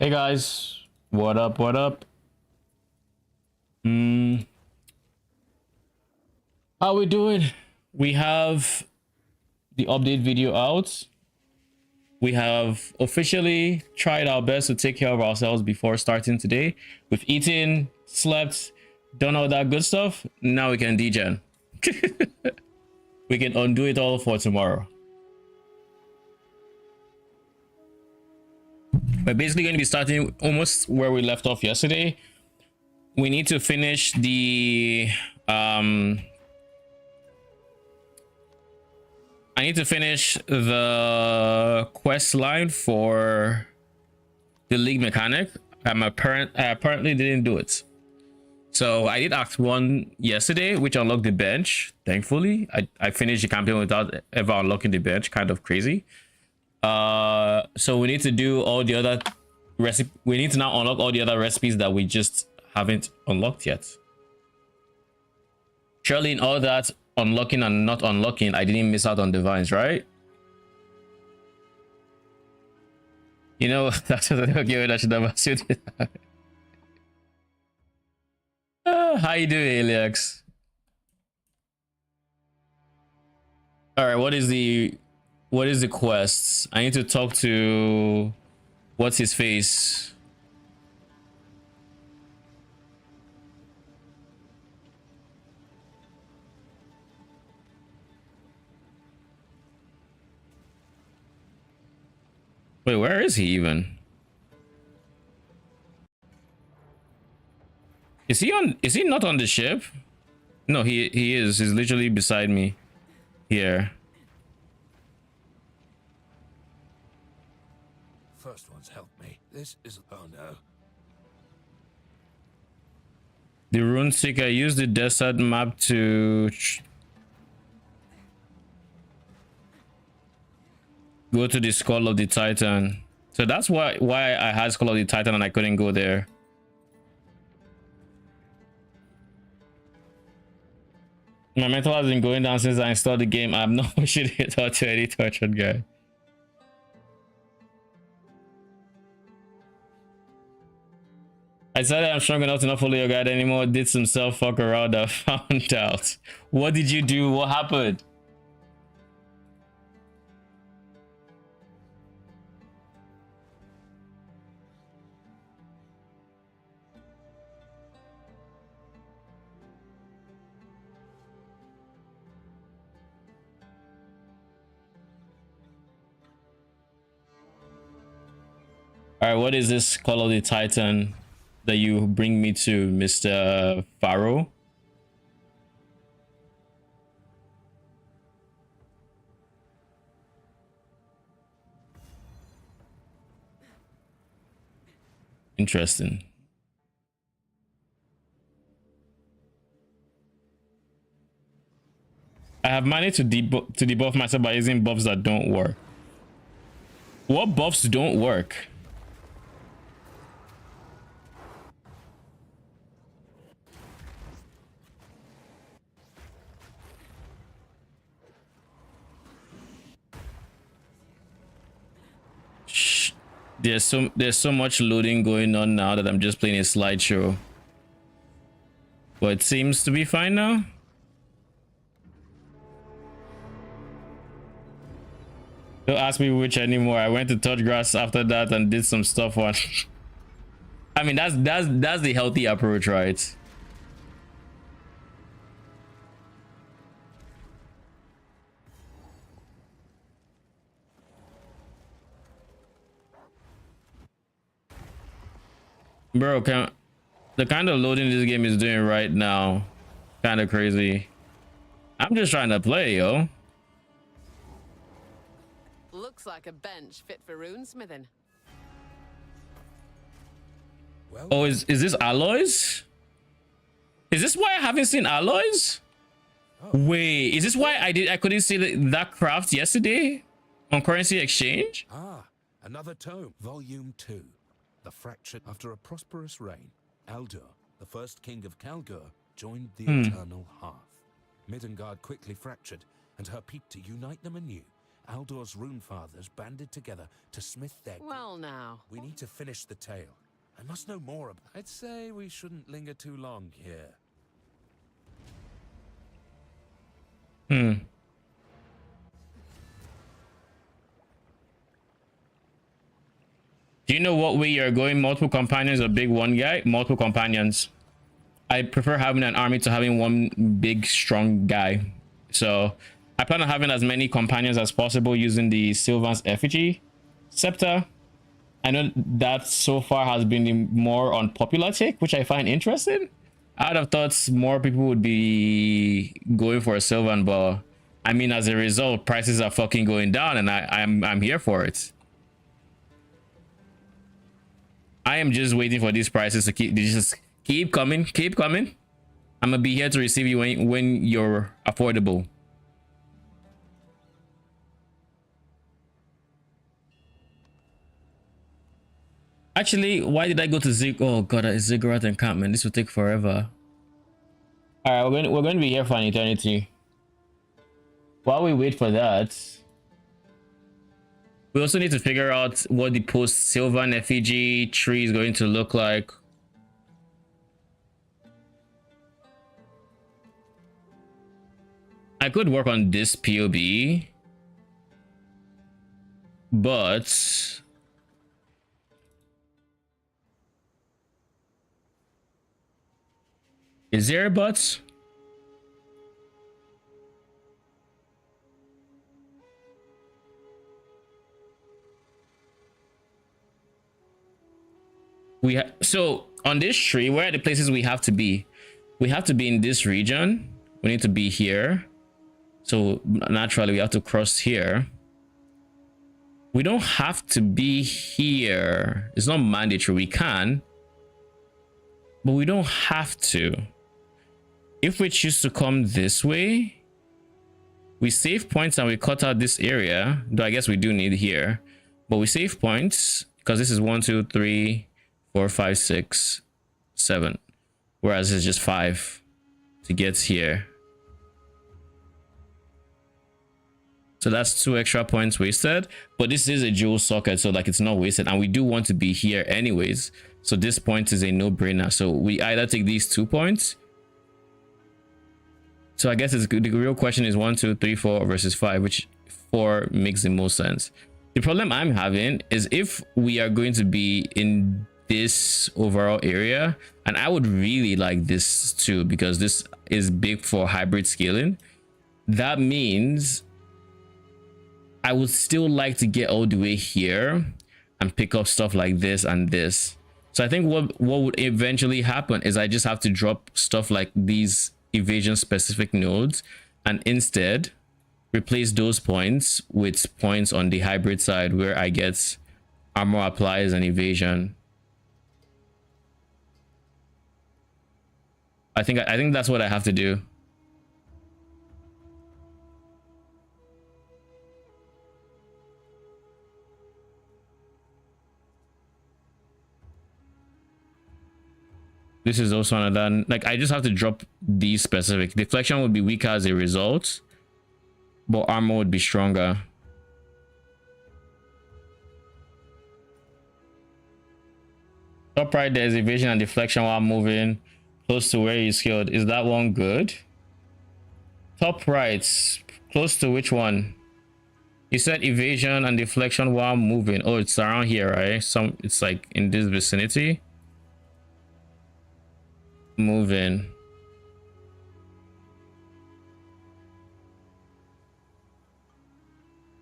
Hey guys, what up? What up? How we doing? We have the update video out. We have officially tried our best to take care of ourselves before starting today. We've eaten, slept, done all that good stuff. Now we can degen. We can undo it all for tomorrow. We're basically going to be starting almost where we left off yesterday. We need to finish the I need to finish the quest line for the league mechanic. I apparently didn't do it. So I did Act 1 yesterday, which unlocked the bench. Thankfully, I finished the campaign without ever unlocking the bench. Kind of crazy. So we need to do all the other recipe. We need to now unlock all the other recipes that we just haven't unlocked yet. Surely in all that unlocking and not unlocking, I didn't miss out on divines, right? You know, that's okay. That should have suited. How you doing, Alex? All right, what is the quest? I need to talk to what's his face. Wait, where is he even? Is he not on the ship? No, he is. He's literally beside me here. First one's helped me. This is oh no. The rune seeker used the desert map to go to the skull of the Titan. So that's why I had skull of the Titan and I couldn't go there. My mental has been going down since I installed the game. I'm not pushing it out to any tortured guy. I said I'm strong enough to not follow your guide anymore. Did some self fuck around. I found out. What did you do? What happened? All right, what is this Call of the Titan that you bring me to, Mr. Pharaoh? Interesting. I have managed to debuff myself by using buffs that don't work. What buffs don't work? There's so much loading going on now that I'm just playing a slideshow. But it seems to be fine now. Don't ask me which anymore. I went to touch grass after that and did some stuff on. I mean, that's the healthy approach, right? Bro, the kind of loading this game is doing right now, kind of crazy. I'm just trying to play, yo. Looks like a bench fit for runesmithing. Well, Oh, is this alloys? Is this why I haven't seen alloys? Oh. Wait, is this why I couldn't see that craft yesterday on currency exchange? Another tome, volume 2. The fractured after a prosperous reign. Aldur, the first king of Kalgur, joined the eternal hearth. Midgard quickly fractured, and her people to unite them anew. Aldor's rune fathers banded together to smith their... Well now. We need to finish the tale. I must know more about... I'd say we shouldn't linger too long here. Do you know what way you're going? Multiple companions or big one guy? Multiple companions. I prefer having an army to having one big strong guy. So I plan on having as many companions as possible using the Sylvan's effigy scepter. I know that so far has been the more unpopular take, which I find interesting. I'd have thought more people would be going for a Sylvan, but I mean, as a result, prices are fucking going down, and I'm here for it. I am just waiting for these prices to keep coming, keep coming. I'm gonna be here to receive you when you're affordable. Actually, why did I go to Zig? Oh god, it's Ziggurat encampment. This will take forever. All right, we're going to be here for an eternity. While we wait for that, we also need to figure out what the post Sylvan effigy tree is going to look like. I could work on this POB, but is there a but? So on this tree, where are the places we have to be? We have to be in this region. We need to be here. So naturally we have to cross here. We don't have to be here. It's not mandatory. We can, but we don't have to. If we choose to come this way, we save points and we cut out this area, though I guess we do need here, but we save points because this is 1 2 3 4 5 6 7, whereas it's just 5 to get here. So that's 2 extra points wasted, but this is a dual socket, so like it's not wasted, and we do want to be here anyways, so this point is a no-brainer. So we either take these 2 points. So I guess it's good. The real question is 1 2 3 4 versus 5, which 4 makes the most sense. The problem I'm having is if we are going to be in this overall area, and I would really like this too because this is big for hybrid scaling, that means I would still like to get all the way here and pick up stuff like this and this. So I think what would eventually happen is I just have to drop stuff like these evasion specific nodes and instead replace those points with points on the hybrid side where I get armor applies and evasion. I think that's what I have to do. This is also another, like I just have to drop these specific. Deflection would be weaker as a result, but armor would be stronger. Top right, there's evasion and deflection while moving close to where you skilled. Is that one good? Top right, close to which one? You said evasion and deflection while moving. Oh, it's around here, right? It's like in this vicinity. Moving.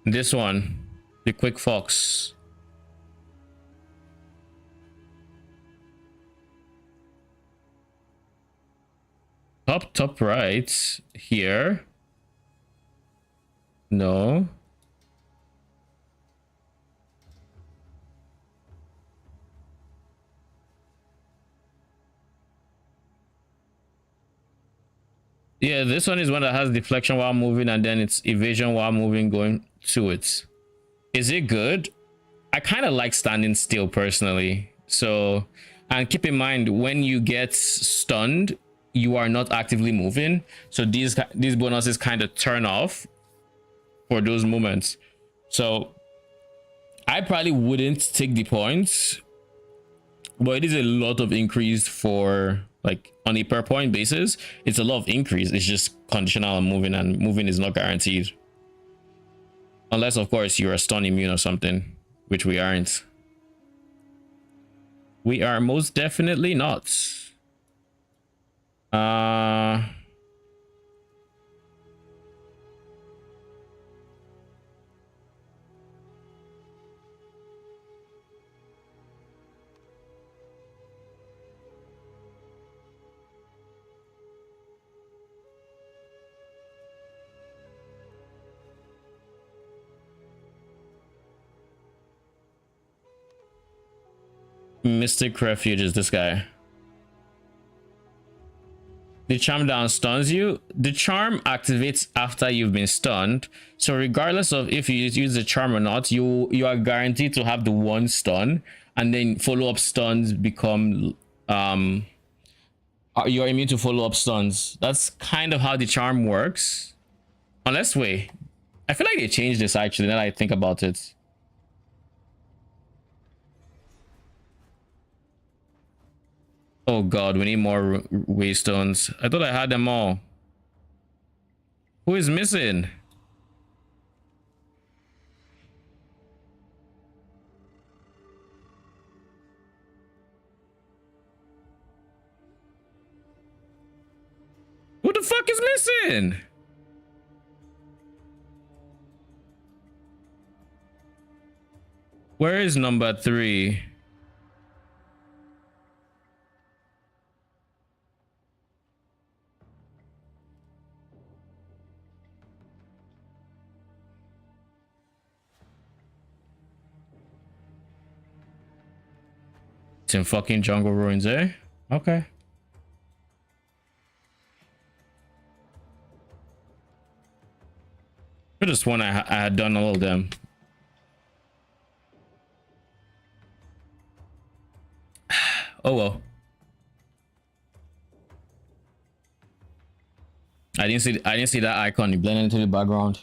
This one, the quick fox. Top right here. No. Yeah, this one is one that has deflection while moving and then it's evasion while moving going to it. Is it good? I kind of like standing still personally. So, and keep in mind when you get stunned, you are not actively moving. So these bonuses kind of turn off for those moments. So I probably wouldn't take the points, but it is a lot of increase for like on a per point basis. It's a lot of increase. It's just conditional on moving, and moving is not guaranteed. Unless, of course, you're a stun immune or something, which we aren't. We are most definitely not. Mystic Refuge is this guy. The charm down stuns you. The charm activates after you've been stunned. So regardless of if you use the charm or not, you are guaranteed to have the one stun, and then follow-up stuns become you're immune to follow-up stuns. That's kind of how the charm works. Unless, wait, I feel like they changed this actually now that I think about it. Oh god, we need more waystones. I thought I had them all. Who is missing? Who the fuck is missing? Where is number 3? It's in fucking jungle ruins, eh? Okay. I just one I had done all of them. Oh well. I didn't see that icon. You blended into the background.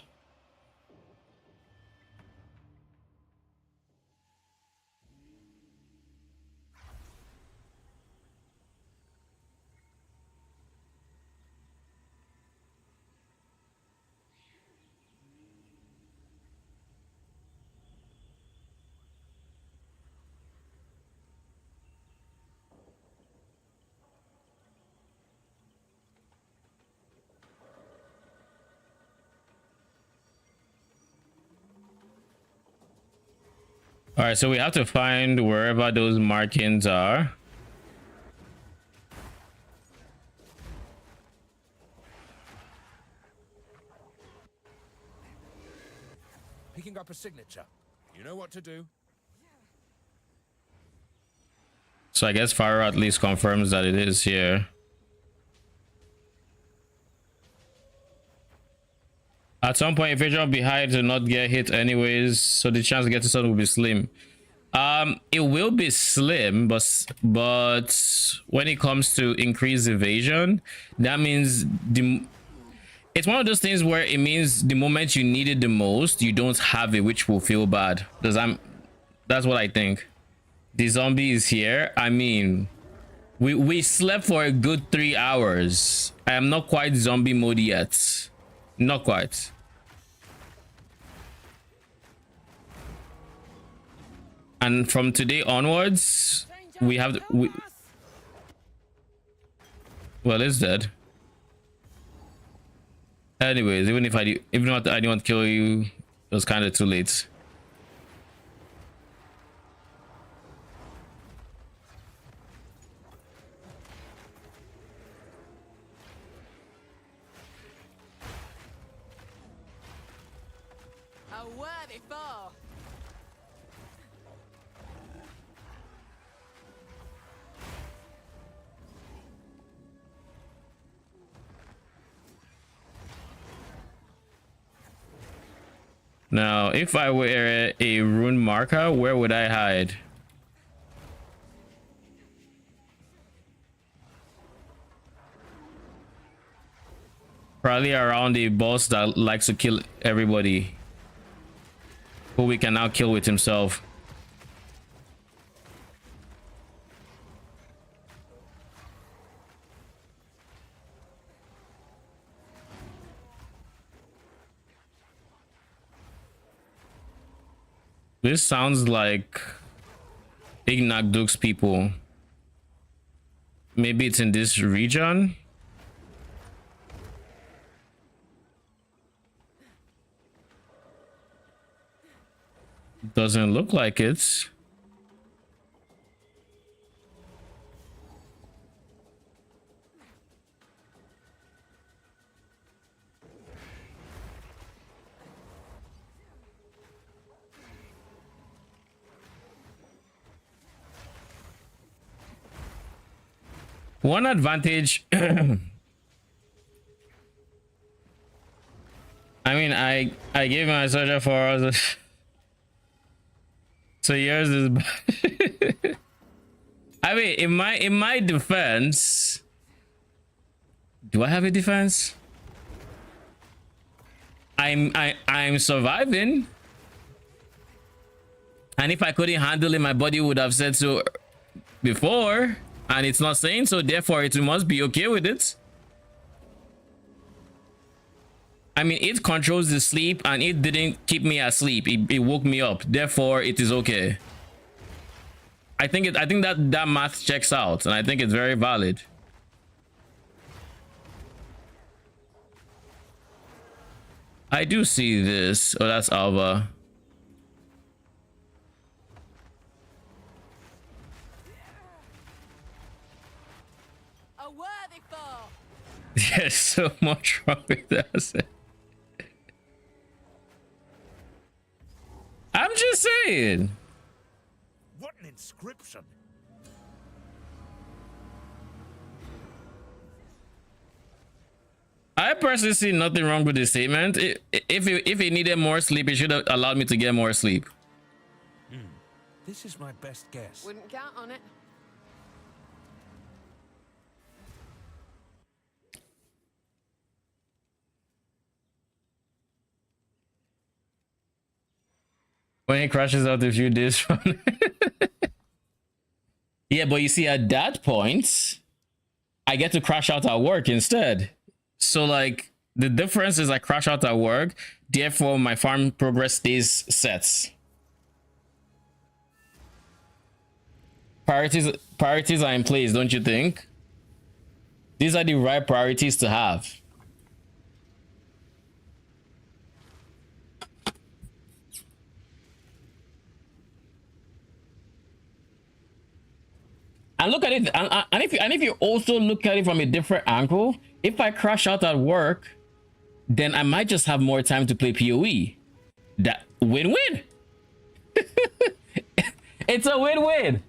All right, so we have to find wherever those markings are. Picking up a signature. You know what to do. So I guess Fire at least confirms that it is here. At some point, if you jump behind to not get hit anyways, so the chance to get to something will be slim. It will be slim, but when it comes to increased evasion, that means it's one of those things where it means the moment you need it the most, you don't have it, which will feel bad. That's what I think. The zombie is here. I mean, we slept for a good 3 hours. I am not quite zombie mode yet. Not quite. And from today onwards, we have well, it's dead. Anyways, even if I didn't kill you, it was kind of too late. A worthy foe. Now, if I were a rune marker, where would I hide? Probably around the boss that likes to kill everybody. who we can now kill with himself. This sounds like Ignakduk's people. Maybe it's in this region. Doesn't look like it. One advantage. I mean, I gave my soldier for us. So yours is. I mean, in my defense, do I have a defense? I'm surviving, and if I couldn't handle it, my body would have said so before, and it's not saying so. Therefore, it must be okay with it. I mean, it controls the sleep, and it didn't keep me asleep. It woke me up. Therefore, it is okay. I think that math checks out, and I think it's very valid. I do see this. Oh, that's Alva. A worthy foe. There's so much wrong with that. I'm just saying. What an inscription! I personally see nothing wrong with this statement. If it needed more sleep, it should have allowed me to get more sleep. This is my best guess. Wouldn't count on it. When it crashes out a few days from yeah, but you see, at that point, I get to crash out at work instead. So like the difference is I crash out at work, therefore my farm progress stays set. Priorities are in place, don't you think? These are the right priorities to have. And look at it, and if you also look at it from a different angle, if I crash out at work, then I might just have more time to play PoE. That win-win. It's a win-win.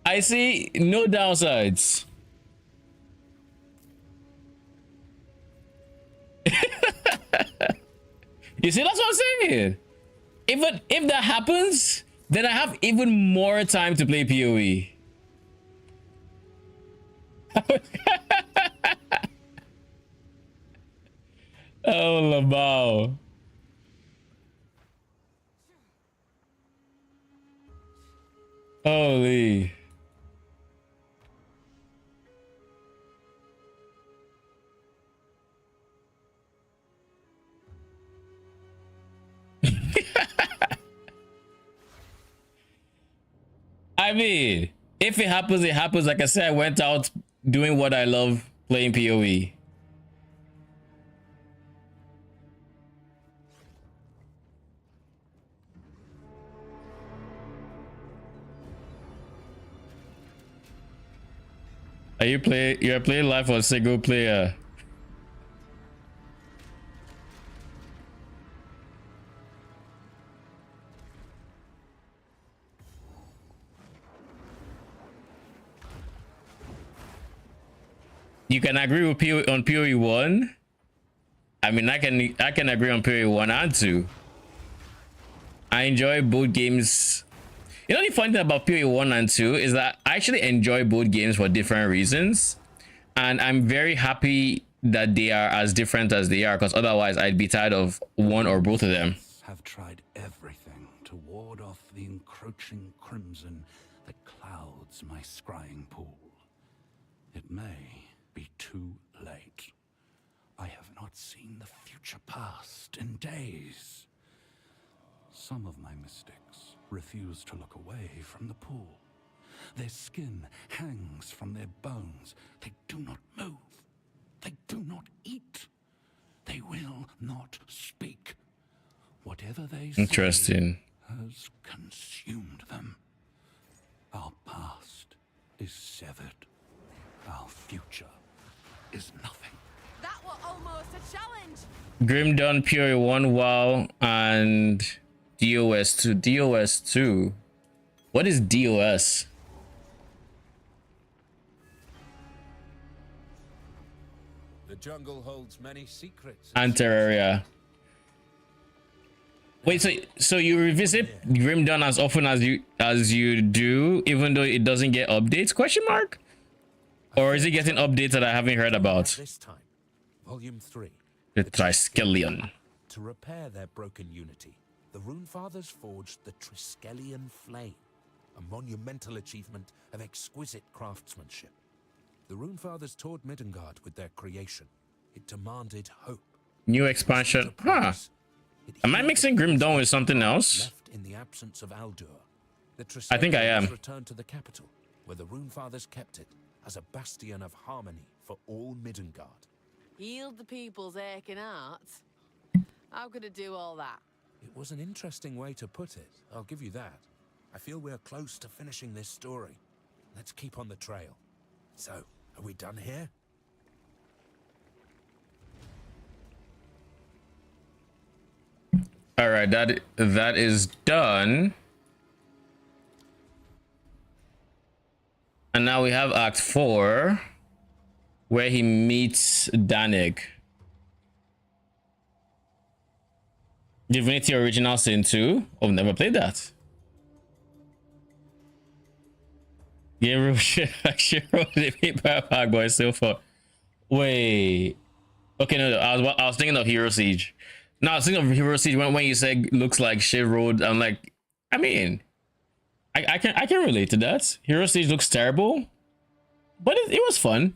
I see no downsides. You see, that's what I'm saying. If that happens, then I have even more time to play PoE. Oh, Labao. Holy. I mean, if it happens, it happens. Like I said, I went out doing what I love, playing PoE. You're playing live for a single player. You can agree with PoE on PoE 1. I mean, I can agree on PoE 1 and 2. I enjoy both games. You know, the funny thing about PoE 1 and 2 is that I actually enjoy both games for different reasons. And I'm very happy that they are as different as they are, because otherwise I'd be tired of one or both of them. Have tried everything to ward off the encroaching crimson that clouds my scrying pool. It may be too late. I have not seen the future past in days. Some of my mystics refuse to look away from the pool. Their skin hangs from their bones. They do not move. They do not eat. They will not speak. Whatever they say Interesting. has consumed them. Our past is severed. Our future is nothing. That was almost a challenge. Grim Dawn Pure 1 WoW and DOS 2. DOS 2. What is DOS? The jungle holds many secrets. And Terraria. Wait, so you revisit Grim Dawn as often as you do, even though it doesn't get updates? Question mark? Or is it getting updates that I haven't heard about? This time, Volume 3. The Triskelion. To repair their broken unity, the Runefathers forged the Triskelion Flame, a monumental achievement of exquisite craftsmanship. The Runefathers toured Midgard with their creation. It demanded hope. New expansion. Huh. Am I mixing Grim Dawn with something else? Left in the absence of Aldur, the I think I Triskelion am. was returned to the capital, where the Runefathers kept it as a bastion of harmony for all Midgard. Healed the people's aching hearts. How could it do all that? It was an interesting way to put it, I'll give you that. I feel we're close to finishing this story. Let's keep on the trail. So, are we done here? All right, that is done. And now we have Act 4, where he meets Danik. Divinity Original Sin 2. I've never played that. Game room shit. The paper pack boy still for. Wait. Okay, no, I was thinking of Hero Siege. No, I was thinking of Hero Siege when you said looks like shit road. I'm like, I mean, I can relate to that. Hero Siege looks terrible, but it was fun.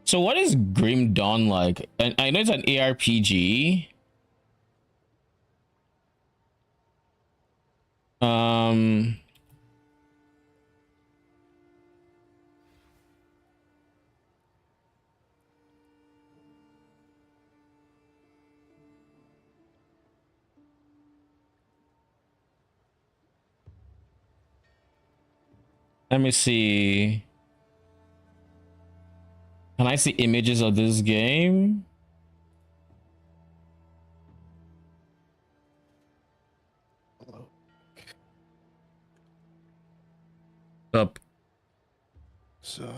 So what is Grim Dawn like? And I know it's an ARPG. Let me see. Can I see images of this game? Up. So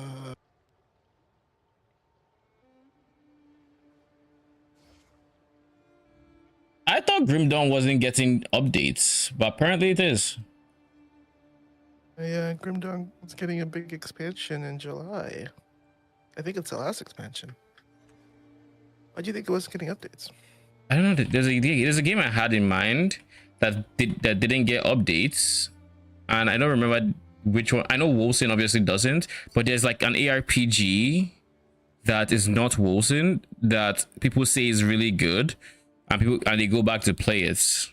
I thought Grim Dawn wasn't getting updates, but apparently it is. yeah, Grim Dawn is getting a big expansion in July. I think it's the last expansion. Why do you think it wasn't getting updates? I don't know. There's a game I had in mind that didn't get updates, and I don't remember which one. I know Wolcen obviously doesn't, but there's like an ARPG that is not Wolcen that people say is really good, and they go back to play it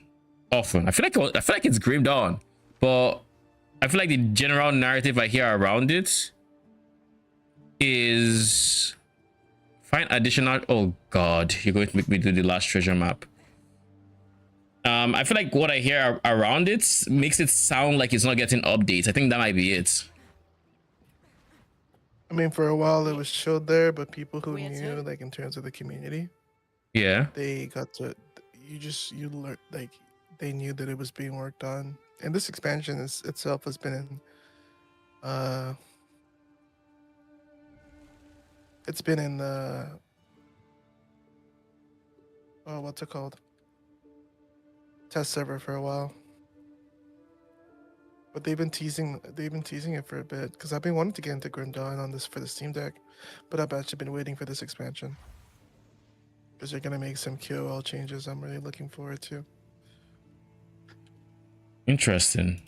often. I feel like it's Grim Dawn, but I feel like the general narrative I hear around it is find additional. Oh god, you're going to make me do the last treasure map. I feel like what I hear around it makes it sound like it's not getting updates. I think that might be it. I mean, for a while it was showed there, but people who Where knew, to? like in terms of the community, Yeah. they got to. You learn like they knew that it was being worked on, and this expansion itself has been in. Uh, it's been in the. Oh, what's it called? Test server for a while. But they've been teasing it for a bit because I've been wanting to get into Grim Dawn on this for the Steam Deck, but I've actually been waiting for this expansion because they're gonna make some QOL changes. I'm really looking forward to. Interesting.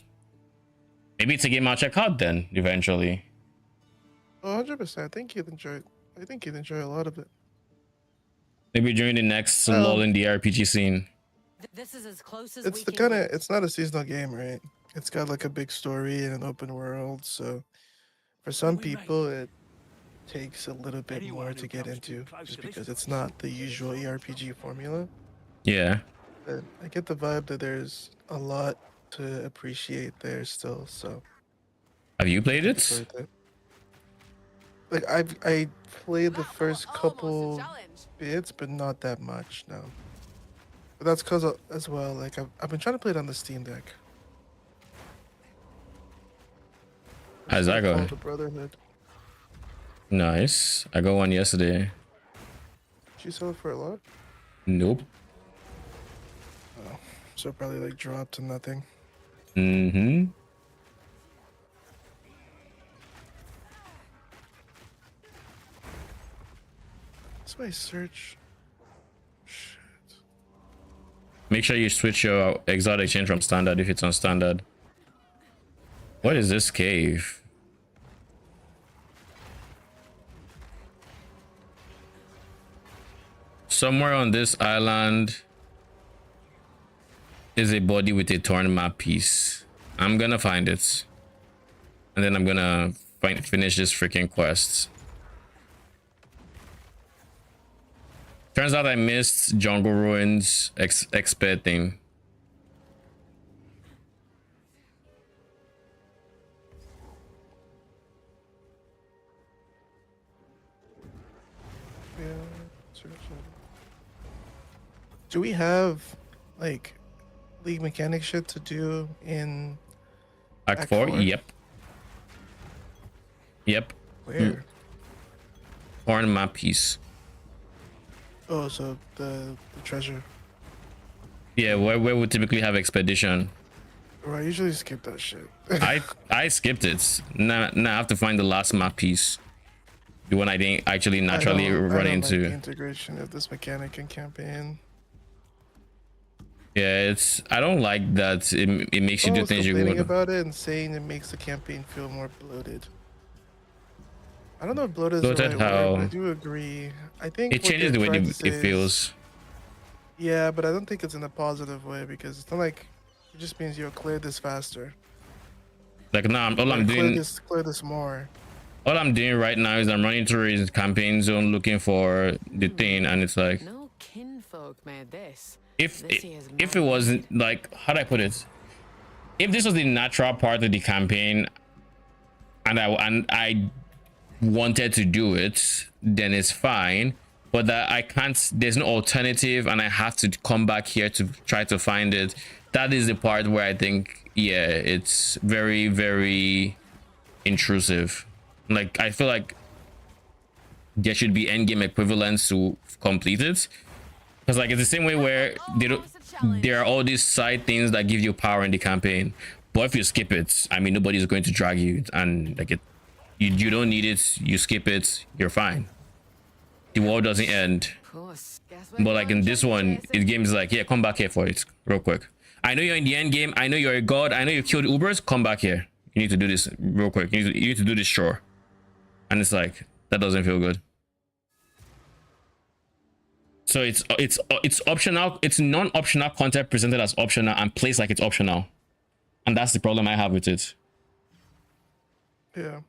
Maybe it's a game I'll check out then eventually. Oh, 100%. I think you'd enjoy a lot of it. Maybe during the next lull Well, in the RPG scene. This is as close as it's we the can kind of get. it's not a seasonal game, right? It's got like a big story and an open world, so for some people it takes a little bit more to get into just because it's not the usual ERPG formula. Yeah. But I get the vibe that there's a lot to appreciate there still, so Have you I'm played looking it? forward to it. Like I played the That's first almost a couple challenge. bits, but not that much, no. But that's cause as well, like I've been trying to play it on the Steam Deck. I'm How's just that gonna follow going? the Brotherhood. Nice. I got one yesterday. Did you sell it for a lot? Nope. Oh, so it probably like dropped to nothing. Mm-hmm. That's my search. Shit. Make sure you switch your Exile exchange from standard if it's on standard. What is this cave? Somewhere on this island is a body with a torn map piece. I'm gonna find it. And then I'm gonna finish this freaking quest. Turns out I missed Jungle Ruins expert thing. Yeah. Search it. Do we have like League mechanic shit to do in Act Act 4? 4? Yep. Yep. Where? Torn map piece. Oh, so the treasure. Yeah, where we typically have expedition. Bro, I usually skip that shit. I skipped it. Now I have to find the last map piece. The one I didn't actually naturally I run don't into. like the integration of this mechanic in campaign. Yeah, I don't like that it makes you do Almost things you complaining would. about it and saying it makes the campaign feel more bloated. I don't know if bloated is the Bloated right word, but I how do agree. I think it what changes they're the way trying to it say is, feels. yeah, but I don't think it's in a positive way because it's not like it just means you'll clear this faster. Like now, all I'm doing, Clear this more. all I'm doing right now is I'm running through his campaign zone looking for the thing, and it's like No kinfolk made this. if This here's if it man-made. wasn't like how do I put it? If this was the natural part of the campaign, and I wanted to do it, then it's fine. But that I can't, there's no alternative, and I have to come back here to try to find it. That is the part where I think, yeah, it's very, very intrusive. Like I feel like there should be endgame equivalents to complete it, because like it's the same way where they don't, there are all these side things that give you power in the campaign, but if you skip it, I mean, nobody's going to drag you, and like you don't need it. You skip it, you're fine. The world doesn't end. Of course. Guess we're But like going in this treasure one, chasing. the game is like, yeah, come back here for it real quick. I know you're in the end game. I know you're a god. I know you killed Ubers. Come back here. You need to do this real quick. You need to do this, sure. And it's like, that doesn't feel good. So it's optional. It's non-optional content presented as optional and placed like it's optional. And that's the problem I have with it. Yeah,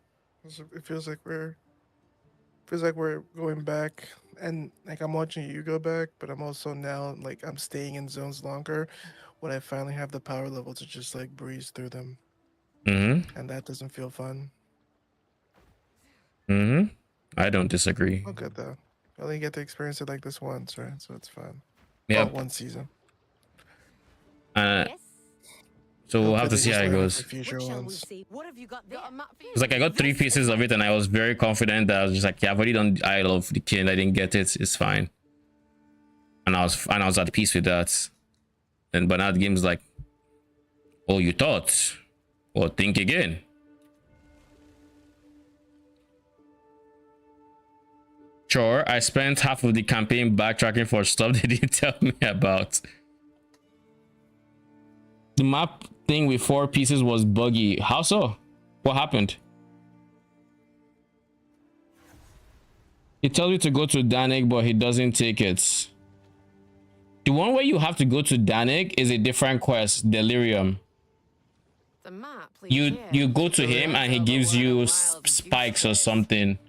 it feels like we're going back, and like I'm watching you go back, but I'm also now like I'm staying in zones longer when I finally have the power level to just like breeze through them, Mm-hmm. and that doesn't feel fun. I don't disagree. Oh, good though. I only get to experience it like this once, right? So it's fun. Well, Yep. one season. Uh, Yes. so we'll have Hopefully to they see how just it learn it for goes. What future shall we ones. see? What have you got there? Got a map for It's like I got 3 This pieces or of it, and I was very confident that I was just like, yeah, I've already done Isle of the King. I didn't get it. It's fine. And I was at peace with that. And but now the game's like, oh, you thought? Well, think again. Sure, I spent half of the campaign backtracking for stuff they didn't tell me about. The map thing with 4 pieces was buggy. How so? What happened? It tells you to go to Danik, but he doesn't take it. The one where you have to go to Danik is a different quest, Delirium. the map, please. You go to him and he gives you spikes or something.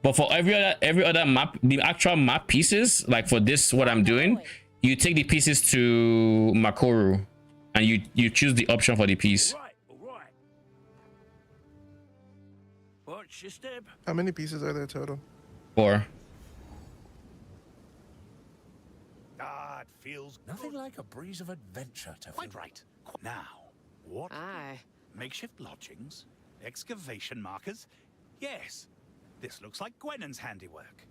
But for every other map, the actual map pieces, like for this, what I'm doing, you take the pieces to Makoru, and you choose the option for the piece. All right. Watch your step. How many pieces are there total? 4. Ah, it feels nothing like a breeze of adventure to feel right. Now, what? Aye. Makeshift lodgings, excavation markers. Yes, this looks like Gwennon's handiwork.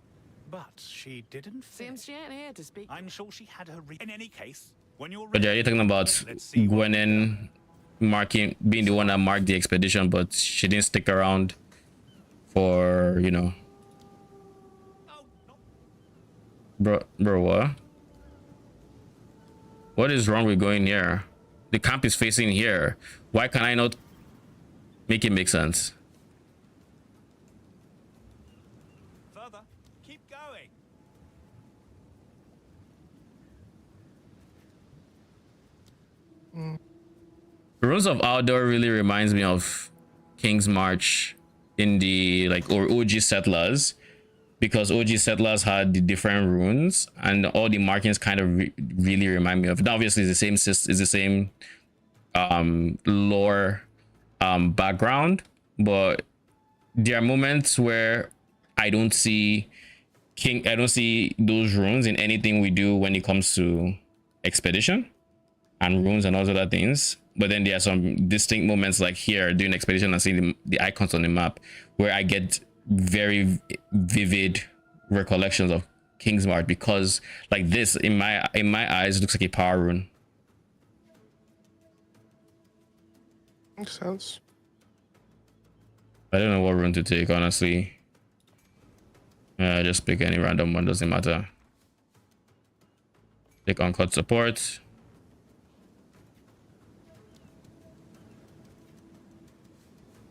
But she didn't Seems she ain't here to speak. I'm sure she had her in any case, when you're But yeah, ready. you're talking about Gwennen being the one that marked the expedition, but she didn't stick around for, you know. Bro, what? What is wrong with going here? The camp is facing here. Why can I not make it make sense? Further, keep going. Ruins of Outdoor really reminds me of King's March in the like or OG Settlers, because OG Settlers had the different runes and all the markings kind of really remind me of. Now, obviously, it's the same lore background, but there are moments where I don't see those runes in anything we do when it comes to expedition and runes and all other things. But then there are some distinct moments like here doing expedition and seeing the icons on the map where I get very vivid recollections of Kingsmark, because like this in my eyes looks like a power rune. Makes sense. I don't know what rune to take, honestly. Just pick any random one, doesn't matter. Take uncut support.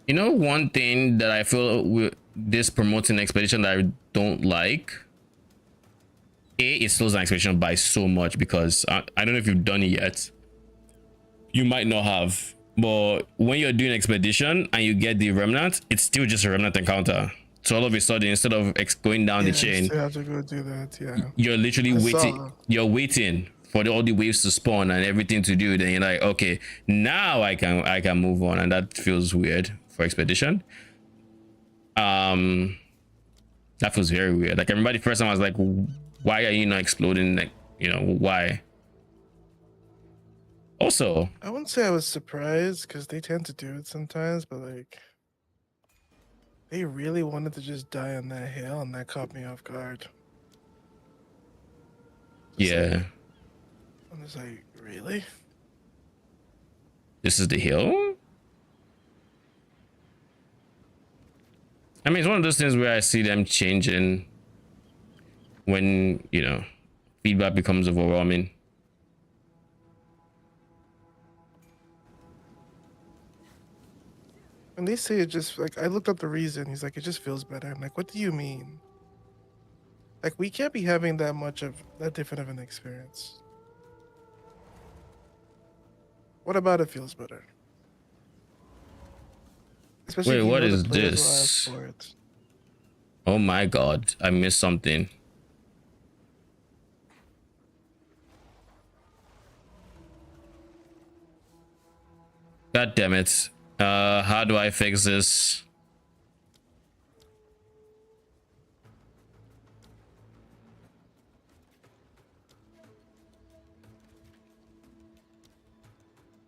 You know, one thing that I feel with this promoting expedition that I don't like, it slows an expedition by so much, because I don't know if you've done it yet. You might not have, but when you're doing expedition and you get the remnant, it's still just a remnant encounter. So all of a sudden, instead of going down the chain, You have to go do that. Yeah. you're literally I waiting. saw. You're waiting for all the waves to spawn and everything to do. Then you're like, okay, now I can move on, and that feels weird for expedition. That feels very weird. Like, everybody first time I was like, why are you not exploding? Like, you know, why? Also, I wouldn't say I was surprised because they tend to do it sometimes, but like, they really wanted to just die on that hill, and that caught me off guard. yeah, I was like, really? this is the hill. I mean, it's one of those things where I see them changing when, you know, feedback becomes overwhelming. And they say it just like, I looked up the reason. He's like, it just feels better. I'm like, what do you mean? Like, we can't be having that different of an experience. What about it feels better? Especially Wait, if you what know the is players will this? ask for it. Oh my god, I missed something. God damn it. How do I fix this?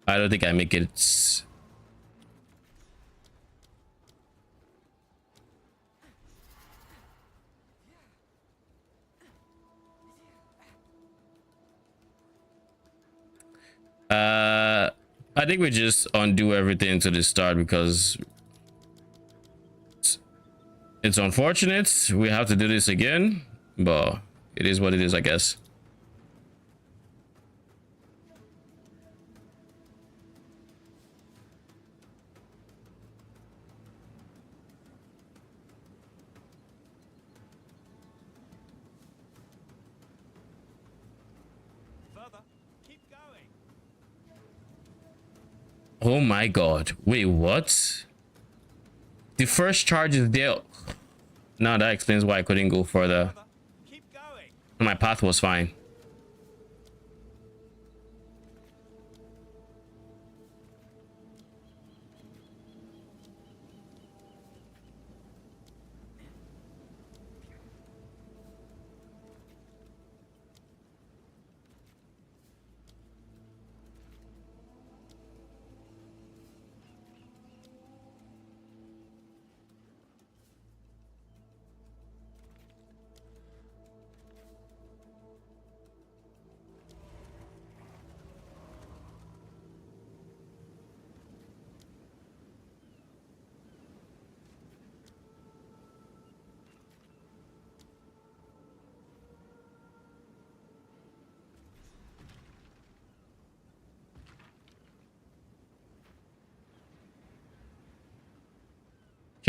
I don't think I make it. I think we just undo everything to the start because it's unfortunate we have to do this again, but it is what it is, I guess. Oh my god. Wait, what? The first charge is there. Now that explains why I couldn't go further. My path was fine.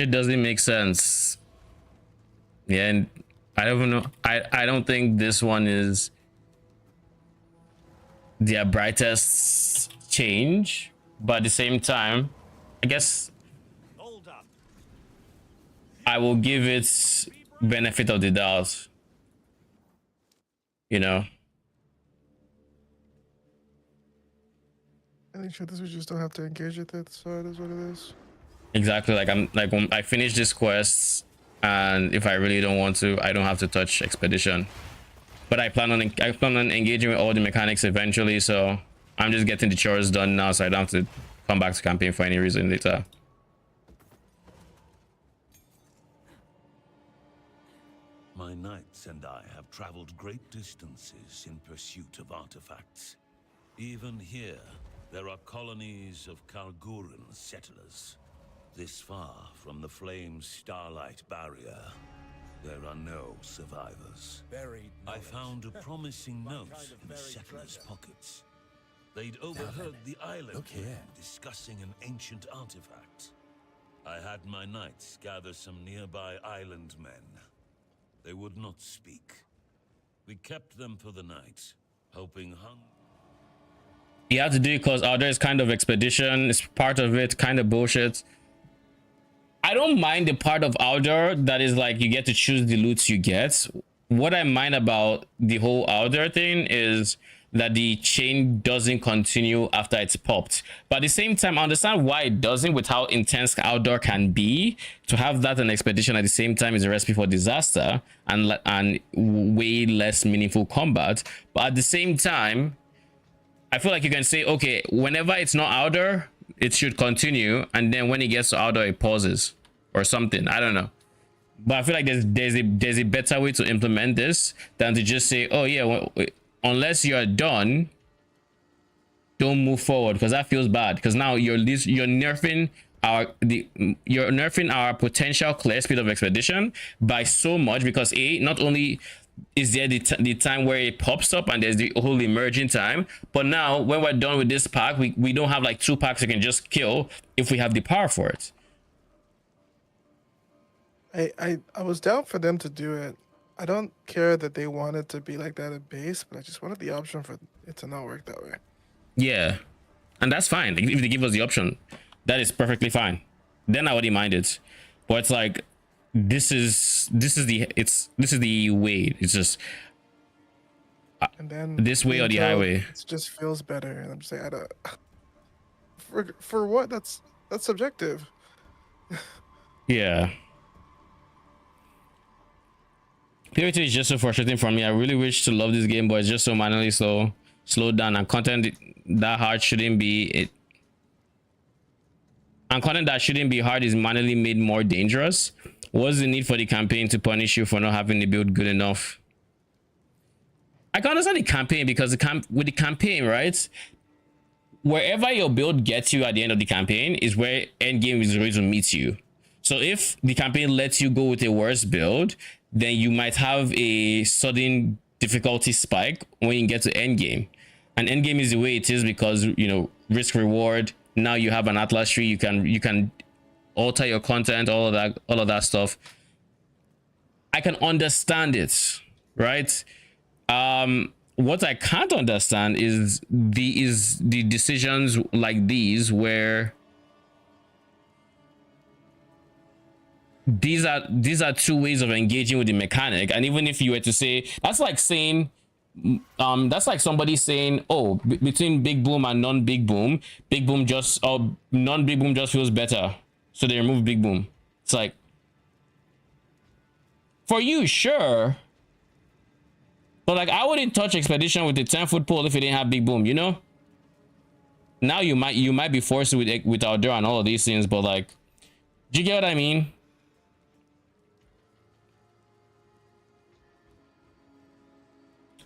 It doesn't make sense. Yeah, and I don't even know. I don't think this one is their brightest change, but at the same time, I guess I will give it benefit of the doubt. You know. I think this we just don't have to engage with it, so it is what it is. Exactly. Like I'm like when I finish this quest, and if I really don't want to, I don't have to touch expedition. But I plan on engaging with all the mechanics eventually, so I'm just getting the chores done now, so I don't have to come back to campaign for any reason later. My knights and I have traveled great distances in pursuit of artifacts. Even here, there are colonies of Kalguran settlers. This far from the Flame's starlight barrier, there are no survivors. I found a promising note in the settlers' pockets. They'd overheard the island discussing an ancient artifact. I had my knights gather some nearby island men. They would not speak. We kept them for the night, hoping You have to do it because there is kind of expedition. It's part of it, kind of bullshit. I don't mind the part of Alder that is like you get to choose the loots you get. What I mind about the whole Alder thing is that the chain doesn't continue after it's popped. But at the same time, I understand why it doesn't with how intense Alder can be. To have that an expedition at the same time is a recipe for disaster and way less meaningful combat. But at the same time, I feel like you can say, okay, whenever it's not Alder, it should continue, and then when it gets to Alder, it pauses or something. I don't know, but I feel like there's a better way to implement this than to just say, oh yeah, well, unless you're done, don't move forward, because that feels bad. Because now you're nerfing our potential clear speed of expedition by so much, because not only is there the time where it pops up and there's the whole emerging time, but now when we're done with this pack, we don't have like 2 packs we can just kill if we have the power for it. I was down for them to do it. I don't care that they wanted to be like that at base, but I just wanted the option for it to not work that way. Yeah, and that's fine. If they give us the option, that is perfectly fine. Then I wouldn't mind it. But it's like, this is the way. It's just and then this way or the highway. It just feels better, and I'm just like, I don't. For what? That's subjective. Yeah. PvP is just so frustrating for me. I really wish to love this game, but it's just so manually slow. slowed down, and content that hard shouldn't be it. And content that shouldn't be hard is manually made more dangerous. What's the need for the campaign to punish you for not having the build good enough? I can understand the campaign because with the campaign, right? Wherever your build gets you at the end of the campaign is where endgame is going to meet you. So if the campaign lets you go with a worse build, then you might have a sudden difficulty spike when you get to endgame. And endgame is the way it is because, you know, risk reward. Now you have an atlas tree. You can alter your content, all of that stuff. I can understand it, right? What I can't understand is the decisions like these where these are two ways of engaging with the mechanic. And even if you were to say, that's like saying that's like somebody saying, oh, between big boom and non-big boom, big boom just non-big boom just feels better, so they remove big boom. It's like, for you, sure, but like I wouldn't touch expedition with a 10-foot pole if it didn't have big boom, you know. Now you might be forced with outdoor and all of these things, but like, do you get what I mean?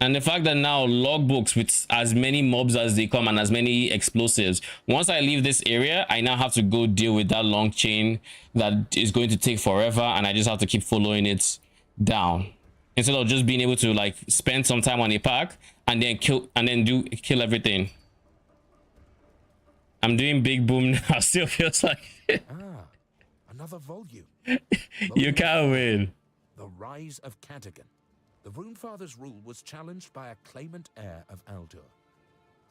And the fact that now logbooks with as many mobs as they come and as many explosives, once I leave this area, I now have to go deal with that long chain that is going to take forever, and I just have to keep following it down instead of just being able to like spend some time on a pack and then kill everything. I'm doing big boom now. Still feels like another volume. You can't win. The Rise of Cadogan. The Runefather's rule was challenged by a claimant heir of Aldur.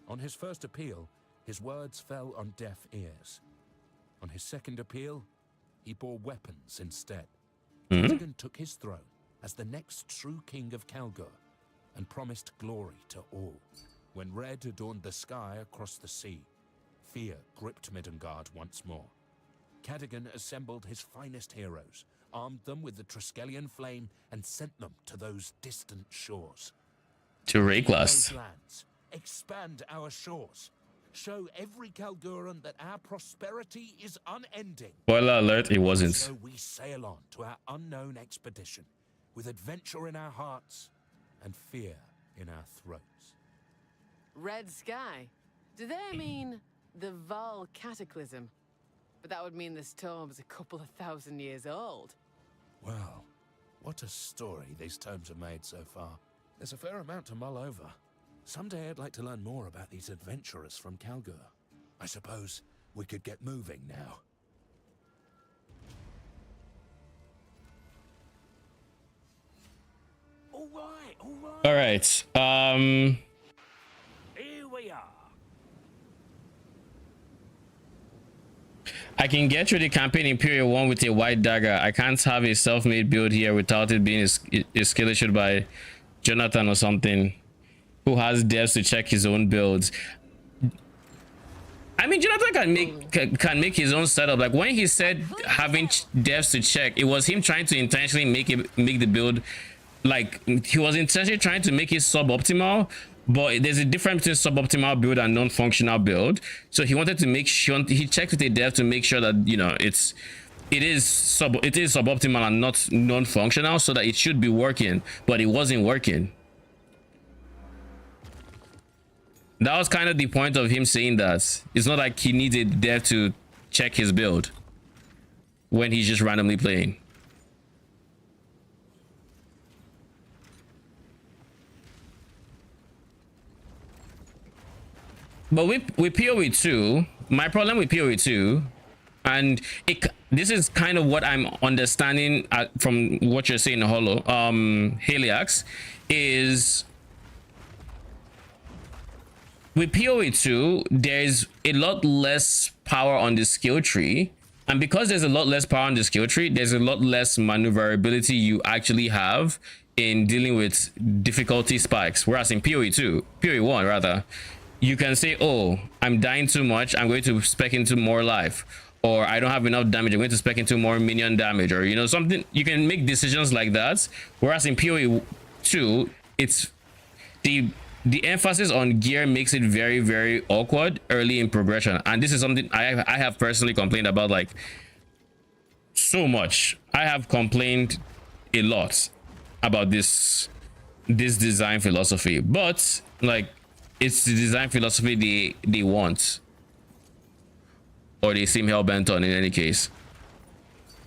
On his first appeal, his words fell on deaf ears. On his second appeal, he bore weapons instead. Cadogan took his throne as the next true king of Kalgur and promised glory to all. When red adorned the sky across the sea, fear gripped Midgard once more. Cadogan assembled his finest heroes, armed them with the Triskelion flame, and sent them to those distant shores. To Rayclast. Those lands, expand our shores. Show every Kalguran that our prosperity is unending. Spoiler alert, it wasn't. So we sail on to our unknown expedition, with adventure in our hearts and fear in our throats. Red sky? Do they mean the Val Cataclysm? But that would mean this tome's a couple of thousand years old. Well, what a story these tomes have made so far. There's a fair amount to mull over. Someday I'd like to learn more about these adventurers from Kalgur. I suppose we could get moving now. All right. All right. Here we are. I can get through the campaign in period 1 with a white dagger. I can't have a self-made build here without it being a skill issued by Jonathan or something, who has devs to check his own builds. I mean, Jonathan can make his own setup. Like when he said having devs to check, it was him trying to intentionally make the build, like he was intentionally trying to make it suboptimal. But there's a difference between suboptimal build and non-functional build. So he wanted to make sure, he checked with a dev to make sure that, you know, it is suboptimal and not non-functional, so that it should be working, but it wasn't working. That was kind of the point of him saying that. It's not like he needed a dev to check his build when he's just randomly playing. But with PoE 2, my problem with PoE 2, and this is kind of what I'm understanding from what you're saying, Holo, Heliax, is with PoE 2, there's a lot less power on the skill tree. And because there's a lot less power on the skill tree, there's a lot less maneuverability you actually have in dealing with difficulty spikes. Whereas in PoE 2, PoE 1 rather, you can say, oh, I'm dying too much, I'm going to spec into more life, or I don't have enough damage, I'm going to spec into more minion damage, or, you know, something. You can make decisions like that. Whereas in PoE 2, it's the the emphasis on gear makes it very, very awkward early in progression. And this is something I have personally complained about, like, so much. I have complained a lot about this design philosophy, but like, it's the design philosophy they want, or they seem hell-bent on in any case.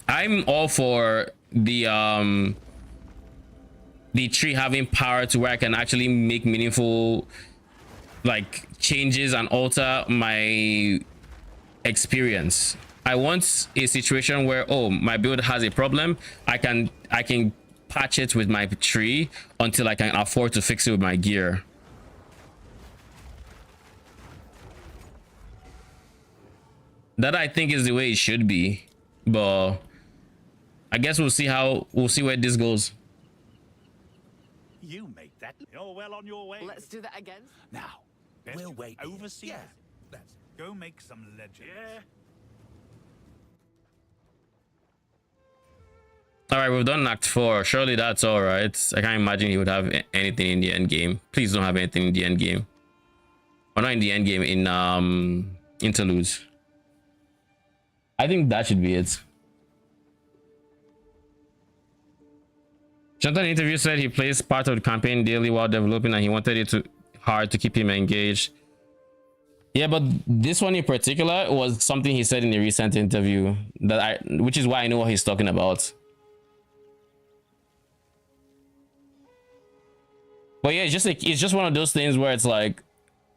I'm all for the tree having power to where I can actually make meaningful like changes and alter my experience. I want a situation where, oh, my build has a problem, I can patch it with my tree until I can afford to fix it with my gear. That, I think, is the way it should be, but I guess we'll see where this goes. You make that. You're well on your way. Let's do that again. Now, We'll wait. here. oversee. Yeah, that's it. Go make some legends. Yeah. All right, we've done Act 4. Surely that's all right. I can't imagine he would have anything in the end game. Please don't have anything in the end game. Or not in the end game, in interludes. I think that should be it. Jonathan in an interview said he plays part of the campaign daily while developing, and he wanted it hard to keep him engaged. Yeah, but this one in particular was something he said in a recent interview which is why I know what he's talking about. But yeah, it's just one of those things where it's like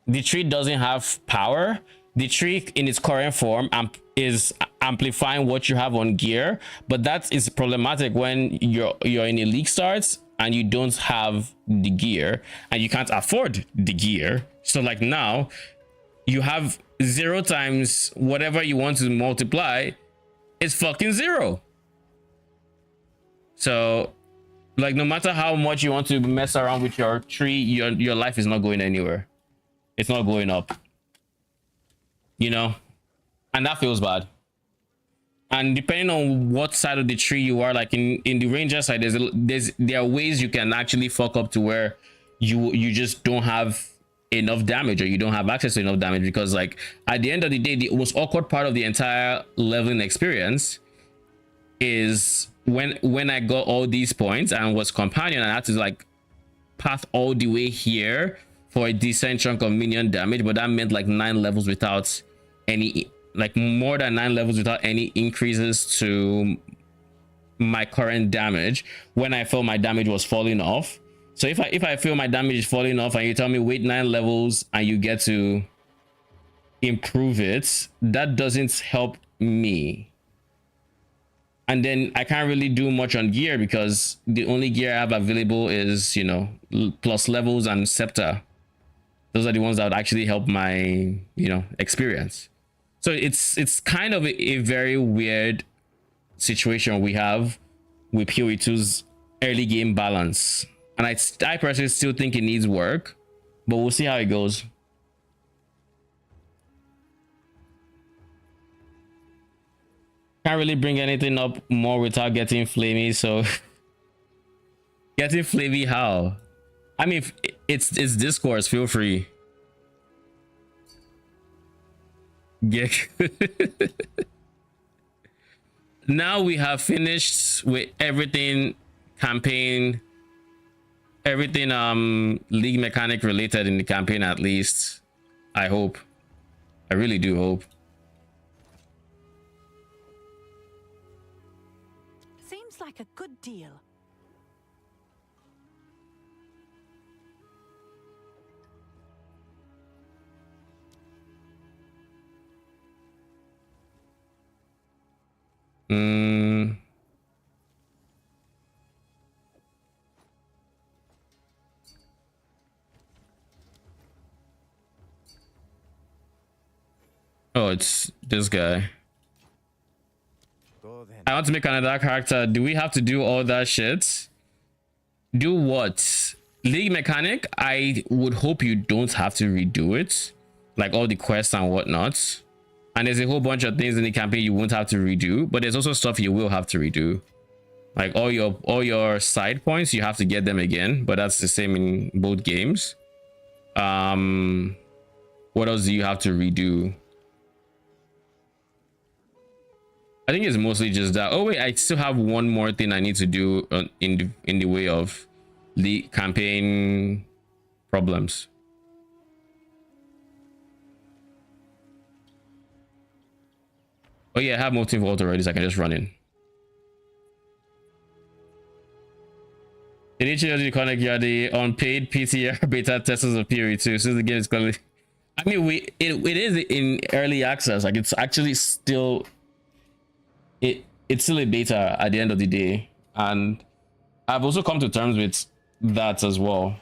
the tree doesn't have power. The tree in its current form is amplifying what you have on gear, but that is problematic when you're in a league starts and you don't have the gear and you can't afford the gear. So like now you have 0 times whatever you want to multiply is fucking 0. So like, no matter how much you want to mess around with your tree, your life is not going anywhere. It's not going up, you know, and that feels bad. And depending on what side of the tree you are, like in the ranger side, there are ways you can actually fuck up to where you just don't have enough damage, or you don't have access to enough damage, because like at the end of the day, the most awkward part of the entire leveling experience is when I got all these points and was companion, and I had to like path all the way here for a decent chunk of minion damage, but that meant like 9 levels without any, like more than 9 levels without any increases to my current damage when I felt my damage was falling off. So if I feel my damage is falling off and you tell me wait 9 levels and you get to improve it, that doesn't help me. And then I can't really do much on gear because the only gear I have available is, you know, plus levels and scepter. Those are the ones that would actually help my, you know, experience. So it's kind of a very weird situation we have with PoE2's early game balance. And I personally still think it needs work, but we'll see how it goes. Can't really bring anything up more without getting flamey, so getting flamey how? I mean, if it's discourse, feel free. Yeah. Now we have finished with everything campaign, everything league mechanic related in the campaign, at least. I hope. I really do hope. Seems like a good deal. Oh, it's this guy. I want to make another character. Do we have to do all that shit? Do what? League mechanic? I would hope you don't have to redo it, like all the quests and whatnot. And there's a whole bunch of things in the campaign you won't have to redo, but there's also stuff you will have to redo. Like all your side points, you have to get them again, but that's the same in both games. What else do you have to redo? I think it's mostly just that. Oh wait, I still have one more thing I need to do in the way of the campaign problems. Oh yeah, I have Molten Vault already, so I can just run in. In each of the connect, you are the unpaid PTR beta testers of PoE 2 since the game is clearly. I mean, it is in early access. Like it's actually still it's still a beta at the end of the day, and I've also come to terms with that as well.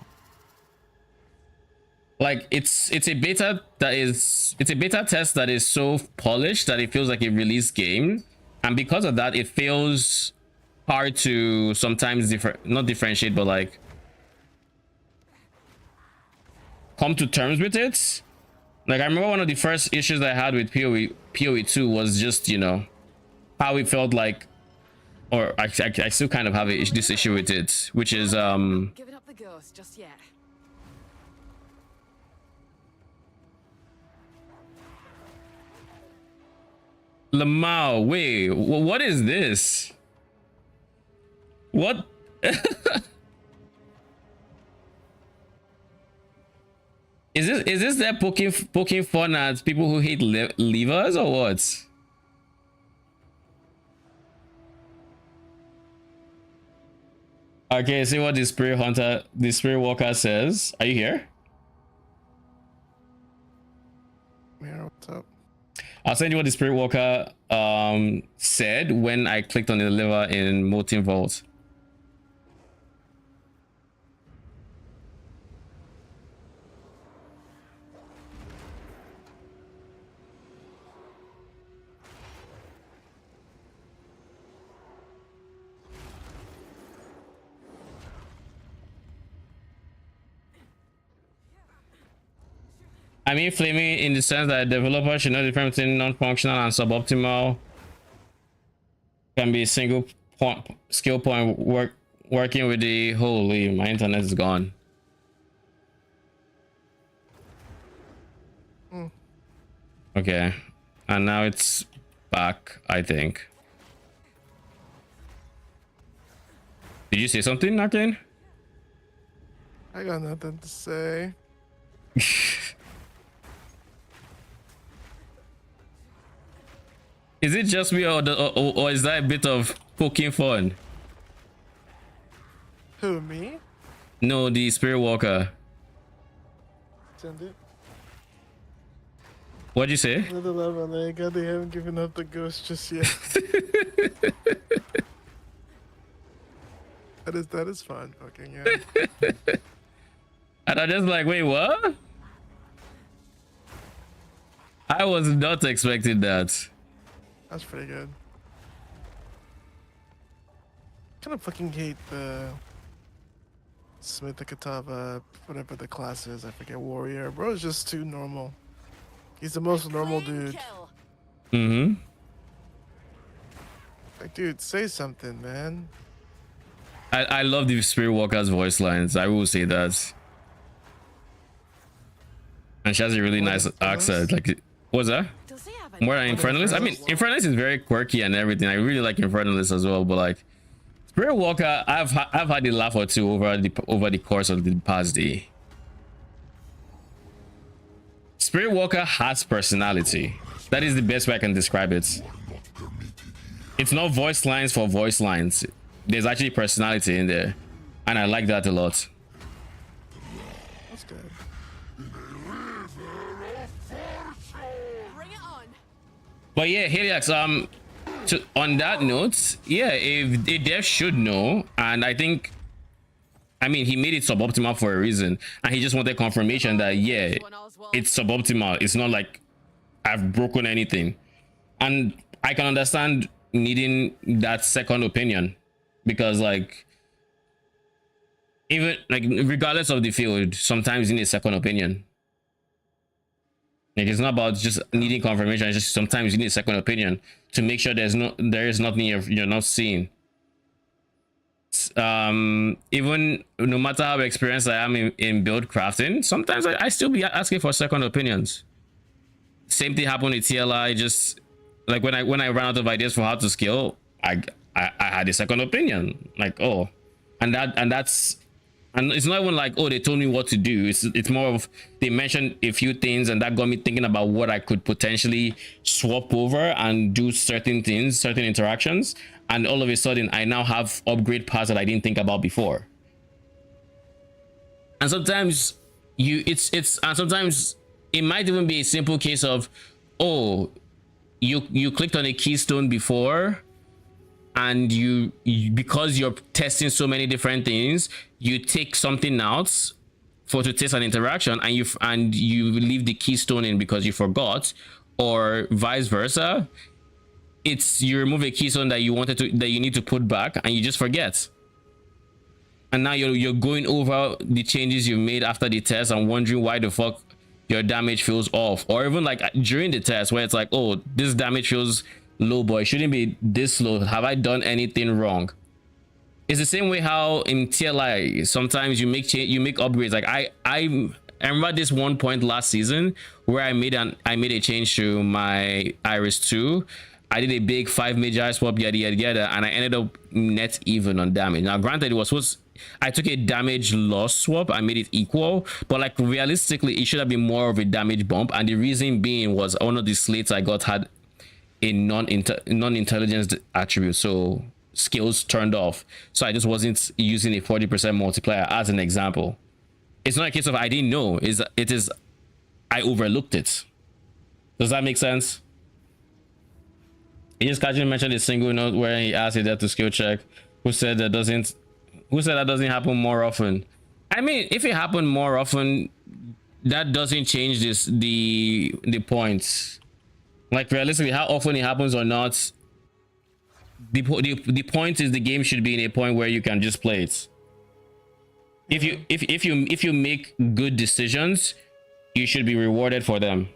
Like it's a beta test that is so polished that it feels like a released game, and because of that, it feels hard to sometimes not differentiate, but like come to terms with it. Like I remember one of the first issues I had with PoE 2 was just, you know, how it felt like, or I still kind of have this issue with it, which is Giving up the ghost just yet. Lamau. Wait, what is this? What? Is this that poking fun at people who hate levers or what? Okay, see what the spirit walker says. Are you here? Yeah, what's up? I'll send you what the spirit walker said when I clicked on the lever in Molten Vault. I mean, flaming in the sense that a developer should know the difference between non-functional and suboptimal. Can be a single point skill point working with the holy. My internet is gone. Okay, and now it's back. I think. Did you say something, Nakin? I got nothing to say. Is it just me, or is that a bit of poking fun? Who, me? No, the spirit walker. Send it. What'd you say? Another level, they haven't given up the ghost just yet. that is fun, fucking yeah. And I just like, wait, what? I was not expecting that. That's pretty good. Kind of fucking hate the Smith, the Katava, whatever the class is. I forget, warrior. Bro is just too normal. He's the most normal dude. Mm-hmm. Like, dude, say something, man. I love the spirit walker's voice lines. I will say that. And she has a really nice accent. Like, what's that? More than Infernalist? I mean, Infernalist is very quirky and everything. I really like Infernalist as well, but like Spirit Walker, I've had a laugh or two over the course of the past day. Spirit Walker has personality. That is the best way I can describe it. It's not voice lines for voice lines. There's actually personality in there, and I like that a lot. That's good. But yeah, Helix, on that note, yeah, if the dev should know, and I think, I mean, he made it suboptimal for a reason, and he just wanted confirmation that, yeah, it's suboptimal. It's not like I've broken anything. And I can understand needing that second opinion, because like, even like regardless of the field, sometimes you need a second opinion. Like, it's not about just needing confirmation. It's just sometimes you need a second opinion to make sure there is nothing you're not seeing. Even no matter how experienced I am in build crafting, sometimes I still be asking for second opinions. Same thing happened with TLI. Just like when I ran out of ideas for how to scale, I had a second opinion. Like, oh, that's and it's not even like, oh, they told me what to do. It's more of they mentioned a few things, and that got me thinking about what I could potentially swap over and do certain things, certain interactions, and all of a sudden I now have upgrade paths that I didn't think about before. And sometimes and sometimes it might even be a simple case of, oh, you clicked on a keystone before, and you because you're testing so many different things, you take something out for to test an interaction, and you leave the keystone in because you forgot, or vice versa. It's you remove a keystone that you need to put back, and you just forget, and now you're going over the changes you made after the test and wondering why the fuck your damage feels off. Or even like during the test where it's like, oh, this damage feels low, but it shouldn't be this low. Have I done anything wrong? It's the same way how in TLI sometimes you make upgrades. Like I remember this one point last season where I made a change to my Iris 2. I did a big 5 Magi swap, yada yada yada, and I ended up net even on damage. Now granted, I took a damage loss swap, I made it equal, but like realistically it should have been more of a damage bump, and the reason being was one of the slates I got had a non-intelligence attribute, so skills turned off, so I just wasn't using a 40% multiplier as an example. It's not a case of I didn't know, it is I overlooked it. Does that make sense? He just casually mentioned a single note where he asked it to skill check. Who said that doesn't happen more often? I mean, if it happened more often, that doesn't change the points. Like realistically, how often it happens or not, the point is the game should be in a point where you can just play it. If you make good decisions, you should be rewarded for them.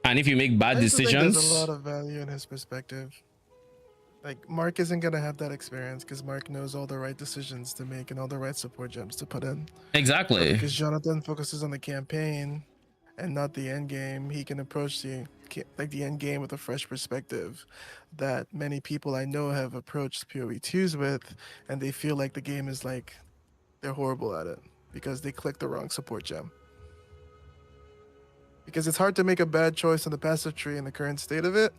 And if you make bad decisions, there's a lot of value in his perspective. Like Mark isn't gonna have that experience because Mark knows all the right decisions to make and all the right support gems to put in. exactly. Because Jonathan focuses on the campaign and not the end game, he can approach the end game with a fresh perspective that many people I know have approached PoE2s with, and they feel like the game is like they're horrible at it because they click the wrong support gem. Because it's hard to make a bad choice on the passive tree in the current state of it,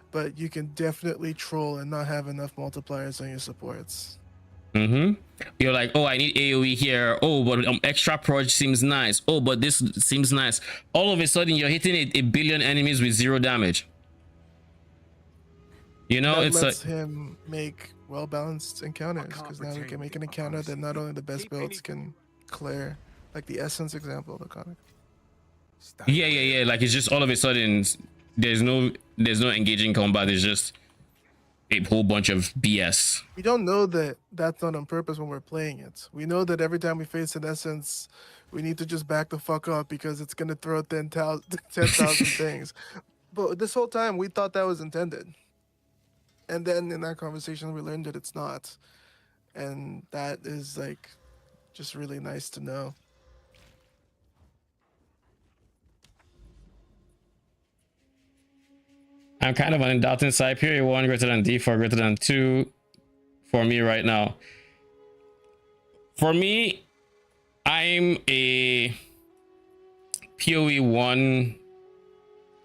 but you can definitely troll and not have enough multipliers on your supports. You're like, oh, I need AoE here. Oh, but extra proj seems nice. Oh, but this seems nice. All of a sudden, you're hitting a billion enemies with 0 damage. You know, that it's lets like him make well-balanced encounters, because now he can make an encounter that not only the best builds can clear, like the Essence example of the comic. yeah. Like it's just all of a sudden, there's no engaging combat. It's just a whole bunch of BS. We don't know that that's not on purpose when we're playing it. We know that every time we face an Essence, we need to just back the fuck up because it's gonna throw 10,000 things. But this whole time, we thought that was intended. And then in that conversation, we learned that it's not. And that is like just really nice to know. I'm kind of on the doubting side. Period 1 greater than D4 greater than 2 for me right now. For me, I'm a PoE 1,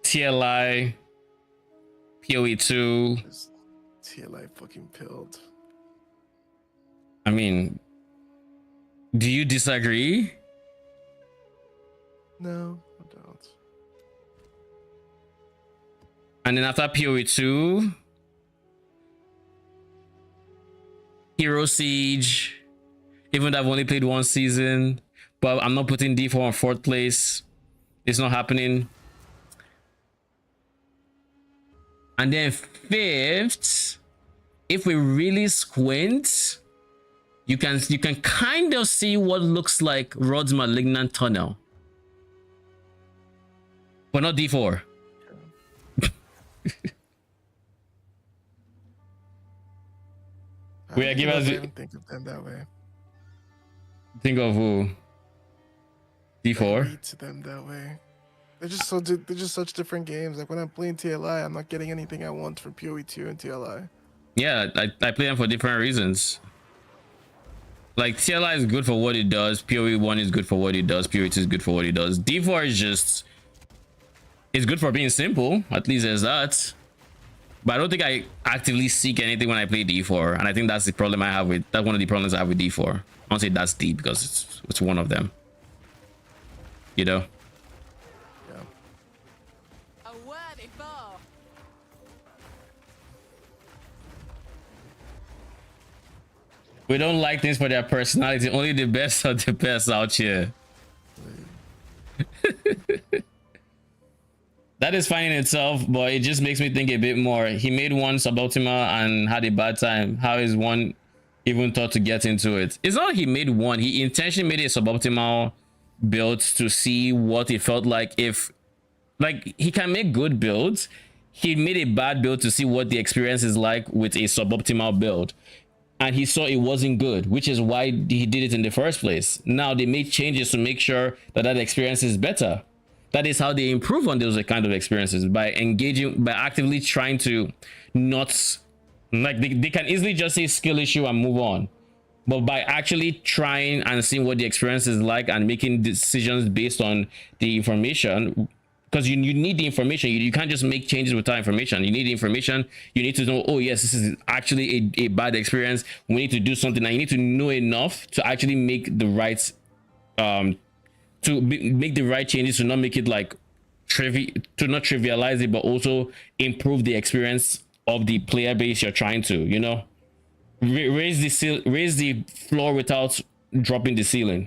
TLI, PoE 2. TLI fucking pilled. I mean, do you disagree? No, I don't. And then after PoE 2, Hero Siege. Even though I've only played 1 season, but I'm not putting D4 on 4th place. It's not happening. And then 5th, if we really squint, you can kind of see what looks like Rod's Malignant Tunnel, but not D4. We are don't know giving if I us even think of them that way. think of who? I D4. read to them that way. They're just such different games. Like when I'm playing TLI, I'm not getting anything I want from PoE2 and TLI. Yeah, I play them for different reasons. Like TLI is good for what it does, PoE1 is good for what it does, PoE2 is good for what it does. D4 is just, it's good for being simple, at least there's that. But I don't think I actively seek anything when I play D4, and I think that's the problem I have with, that's one of the problems I have with D4. I don't say that's deep because it's one of them. You know? Yeah. A worthy foe. We don't like things for their personality. Only the best of the best out here. That is fine in itself, but it just makes me think a bit more. He made one suboptimal and had a bad time. How is one even thought to get into it? It's not he made one. He intentionally made a suboptimal build to see what it felt like if, like, he can make good builds. He made a bad build to see what the experience is like with a suboptimal build. And he saw it wasn't good, which is why he did it in the first place. Now they made changes to make sure that that experience is better. That is how they improve on those kind of experiences, by engaging, by actively trying to not, like, they can easily just say skill issue and move on. But by actually trying and seeing what the experience is like and making decisions based on the information, because you need the information. You can't just make changes without information. You need the information. You need to know, oh yes, this is actually a bad experience. We need to do something, and you need to know enough to actually make the right make the right changes, to not make it like to not trivialize it, but also improve the experience of the player base you're trying to, you know, raise the floor without dropping the ceiling,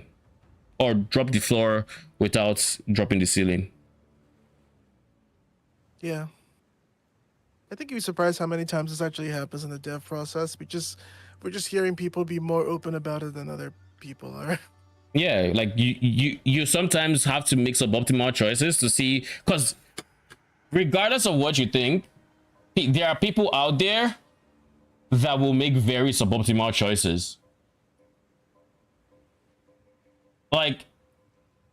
or drop the floor without dropping the ceiling. Yeah. I think you'd be surprised how many times this actually happens in the dev process. We're just hearing people be more open about it than other people are. Yeah, like you sometimes have to make suboptimal choices to see, because regardless of what you think, there are people out there that will make very suboptimal choices. Like,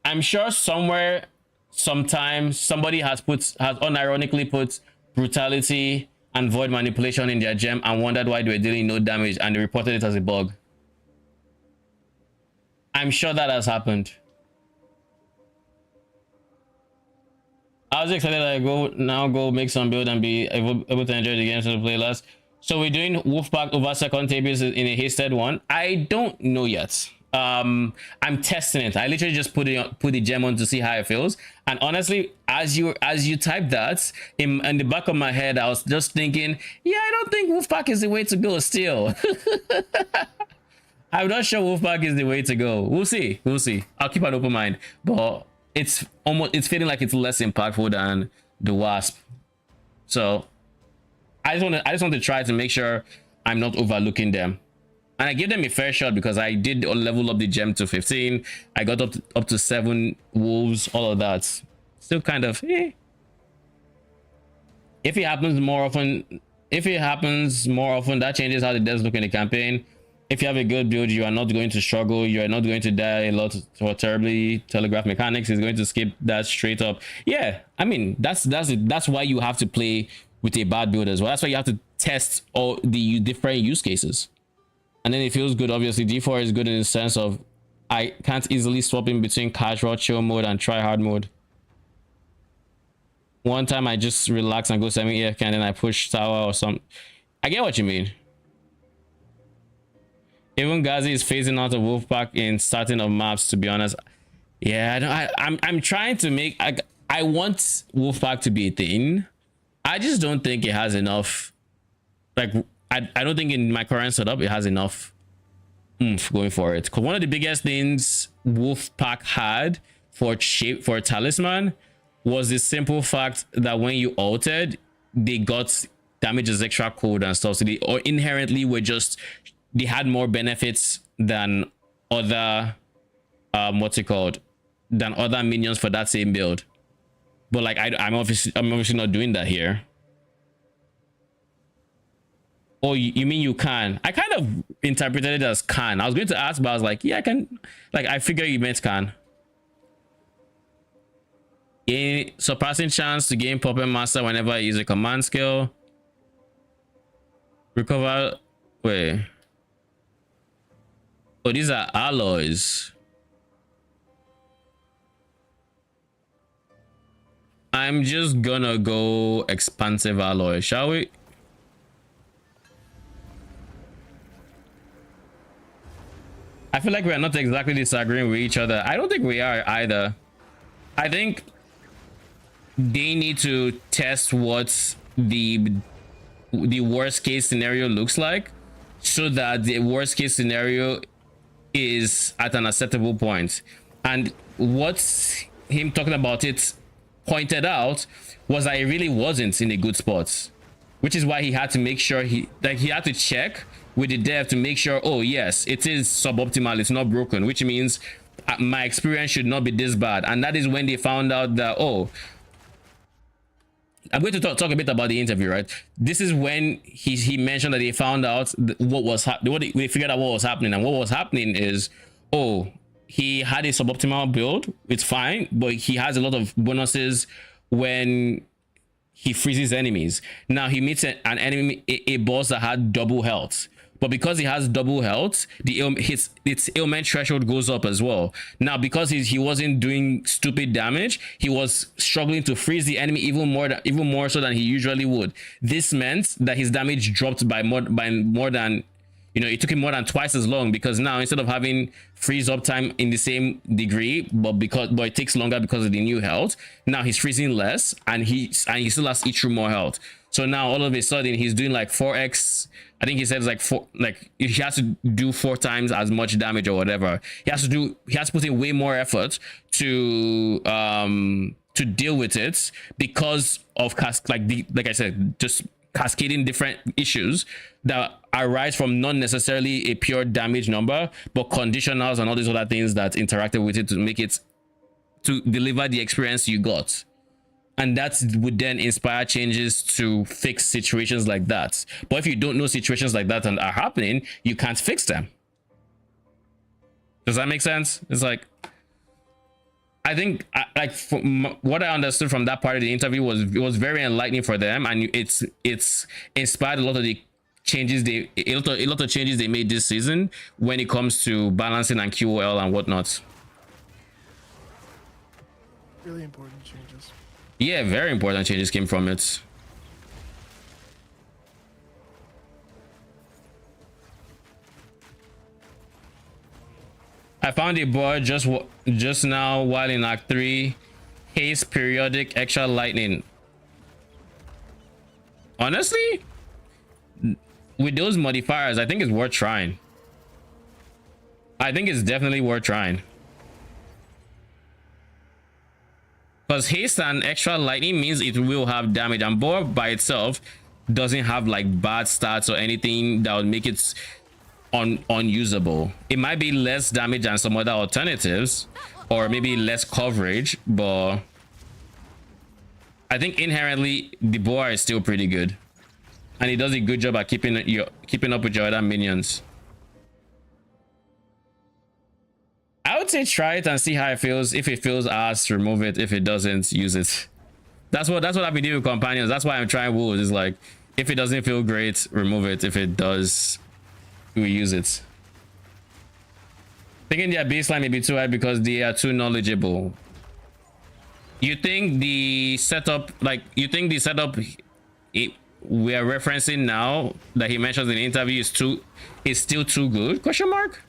I'm sure somewhere, sometime, somebody has unironically put brutality and void manipulation in their gem and wondered why they were dealing no damage, and they reported it as a bug. I'm sure that has happened. I was excited that I go make some build and be able to enjoy the game to play last. So we're doing Wolfpack over second tables in a hasted one. I don't know yet. I'm testing it. I literally just put the gem on to see how it feels. And honestly, as you type that, in the back of my head, I was just thinking, yeah, I don't think Wolfpack is the way to go still. I'm not sure Wolfpack is the way to go. We'll see. I'll keep an open mind, but it's feeling like it's less impactful than the Wasp. So I just want to try to make sure I'm not overlooking them, and I give them a fair shot, because I did level up the gem to 15. I got up to 7 wolves, all of that. Still kind of if it happens more often, that changes how the devs look in the campaign. If you have a good build, you are not going to struggle. You are not going to die a lot for terribly telegraphed mechanics. Is going to skip that straight up. Yeah, I mean, that's why you have to play with a bad build as well. That's why you have to test all the different use cases. And then it feels good. Obviously, D4 is good in the sense of I can't easily swap in between casual, chill mode and try hard mode. One time I just relax and go semi AFK, and then I push tower or something. I get what you mean. Even Ghazi is phasing out of Wolfpack in starting of maps, to be honest. Yeah, I'm trying to make, I want Wolfpack to be a thing. I just don't think it has enough, like, I don't think in my current setup it has enough oomph going for it. Because one of the biggest things Wolfpack had for Talisman was the simple fact that when you altered, they got damages extra cold and stuff. So they inherently were just, they had more benefits than other than other minions for that same build. But like I'm obviously not doing that here. Oh, you mean you can? I kind of interpreted it as can. I was going to ask, but I was like, yeah, I can. Like, I figure you meant can. Gain surpassing chance to gain puppet master whenever you use a command skill. Recover. Wait. Oh, these are alloys. I'm just gonna go expansive alloy, shall we? I feel like we're not exactly disagreeing with each other. I don't think we are either. I think they need to test what the worst case scenario looks like, so that the worst case scenario is at an acceptable point. And what him talking about it pointed out was that it really wasn't in a good spot, which is why he had to make sure he had to check with the dev to make sure, oh yes, it is suboptimal, it's not broken, which means my experience should not be this bad. And that is when they found out that, oh, I'm going to talk a bit about the interview, right? This is when he mentioned that they found out what was happening. They figured out what was happening, and what was happening is, oh, he had a suboptimal build. It's fine, but he has a lot of bonuses when he freezes enemies. Now he meets an enemy, a boss that had double health. But because he has double health, its ailment threshold goes up as well. Now, because he wasn't doing stupid damage, he was struggling to freeze the enemy even more so than he usually would. This meant that his damage dropped by more than, you know, it took him more than twice as long, because now instead of having freeze up time in the same degree, but it takes longer because of the new health, now he's freezing less, and he still has to eat through more health. So now all of a sudden he's doing like 4x. I think he said it's like he has to do 4 times as much damage or whatever. He has to put in way more effort to deal with it, because of like I said, just cascading different issues that arise from not necessarily a pure damage number, but conditionals and all these other things that interacted with it to deliver the experience you got. And that would then inspire changes to fix situations like that. But if you don't know situations like that and are happening, you can't fix them. Does that make sense? It's like, I think, like, what I understood from that part of the interview was, it was very enlightening for them, and it's inspired a lot of the changes a lot of changes they made this season when it comes to balancing and QOL and whatnot. Really important changes. Yeah, very important changes came from it. I found a board just now while in Act 3. Haste, periodic, extra lightning. Honestly, with those modifiers, I think it's worth trying. I think it's definitely worth trying. Because haste and extra lightning means it will have damage, and boar by itself doesn't have like bad stats or anything that would make it unusable. It might be less damage than some other alternatives, or maybe less coverage, but I think inherently the boar is still pretty good, and it does a good job at keeping up with your other minions. I would say try it and see how it feels. If it feels ass, remove it. If it doesn't, use it. That's what I've been doing with companions. That's why I'm trying wolves. It's like, if it doesn't feel great, remove it. If it does, we use it. Thinking their baseline may be too high because they are too knowledgeable. You think the setup we are referencing now that he mentions in the interview is still too good? Question mark.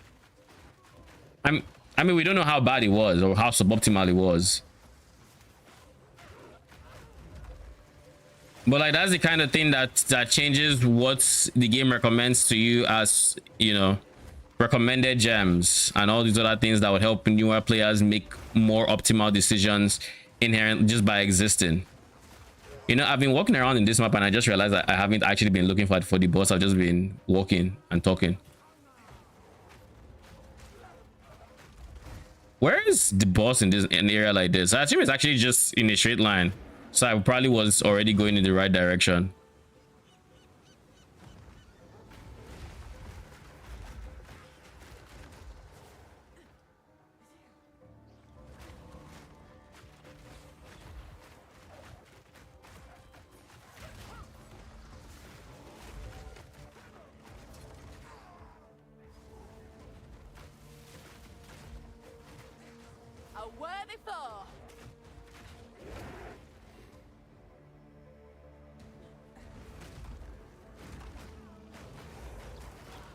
I mean, we don't know how bad it was or how suboptimal it was. But like, that's the kind of thing that changes what the game recommends to you as, you know, recommended gems and all these other things that would help newer players make more optimal decisions inherent just by existing. You know, I've been walking around in this map and I just realized that I haven't actually been looking for the boss. I've just been walking and talking. Where is the boss in an area like this? I assume it's actually just in a straight line, so I probably was already going in the right direction. a worthy foe.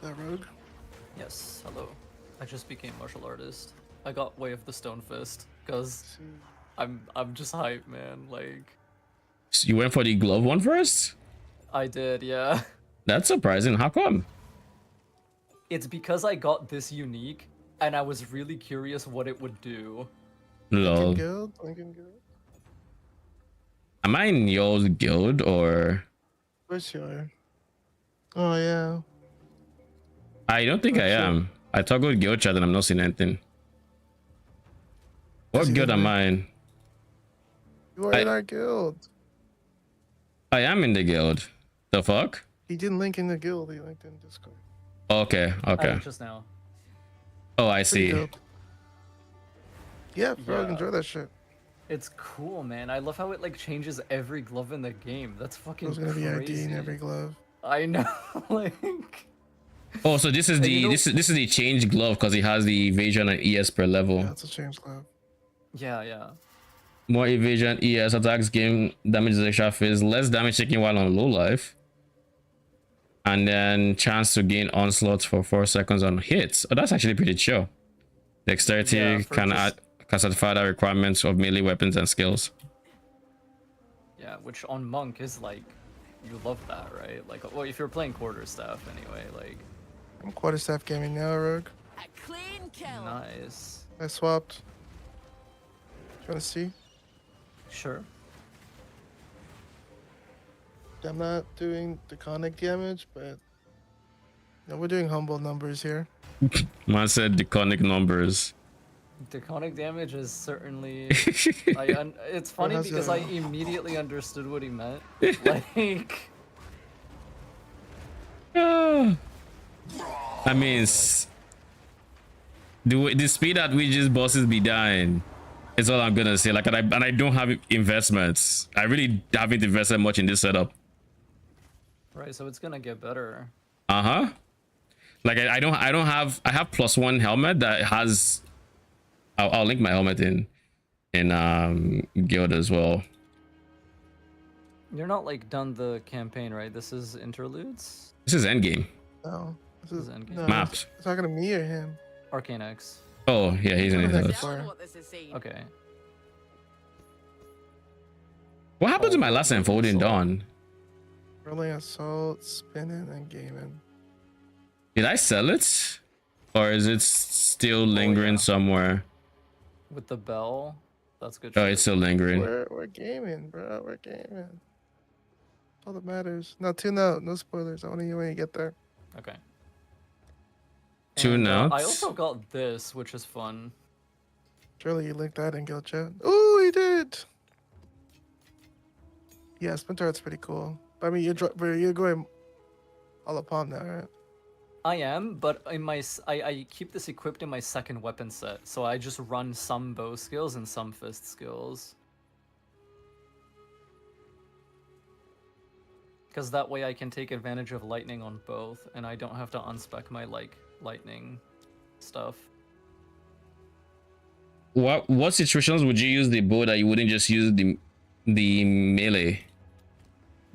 That rogue. Yes, hello. I just became martial artist. I got Way of the Stone Fist because I'm just hype, man. Like So you went for the glove one first? I did, yeah. That's surprising. How come? It's because I got this unique and I was really curious what it would do. Lol. Lincoln Guild. Am I in your guild or? Where's your? Oh yeah. I don't think I Sure. am. I toggled guild chat and I'm not seeing anything. What Is he guild in am there? I in? You are in our guild. I am in the guild. The fuck? He didn't link in the guild. He linked in Discord. Okay, okay. Just now. Oh, I Pretty see. dope. Yeah, bro, Yeah. enjoy that shit. It's cool, man. I love how it like changes every glove in the game. That's fucking There's gonna be crazy. ID in every glove. I know, like Oh, so this is And the you know- this is the change glove because it has the evasion and ES per level. Yeah, it's a change glove. yeah. More evasion, ES attacks, game damage is extra phase, less damage taken while on low life, and then chance to gain onslaughts for 4 seconds on hits. Oh, that's actually pretty chill. Dexterity Yeah, for can just- add can satisfy the requirements of melee weapons and skills. Yeah, which on Monk is like, you love that, right? Like, well, if you're playing quarterstaff anyway, like, I'm quarterstaff gaming now, Rogue. A clean kill. nice. I swapped. Trying to see. Sure. I'm not doing draconic damage, but no, we're doing humble numbers here. Man said draconic numbers. Draconic damage is certainly. It's funny how's because the- I immediately understood what he meant. Like, Ah. I mean, the speed at which these bosses be dying is all I'm gonna say. Like, and I don't have investments. I really haven't invested much in this setup. right, so it's gonna get better. Uh-huh. Like I don't have, I have +1 helmet that has, I'll link my helmet in guild as well. You're not like done the campaign, right? This is interludes. This is endgame. No, this This is is endgame. no. Maps. It's talking to me or him. Arcane X. Oh yeah, he's in Okay. it. Tell me what this is saying. Okay. What happened to my last Unfolding Dawn? Rolling assault, spinning, and gaming. Did I sell it, or is it still lingering yeah. somewhere? With the bell, that's good. Oh, shit. it's still lingering. We're gaming, bro. We're gaming. All that matters. No, tune out. No spoilers. I want to hear when you get there. Okay. Tune And, out. I also got this, which is fun. Surely you linked that in guild chat. Oh, he did. Yeah, Splinter Heart's pretty cool. But I mean, you're going all upon that, right? I am, but in my I keep this equipped in my second weapon set, so I just run some bow skills and some fist skills. Because that way I can take advantage of lightning on both, and I don't have to unspec my like lightning stuff. What situations would you use the bow that you wouldn't just use the melee?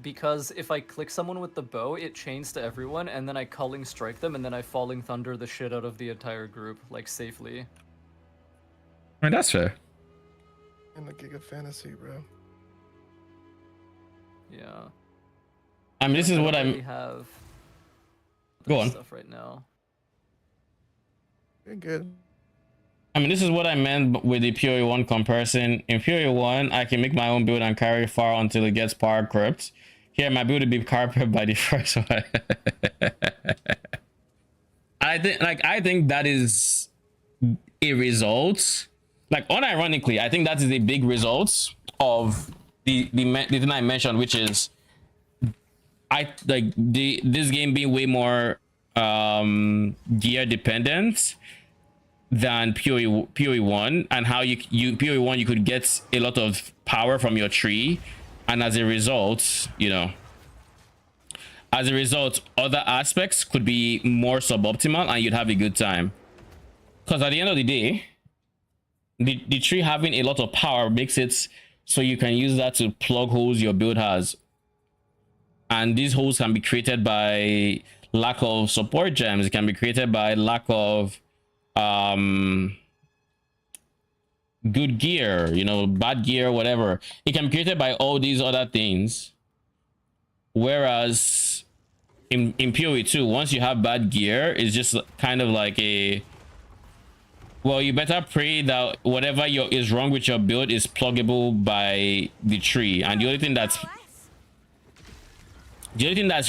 Because if I click someone with the bow, it chains to everyone, and then I culling strike them, and then I falling thunder the shit out of the entire group, like safely. I mean, that's fair. In the Giga Fantasy, bro. Yeah. I mean, this is I what don't I'm. really have Go this on. stuff right now. You're good. I mean, this is what I meant with the Fury 1 comparison. In Fury 1, I can make my own build and carry far until it gets power crept. Here, my build will be power crept by the first one. I think that is a result. Like, unironically, I think that is a big result of the thing I mentioned, which is this game being way more gear dependent than PoE 1, and how you PoE 1 you could get a lot of power from your tree, and as a result, other aspects could be more suboptimal and you'd have a good time. Because at the end of the day, the tree having a lot of power makes it so you can use that to plug holes your build has. And these holes can be created by lack of support gems. It can be created by lack of good gear, you know, bad gear, whatever. It can be created by all these other things. Whereas in PoE 2, once you have bad gear, it's just kind of like a, well, you better pray that whatever is wrong with your build is pluggable by the tree. And the only thing that's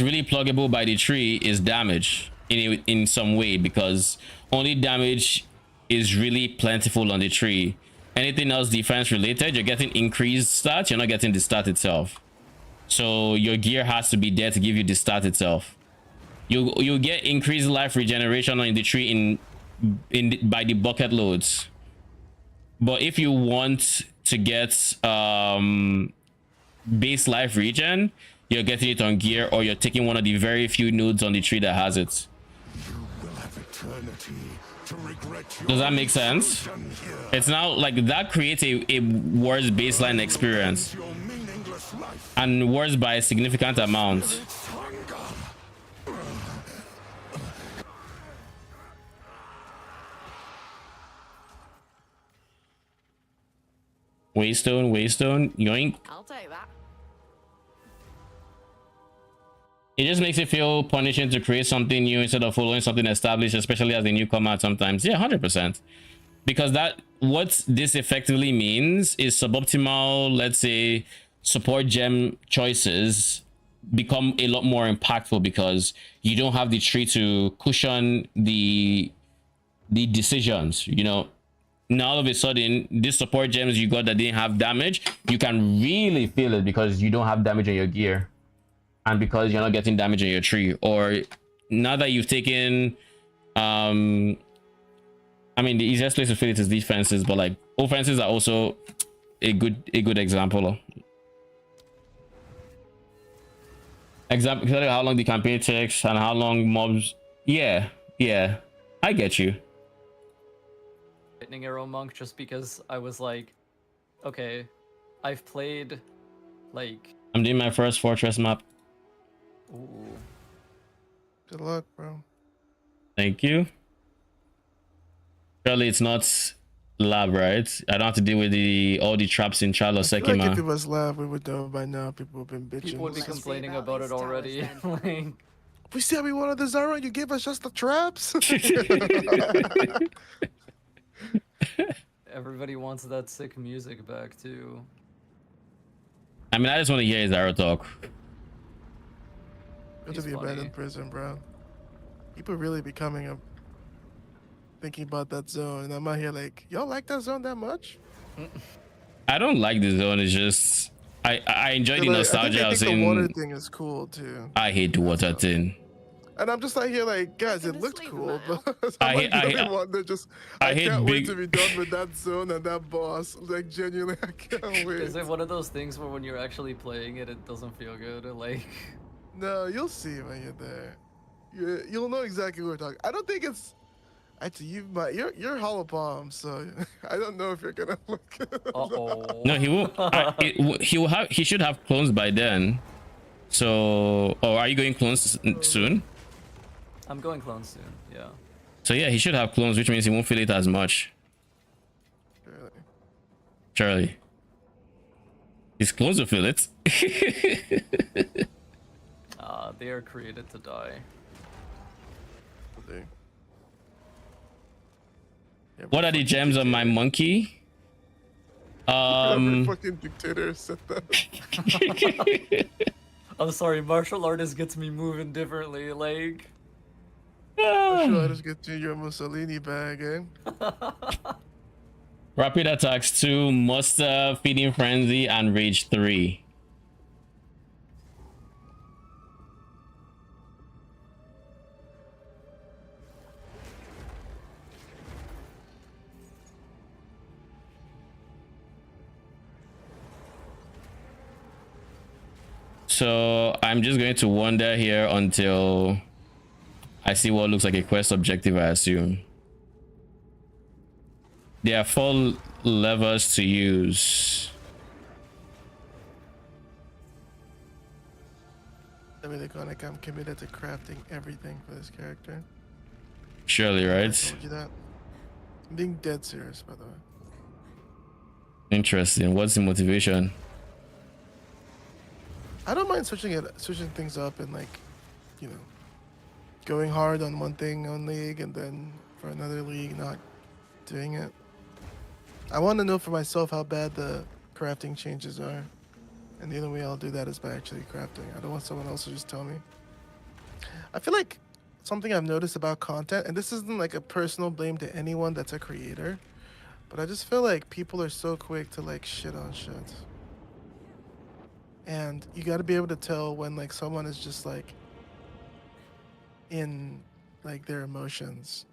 really pluggable by the tree is damage in some way, because only damage is really plentiful on the tree. Anything else defense related, you're getting increased stats, you're not getting the stat itself. So your gear has to be there to give you the stat itself. You'll get increased life regeneration on the tree by the bucket loads. But if you want to get base life regen, you're getting it on gear, or you're taking one of the very few nodes on the tree that has it. Does that make sense? It's now like that creates a worse baseline experience, and worse by a significant amount. Waystone, yoink. I'll take that. It just makes it feel punishing to create something new instead of following something established, especially as a newcomer sometimes. Yeah, 100%. Because what this effectively means is suboptimal, let's say, support gem choices become a lot more impactful because you don't have the tree to cushion the decisions, you know. Now all of a sudden, these support gems you got that didn't have damage, you can really feel it because you don't have damage on your gear. And because you're not getting damage on your tree. Or now that you've taken I mean, the easiest place to feel it is defenses, but like offenses are also a good example. Exactly how long the campaign takes and how long mobs. Yeah, I get you. Lightning Arrow Monk, just because I was like, okay, I've played like, I'm doing my first fortress map. ooh. Good luck, bro. Thank you. Surely it's not lab, right? I don't have to deal with all the traps in Charlo I feel like Sekima. if it was lab, we would know by now. People have been bitching. People would be Let's see complaining about about it these towers already. then. Like, We said we wanted the Zara, you gave us just the traps. everybody wants that sick music back too. I mean, I just want to hear his arrow talk. Good to He's be funny. abandoned prison, bro. People really becoming thinking about that zone, and I'm out here like, y'all like that zone that much? I don't like the zone. It's just I enjoy the Like, nostalgia. I of think the water seeing. thing is cool too. I hate the water thing. And I'm just like here like, guys, Can it I looked sleep cool, now? but I I'm hate- like I the hate- only one that just I I hate can't wait big- to be done with that zone and that boss. Like genuinely, I can't wait. Is it one of those things where when you're actually playing it, it doesn't feel good? Like, No, you'll see when you're there. You'll know exactly what we're talking. I don't think it's. Actually, you're hollow palm, so I don't know if you're gonna look. uh-oh. No, he won't. He should have clones by then. So, or are you going clones soon? I'm going clone soon, yeah. So yeah, he should have clones, which means he won't feel it as much. Really. Charlie, his clones will feel it. They are created to die. Okay. Yeah, What are the gems on my monkey? Every fucking dictator said that. I'm sorry, martial artist gets me moving differently, like... Sure, I just get you your Mussolini bag, eh? Rapid attacks 2, muster, feeding frenzy, and rage 3. So I'm just going to wander here until I see what looks like a quest objective, I assume. There are 4 levers to use? I mean, like I'm committed to crafting everything for this character. Surely, I right? told you that. I'm being dead serious, by the way. Interesting. What's the motivation? I don't mind switching things up and like, you know, going hard on one thing on league and then for another league not doing it. I want to know for myself how bad the crafting changes are, and the only way I'll do that is by actually crafting. I don't want someone else to just tell me. I feel like something I've noticed about content, and this isn't like a personal blame to anyone that's a creator, but I just feel like people are so quick to like shit on shit. And you got to be able to tell when like someone is just like in like their emotions.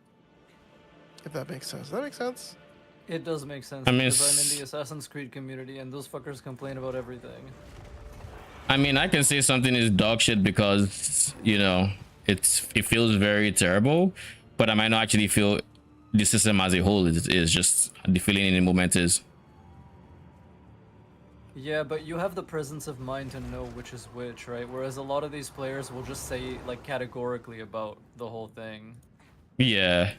If that makes sense. Does that make sense? It does make sense I mean, because I'm in the Assassin's Creed community and those fuckers complain about everything. I mean, I can say something is dog shit because, you know, it feels very terrible, but I might not actually feel the system as a whole is just the feeling in the moment is. Yeah, but you have the presence of mind to know which is which, right? Whereas a lot of these players will just say, like, categorically about the whole thing. Yeah.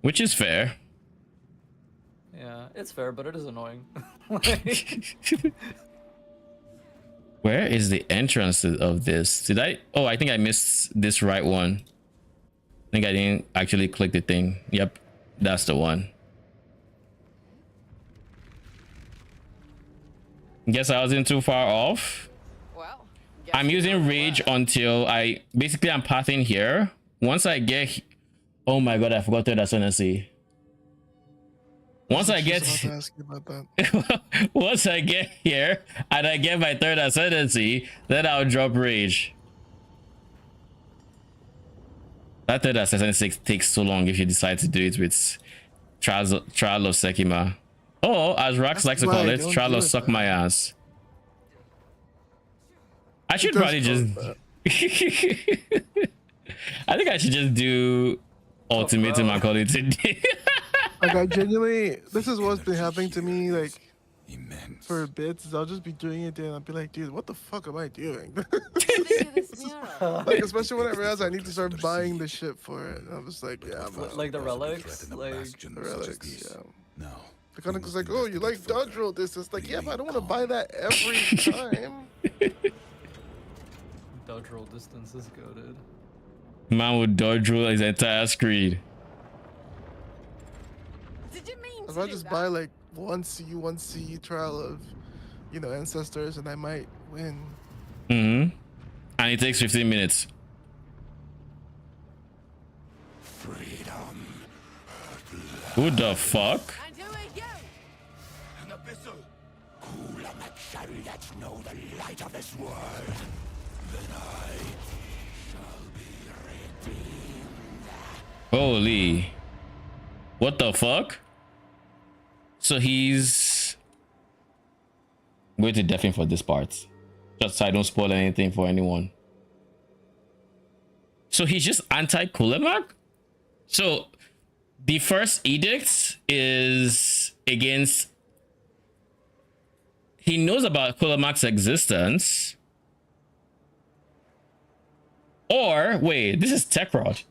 Which is fair. Yeah, it's fair, but it is annoying. Like, Where is the entrance of this? Did I? Oh, I think I missed this right one. I think I didn't actually click the thing. Yep, that's the one. Guess I wasn't too far off. Well, I'm using rage until I'm pathing here. Once I get, oh my god, I forgot third ascendancy. Once I get, about to ask you about that. once I get here and I get my third ascendancy, then I'll drop rage. That third ascendancy takes so long if you decide to do it with Trial of Sekima. Oh, as Rax likes to call it, Trial of Suck My Ass. I should probably just. I think I should just do Ultimatum and call it today. Like I genuinely, this is what's been happening to me like for a bit. Is I'll just be doing it and I'll be like, dude, what the fuck am I doing? Like especially when I realize I need to start buying the shit for it. And I'm just like, yeah, I'm out. like the relics, like The relics, yeah. No. The kind of like, oh, you like dodge roll this? It's like, yeah, but I don't want to buy that every time. dodge roll distance is goated. Man would dodge roll his entire screen. Did you mean If to I do just that? buy like 1C trial of, you know, ancestors, and I might win. And it takes 15 minutes. Freedom. Who the fuck? And who are you? An abyssal. Kulamak chariots know the light of this world. Then I shall be redeemed. Holy. What the fuck? So he's going to deafen for this part. Just so I don't spoil anything for anyone. So he's just anti-Kulemak? So the first edict is against... He knows about Kulemak's existence. Or, wait, this is Tekrod.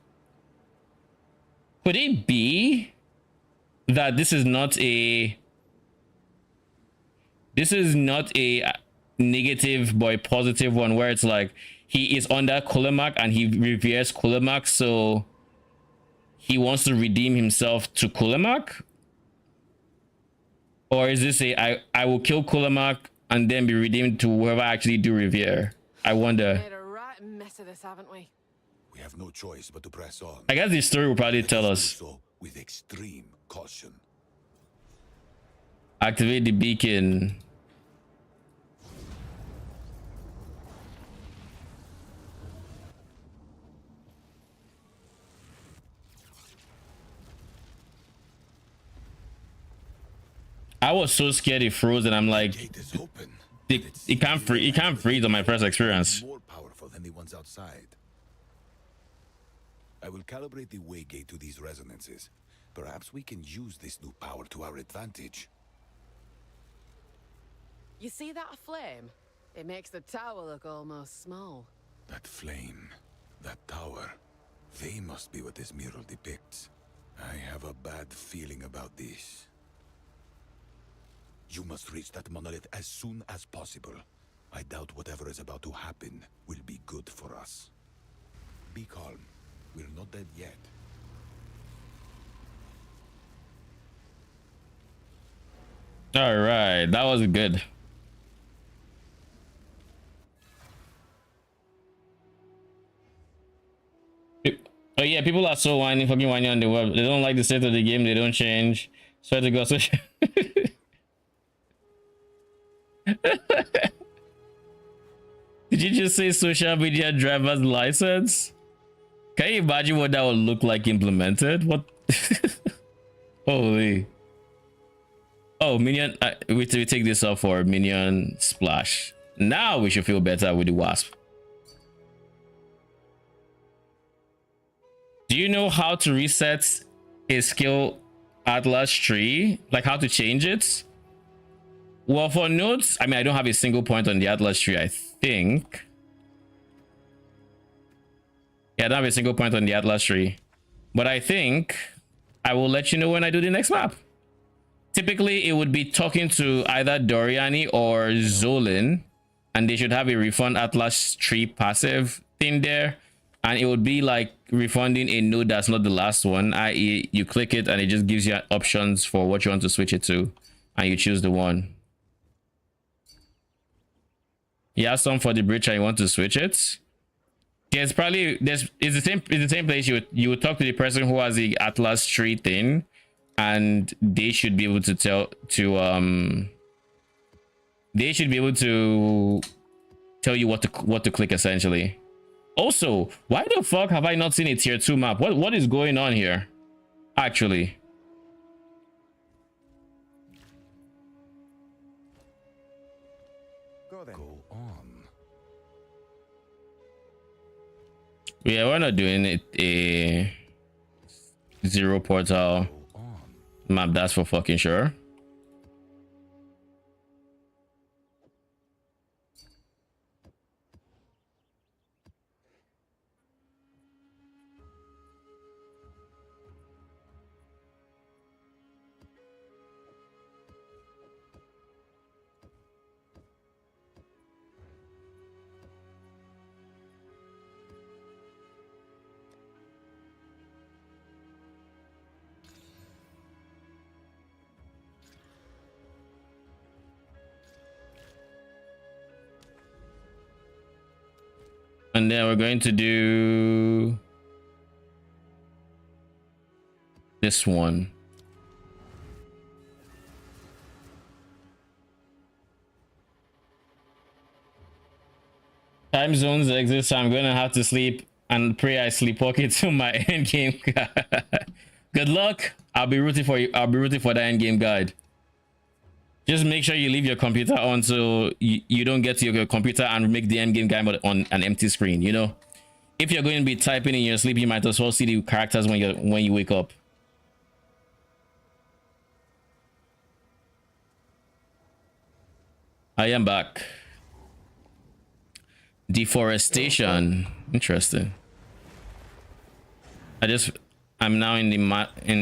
Could it be that this is not a negative but a positive one, where it's like he is under Kulemak and he reveres Kulemak, so he wants to redeem himself to Kulemak? Or is this I will kill Kulemak and then be redeemed to whoever I actually do revere? I wonder. Made a right mess of this, haven't we? We have no choice but to press on. I guess the story will probably tell us. So with extreme caution. Activate the beacon. I was so scared it froze, and I'm like, Gate is open. it can't freeze on my first experience. More powerful than the ones outside. I will calibrate the way gate to these resonances. Perhaps we can use this new power to our advantage. You see that flame? It makes the tower look almost small. That flame, that tower, they must be what this mural depicts. I have a bad feeling about this. You must reach that monolith as soon as possible. I doubt whatever is about to happen will be good for us. Be calm. We're not dead yet. All right, that was good. Oh yeah, people are so whiny, fucking whiny on the web. They don't like the state of the game. They don't change. Swear to God. Did you just say social media driver's license? Can you imagine what that would look like implemented? What? Holy. Oh, minion. We take this off for minion splash. Now we should feel better with the wasp. Do you know how to reset a skill atlas tree? Like how to change it? Well, for notes, I mean, I don't have a single point on the atlas tree, I think. Yeah, I don't have a single point on the atlas tree. But I think I will let you know when I do the next map. Typically, it would be talking to either Doriani or Zolin, and they should have a refund atlas tree passive thing there. And it would be like refunding a node that's not the last one, i.e. you click it and it just gives you options for what you want to switch it to, and you choose the one. You have some for the bridge and you want to switch it. It's the same place you would talk to the person who has the atlas tree thing, and they should be able to tell you what to click essentially. Also, why the fuck have I not seen a tier 2 map? What is going on here? Actually. Go on. Yeah, we're not doing it a 0 portal map, that's for fucking sure. And then we're going to do this one. Time zones exist, so I'm gonna have to sleep and pray I sleepwalk into my end game. Good luck. I'll be rooting for you. I'll be rooting for the end game guide. Just make sure you leave your computer on so you don't get to your computer and make the end game guide on an empty screen. You know, if you're going to be typing in your sleep, you might as well see the characters when you wake up. I am back. Deforestation. Interesting. I'm now in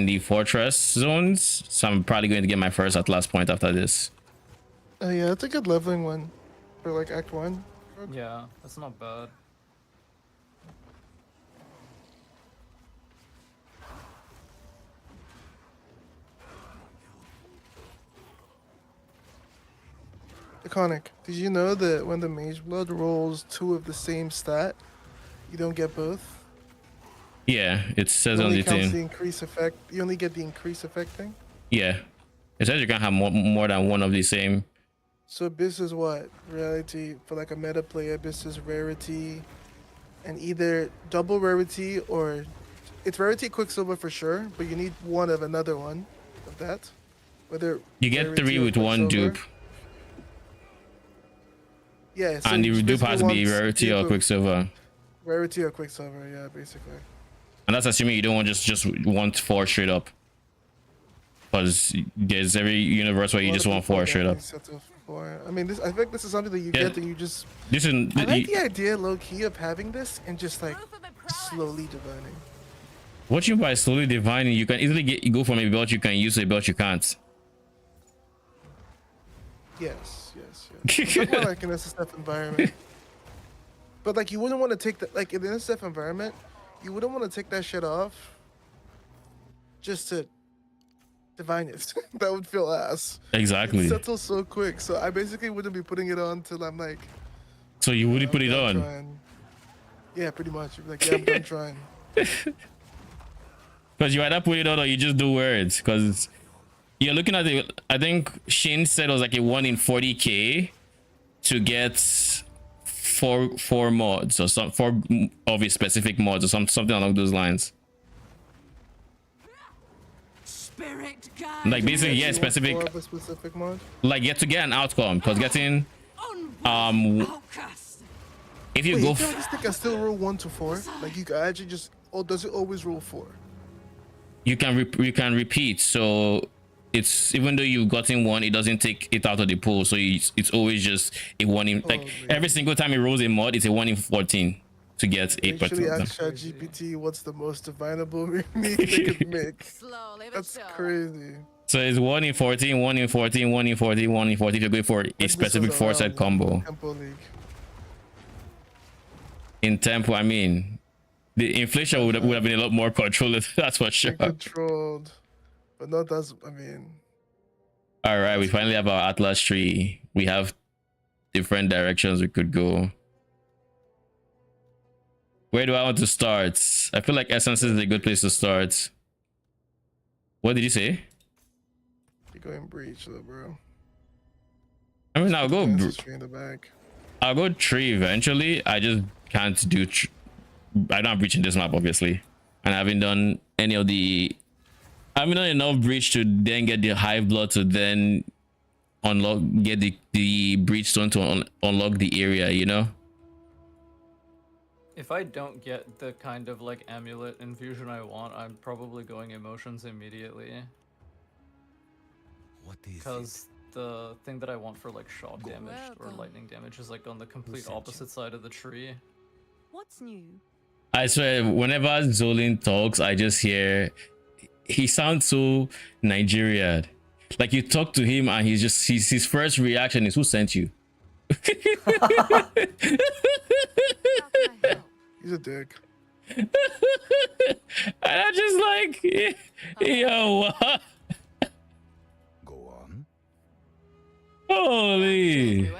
the fortress zones, so I'm probably going to get my first Atlas point after this. Oh yeah, that's a good leveling one for like Act 1. Yeah, that's not bad. Iconic. Did you know that when the Mage Blood rolls 2 of the same stat, you don't get both? Yeah, it says It on the counts thing. the increase effect. You only get the increase effect thing. Yeah, it says you can have more than one of the same. So Abyss is what? Reality for like a meta player. Abyss is rarity, and either double rarity or it's rarity Quicksilver for sure, but you need one of another one of that. Whether You get rarity 3 or with one Quicksilver. dupe, Yeah, so and you the dupe basically has to be want rarity dupe or of- Quicksilver. Rarity or Quicksilver, yeah, basically. And that's assuming you don't want just want 4 straight up. because there's every universe where you just want 4 straight up. I mean, I think this is something that you get and you just. This is I like the idea, low key, of having this and just like slowly divining. what you mean by slowly dividing. You can easily go from a belt you can use to a belt you can't. Yes. I'm talking about like an SSF environment. But like you wouldn't want to take that, like in an SSF environment, you wouldn't want to take that shit off just to divine it. That would feel ass. Exactly. It settles so quick, so I basically wouldn't be putting it on till I'm like. So you wouldn't put it on? Trying. Yeah, pretty much. You'd be like, yeah, I'm done trying. Because you either put it on or you just do words. Because you're looking at it. I think Shane said it was like a 1 in 40k to get four mods or some 4 of a specific mods or something along those lines. Spirit guide. Like basically, yeah, specific mod. Like to get an outcome, because getting if you Wait, go you just think I still roll 1 to 4? Like you can actually just, or does it always roll 4? you can repeat, so it's even though you've gotten 1, it doesn't take it out of the pool, so it's always just a 1 in like every single time it rolls a mod, it's a 1 in 14 to get 8%. Actually, ask ChatGPT what's the most divinable unique they could make. That's crazy. So it's 1 in 14, 1 in 14, 1 in 14, 1 in 14 if you go for a specific 4-set combo. In tempo, I mean, the inflation would have been a lot more controlled. That's for sure. Controlled, but not as. I mean. All right, we finally have our Atlas tree. We have different directions we could go. Where do I want to start? I feel like Essence is a good place to start. What did you say? You're going breach, though, bro. I mean, I'll go. In the back. I'll go tree eventually. I just can't do. I don't have breach in this map, obviously, and I haven't done any of the. I haven't done enough breach to then get the hive blood to then get the breach stone to unlock the area. You know. If I don't get the kind of like amulet infusion I want, I'm probably going emotions immediately. What is it? Because the thing that I want for like shock damage or lightning damage is like on the complete opposite side of the tree. What's new? I swear, whenever Zolin talks, I just hear he sounds so Nigerian. Like you talk to him and his first reaction is, "Who sent you?" He's a dick. And I'm just like, yo, what? Go on. Holy.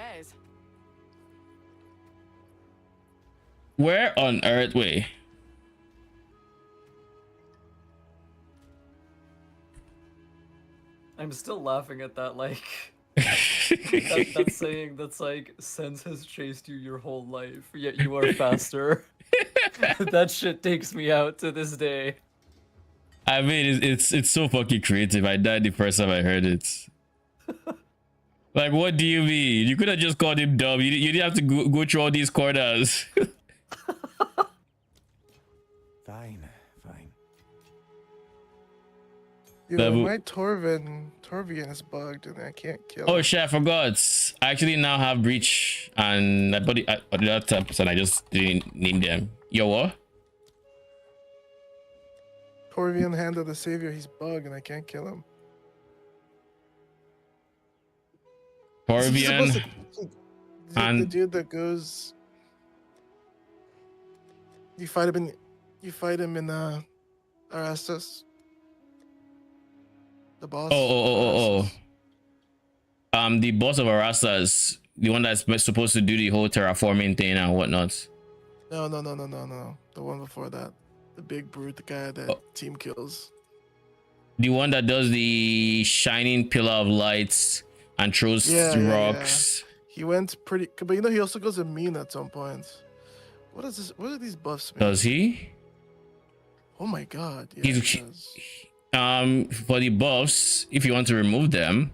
Where on earth? Wait. I'm still laughing at that, like, that's like, Sense has chased you your whole life, yet you are faster. That shit takes me out to this day. I mean, it's so fucking creative. I died the first time I heard it. Like, what do you mean? You could have just called him dumb. You didn't have to go through all these corners. Fine. Yo, my Torvian is bugged and I can't kill him. Oh shit, I forgot. I actually now have breach and I put it at the other tabs and I just didn't name them. Yo, what? Torvian, Hand of the Savior, he's bugged and I can't kill him. Torvian and the dude that goes. You fight him in Arastas. The boss. Oh. The boss of Arastas, the one that's supposed to do the whole terraforming thing and whatnot. No. The one before that. The big brute, the guy that team kills. The one that does the shining pillar of lights and throws rocks. Yeah. He went pretty, but he also goes immune at some point. What is this? What are these buffs mean? Does he? Oh my god. Yeah, he does. For the buffs, if you want to remove them,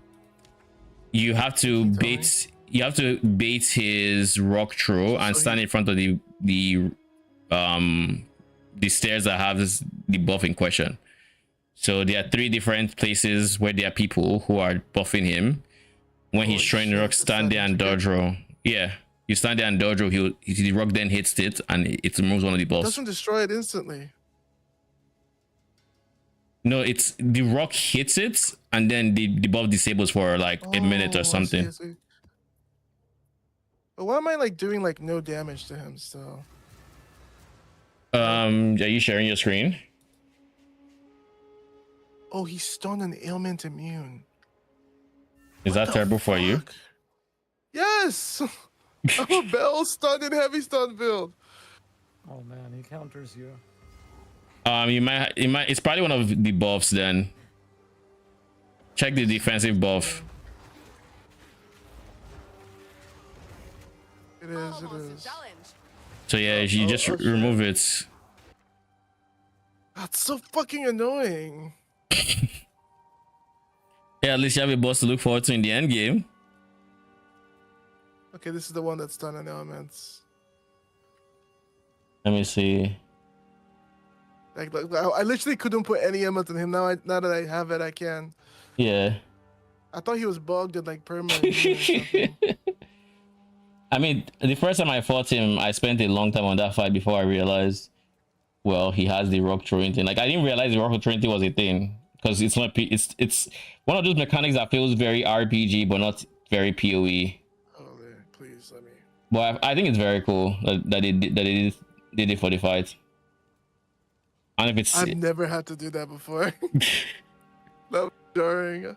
you have to bait his rock throw and stand in front of the stairs that have the buff in question. So there are 3 different places where there are people who are buffing him. When he's Holy throwing the shit, rock, that's stand there starting and to get- dodge roll. Yeah, you stand there and dodge roll. The rock then hits it and it removes one of the It buffs. doesn't destroy it instantly. No, it's the rock hits it and then the buff disables for like a minute or Oh, I see, something. I see. But why am I like doing like no damage to him still? Are you sharing your screen? Oh, he's stunned and ailment immune. Is that the terrible for you? fuck? Yes! I'm a bell stunned and heavy stun build. Oh man, he counters you. You might it's probably one of the buffs then. Check the defensive buff. It is, it Almost a is. challenge. So yeah, you just shit. remove it. That's so fucking annoying. Yeah, at least you have a boss to look forward to in the end game. Okay, this is the one that's done in elements. Let me see. Like I literally couldn't put any element on him. Now that I have it, I can. Yeah. I thought he was bugged and like permanent. or something. I mean, the first time I fought him, I spent a long time on that fight before I realized, well, he has the rock throwing thing. Like I didn't realize the rock throwing thing was a thing because it's not. It's one of those mechanics that feels very RPG but not very POE. Oh, man, please let me. But I think it's very cool that they did it for the fight. And if it's I've never had to do that before. That was jarring.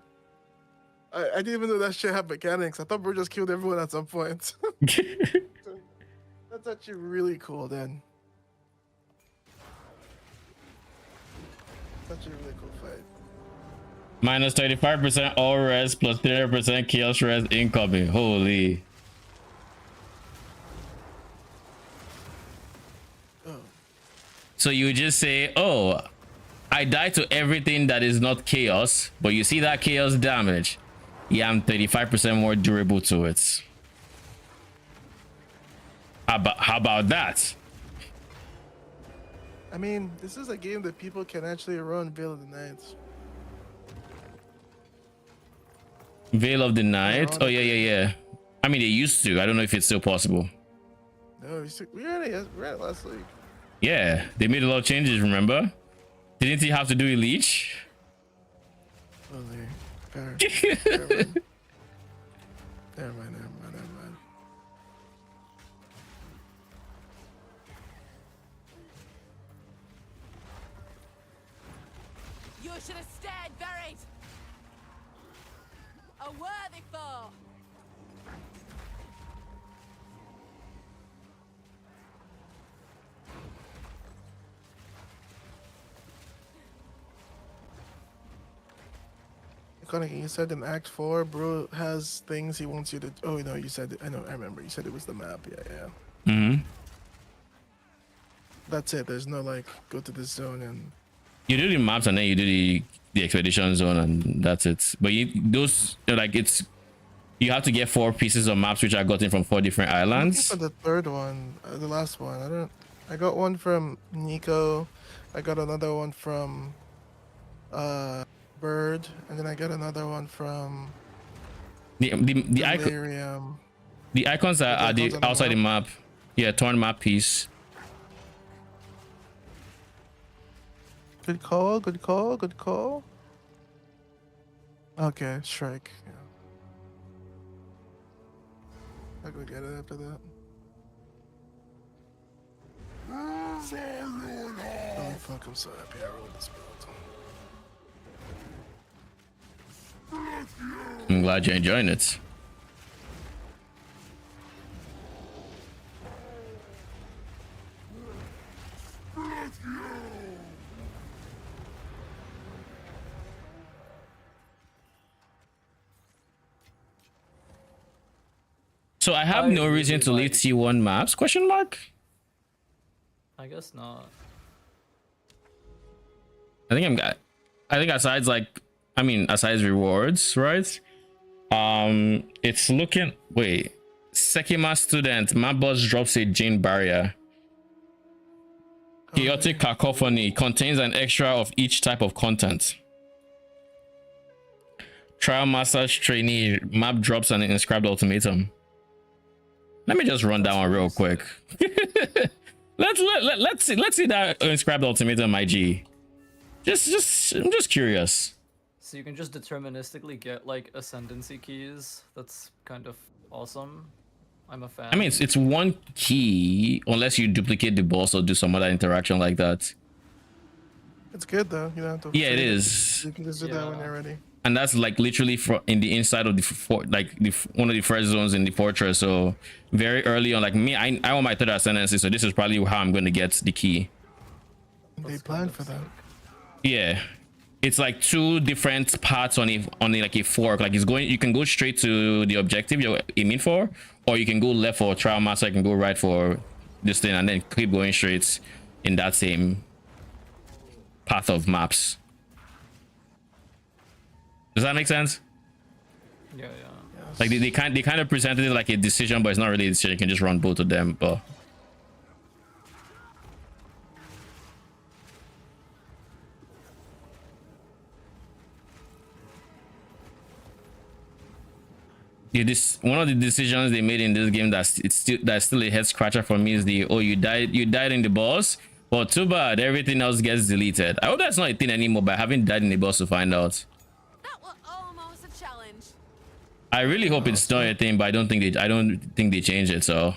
I didn't even know that shit had mechanics. I thought bro just killed everyone at some point. That's actually really cool then. That's actually a really cool fight. minus 35% all res plus 30% chaos res incoming. Holy. Oh. So you just say, oh, I die to everything that is not chaos, but you see that chaos damage. Yeah, I'm 35% more durable to it. How about that? I mean, this is a game that people can actually run Veil of the Nights. Veil of the Night? Oh, yeah. I mean, they used to. I don't know if it's still possible. No, we had it last week. Yeah, they made a lot of changes, remember? Didn't he have to do a leech? Oh, there. Fair. Never mind. You should have stayed buried. A worthy foe. Connor, you said in Act 4, bro has things he wants you to. Oh no, you said it. I know. I remember. You said it was the map. Yeah. Mm-hmm. That's it. There's no like go to this zone and. You do the maps and then you do the expedition zone and that's it. But those like it's you have to get 4 pieces of maps which are gotten from 4 different I'm looking islands. for the third one, the last one. I got one from Nico. I got another one from Bird, and then I got another one from The Delirium. the icons are icons the on the outside the map. Yeah, torn map piece. Good call. Okay, strike. Yeah. I'll go get it after that. Oh fuck, I'm so happy I rolled this build. I'm glad you're enjoying it. So I have no reason to leave T1 maps? Question mark. I guess not. I think aside aside rewards, right? It's looking. Wait, Sekima student map boss drops a Jane barrier. Chaotic cacophony contains an extra of each type of content. Trial Master's trainee map drops an inscribed ultimatum. Let me just run that one real quick. let's see that inscribed ultimatum, IG. I'm just curious. So you can just deterministically get like ascendancy keys. That's kind of awesome. I'm a fan. I mean, it's one key unless you duplicate the boss or do some other interaction like that. It's good though. You don't have to. Yeah, it is. You can just do that when you're ready. And that's like literally in the inside of the one of the first zones in the fortress. So very early on, like me, I want my third ascendancy, so this is probably how I'm going to get the key. They planned for that. Yeah, it's like two different parts on like a fork. Like you can go straight to the objective you're aiming for, or you can go left for trial master. You can go right for this thing, and then keep going straight in that same path of maps. Does that make sense? Yeah. Like they kind of presented it like a decision, but it's not really a decision. You can just run both of them. But yeah, this one of the decisions they made in this game that's still a head scratcher for me is you died in the boss. Well, too bad, everything else gets deleted. I hope that's not a thing anymore, but I haven't died in the boss to find out. That was almost a challenge. I really hope it's not a thing, but I don't think they change it. So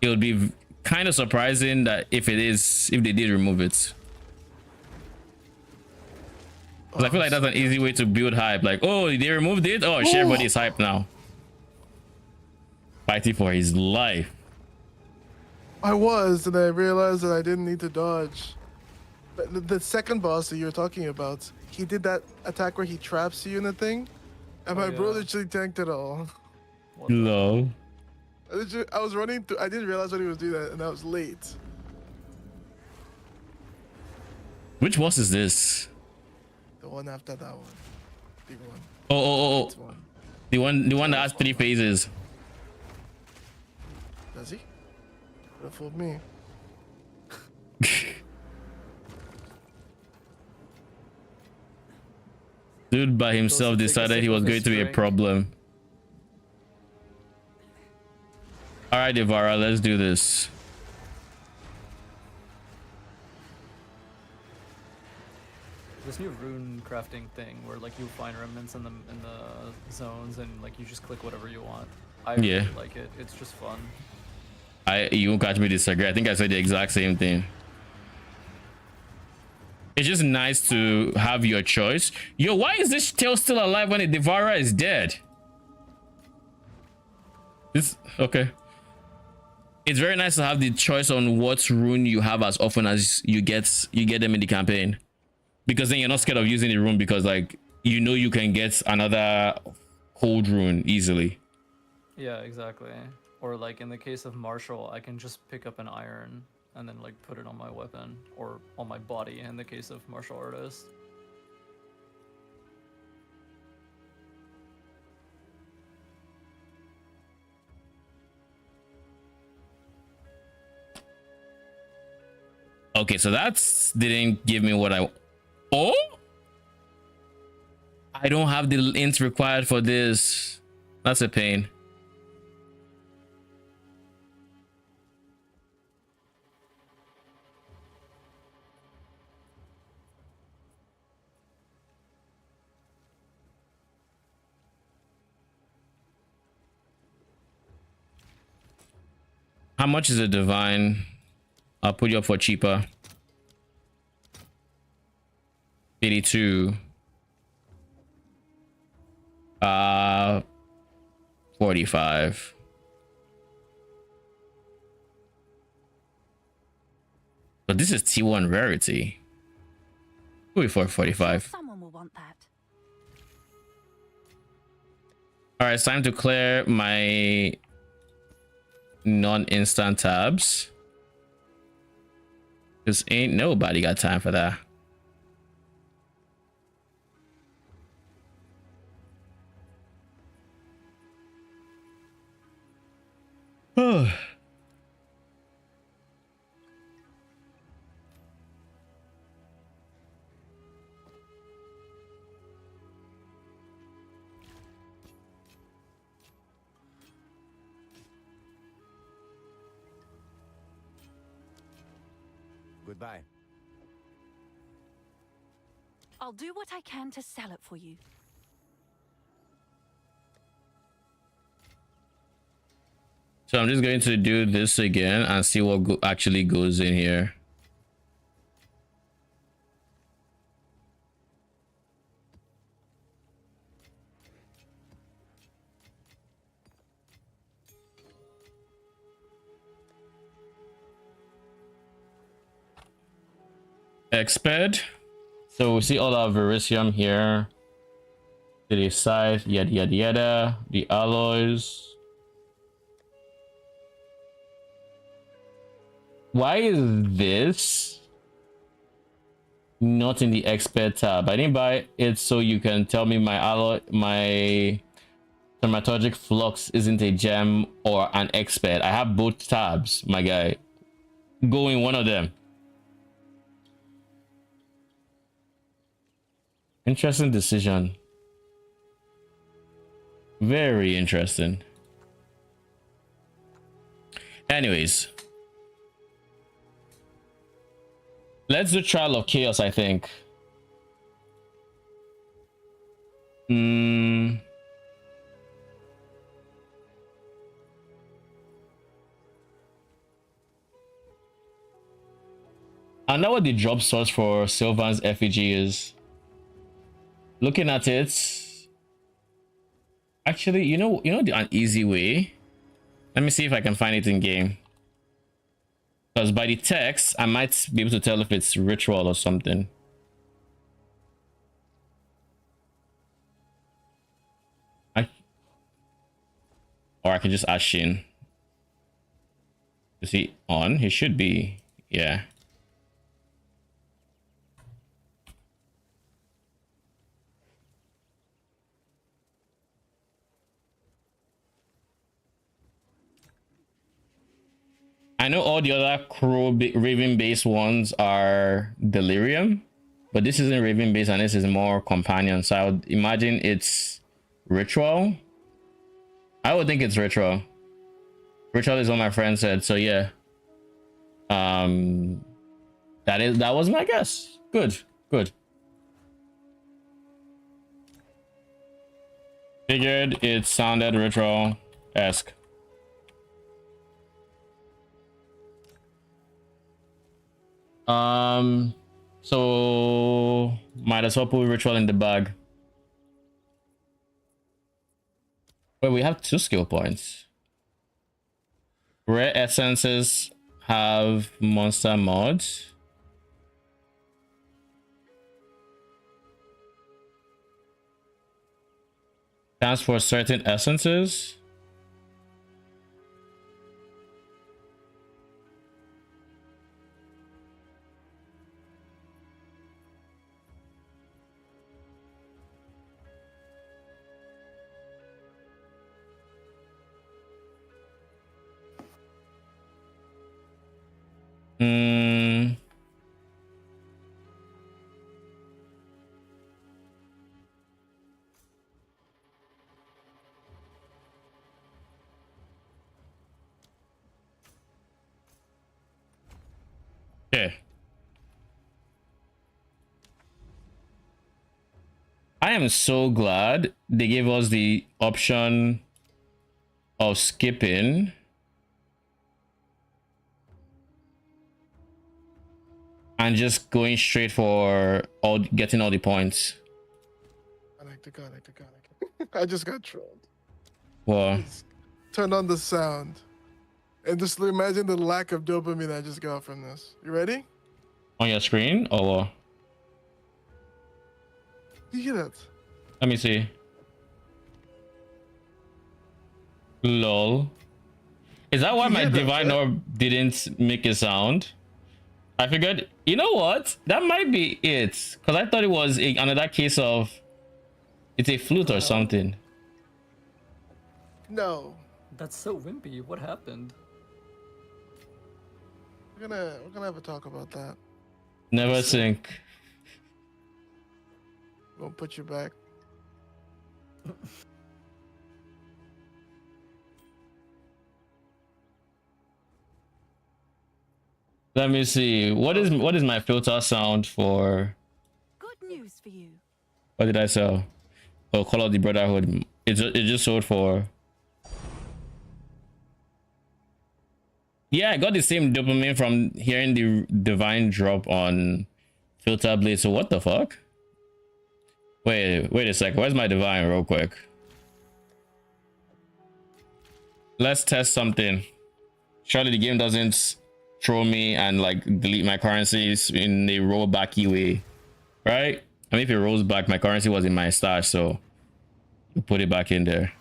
it would be kind of surprising that if they did remove it. 'Cause I feel like that's an easy way to build hype. Like, oh, they removed it. Oh, shit, everybody's hype now. Fighting for his life. I was, and I realized that I didn't need to dodge. But the second boss that you were talking about, he did that attack where he traps you in the thing, and my bro literally tanked it all. No. I was running through. I didn't realize when he was doing that, and I was late. Which boss is this? The one after that one, big one. Oh. One. The one that has 3 phases. Does he? That fooled me. Dude by himself decided he was going to be a problem. All right, Ivara, let's do this. This new rune crafting thing where like you find remnants in the zones and like you just click whatever you want. I really like it. It's just fun. You won't catch me disagree. I think I said the exact same thing. It's just nice to have your choice. Yo, why is this tail still alive when the Devourer is dead? Okay. It's very nice to have the choice on what rune you have as often as you get them in the campaign, because then you're not scared of using the rune because like you can get another cold rune easily. Yeah, exactly. Or like in the case of martial, I can just pick up an iron and then like put it on my weapon or on my body in the case of martial artist. Okay, so didn't give me what I... Oh? I don't have the int required for this. That's a pain. How much is a divine? I'll put you up for cheaper. 82. 45. But this is T1 rarity. Put it for 45. Someone will want that. All right, it's time to clear my non-instant tabs. Cause ain't nobody got time for that. Goodbye. I'll do what I can to sell it for you. So I'm just going to do this again and see what actually goes in here. Exped. So we see all our verisium here. To the side, yada yada yada. The alloys. Why is this not in the expert tab? I didn't buy it so you can tell me my alloy, my thaumaturgic flux isn't a gem or an expert. I have both tabs, my guy. Go in one of them. Interesting decision. Very interesting. Anyways. Let's do Trial of Chaos, I think. I know what the drop source for Sylvan's effigy is. Looking at it, actually, you know an easy way. Let me see if I can find it in game. Because by the text, I might be able to tell if it's ritual or something. Or I can just ask Shin. Is he on? He should be. Yeah. I know all the other Raven based ones are Delirium, but this isn't Raven based and this is more Companion. So I would imagine it's Ritual. I would think it's Ritual. Ritual is what my friend said. So yeah. That was my guess. Good. Figured it sounded Ritual-esque. So might as well put Ritual in the bag. Wait, we have 2 skill points. Rare essences have monster mods. Stands for certain essences. Okay. I am so glad they gave us the option of skipping. And just going straight for getting all the points. I just got trolled. Well, Turn on the sound. And just imagine the lack of dopamine I just got from this. You ready? On your screen or what? You hear that? Let me see. Lol. Is that why my divine orb didn't make a sound? I figured, you know what? That might be it. Because I thought it was another case of it's a flute or something. No. That's so wimpy. What happened? We're gonna have a talk about that. Never think. We'll put you back. Let me see. What is my filter sound for? Good news for you. What did I sell? Oh, Call of the Brotherhood. It just sold for. Yeah, I got the same dopamine from hearing the divine drop on Filter Blade. So what the fuck? Wait a sec. Where's my divine real quick? Let's test something. Surely the game doesn't throw me and like delete my currencies in a rollbacky way, right? I mean, if it rolls back, my currency was in my stash, so we put it back in there.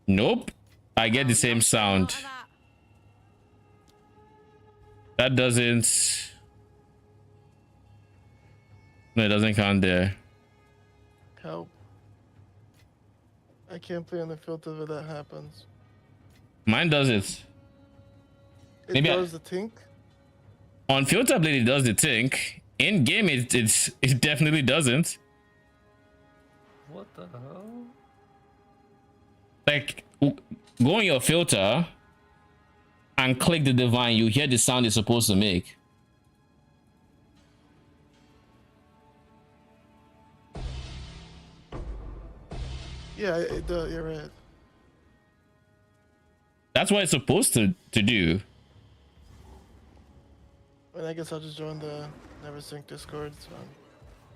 Nope, I get the same sound. That doesn't. No, it doesn't count there. Help. I can't play on the filter where that happens. Mine does it. It Maybe does the tink. On Filter Blade, it does the thing. In game, it definitely doesn't. What the hell? Like, go on your filter and click the divine. You hear the sound it's supposed to make. Yeah, it does. You're right. That's what it's supposed to do. And I guess I'll just join the Never Sync Discord. So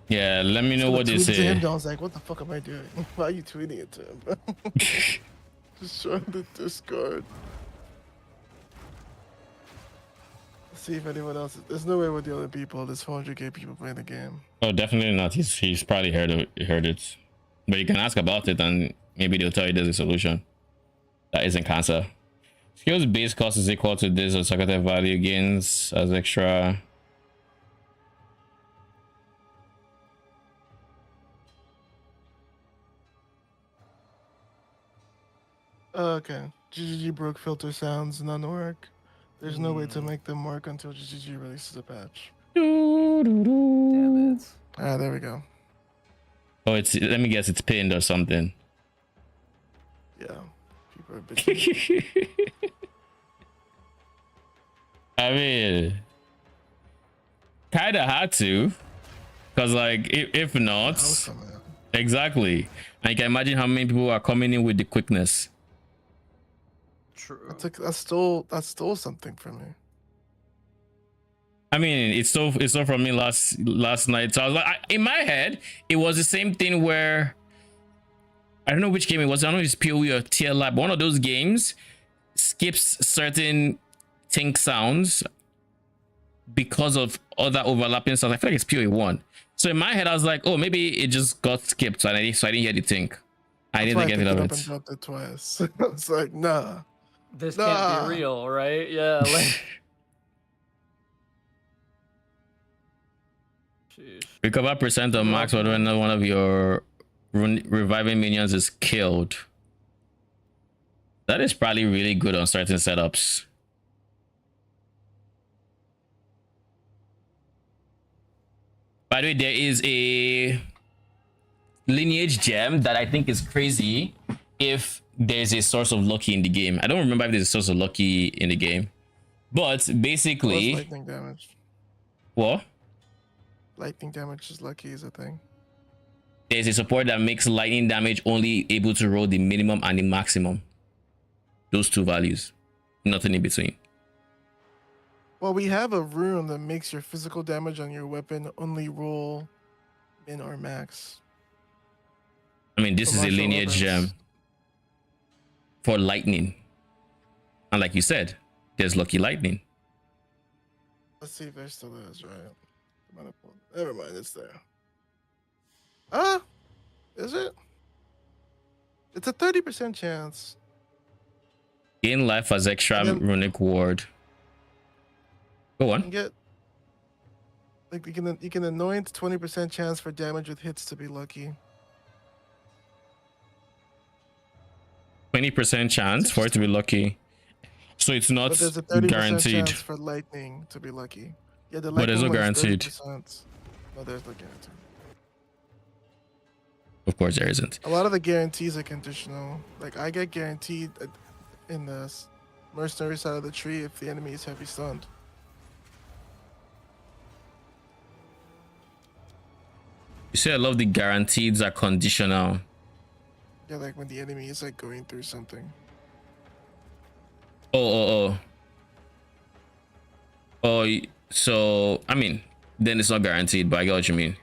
Yeah, let me know what they To say. him, I was like, what the fuck am I doing? Why are you tweeting it to him, bro? Just join the Discord. Let's see if anyone else. There's no way we're the only people. There's 400k people playing the game. Oh, definitely not. He's probably heard it. But you can ask about it and maybe they'll tell you there's a solution. That isn't cancer. Skills base cost is equal to this or second value gains as extra. Okay. GGG broke filter sounds, none work. There's no way to make them work until GGG releases a patch. Damn it. Ah, there we go. Oh, let me guess, it's pinned or something. Yeah. People are bitching. I mean, kinda had to, cause like if not, exactly. I can imagine how many people are coming in with the quickness. True. That stole something from me. I mean, it stole from me last night. So I was like, in my head, it was the same thing where I don't know which game it was. I don't know if it's PoE or Tier Lab. One of those games skips certain think sounds because of other overlapping sounds. I feel like it's PoE 1. So in my head, I was like, oh, maybe it just got skipped, and so I didn't hear the think. I didn't get it of it. And dropped it twice. It's like, nah. This can't be real, right? Yeah, like. Sheesh. Recover percent of max when one of your reviving minions is killed. That is probably really good on certain setups. By the way, there is a lineage gem that I think is crazy if there's a source of lucky in the game. I don't remember if there's a source of lucky in the game, but basically, lightning damage. What? Lightning damage is lucky is a thing. There's a support that makes lightning damage only able to roll the minimum and the maximum. Those two values, nothing in between. Well, we have a rune that makes your physical damage on your weapon only roll min or max. I mean, this is a lineage gem for lightning. And like you said, there's lucky lightning. Let's see if there still is, right? Never mind, it's there. Ah, is it? It's a 30% chance. Gain life as extra runic ward. Go on. You can anoint 20% chance for damage with hits to be lucky. 20% chance for it to be lucky. So it's not but there's a 30% guaranteed. Chance for lightning to be lucky. Yeah, the but there's no guaranteed. No, there's no guarantee. Of course, there isn't. A lot of the guarantees are conditional. Like I get guaranteed in the mercenary side of the tree if the enemy is heavy stunned. You say I love the guarantees are conditional. Yeah, like when the enemy is like going through something. Oh. So I mean, then it's not guaranteed, but I get what you mean.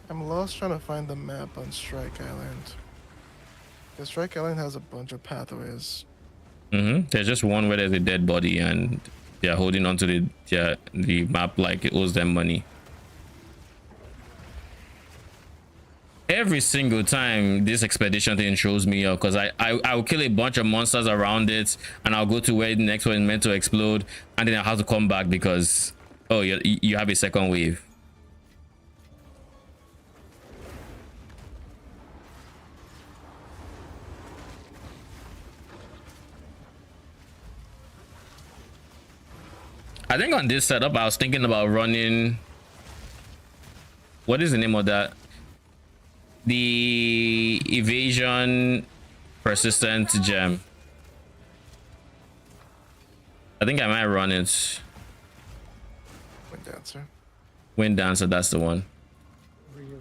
I'm lost trying to find the map on Strike Island. Because Strike Island has a bunch of pathways. There's just one where there's a dead body and they're holding onto the map like it owes them money. Every single time this expedition thing shows me up, because I'll kill a bunch of monsters around it and I'll go to where the next one is meant to explode, and then I have to come back because you have a second wave. I think on this setup I was thinking about running, what is the name of that? The evasion persistent gem. I think I might run it. Wind Dancer. Wind Dancer, that's the one. Really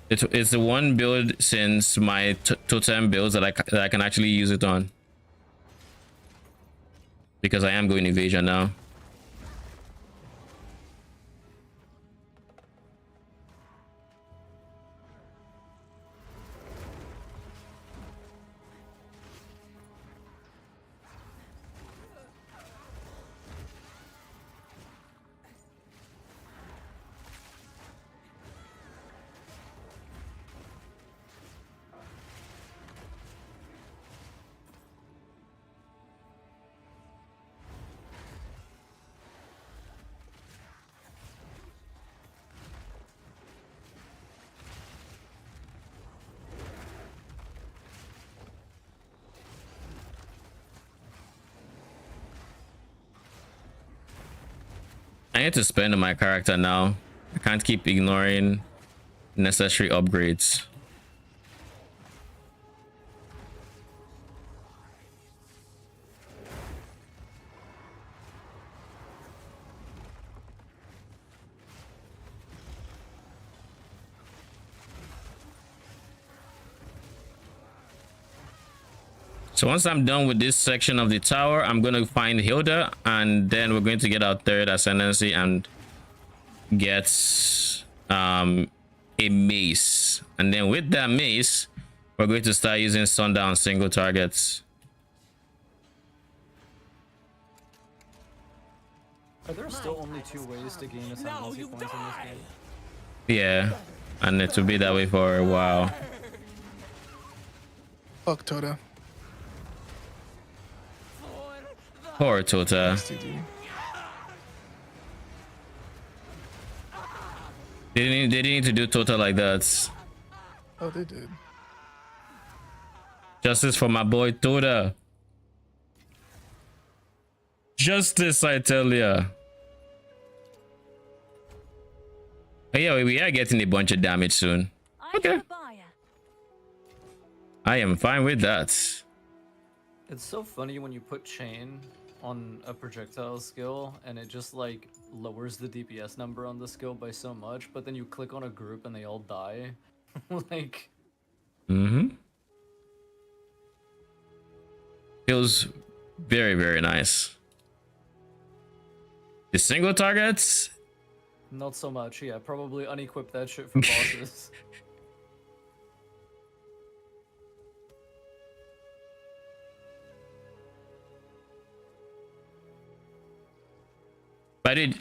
nice. It's the one build since my totem builds that I can actually use it on. Because I am going evasion now. I need to spend on my character now. I can't keep ignoring necessary upgrades. So once I'm done with this section of the tower, I'm going to find Hilda, and then we're going to get our third ascendancy and get a mace. And then with that mace, we're going to start using Sundown single targets. Are there still only 2 ways to gain ascendancy points in this game? Yeah, and it will be that way for a while. Fuck Toda. Poor Tota. They didn't need to do Tota like that. Oh, they did. Justice for my boy Tota. Justice, I tell ya. But yeah, we are getting a bunch of damage soon. Okay. I am fine with that. It's so funny when you put chain on a projectile skill and it just like lowers the DPS number on the skill by so much, but then you click on a group and they all die. Like feels very, very nice. The single targets, not so much. Yeah, probably unequip that shit for bosses.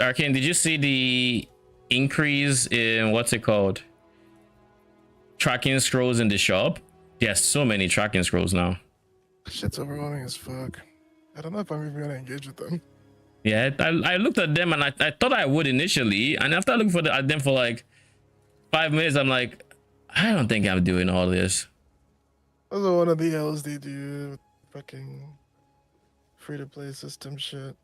Arcane, did you see the increase in what's it called? Tracking scrolls in the shop? There's so many tracking scrolls now. Shit's overwhelming as fuck. I don't know if I'm even gonna engage with them. Yeah, I looked at them and I thought I would initially, and after I looked at them for like 5 minutes, I'm like, I don't think I'm doing all this. Those are one of the L's they do with fucking free to play system shit.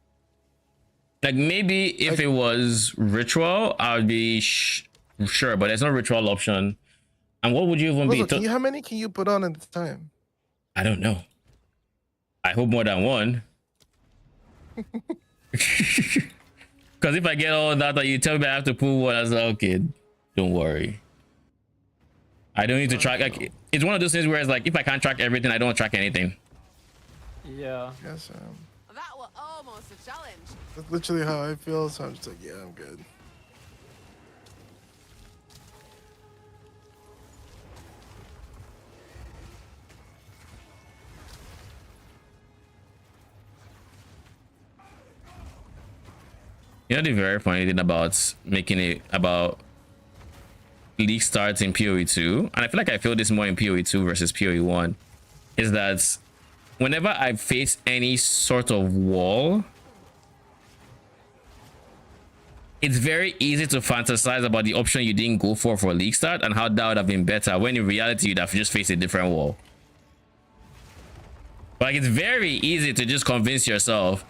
Like maybe if it was ritual, I would be sure, but there's no ritual option. And what would you even Also, be? how many can you put on at the time? I don't know. I hope more than one. Because if I get all that you tell me I have to pull one, I was like, okay, don't worry. I don't need to track. Like, it's one of those things where it's like, if I can't track everything, I don't track anything. Yeah. Yes, That was almost a challenge. that's literally how I feel. So I'm just like, yeah, I'm good. You know the very funny thing about making it about league starts in PoE 2, and I feel like I feel this more in PoE 2 versus PoE 1, is that whenever I face any sort of wall, it's very easy to fantasize about the option you didn't go for league start and how that would have been better, when in reality you'd have just faced a different wall. Like, it's very easy to just convince yourself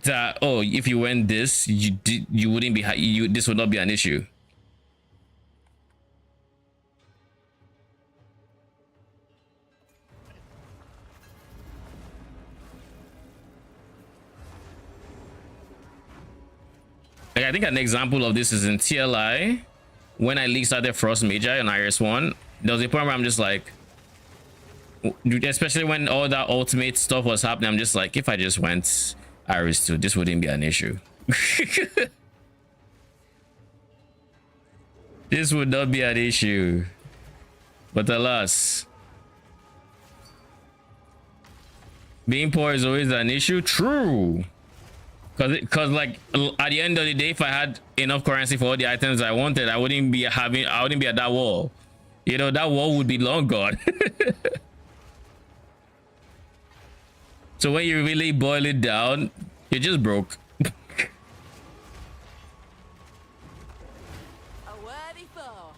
that, oh, if you went this, you wouldn't be, this would not be an issue. Like, I think an example of this is in TLI. When I league started Frost Magi on IRS1, there was a point where I'm just like, especially when all that ultimate stuff was happening, I'm just like, if I just went IRS2, this wouldn't be an issue. This would not be an issue. But alas, being poor is always an issue. True. Cause like at the end of the day, if I had enough currency for all the items I wanted, I wouldn't be at that wall. You know, that wall would be long gone. So when you really boil it down, you're just broke. A worthy foe.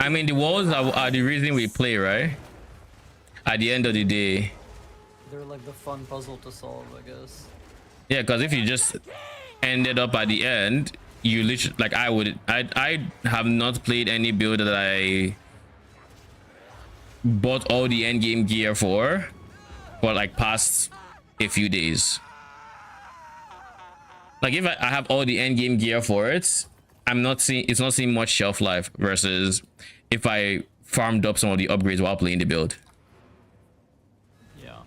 I mean, the walls are the reason we play, right? At the end of the day. They're like the fun puzzle to solve, I guess. Yeah, because if you just ended up at the end, you literally, like, I have not played any build that I bought all the end game gear for like past a few days. Like, if I have all the end game gear for it, it's not seeing much shelf life versus if I farmed up some of the upgrades while playing the build. Yeah.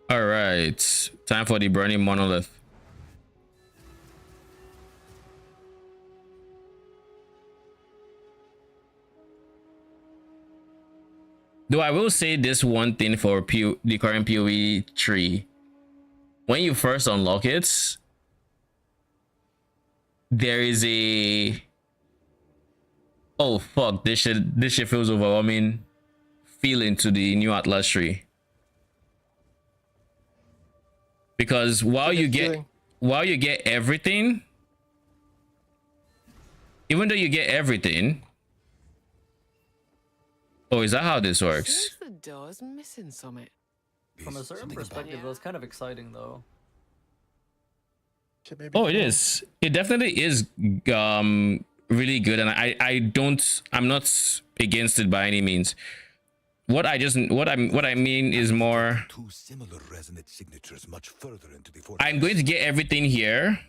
All right, time for the burning monolith. Though I will say this one thing for the current PoE tree. When you first unlock it, there is a, oh fuck, this shit feels overwhelming feeling to the new Atlas tree. Because while you get everything, even though you get everything, oh, is that how this works? Seems the door's missing something. From a certain perspective, that's kind of exciting, though. Oh, it is. It definitely is really good, and I'm not against it by any means. What I mean is more, Two similar resonant signatures much further into the I'm going to get everything here,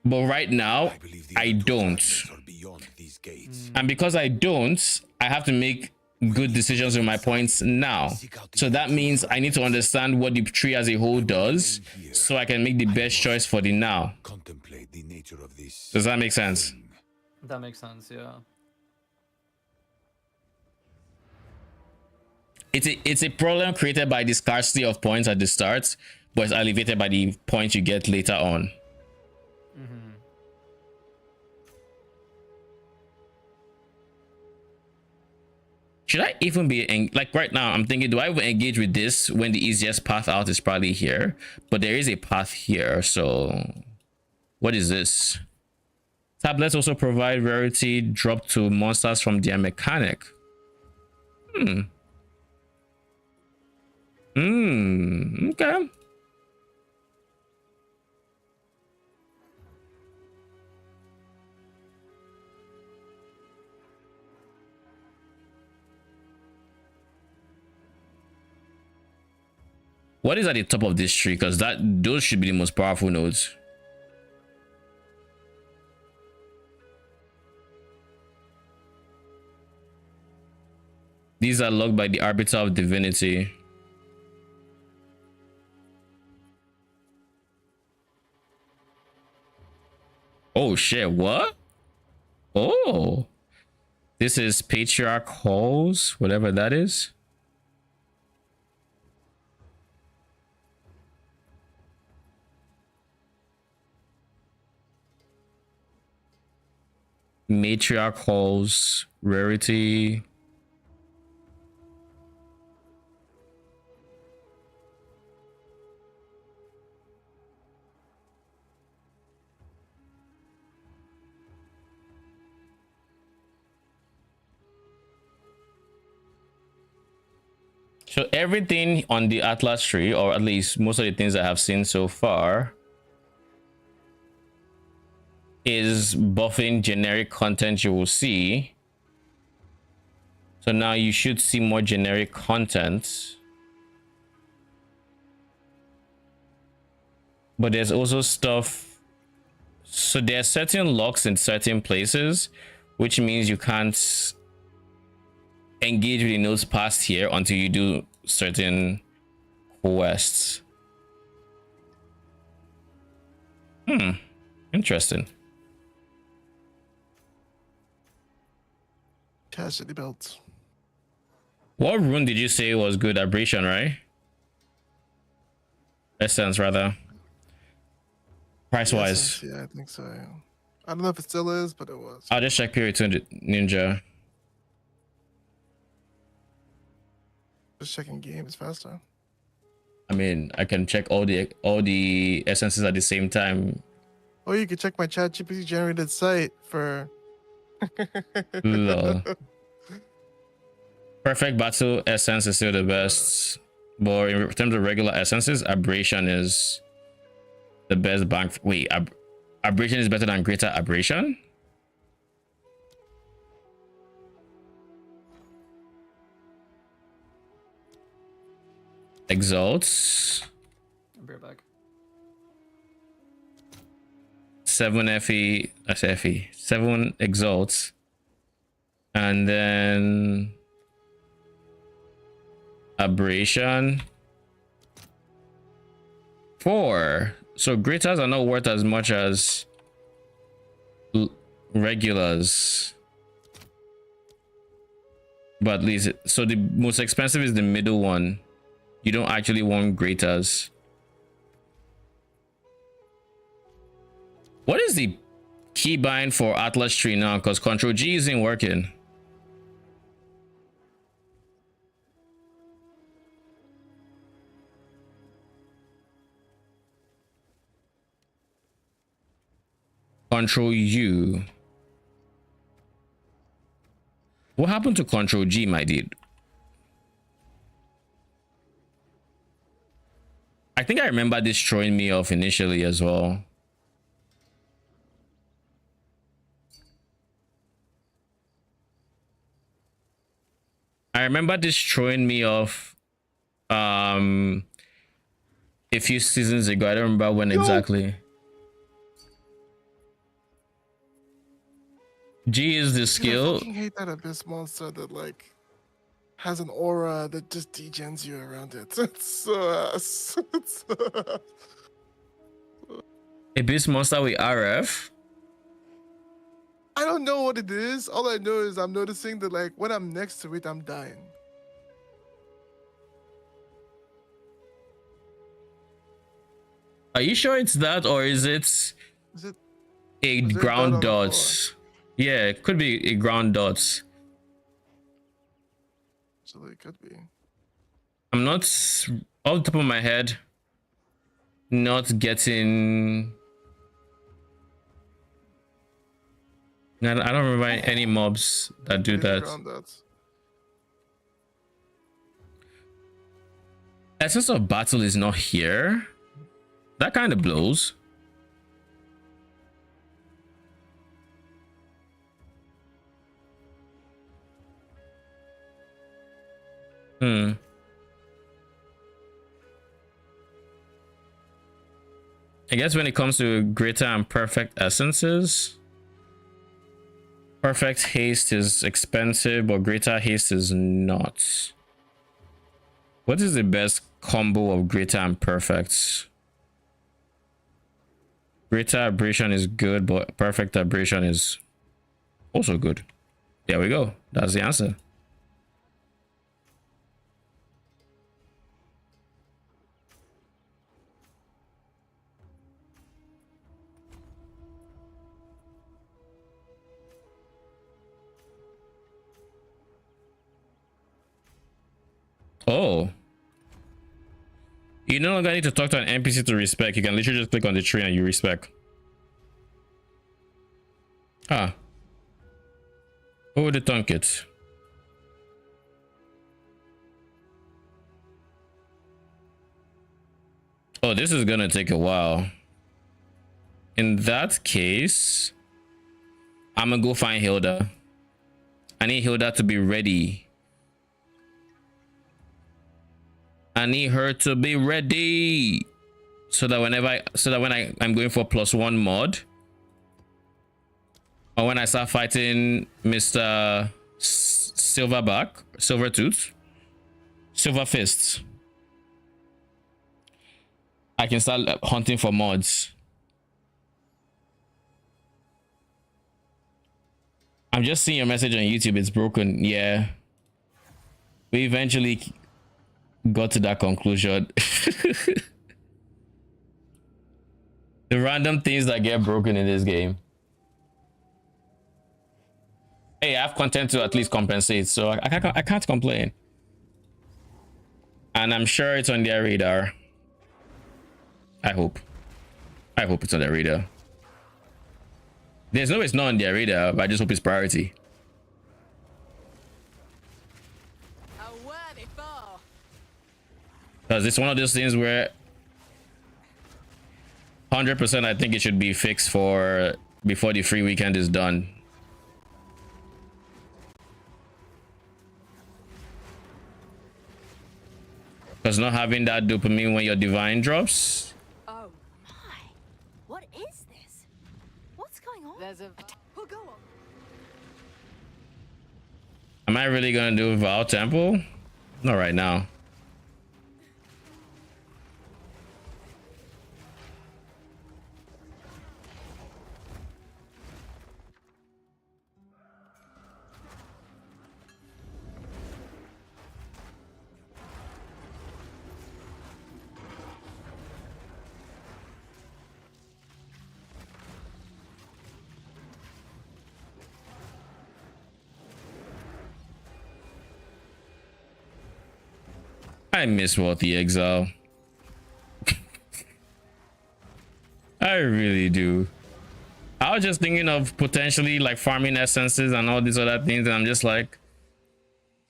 but right now I don't. And because I don't, I have to make good decisions with my points now. So that means I need to understand what the tree as a whole does, so I can make the best choice for the now. Contemplate the nature of this. Does that make sense? That makes sense, yeah. It's a problem created by the scarcity of points at the start, but it's alleviated by the points you get later on. Should I even be like right now? I'm thinking, do I even engage with this when the easiest path out is probably here? But there is a path here. So what is this? Tablets also provide rarity drop to monsters from their mechanic. Okay. What is at the top of this tree? Because those should be the most powerful nodes. These are locked by the Arbiter of Divinity. Oh shit, what? Oh. This is Patriarch Halls, whatever that is. Matriarch Halls, rarity. So everything on the Atlas tree, or at least most of the things I have seen so far, is buffing generic content you will see. So now you should see more generic content. But there's also stuff. So there are certain locks in certain places, which means you can't engage with the nodes past here until you do certain quests. Interesting. Chastity belts. What rune did you say was good? Abrasion, right? Essence, rather. Price wise. Yeah, I think so. Yeah. I don't know if it still is, but it was. I'll just check here to Ninja. Just checking games faster. I mean, I can check all the essences at the same time. Or you can check my ChatGPT generated site for. Lol. Perfect battle essence is still the best, but in terms of regular essences, aberration is the best bank. Wait, aberration is better than greater aberration? Exalts. I'll be right back. 7 FE, that's FE. 7 exalts. And then aberration 4. So greaters are not worth as much as regulars, but at least so the most expensive is the middle one. You don't actually want greaters. What is the keybind for Atlas tree now? Because Control G isn't working. Control U. What happened to Control G, my dude? I think I remember this throwing me off initially as well. I remember this throwing me off a few seasons ago. I don't remember when exactly. G is the skill. I fucking hate that abyss monster that like has an aura that just degens you around it. It's so ass. Abyss monster with RF. I don't know what it is. All I know is I'm noticing that like when I'm next to it, I'm dying. Are you sure it's that, or is it a ground dots? Yeah, it could be a ground dots. Possibly could be. I'm not off the top of my head. Not getting. I don't remember any mobs that do that. Essence of Battle is not here. That kind of blows. I guess when it comes to greater and perfect essences, perfect haste is expensive, but greater haste is not. What is the best combo of greater and perfect? Greater abrasion is good, but perfect abrasion is also good. There we go. That's the answer. Oh. You no longer need to talk to an NPC to respec. You can literally just click on the tree and you respec. Ah. Oh, the Tunket. Oh, this is gonna take a while. In that case, I'm gonna go find Hilda. I need Hilda to be ready. I need her to be ready. So that when I'm going for +1 mod, or when I start fighting Mr. Silverback, Silvertooth, Silver Fists, I can start hunting for mods. I'm just seeing your message on YouTube. It's broken. Yeah. We eventually got to that conclusion. The random things that get broken in this game. Hey, I have content to at least compensate, so I can't complain. And I'm sure it's on their radar. I hope it's on their radar. There's no way it's not on their radar, but I just hope it's priority. Because it's one of those things where 100% I think it should be fixed for before the free weekend is done. Because not having that dopamine when your divine drops. Oh my. What is this? What's going on? There's a... Oh, go on. Am I really gonna do Vow Temple? Not right now. I miss Wealthy Exile. I really do. I was just thinking of potentially like farming essences and all these other things, and I'm just like,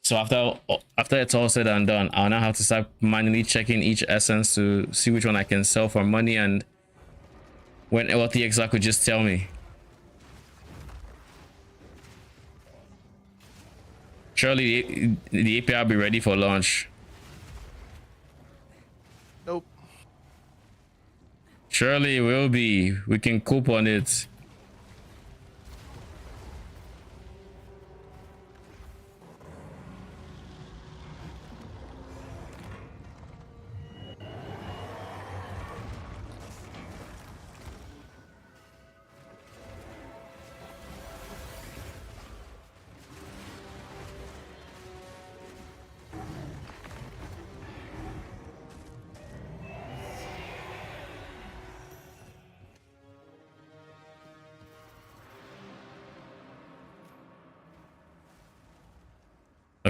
so after it's all said and done, I'll now have to start manually checking each essence to see which one I can sell for money, and when Wealthy Exile could just tell me. Surely the API will be ready for launch. Nope. Surely it will be. We can cope on it.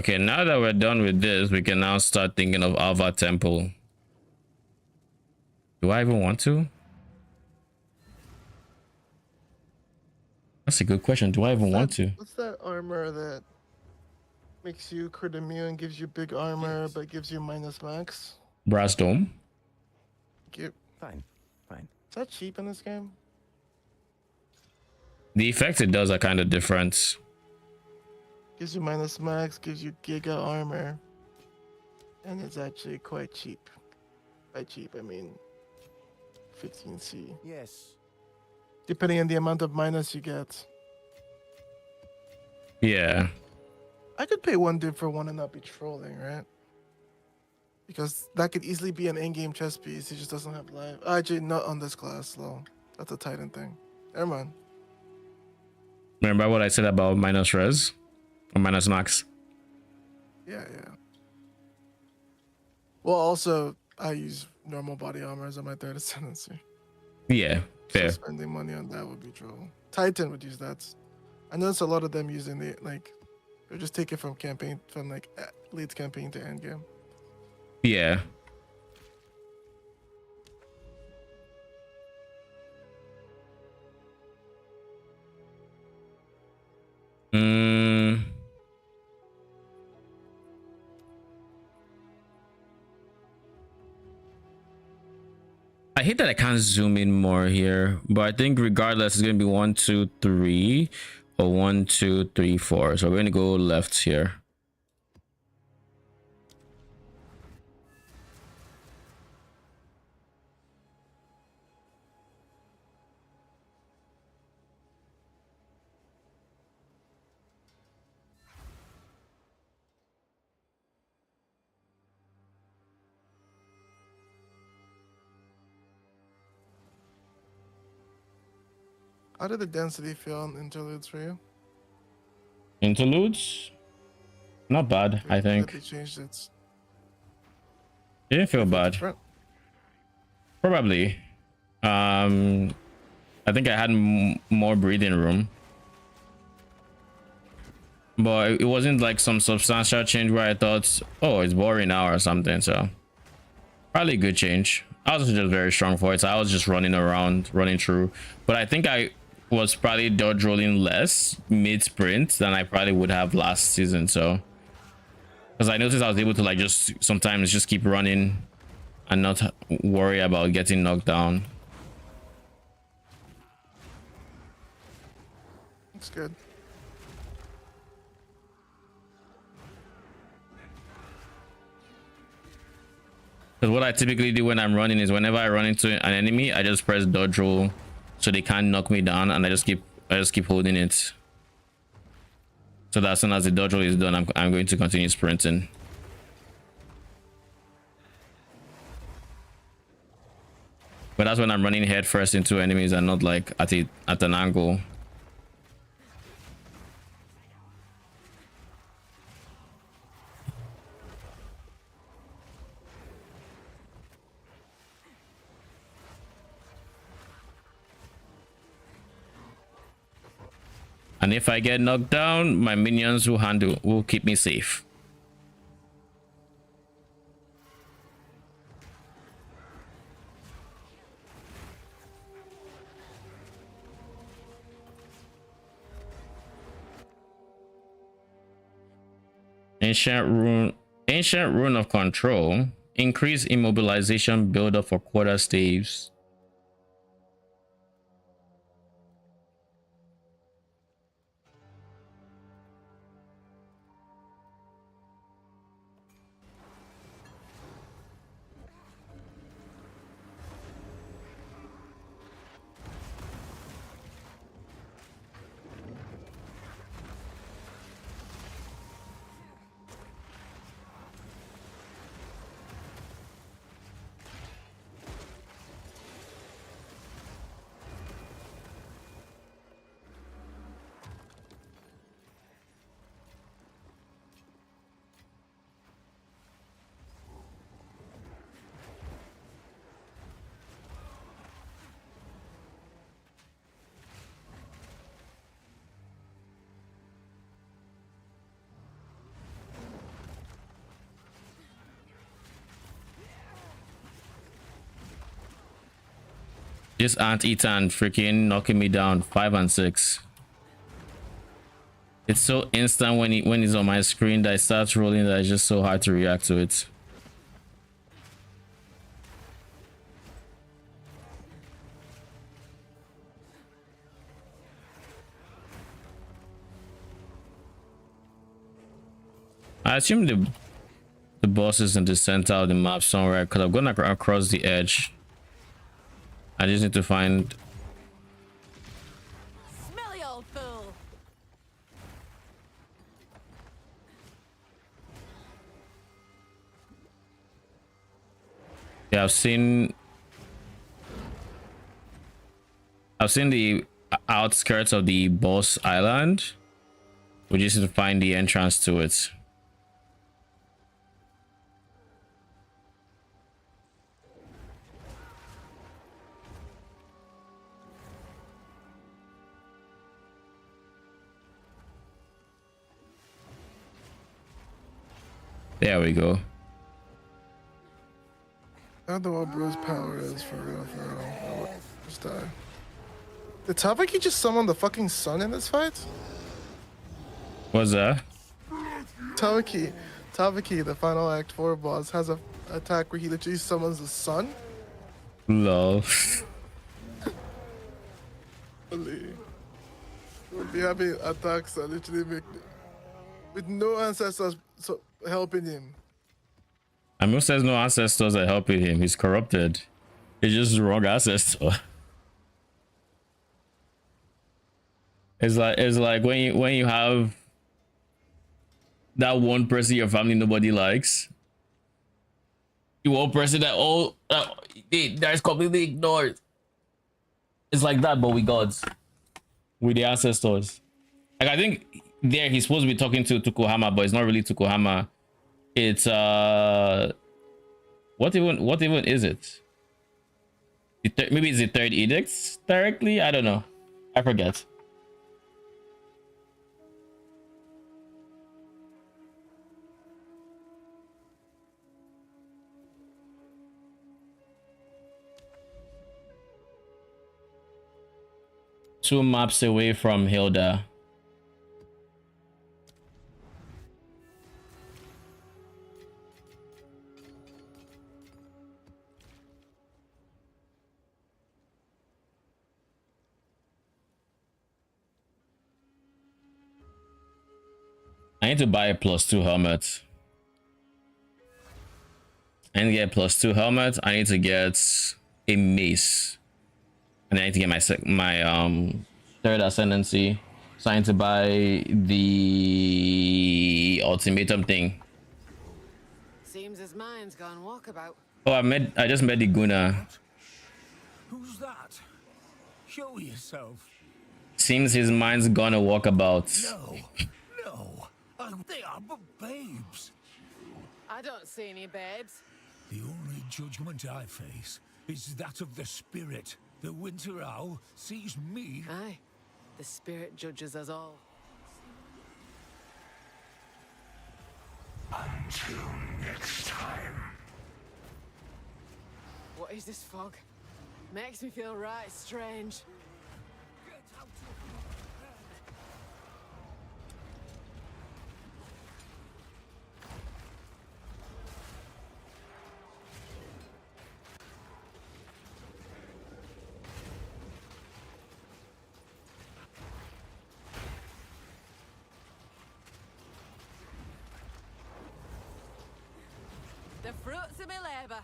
Okay, now that we're done with this, we can now start thinking of Alva Temple. Do I even want to? That's a good question. Do I even want to? What's that armor that makes you crit immune, gives you big armor, but gives you minus max? Brass Dome? Fine. Is that cheap in this game? The effects it does are kind of different. Gives you minus max, gives you giga armor, and it's actually quite cheap. By cheap, I mean 15C. Yes. Depending on the amount of minus you get. Yeah. I could pay one dude for one and not be trolling, right? Because that could easily be an in-game chess piece. He just doesn't have life. Actually, not on this class, though. That's a Titan thing. Never mind. Remember what I said about minus res? Or minus max? Yeah. Well, also, I use normal body armors on my third ascendancy. Yeah, fair. So spending money on that would be troll. Titan would use that. I noticed a lot of them using the, like, they just take it from campaign, from like late campaign to end game. Yeah. I hate that I can't zoom in more here, but I think regardless, it's going to be 1, 2, 3 or 1, 2, 3, 4. So we're going to go left here. How did the density feel on interludes for you? Interludes? Not bad, I think. They changed it. Didn't feel bad. Different. Probably. I think I had more breathing room. But it wasn't like some substantial change where I thought, oh, it's boring now or something. So probably a good change. I was just very strong for it. So I was just running around, running through. But I think I was probably dodge rolling less mid sprint than I probably would have last season. So because I noticed I was able to like just sometimes just keep running and not worry about getting knocked down. That's good. Because what I typically do when I'm running is whenever I run into an enemy, I just press dodge roll so they can't knock me down, and I just keep holding it. So that as soon as the dodge roll is done, I'm going to continue sprinting. But that's when I'm running head first into enemies and not like at an angle. And if I get knocked down, my minions will keep me safe. Ancient rune of control. Increase immobilization build up for quarter staves. This Anteater freaking knocking me down 5 and 6. It's so instant when he's on my screen that it starts rolling that it's just so hard to react to it. I assume the boss is in the center of the map somewhere because I've gone across the edge. I just need to find. Smelly old fool. Yeah, I've seen the outskirts of the boss island. We just need to find the entrance to it. There we go. I don't know what Bro's power is for real, I would just die. Did Tavaki just summon the fucking sun in this fight? What's that? Tavaki, the final Act 4 boss, has a attack where he literally summons the sun. Lol. Would be having attacks that literally make with no ancestors helping him. I mean, who says no ancestors are helping him? He's corrupted. It's just the wrong ancestor. It's like when you have that one person in your family nobody likes. You one person that that's completely ignored. It's like that, but with gods, with the ancestors. Like I think there he's supposed to be talking to Tukohama, but it's not really Tukohama. It's what even is it? Maybe it's the third edict directly. I don't know. I forget. Two maps away from Hilda. I need to buy a +2 helmet. I need to get a +2 helmet. I need to get a mace. And I need to get my third ascendancy. So I need to buy the ultimatum thing. Seems his mind's gone walkabout. Oh, I just met the Guna. Who's that? Show yourself. Seems his mind's gonna walkabout. No. They are but babes. I don't see any babes. The only judgment I face is that of the spirit. The Winter Owl sees me. Aye, the spirit judges us all. Until next time. What is this fog? Makes me feel right strange. Get out of The fruits of my labor.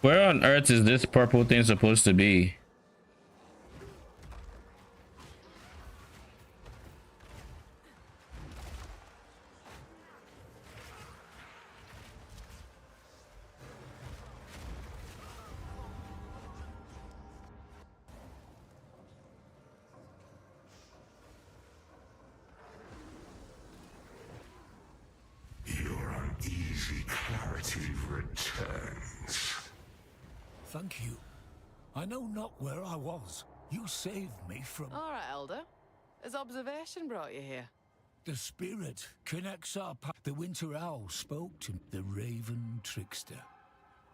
Where on earth is this purple thing supposed to be? Your uneasy clarity Humanity returns. Thank you. I know not where I was. You saved me from... All right, Elder. Has observation brought you here? The spirit connects our path. The Winter Owl spoke to the Raven Trickster.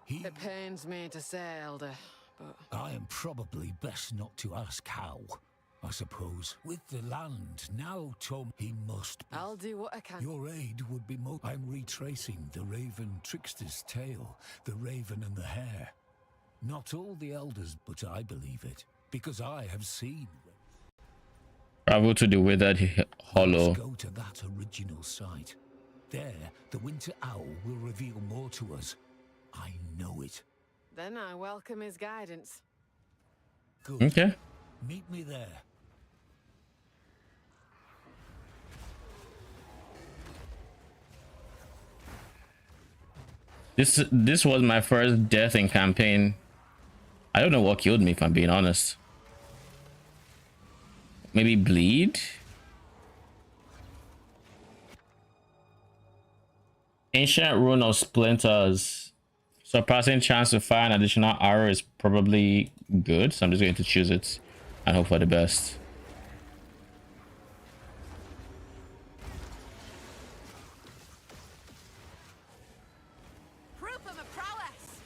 It pains me to say, Elder, but... I am probably best not to ask how. I suppose. With the land now, Tom, he must be. I'll do what I can. Your aid would be more. I'm retracing the Raven Trickster's tale, the Raven and the Hare. Not all the elders, but I believe it, because I have seen. Travel to the withered hollow. Let's go to that original site. There, the Winter Owl will reveal more to us. I know it. Then I welcome his guidance. Good. Okay. Meet me there. This was my first death in campaign. I don't know what killed me, if I'm being honest. Maybe bleed? Ancient rune of splinters. Surpassing chance to fire an additional arrow is probably good, so I'm just going to choose it and hope for the best. Proof of a prowess.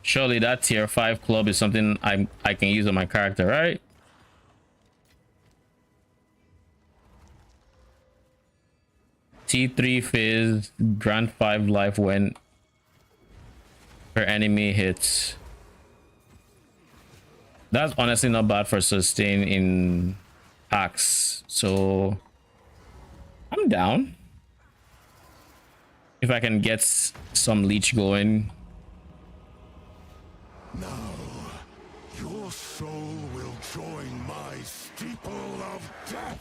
Surely that tier 5 club is something I can use on my character, right? T3 phase, grant 5 life when her enemy hits. That's honestly not bad for sustain in packs, so I'm down. If I can get some leech going. Now, your soul will join my steeple of death.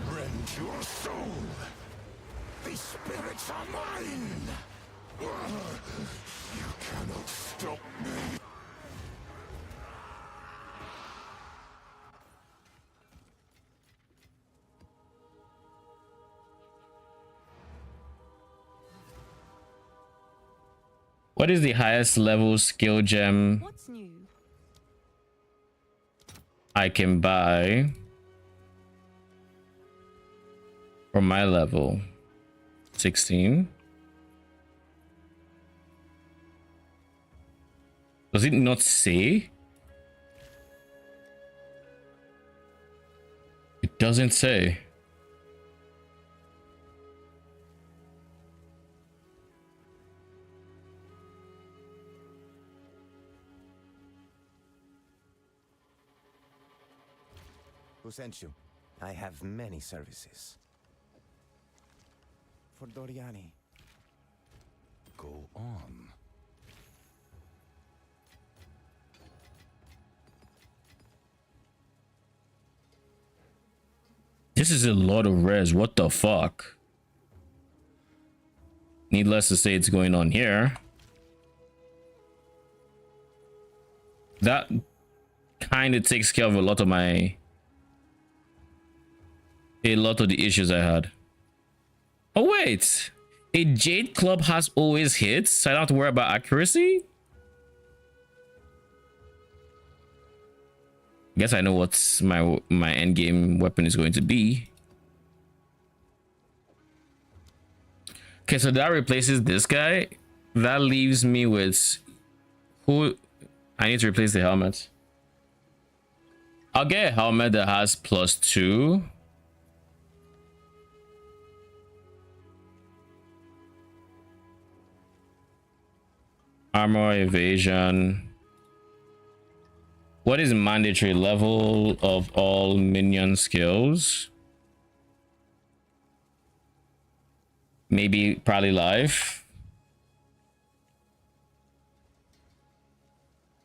Rend your soul. The spirits are mine. You cannot stop me. What is the highest level skill gem What's new? I can buy for my level? 16. Does it not say? It doesn't say. Who sent you? I have many services. For Doriani. Go on. This is a lot of res. What the fuck? Needless to say, it's going on here. That kind of takes care of a lot of the issues I had. Oh wait, a Jade Club has always hits, so I don't have to worry about accuracy. Guess I know what's my end game weapon is going to be. Okay, so that replaces this guy. That leaves me with who I need to replace the helmet. I'll get a helmet that has +2. Armor, evasion. What is mandatory level of all minion skills? Maybe probably life.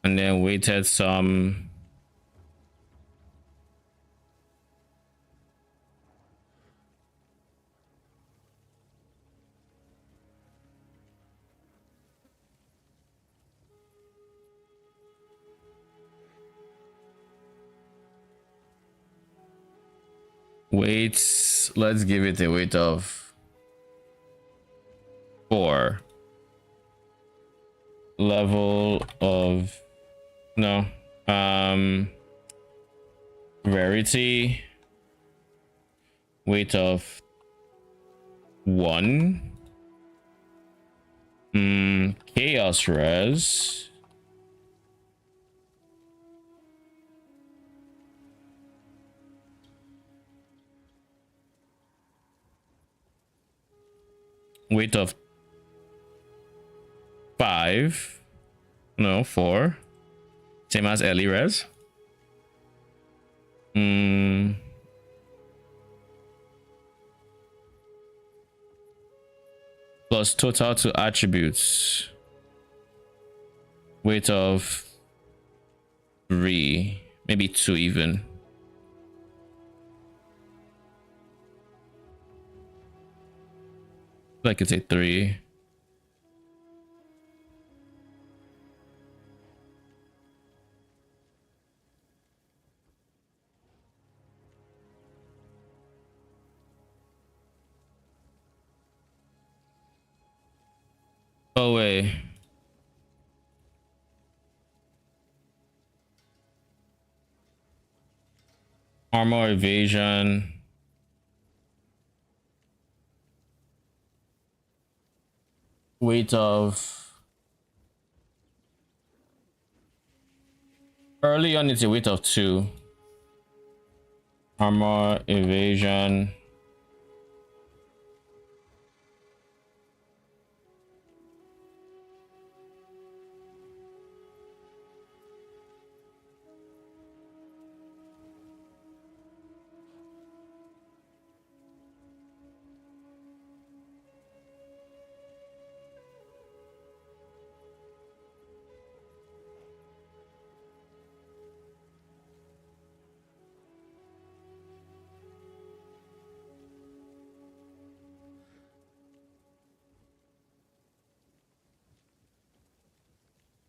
And then weighted some weights. Let's give it a weight of 4. Level of no rarity weight of 1. Chaos res weight of 5. No, 4. Same as early res. Plus total to attributes. Weight of 3. Maybe 2 even. Like it's a 3. Oh wait. Armor evasion. Weight of early on it's a weight of 2. Armor evasion.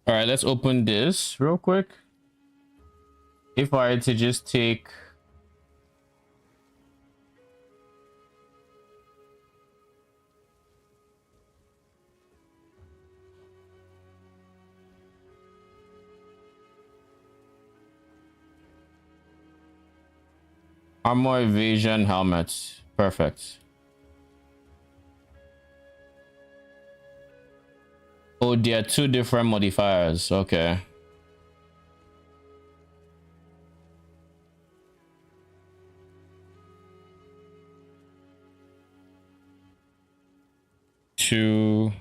All right, let's open this real quick. If I had to just take armor evasion helmet, perfect. Oh, there are 2 different modifiers. Okay. Two.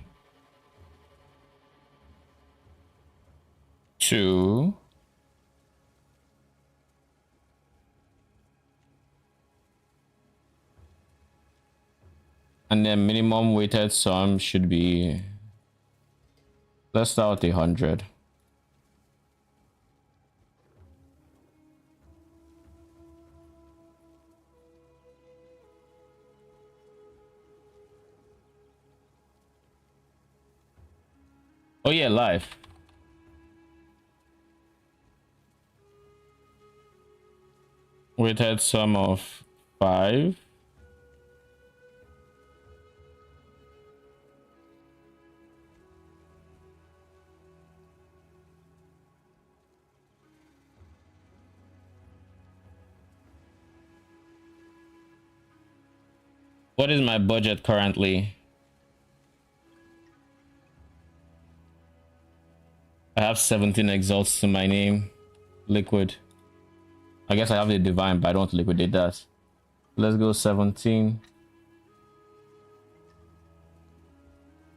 And then minimum weighted sum should be, let's start with 100. Oh yeah, live. Weighted sum of 5. What is my budget currently? I have 17 exalts to my name. Liquid. I guess I have the divine, but I don't liquidate that. Let's go 17.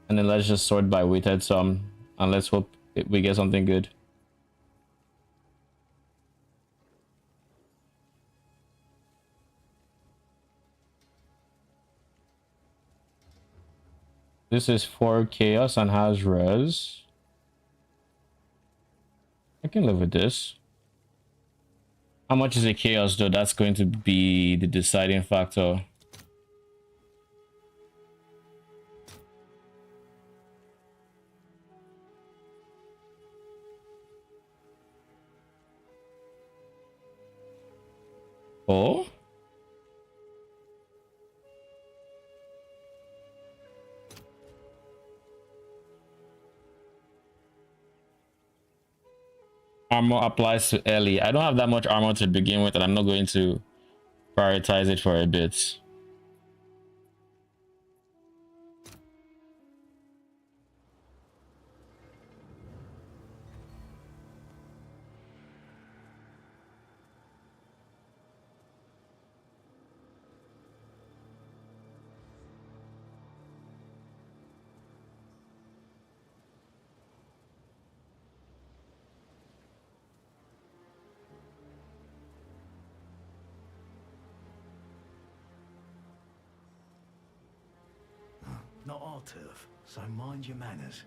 And then let's just sort by weighted sum. And let's hope we get something good. This is 4 chaos and has res. I can live with this. How much is a chaos though? That's going to be the deciding factor. Oh? Armor applies to Ellie. I don't have that much armor to begin with, and I'm not going to prioritize it for a bit. Not our turf, so mind your manners.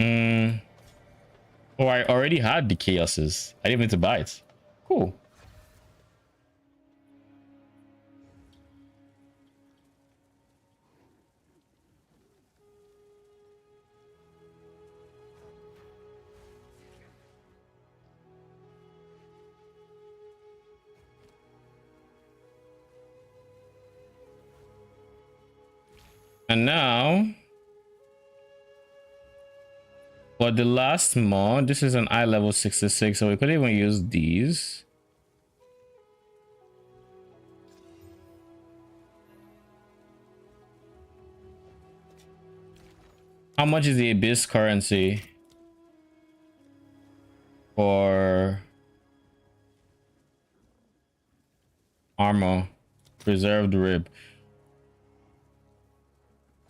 Hmm. Oh, I already had the chaoses. I didn't need to buy it. Cool. And now, for the last mod, this is an eye level 66, so we could even use these. How much is the abyss currency for armor? Preserved rib.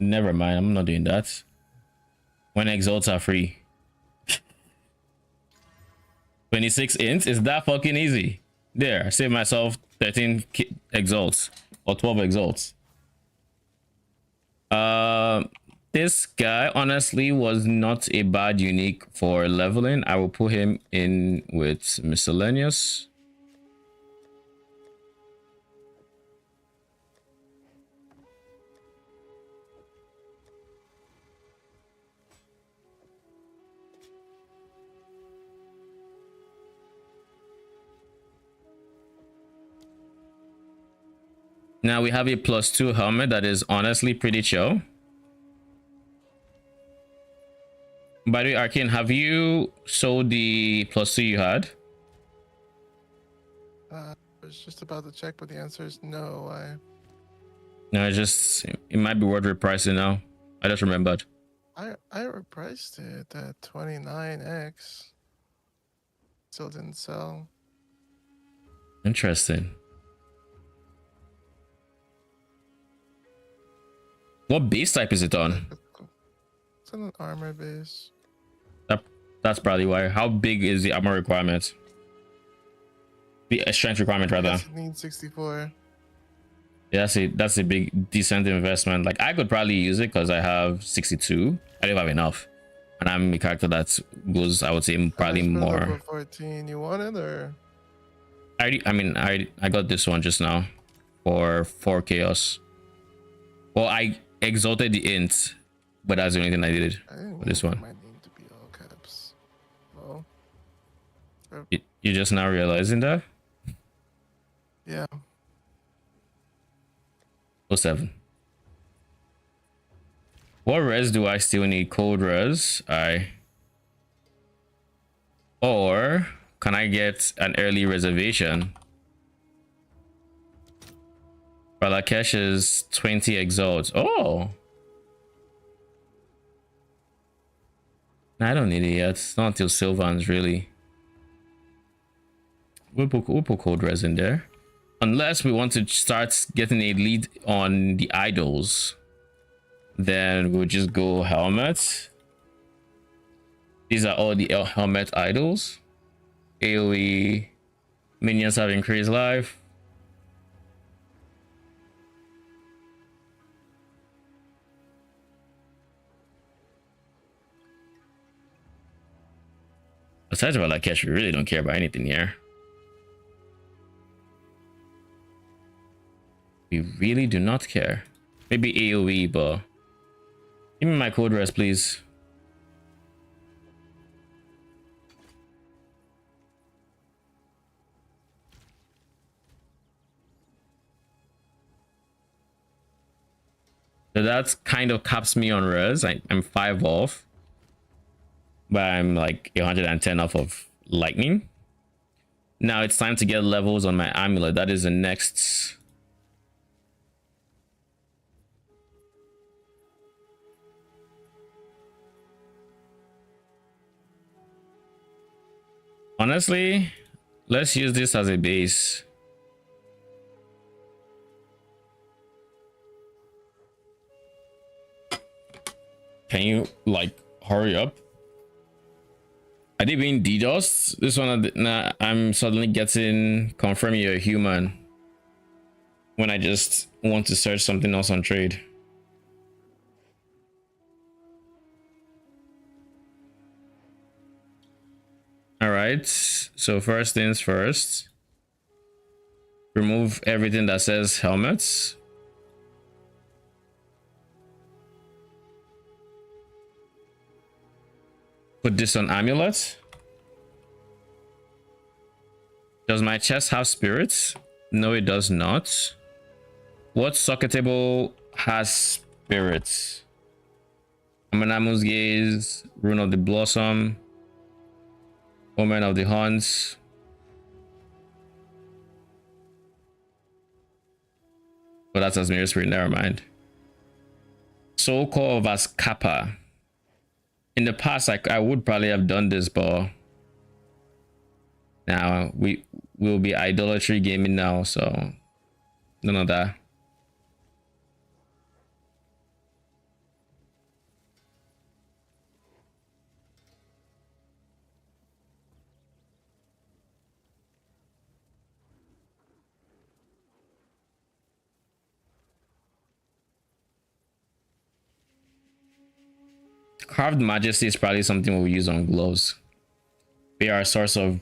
Never mind, I'm not doing that. When exalts are free. 26 int is that fucking easy. There, I saved myself 13 exalts or 12 exalts. This guy honestly was not a bad unique for leveling. I will put him in with miscellaneous. Now we have a +2 helmet that is honestly pretty chill. By the way, Arcane, have you sold the +2 you had? I was just about to check, but the answer is no. No, it might be worth repricing now. I just remembered. I repriced it at 29x. Still didn't sell. Interesting. What base type is it on? It's on an armor base. That's probably why. How big is the armor requirement? The strength requirement rather. It needs 64. Yeah, that's a big decent investment. Like I could probably use it because I have 62. I don't have enough, and I'm a character that goes, I would say, probably more. Level 14. You want it or? I got this one just now for 4 chaos. Well, I exalted the int, but that's the only thing I did for this one. Might need to be all caps. Oh. You just now realizing that? Yeah. 07. What res do I still need? Cold res. Or can I get an early reservation? Balakesh is 20 exalts. Oh, I don't need it yet. It's not until Sylvan's really. We'll put Cold Res in there. Unless we want to start getting a lead on the idols. Then we'll just go helmet. These are all the helmet idols. AoE. Minions have increased life. Aside from like cash, we really don't care about anything here. We really do not care. Maybe AoE, but give me my Cold Res, please. So that kind of caps me on res. I'm 5 off, but I'm like 110 off of lightning. Now it's time to get levels on my amulet. That is the next. Honestly, let's use this as a base. Can you like hurry up? I did being DDoS. This one, nah, I'm suddenly getting confirm you're a human when I just want to search something else on trade. All right, so first things first, remove everything that says helmets. Put this on amulet. Does my chest have spirits? No, it does not. What socketable has spirits? Amunamu's Gaze, Rune of the Blossom, Omen of the Hunts. But that's as Mirror Spirit, never mind. Soul Core of Azkapa. In the past, I would probably have done this, but now we will be idolatry gaming now, so none of that. Carved Majesty is probably something we'll use on gloves. They are a source of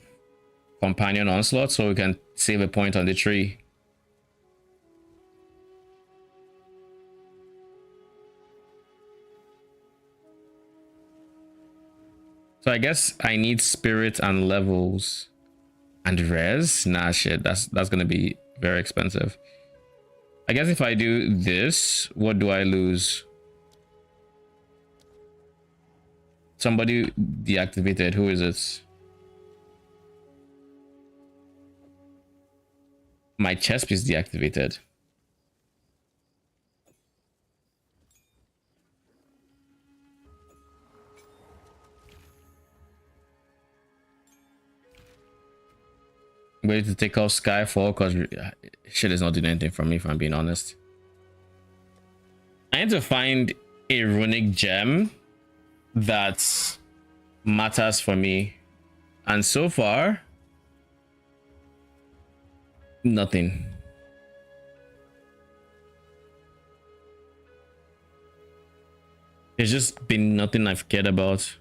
companion onslaught, so we can save a point on the tree. So I guess I need spirit and levels and res. Nah, shit, that's gonna be very expensive. I guess if I do this, what do I lose? Somebody deactivated. Who is it? My chest piece deactivated. I'm ready to take off Skyfall because shit is not doing anything for me, if I'm being honest. I need to find a runic gem that matters for me, and so far nothing. There's just been nothing I've cared about.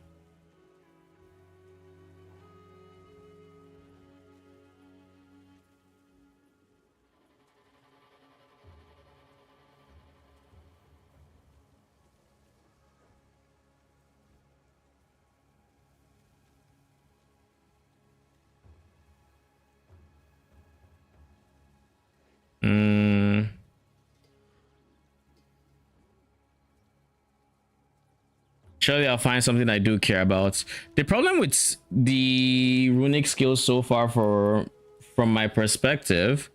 Surely I'll find something I do care about. The problem with the runic skills so far, from my perspective,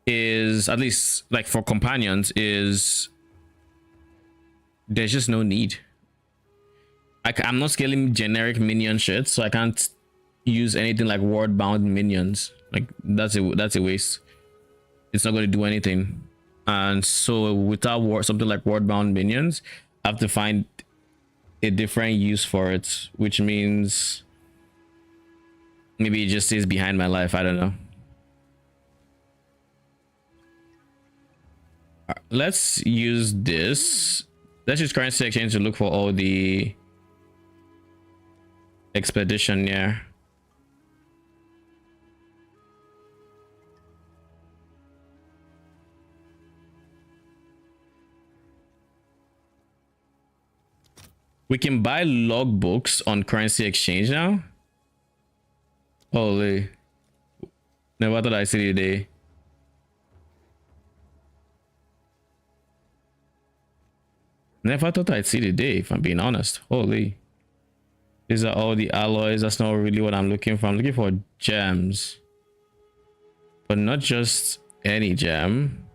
is, at least like for companions, is there's just no need. I'm not scaling generic minion shit, so I can't use anything like ward bound minions. Like that's a waste. It's not going to do anything. And so without something like ward bound minions, I have to find a different use for it, which means maybe it just stays behind my life. I don't know. Let's use this. Let's use currency exchange to look for all the expedition here. We can buy logbooks on currency exchange now. Holy. Never thought I'd see the day. Never thought I'd see the day, if I'm being honest. Holy. These are all the alloys. That's not really what I'm looking for. I'm looking for gems. But not just any gem.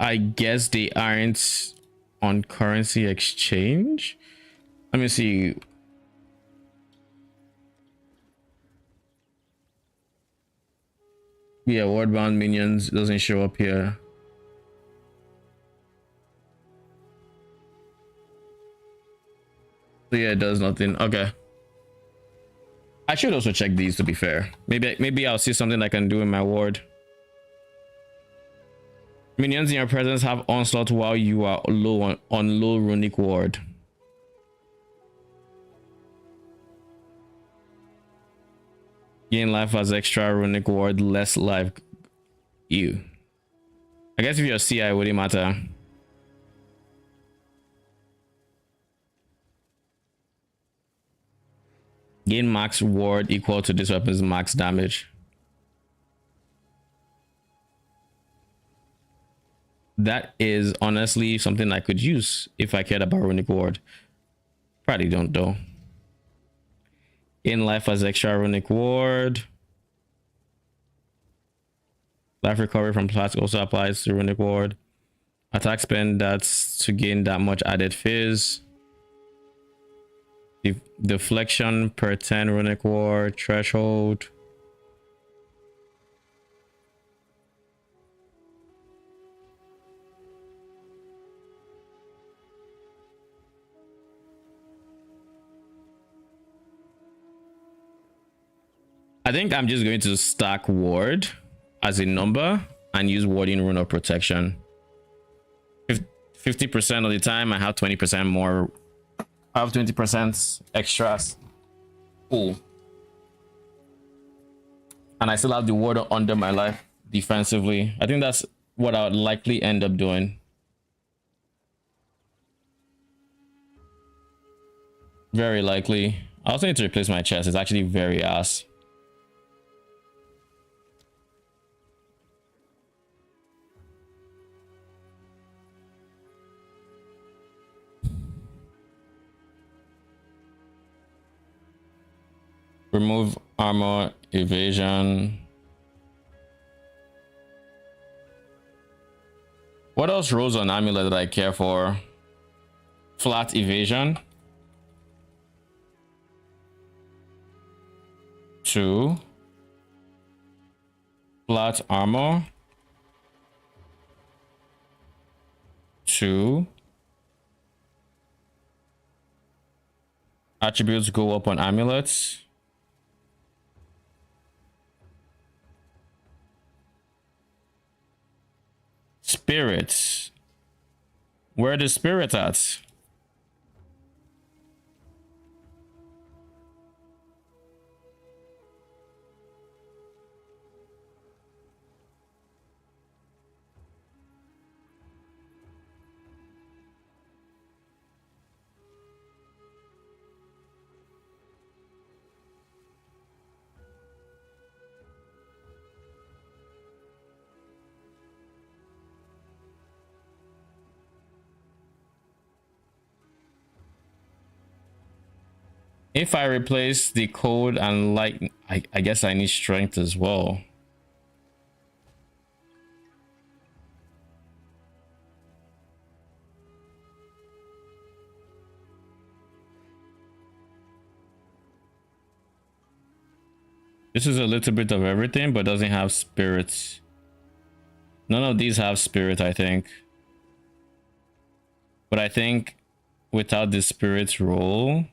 I guess they aren't on currency exchange. Let me see. Yeah, ward bound minions doesn't show up here. So yeah, it does nothing. Okay. I should also check these, to be fair. Maybe I'll see something I can do in my ward. Minions in your presence have onslaught while you are low on low runic ward. Gain life as extra runic ward, less life. You. I guess if you're a CI, it wouldn't matter. Gain max ward equal to this weapon's max damage. That is honestly something I could use if I cared about runic ward. Probably don't though. In life as extra runic ward. Life recovery from plastic also applies to runic ward. Attack spend, that's to gain that much added fizz. Deflection per 10 runic ward threshold. I think I'm just going to stack ward as a number and use warding rune of protection. 50% of the time I have 20% more. I have 20% extras. Cool. And I still have the ward under my life defensively. I think that's what I would likely end up doing. Very likely. I also need to replace my chest. It's actually very ass. Remove armor, evasion. What else rolls on amulet that I care for? Flat evasion. 2. Flat armor. 2. Attributes go up on amulets. Spirits. Where are the spirits at? If I replace the code and light, I guess I need strength as well. This is a little bit of everything, but doesn't have spirits. None of these have spirit, I think. But I think without the spirit roll,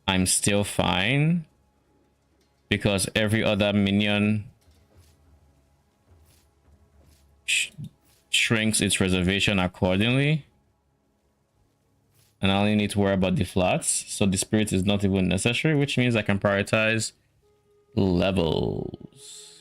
I'm still fine. Because every other minion shrinks its reservation accordingly. And I only need to worry about the flats. So the spirit is not even necessary, which means I can prioritize levels.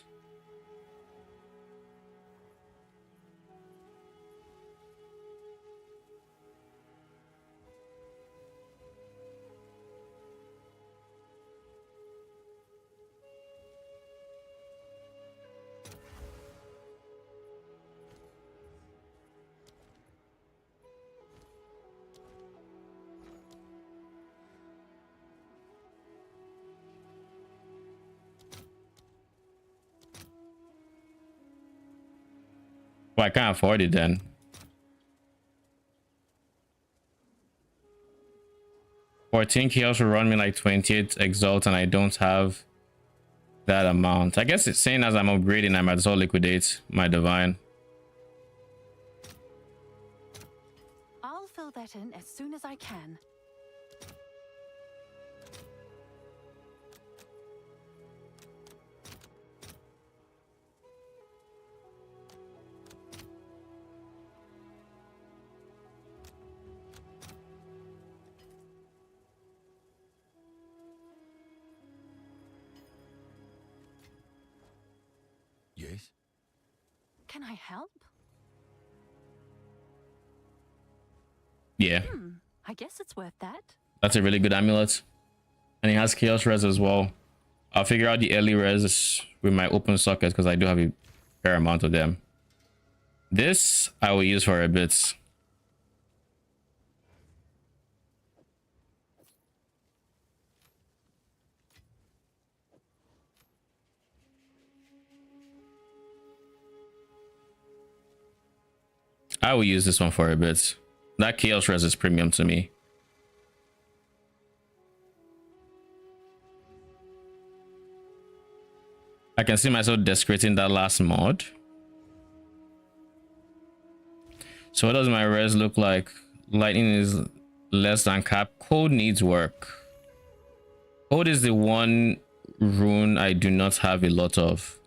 Well, I can't afford it then. $14 chaos will run me like 28 exalt, and I don't have that amount. I guess it's saying as I'm upgrading, I might as well liquidate my divine. I'll fill that in as soon as I can. Yes? Can I help? Yeah, I guess it's worth that. that's a really good amulet. And it has chaos res as well. I'll figure out the early res with my open sockets because I do have a fair amount of them. This I will use for a bit. I will use this one for a bit. That chaos res is premium to me. I can see myself desecrating that last mod. So what does my res look like? Lightning is less than cap. Code needs work. Code is the one rune I do not have a lot of.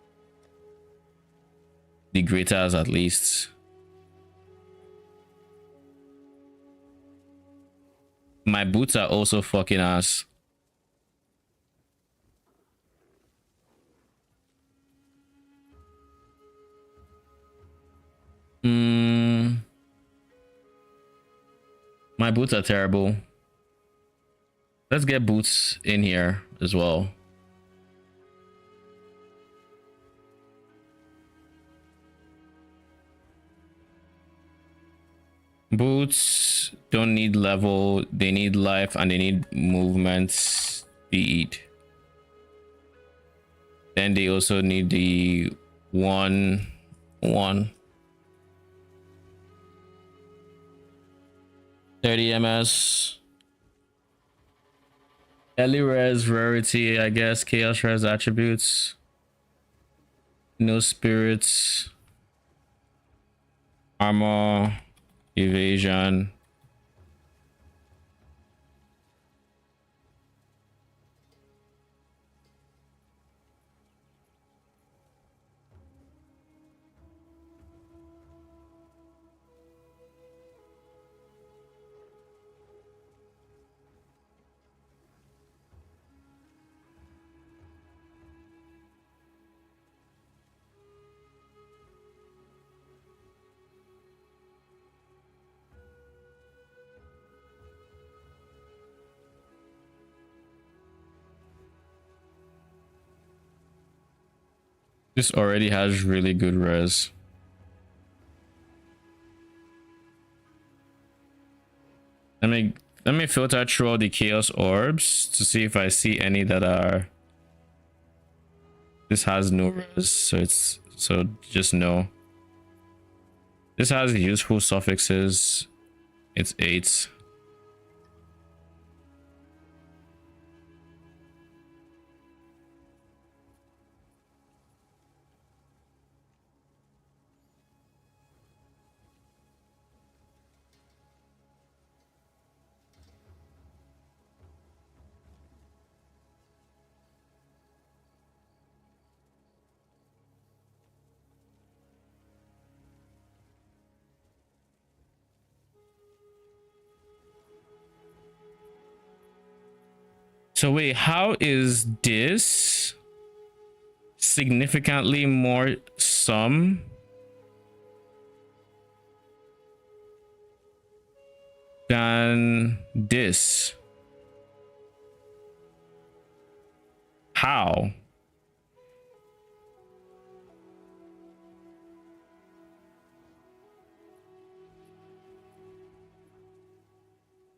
The greaters at least. My boots are also fucking ass. My boots are terrible. Let's get boots in here as well. Boots don't need level, they need life, and they need movement speed. Then they also need the one 30 ms. Early res, rarity, I guess. Chaos res attributes. No spirits. Armor. Evasion. This already has really good res. Let me let me filter through all the chaos orbs to see if I see any that are. This has no res, so just no. This has useful suffixes. It's 8. So wait, how is this significantly more sum than this? How?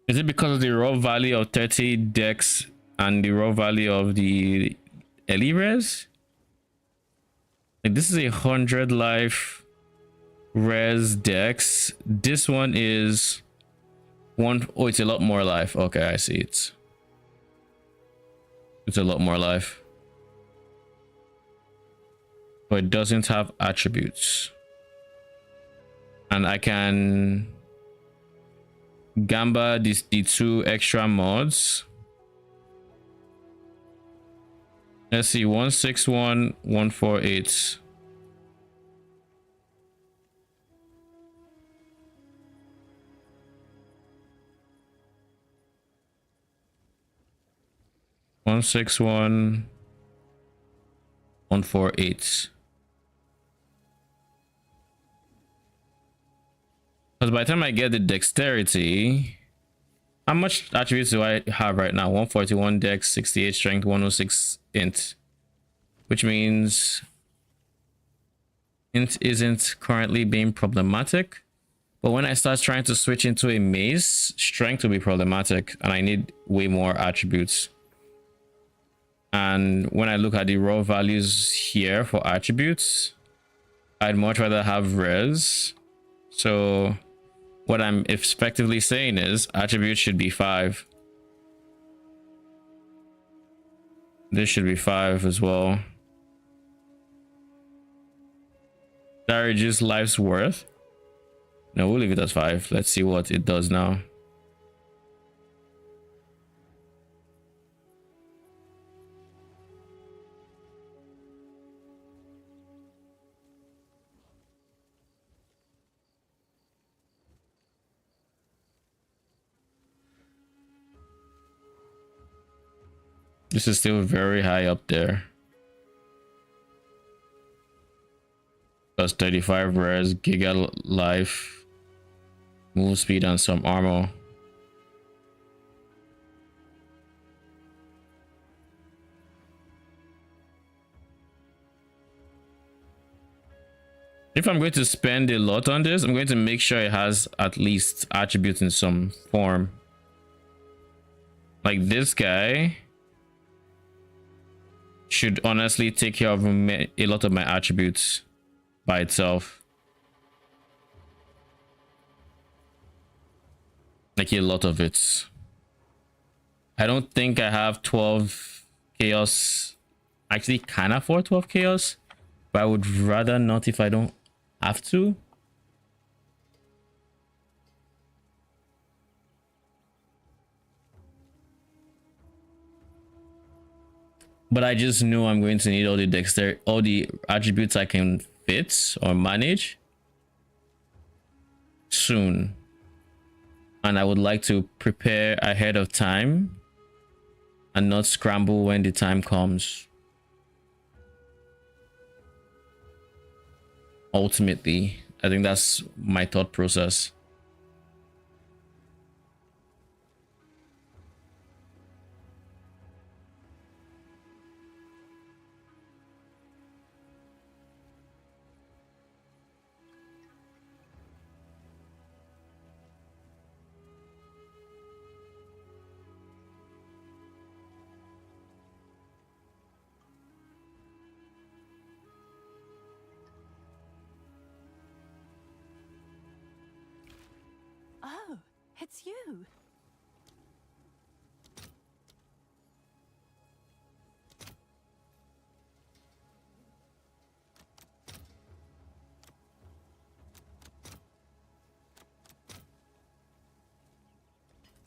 Is it because of the raw value of 30 dex and the raw value of the Ellie res? Like, this is 100 life res dex. This one is one. Oh, it's a lot more life. Okay, I see it. It's a lot more life. But it doesn't have attributes. And I can gamba the 2 extra mods. Let's see, 161, 148. One 161 148. Because by the time I get the dexterity, how much attributes do I have right now? 141 dex, 68 strength, 106 int, which means int isn't currently being problematic. But when I start trying to switch into a mace, strength will be problematic, and I need way more attributes. And when I look at the raw values here for attributes, I'd much rather have res. So what I'm effectively saying is attributes should be 5. This should be 5 as well. That reduces life's worth. No, we'll leave it as 5. Let's see what it does now. This is still very high up there. Plus 35 res, giga life, move speed, and some armor. If I'm going to spend a lot on this, I'm going to make sure it has at least attributes in some form. Like this guy should honestly take care of a lot of my attributes by itself. Like a lot of it. I don't think I have 12 chaos. Actually can afford 12 chaos, but I would rather not if I don't have to. But I just know I'm going to need all the dexterity, all the attributes I can fit or manage soon. And I would like to prepare ahead of time and not scramble when the time comes. Ultimately, I think that's my thought process. It's you.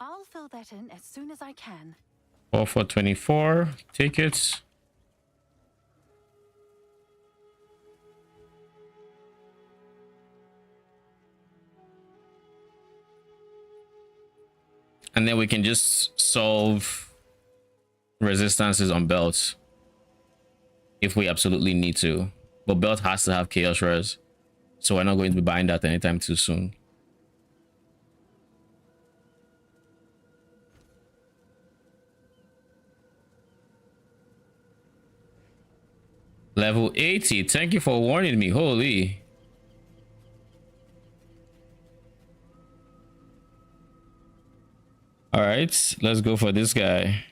I'll fill that in as soon as I can. 4 for 24. Take it. And then we can just solve resistances on belts if we absolutely need to. But belt has to have chaos res, so we're not going to be buying that anytime too soon. Level 80. Thank you for warning me. Holy. All right, let's go for this guy.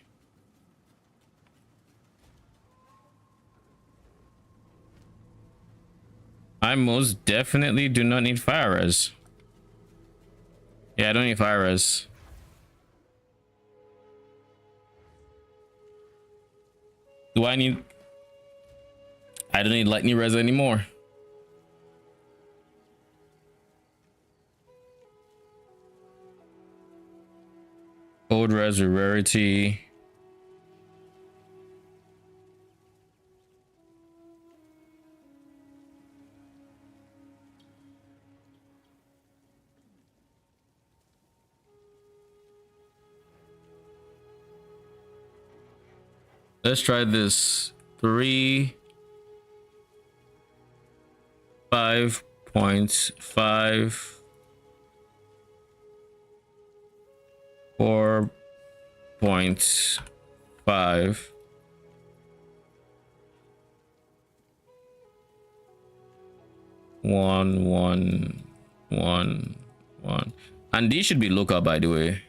I most definitely do not need fire res. Yeah, I don't need fire res. Do I need... I don't need lightning res anymore. Old res with rarity. Let's try this. 3 5.5 4.5 1 1 1 1, and these should be local, by the way.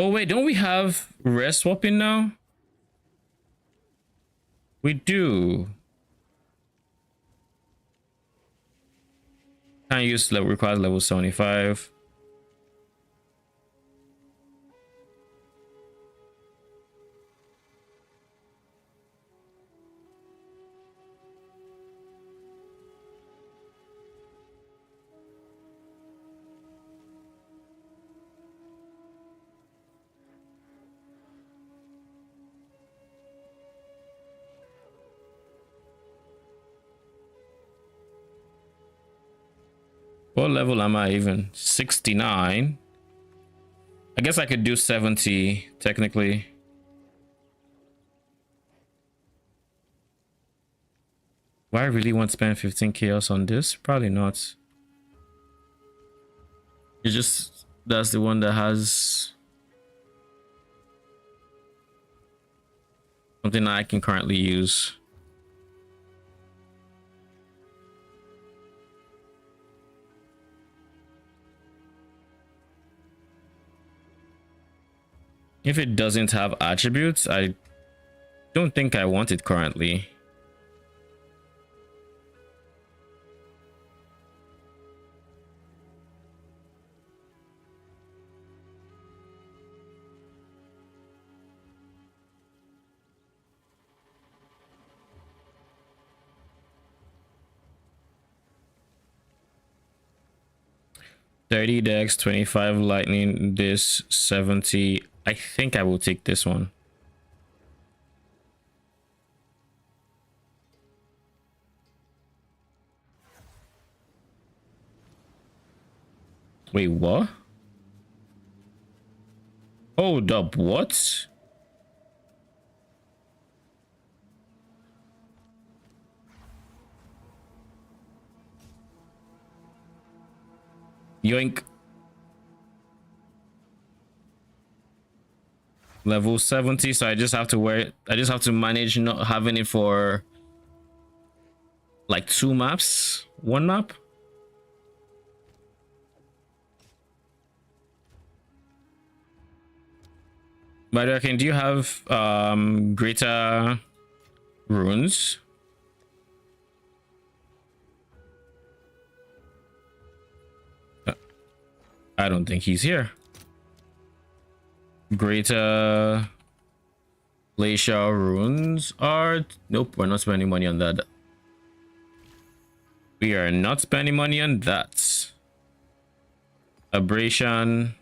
Oh wait, don't we have rest swapping now? We do. Can't use level, requires level 75. What level am I even? 69. I guess I could do 70 technically. Do I really want to spend 15 chaos on this? Probably not. It's just that's the one that has something that I can currently use. If it doesn't have attributes, I don't think I want it currently. $30 dex, 25 lightning, this 70. I think I will take this one. Wait, what? Hold up, what? Yoink. level 70, so I just have to manage not having it for like 2 maps, 1 map. By the way, do you have greater runes? I don't think he's here. Greater glacial runes are... Nope, we're not spending money on that. We are not spending money on that. Abrasion.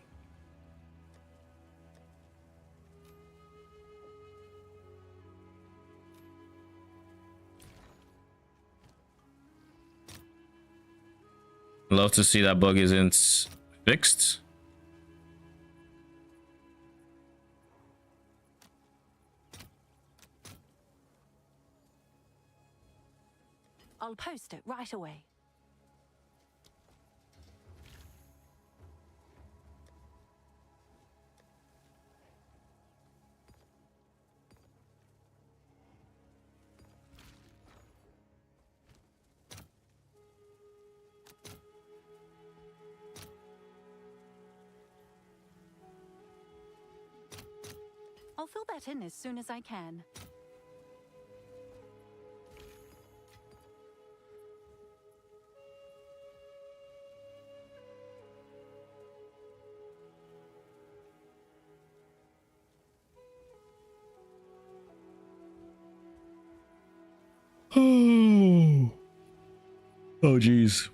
Love to see that bug isn't fixed. I'll post it right away. I'll fill that in as soon as I can. Oh, geez.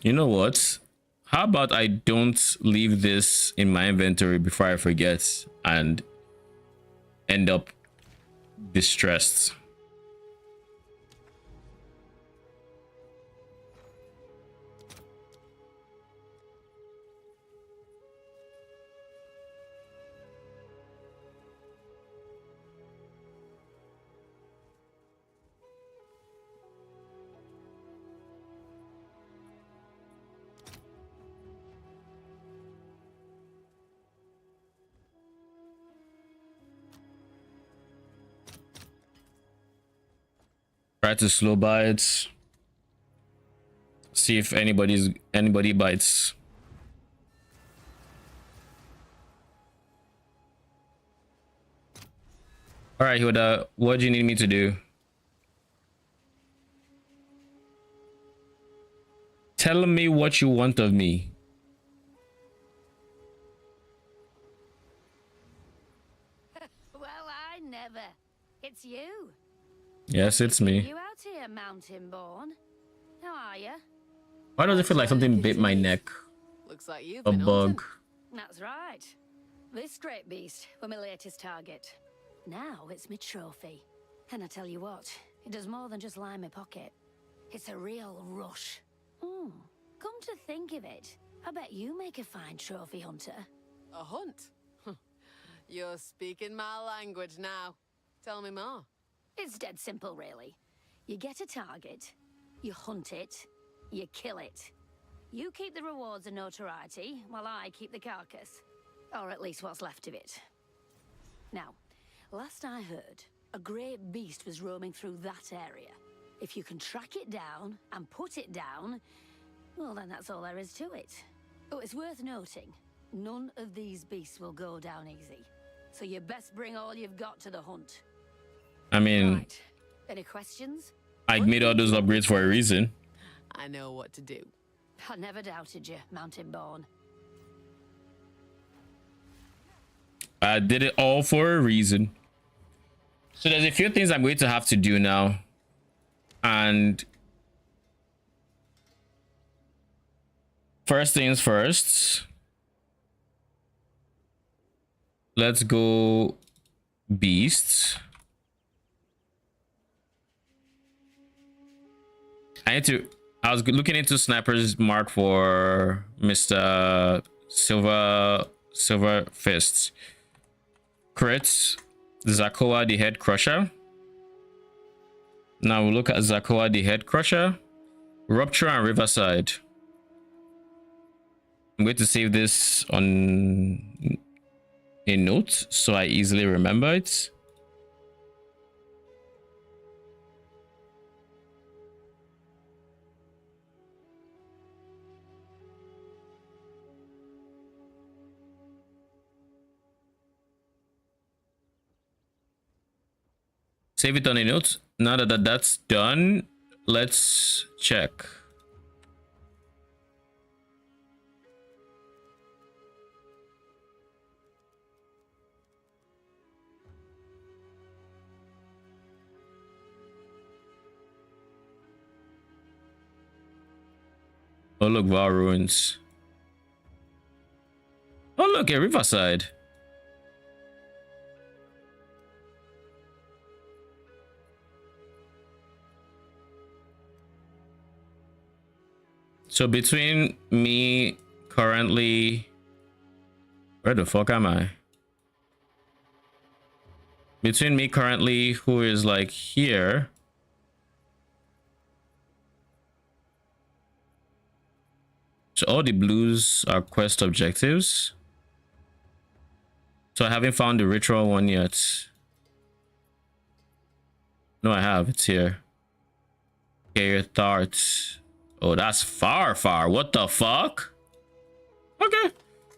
You know what? How about I don't leave this in my inventory before I forget and end up distressed? Try to slow bites. See if anybody bites. All right, Huda, what do you need me to do? Tell me what you want of me. Well, I never. It's you. Yes, it's me. You out here, mountain born? How are you? Why does it feel like something bit my neck? Looks like you've A been hunting. bug. That's right. This great beast was my latest target. Now it's my trophy. And I tell you what, it does more than just line my pocket. It's a real rush. Come to think of it, I bet you make a fine trophy hunter. A hunt? You're speaking my language now. Tell me more. It's dead simple, really. You get a target, you hunt it, you kill it. You keep the rewards and notoriety, while I keep the carcass. Or at least what's left of it. Now, last I heard, a great beast was roaming through that area. If you can track it down and put it down, well, then that's all there is to it. Oh, it's worth noting, none of these beasts will go down easy. So you best bring all you've got to the hunt. I mean, Right. Any questions? I made all those upgrades for a reason. I know what to do. I never doubted you, mountain born. I did it all for a reason. So there's a few things I'm going to have to do now. And first things first. Let's go beasts. I was looking into Sniper's Mark for Mr. Silver Fists. Crits, Zakoa the Head Crusher. Now we'll look at Zakoa the Head Crusher, Rupture and Riverside. I'm going to save this on a note so I easily remember it. Save it on a note. Now that that's done, let's check. Oh look, Val ruins. Oh look, a riverside. So between me currently, where the fuck am I? Between me currently, who is like here, so all the blues are quest objectives. So I haven't found the ritual one yet. No, I have. It's here. Okay, Thart. Oh, that's far. What the fuck? Okay.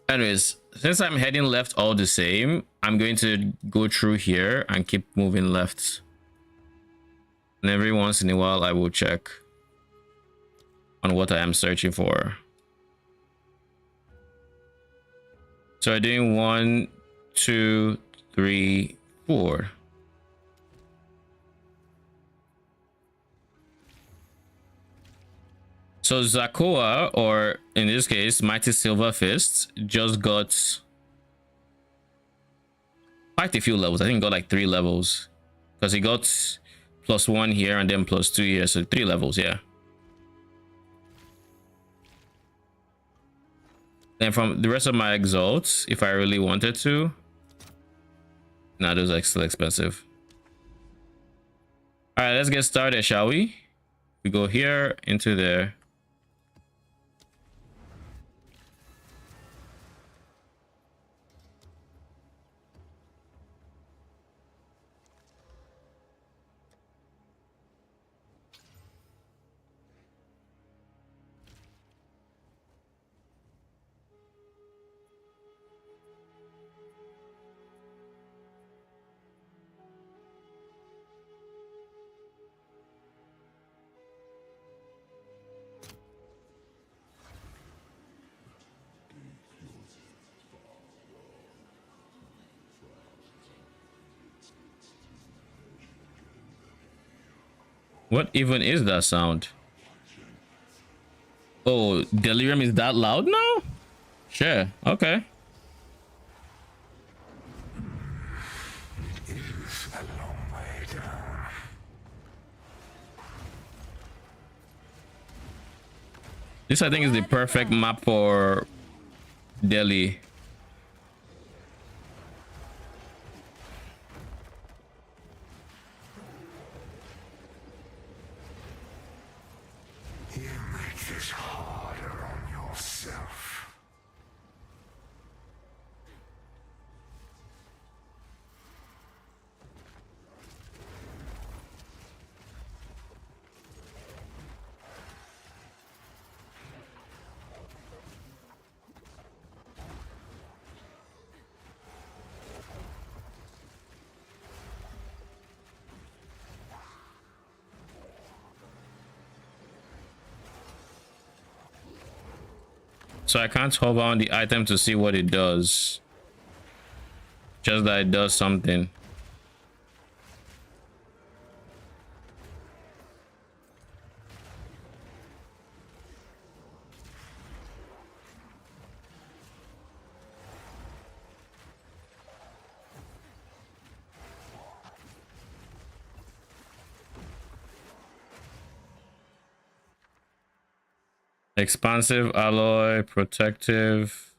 Anyways, since I'm heading left all the same, I'm going to go through here and keep moving left. And every once in a while, I will check on what I am searching for. So I'm doing 1, 2, 3, 4. So Zakoa, or in this case, Mighty Silver Fist, just got quite a few levels. I think he got like 3 levels. Because he got +1 here and then +2 here. So 3 levels, yeah. Then from the rest of my exalts, if I really wanted to. Nah, those are still expensive. Alright, let's get started, shall we? We go here into there. What even is that sound? Oh, delirium is that loud now? Sure, okay. It's a long way down. This I think is the perfect map for Delhi. You make this harder on yourself. So I can't hover on the item to see what it does. Just that it does something. Expansive alloy, protective.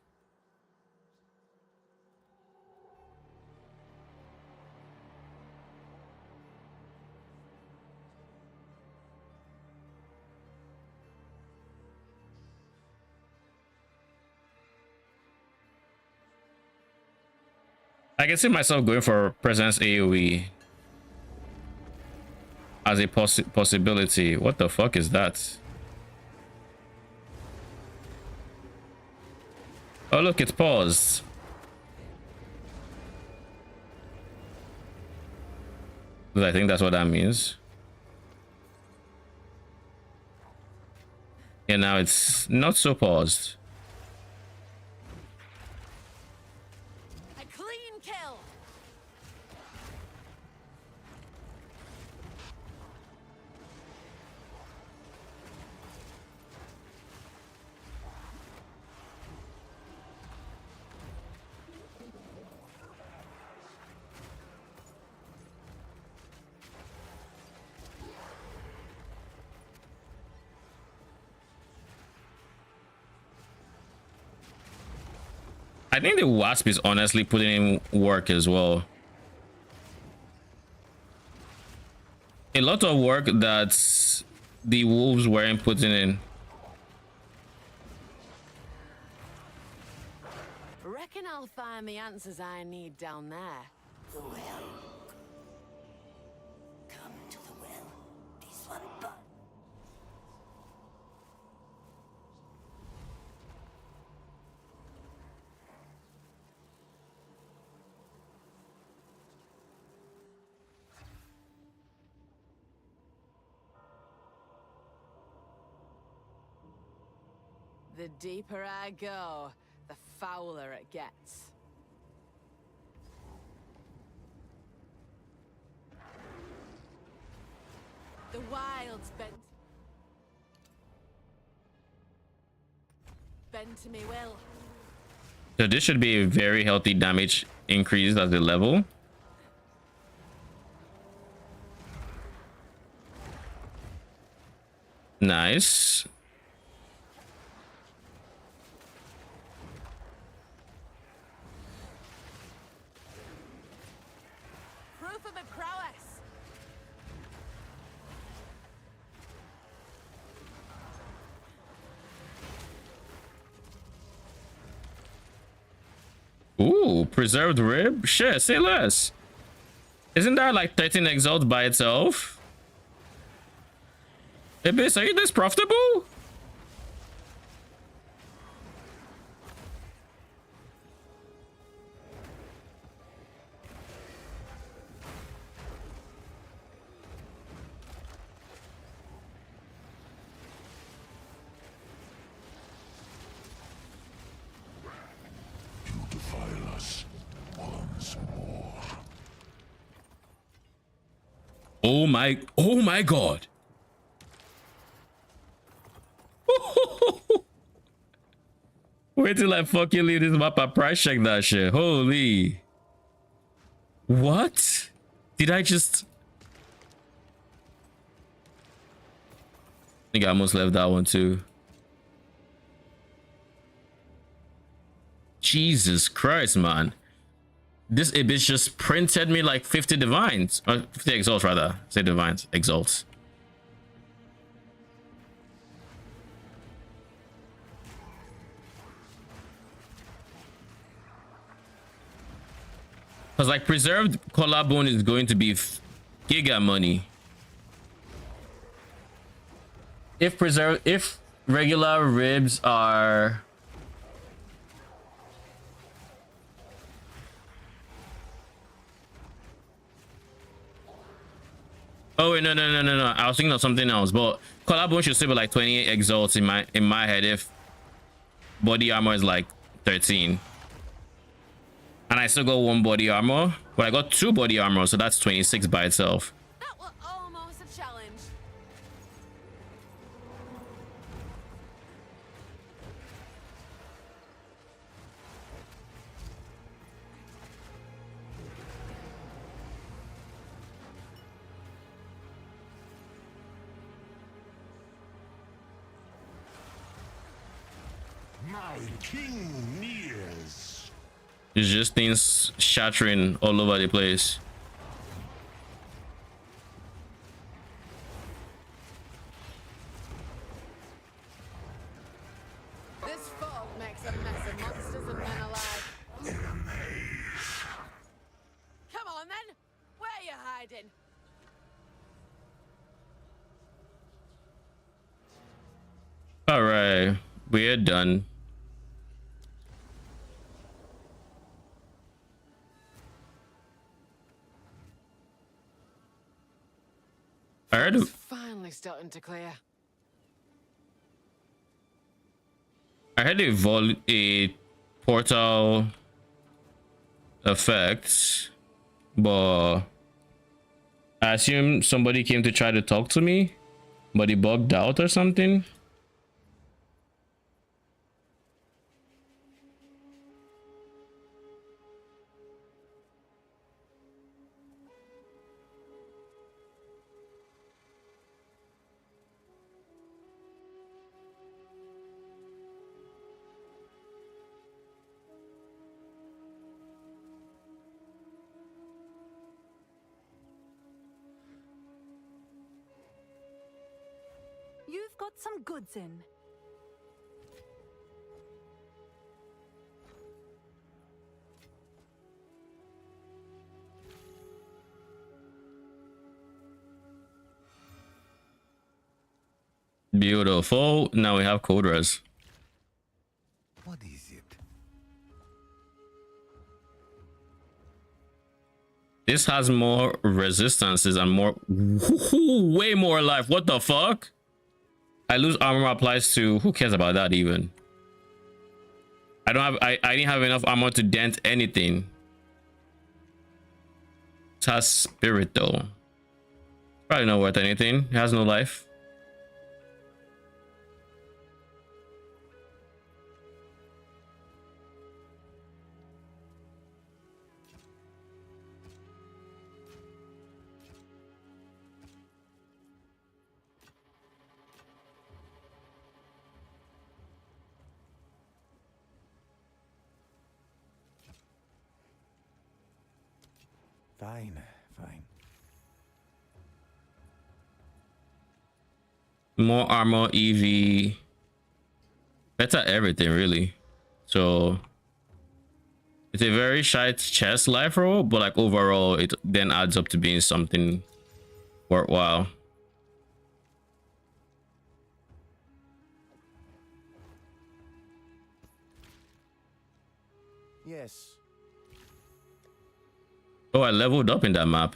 I can see myself going for presence AoE as a possibility. What the fuck is that? Oh look, it's paused. I think that's what that means. And now it's not so paused. A clean kill. I think the Wasp is honestly putting in work as well. A lot of work that the Wolves weren't putting in. Reckon I'll find the answers I need down there. The well. Come to the well. This one, but. The deeper I go, the fouler it gets. The wilds bend to me will. So this should be a very healthy damage increase at the level. Nice. Proof of my prowess. Ooh, preserved rib? Shit, say less. Isn't that like 13 exalt by itself? Ibis, are you this profitable? You defile us once more. Oh my god. Wait till I fucking leave this map and price check that shit. Holy. What? Did I just... I think I almost left that one too. Jesus Christ, man. This Ibis just printed me like 50 divines. Or 50 exalts rather. Say divines. Exalts. Because like preserved collarbone is going to be giga money. If regular ribs are... Oh wait, no. I was thinking of something else, but collarbone should still be like 28 exalts in my head if body armor is like 13. And I still got one body armor, but I got 2 body armor, so that's 26 by itself. That was almost a challenge. My king nears. It's just things shattering all over the place. This fog makes a mess of monsters and men alike. We're done. I heard Fog's finally starting to clear. a portal effect, but I assume somebody came to try to talk to me, but he bugged out or something. You've got some goods in. Beautiful. Now we have code res. What is it? This has more resistances and more way more life. What the fuck? I lose armor applies to who cares about that even? I don't have I didn't have enough armor to dent anything. It has spirit though. Probably not worth anything. It has no life. Fine, fine. More armor, EV. Better everything really. So it's a very shite chest life roll, but like overall it then adds up to being something worthwhile. Yes. Oh, I leveled up in that map.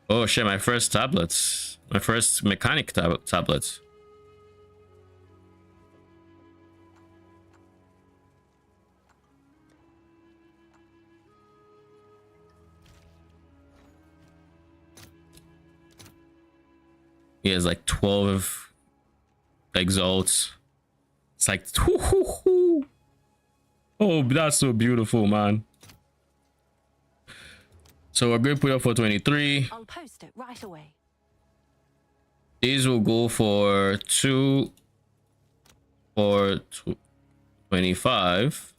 Oh shit, my first tablets. My first mechanic tablets. He has like 12 exalts. It's like, oh, that's so beautiful, man. So we're going to put up for 23. I'll post it right away. These will go for 2 or 25.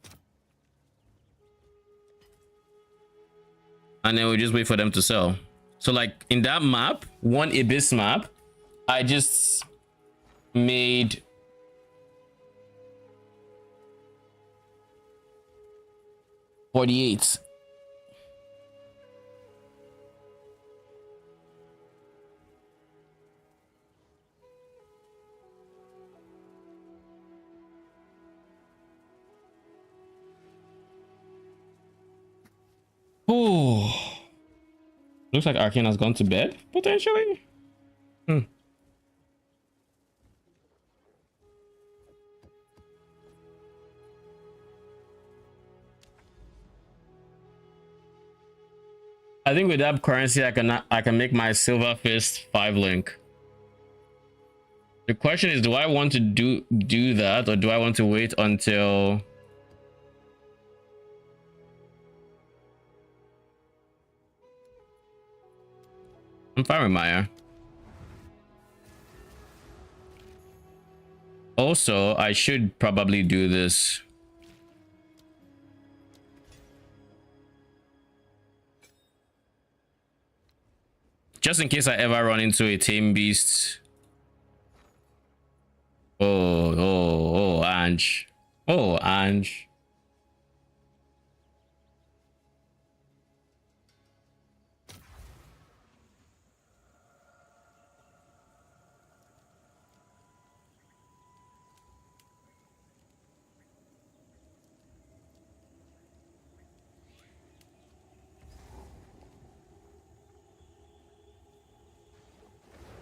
And then we just wait for them to sell. So like in that map, one Abyss map, I just made $48. Oh, looks like Arcane has gone to bed potentially. I think with that currency, I can make my Silver Fist 5 link. The question is, do I want to do that, or do I want to wait until I'm fine with Maya. Also, I should probably do this. just in case I ever run into a tame beast. Oh, Ange. Oh, Ange.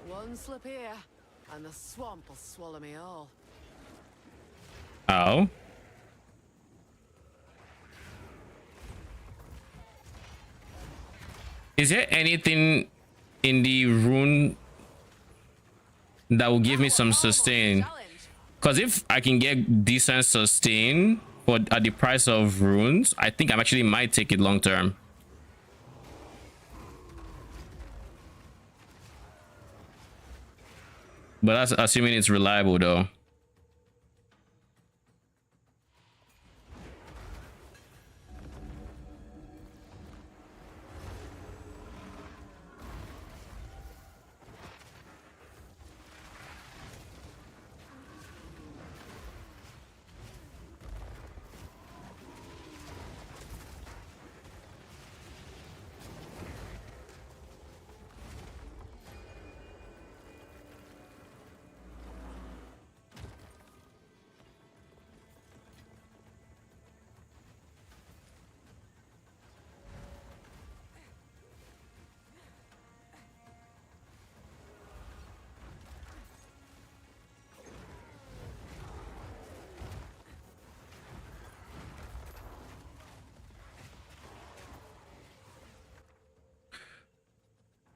One slip here, and the swamp will swallow me all. Oh. Is there anything in the rune that will give me some sustain? Because if I can get decent sustain for at the price of runes, I think I actually might take it long term. But that's assuming it's reliable though.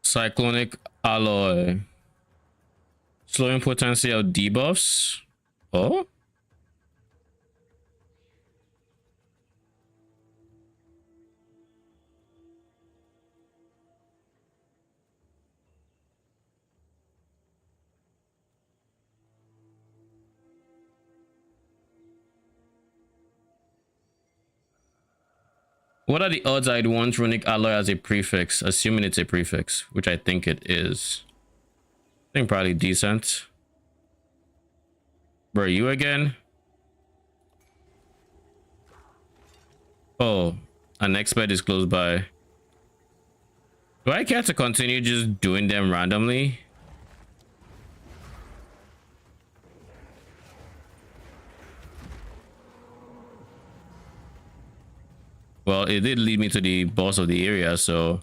Cyclonic alloy. Slowing potency of debuffs. Oh? What are the odds I'd want runic alloy as a prefix, assuming it's a prefix, which I think it is? I think probably decent. Where are you again? Oh, an expert is close by. Do I care to continue just doing them randomly? Well, it did lead me to the boss of the area, so...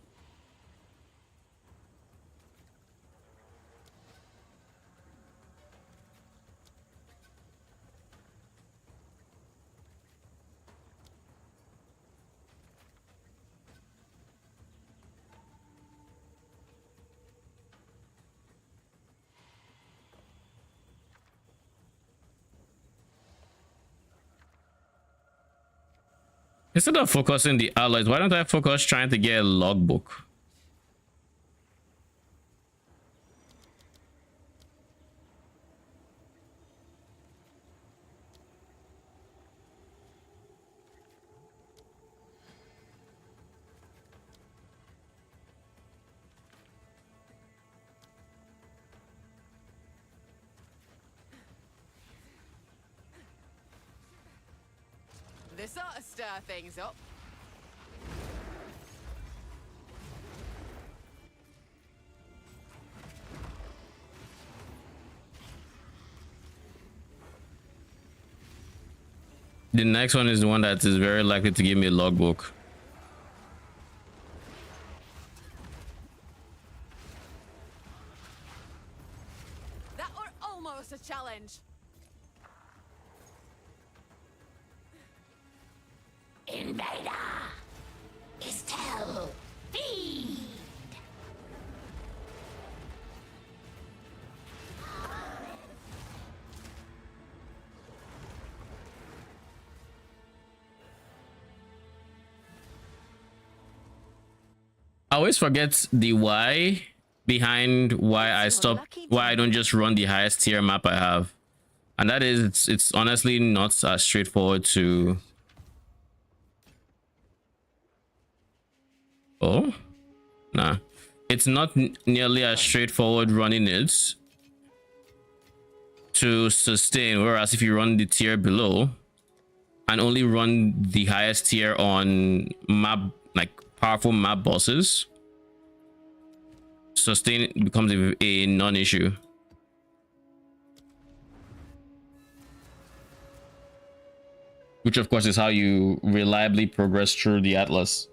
Instead of focusing the alloys, why don't I focus trying to get a logbook? This ought to stir things up. The next one is the one that is very likely to give me a logbook. That were almost a challenge. Invader! Estelle! Feed! I always forget the why behind why I don't just run the highest tier map I have. And that is, it's honestly not as straightforward to... Oh? Nah. it's not nearly as straightforward running it to sustain, whereas if you run the tier below and only run the highest tier on map, like powerful map bosses, sustain becomes a non-issue. Which of course is how you reliably progress through the Atlas.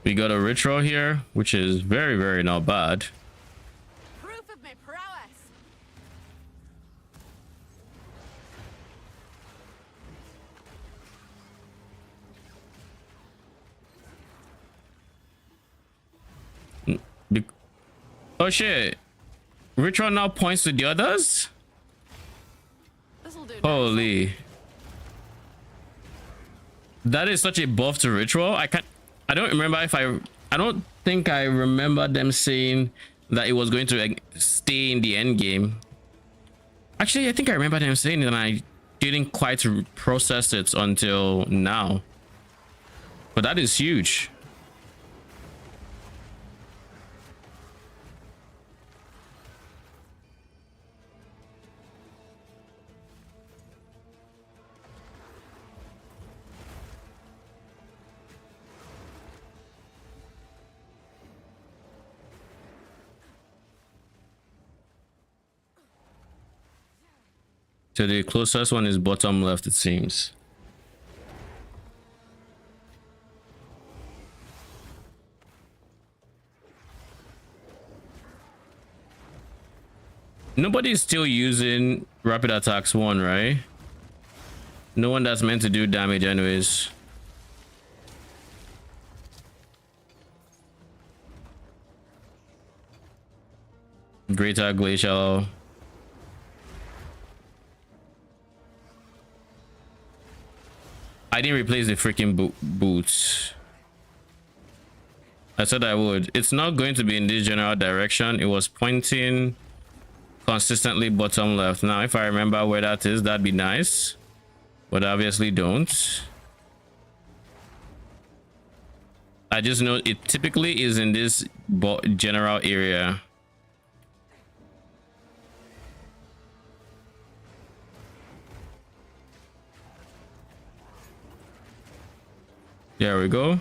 We got a ritual here, which is very, very not bad. Proof of my prowess. Oh shit. Ritual now points to the others? Holy. That is such a buff to ritual. I don't remember if I don't think I remember them saying that it was going to like, stay in the end game. Actually, I think I remember them saying it and I didn't quite process it until now. But that is huge. So the closest one is bottom left, it seems. Nobody's still using rapid attacks 1, right? No one that's meant to do damage anyways. Greater glacial. I didn't replace the freaking boots. I said I would. It's not going to be in this general direction. It was pointing consistently bottom left. Now, if I remember where that is, that'd be nice. But obviously don't. I just know it typically is in this general area. There we go.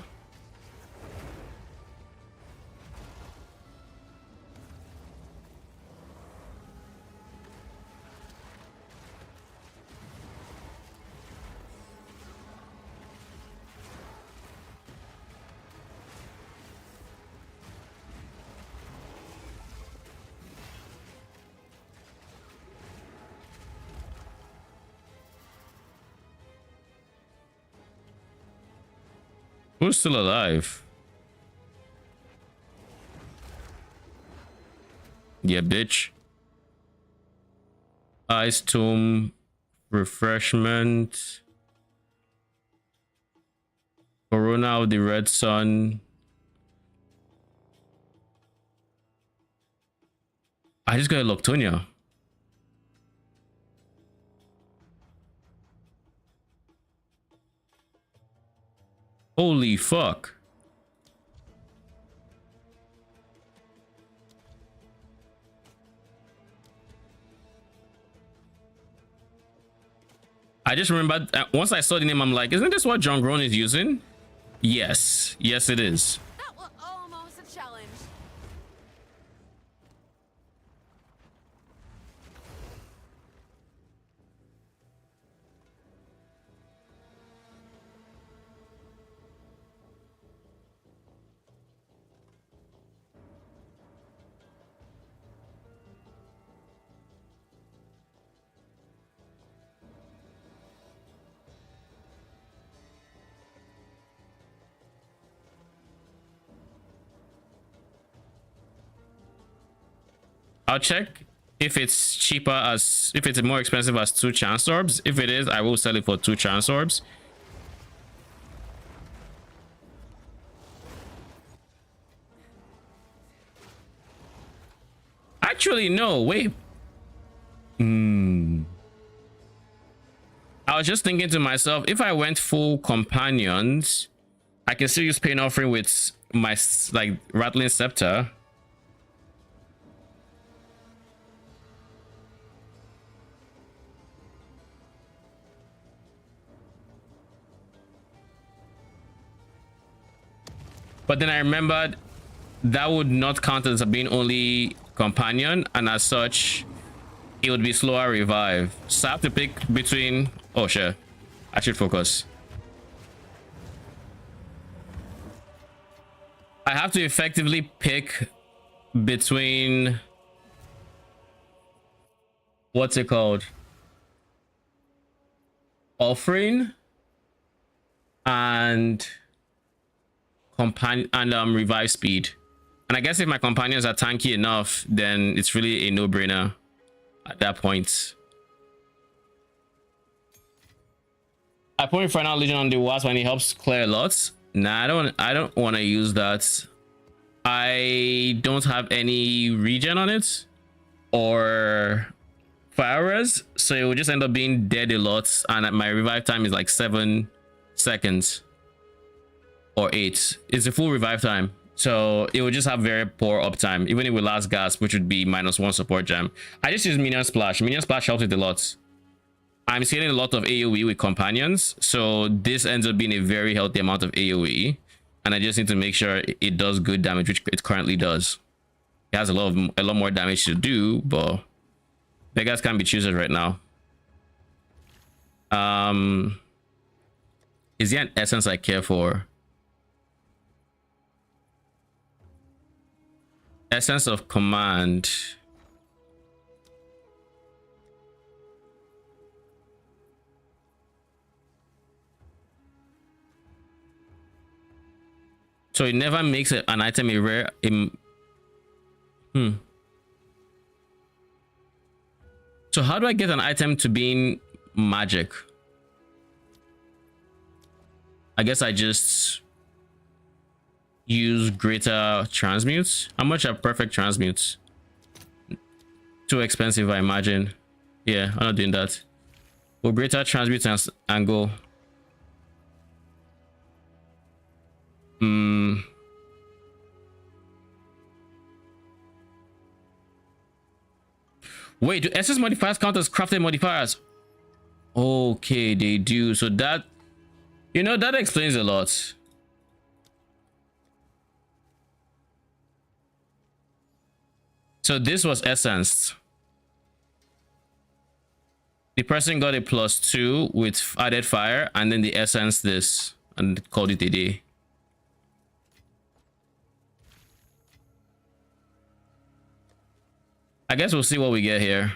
Who's still alive? Yeah, bitch. Ice Tomb, refreshment, Corona of the Red Sun. I just got a Loctonia. Holy fuck. I just remembered once I saw the name, I'm like, isn't this what John Groan is using? Yes. Yes, it is. That was almost a challenge. I'll check if it's cheaper as if it's more expensive as 2 chance orbs. If it is, I will sell it for 2 chance orbs. Actually, no, wait. I was just thinking to myself, if I went full companions, I can still use pain offering with my like rattling scepter. But then I remembered that would not count as being only companion, and as such, it would be slower revive. So I have to pick between. Oh, sure. I should focus. I have to effectively pick between. What's it called? Offering and companion and revive speed. And I guess if my companions are tanky enough, then it's really a no-brainer at that point. I put Infernal Legion on the Wasp and it helps clear a lot. Nah, I don't want to use that. I don't have any regen on it or fire res, so it will just end up being dead a lot, and my revive time is like 7 seconds or 8. It's a full revive time, so it will just have very poor uptime, even if with last gasp, which would be -1 support gem. I just use minion splash. Minion splash helps it a lot. I'm scaling a lot of AoE with companions, so this ends up being a very healthy amount of AoE, and I just need to make sure it does good damage, which it currently does. It has a lot more damage to do, but beggars can't be choosers right now. Is there an essence I care for? Essence of command. So it never makes an item a rare. So how do I get an item to being magic? I guess I just use greater transmutes. How much are perfect transmutes? Too expensive, I imagine. Yeah, I'm not doing that. Well, greater transmute and go. Wait, do SS modifiers count as crafted modifiers? Okay, they do. So that, that explains a lot. So this was essenced. The person got a +2 with added fire, and then the essence this and called it a day. I guess we'll see what we get here.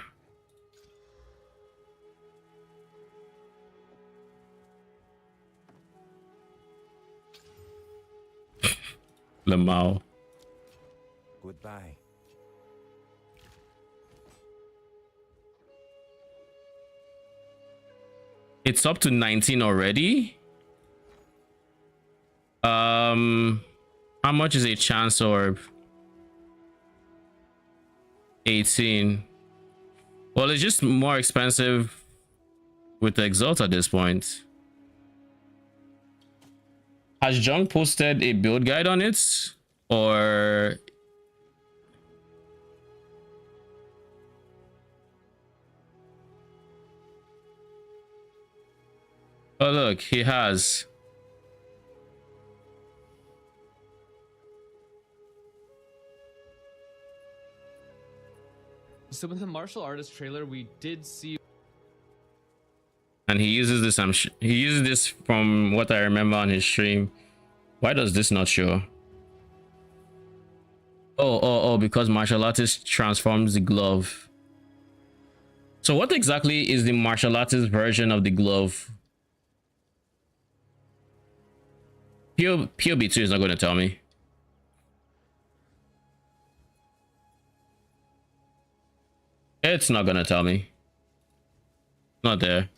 Lamau. Goodbye. It's up to 19 already. How much is a chance orb? 18. Well, it's just more expensive with the exalt at this point. Has John posted a build guide on it? Or oh look, he has. So with the martial artist trailer, we did see, And he uses this. He uses this from what I remember on his stream. Why does this not show? Oh, because martial artist transforms the glove. So what exactly is the martial artist version of the glove? POB2 is not going to tell me. It's not going to tell me. Not there.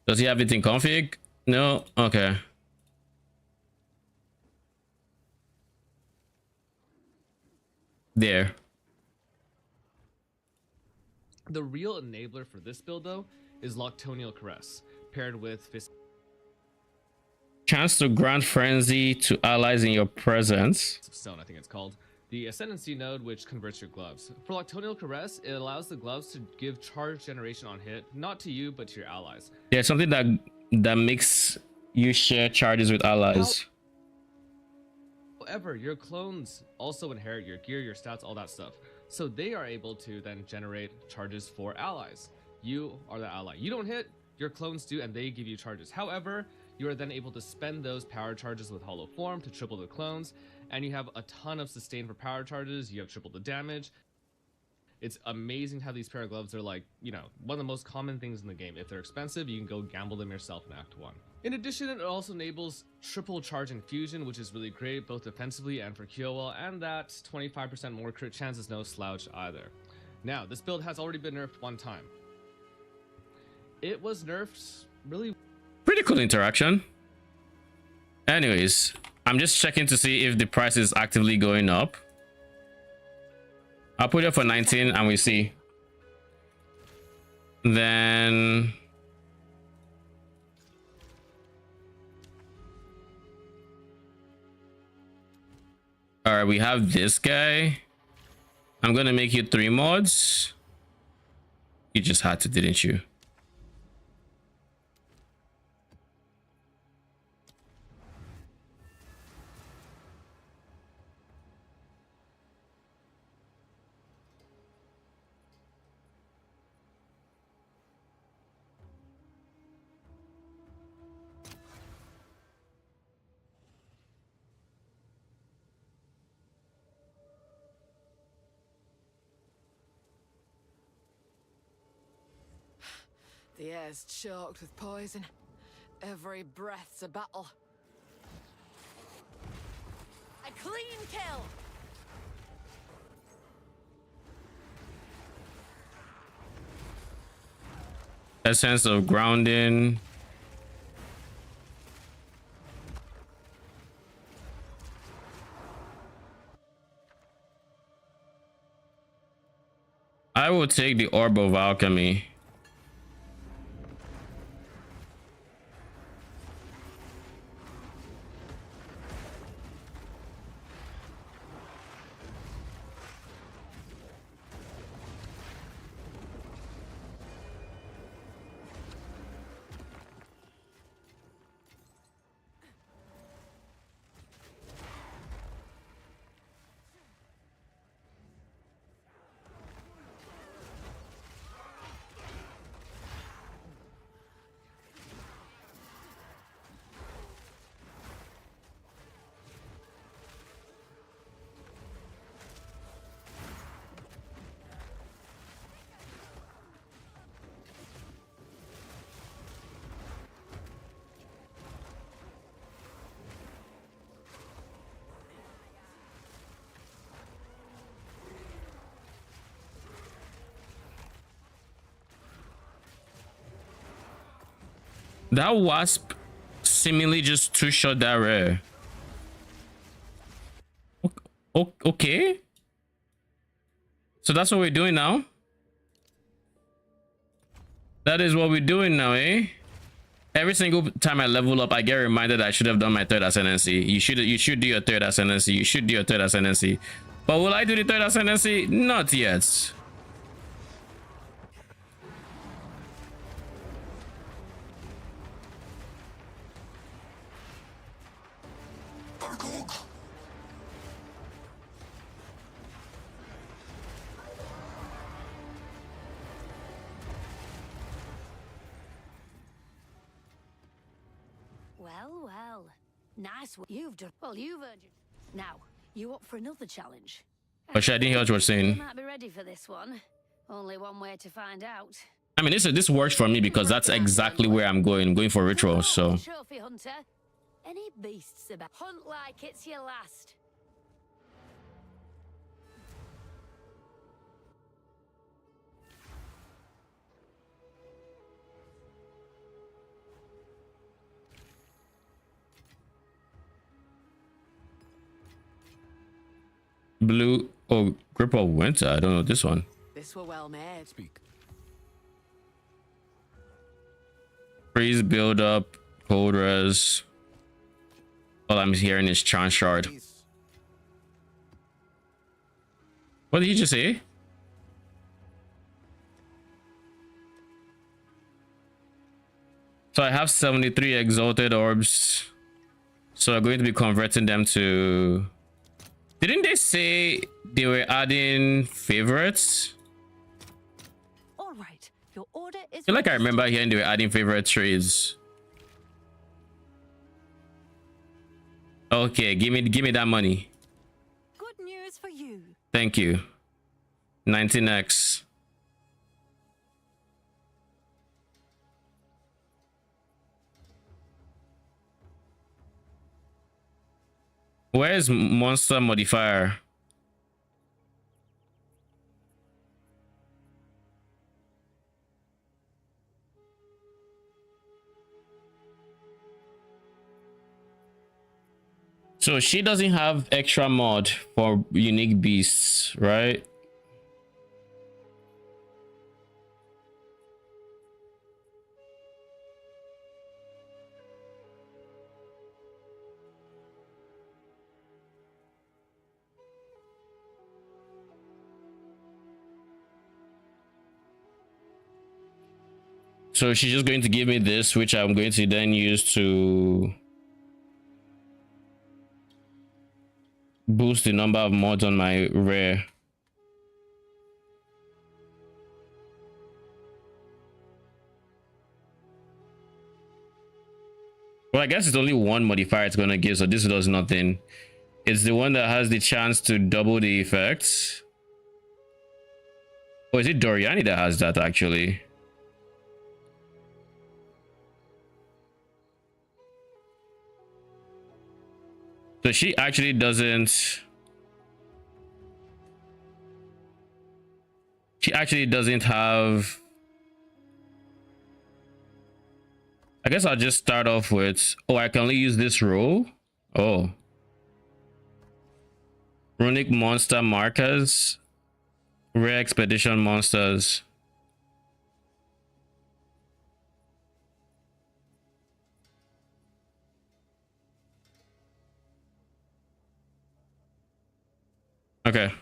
Does he have it in config? No? Okay. There. the real enabler for this build though is Loctonial Caress, paired with Chance to grant frenzy to allies in your presence. Stone, I think it's called. The Ascendancy node, which converts your gloves. For Loctonial Caress, it allows the gloves to give charge generation on hit, not to you, but to your allies. Yeah, something that makes you share charges with allies. However, your clones also inherit your gear, your stats, all that stuff. So they are able to then generate charges for allies. You are the ally. You don't hit, your clones do, and they give you charges. However, you are then able to spend those power charges with Hollow Form to triple the clones, and you have a ton of sustain for power charges. You have triple the damage. It's amazing how these pair of gloves are like, you know, one of the most common things in the game. If they're expensive, you can go gamble them yourself in Act 1. In addition, it also enables triple charge infusion, which is really great both defensively and for QOL, and that 25% more crit chance is no slouch either. Now, this build has already been nerfed one time. It was nerfed really... Pretty cool interaction. Anyways, I'm just checking to see if the price is actively going up. I'll put it for 19 and we see. Then... all right, we have this guy. I'm gonna make you 3 mods. You just had to, didn't you? The air's choked with poison. Every breath's a battle. A clean kill! Essence of grounding. I will take the Orb of Alchemy. That wasp seemingly just two-shot that rare. Okay. So that's what we're doing now? That is what we're doing now, eh? Every single time I level up, I get reminded I should have done my third ascendancy. You should do your third ascendancy. You should do your third ascendancy. But will I do the third ascendancy? Not yet. Well. Nice. You've done. Well, you've earned it. Now, you up for another challenge? But I didn't hear what you were saying. You might be ready for this one. Only one way to find out. I mean, this works for me because that's exactly where I'm going. I'm going for rituals, so. Trophy hunter. Any beasts about? Hunt like it's your last. Blue. Oh, grip of winter. I don't know this one. This were well made. Speak. Freeze build up. Cold res. All I'm hearing is chant shard. What did he just say? So I have 73 exalted orbs. So I'm going to be converting them to... Didn't they say they were adding favorites? All right, your order is. I feel like I remember hearing they were adding favorite trades. Okay, give me that money. Good news for you. Thank you. 19x. Where's monster modifier? So she doesn't have extra mod for unique beasts, right? So she's just going to give me this, which I'm going to then use to boost the number of mods on my rare. Well, I guess it's only one modifier it's gonna give, so this does nothing. It's the one that has the chance to double the effects. Oh, is it Doriani that has that actually? So she actually doesn't. She actually doesn't have. I guess I'll just start off with. Oh, I can only use this row. Oh. Runic monster markers. Rare expedition monsters. Okay.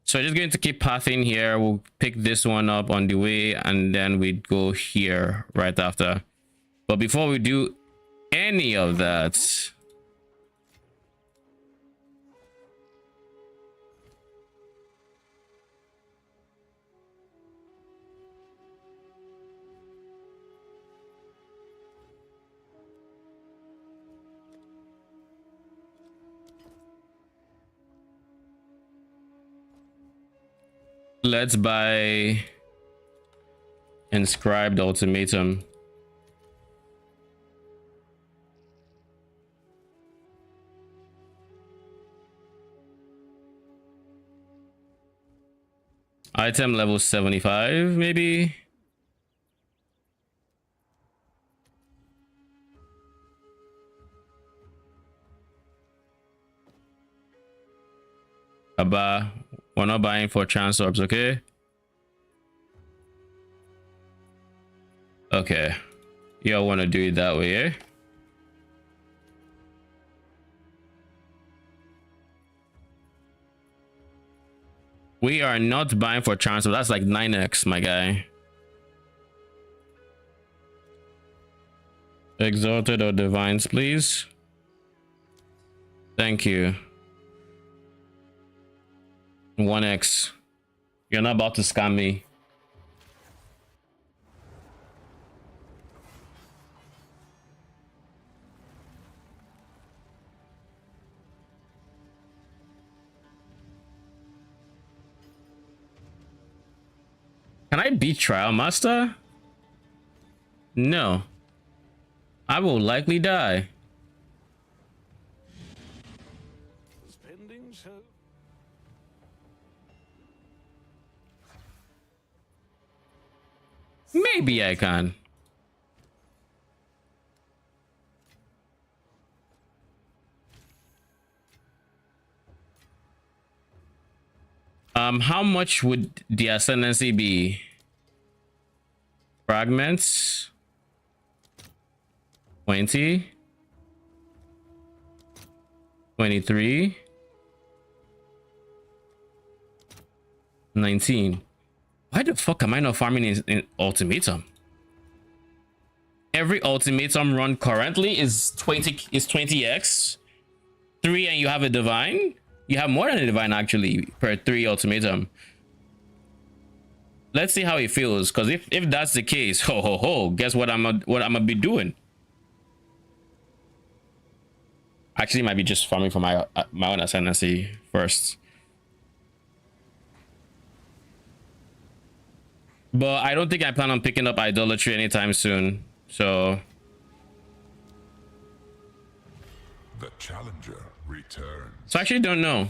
So just going to keep pathing here. We'll pick this one up on the way and then we go here right after. But before we do any of that, let's buy inscribed ultimatum. Item level 75, maybe. Abba, we're not buying for chance orbs, okay? Okay. Y'all want to do it that way, eh? We are not buying for transfer. That's like 9x, my guy. Exalted or divines, please. Thank you. 1x. You're not about to scam me. Can I beat Trial Master? No. I will likely die. Spending so. Maybe I can. How much would the ascendancy be? Fragments 20, 23, 19. Why the fuck am I not farming in ultimatum? Every ultimatum run currently is 20x 3, and you have a divine. You have more than a divine actually per 3 ultimatum. Let's see how it feels, because if that's the case, ho ho ho, guess what I'm gonna be doing. Actually, might be just farming for my own ascendancy first. But I don't think I plan on picking up idolatry anytime soon. So the challenger returns. So I actually don't know.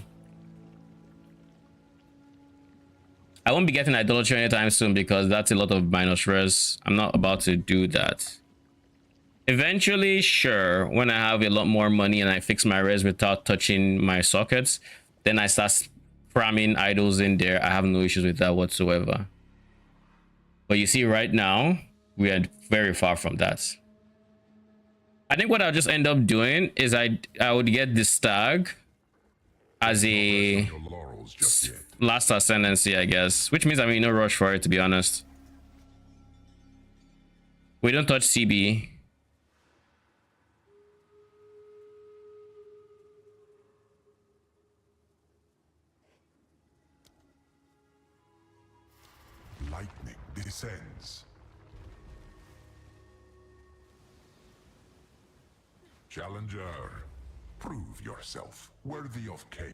I won't be getting idolatry anytime soon because that's a lot of minus res. I'm not about to do that. Eventually, sure, when I have a lot more money and I fix my res without touching my sockets, then I start farming idols in there. I have no issues with that whatsoever. But you see, right now, we are very far from that. I think what I'll just end up doing is I would get the stag as a last ascendancy, I guess, which means I'm in no rush for it, to be honest. We don't touch CB. Lightning descends. Challenger, prove yourself worthy of Cain.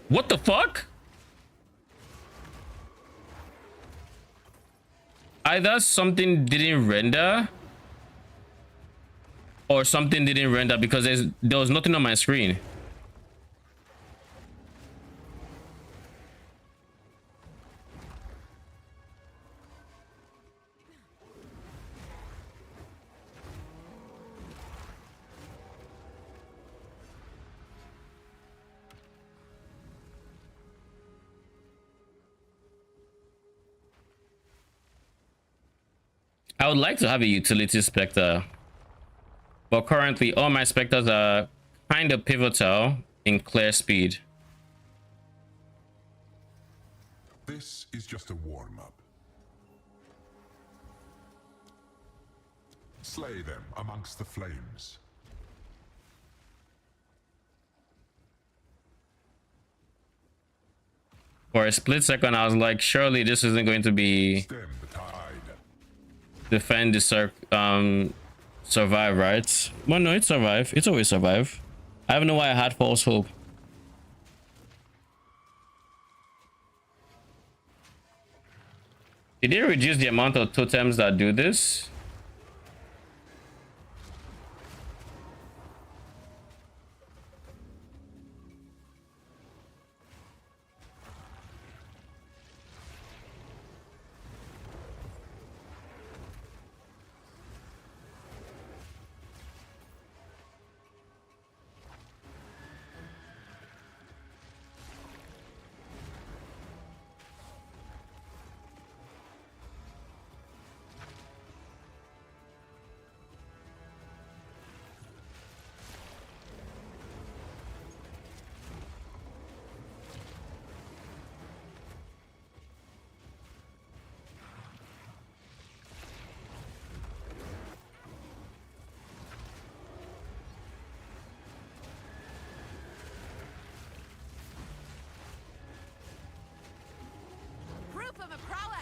What the fuck? Either something didn't render or something didn't render because there was nothing on my screen. I would like to have a utility spectre, but currently all my specters are kind of pivotal in clear speed. This is just a warm-up. Slay them amongst the flames. For a split second, I was like, surely this isn't going to be defend the survive, right? Well, no, it's survive. It's always survive. I don't know why I had false hope. Did they reduce the amount of totems that do this? for my prowess.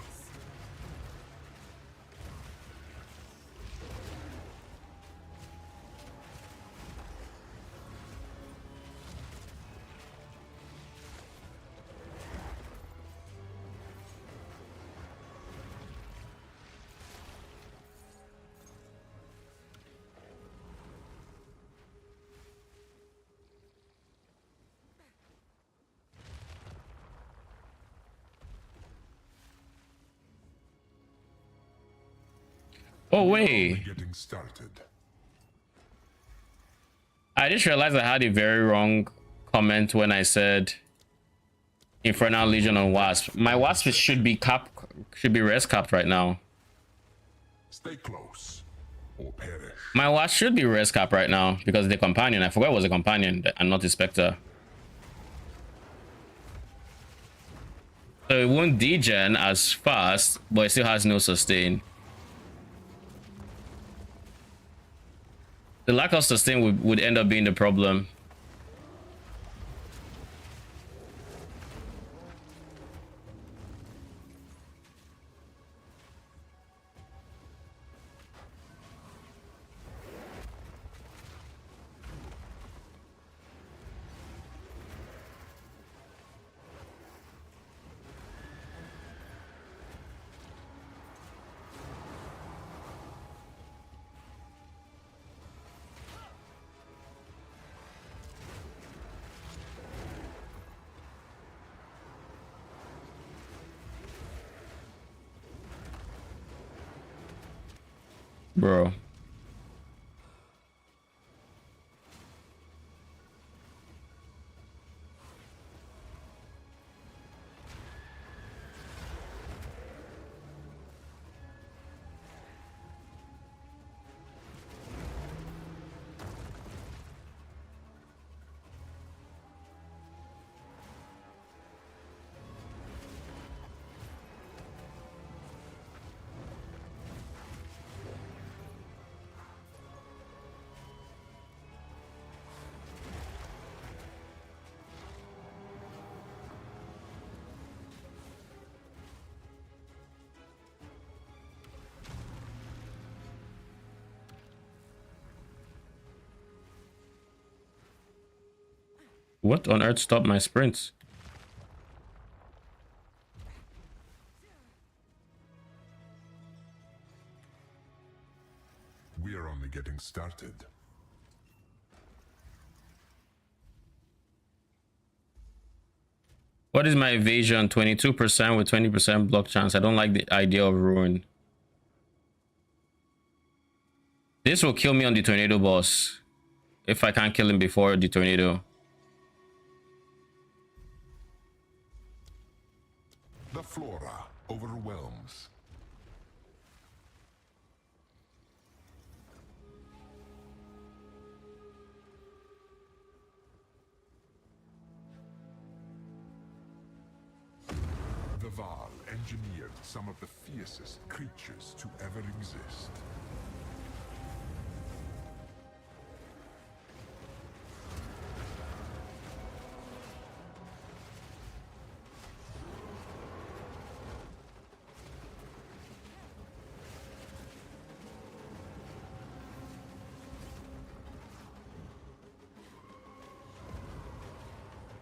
Oh wait, Getting started. I just realized I had a very wrong comment when I said Infernal Legion on Wasp. My Wasp should be res capped right now. Stay close or perish. My Wasp should be res capped right now because the companion. I forgot it was a companion and not a Spectre. So it won't degen as fast, but it still has no sustain. The lack of sustain would end up being the problem. Bro. What on earth stopped my sprints? We are only getting started. What is my evasion? 22% with 20% block chance. I don't like the idea of ruin. This will kill me on the tornado boss if I can't kill him before the tornado. The flora overwhelms. The Val engineered some of the fiercest creatures to ever exist.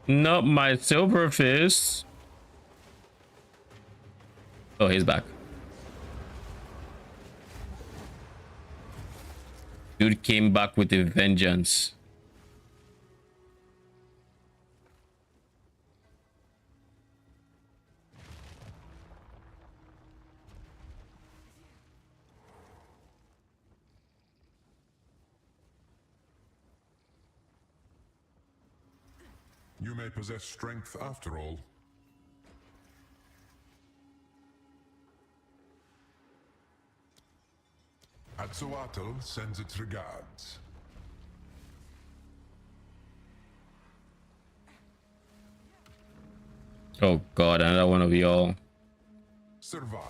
Nope, my silver fist. Oh, he's back. Dude came back with a vengeance. You may possess strength after all. Atzoatl sends its regards. Oh god, another one of y'all. Survive.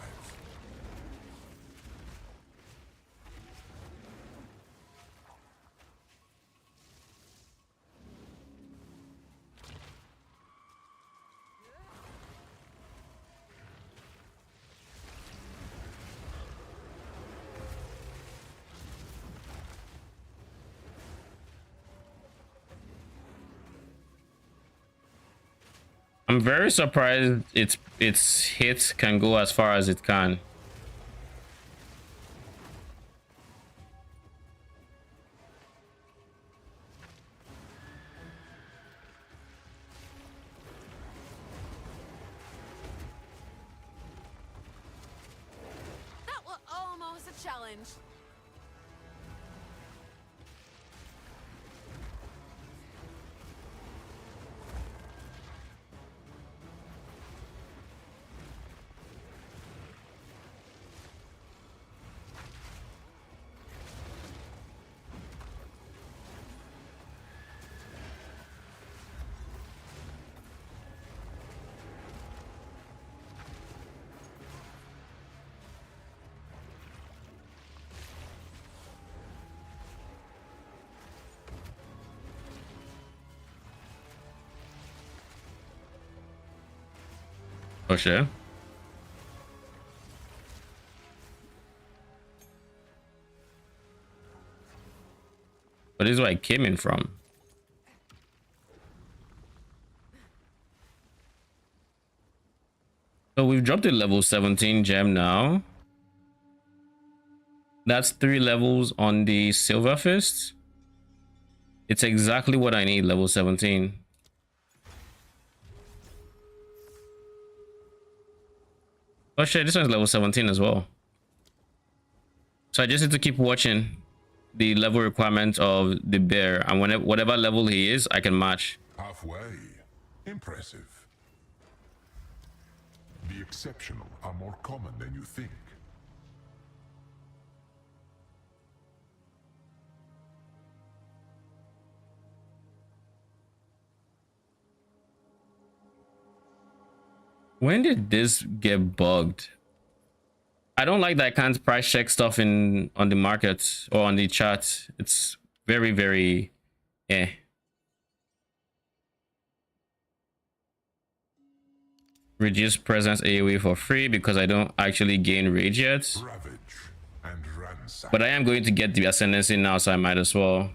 I'm very surprised its hits can go as far as it can. That was almost a challenge. For sure. But this is where I came in from. So we've dropped to level 17 gem now. That's 3 levels on the silver fist. It's exactly what I need, level 17. Oh shit, this one's level 17 as well. So I just need to keep watching the level requirement of the bear, and whatever level he is, I can match. Halfway. Impressive. The exceptional are more common than you think. When did this get bugged? I don't like that I can't price check stuff on the market or on the chat. It's very, very eh. Reduce presence AoE for free because I don't actually gain rage yet. But I am going to get the ascendancy now, so I might as well.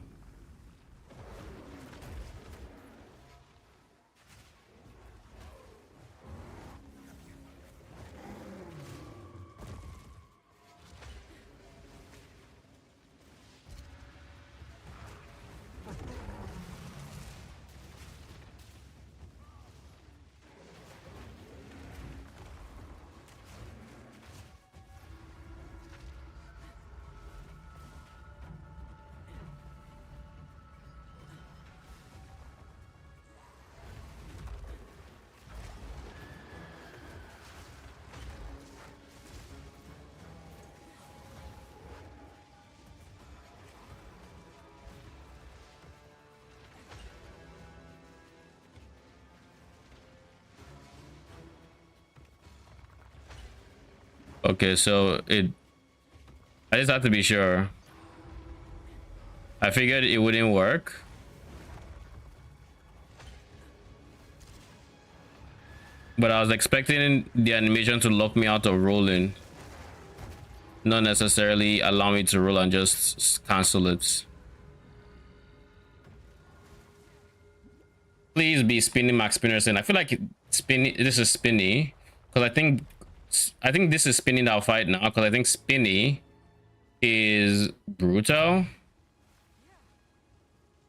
Okay, so I just have to be sure. I figured it wouldn't work. But I was expecting the animation to lock me out of rolling. Not necessarily allow me to roll and just cancel it. Please be spinny Max Spinnerson. I feel like spinny. This is spinny because I think this is spinning that fight now because I think spinny is brutal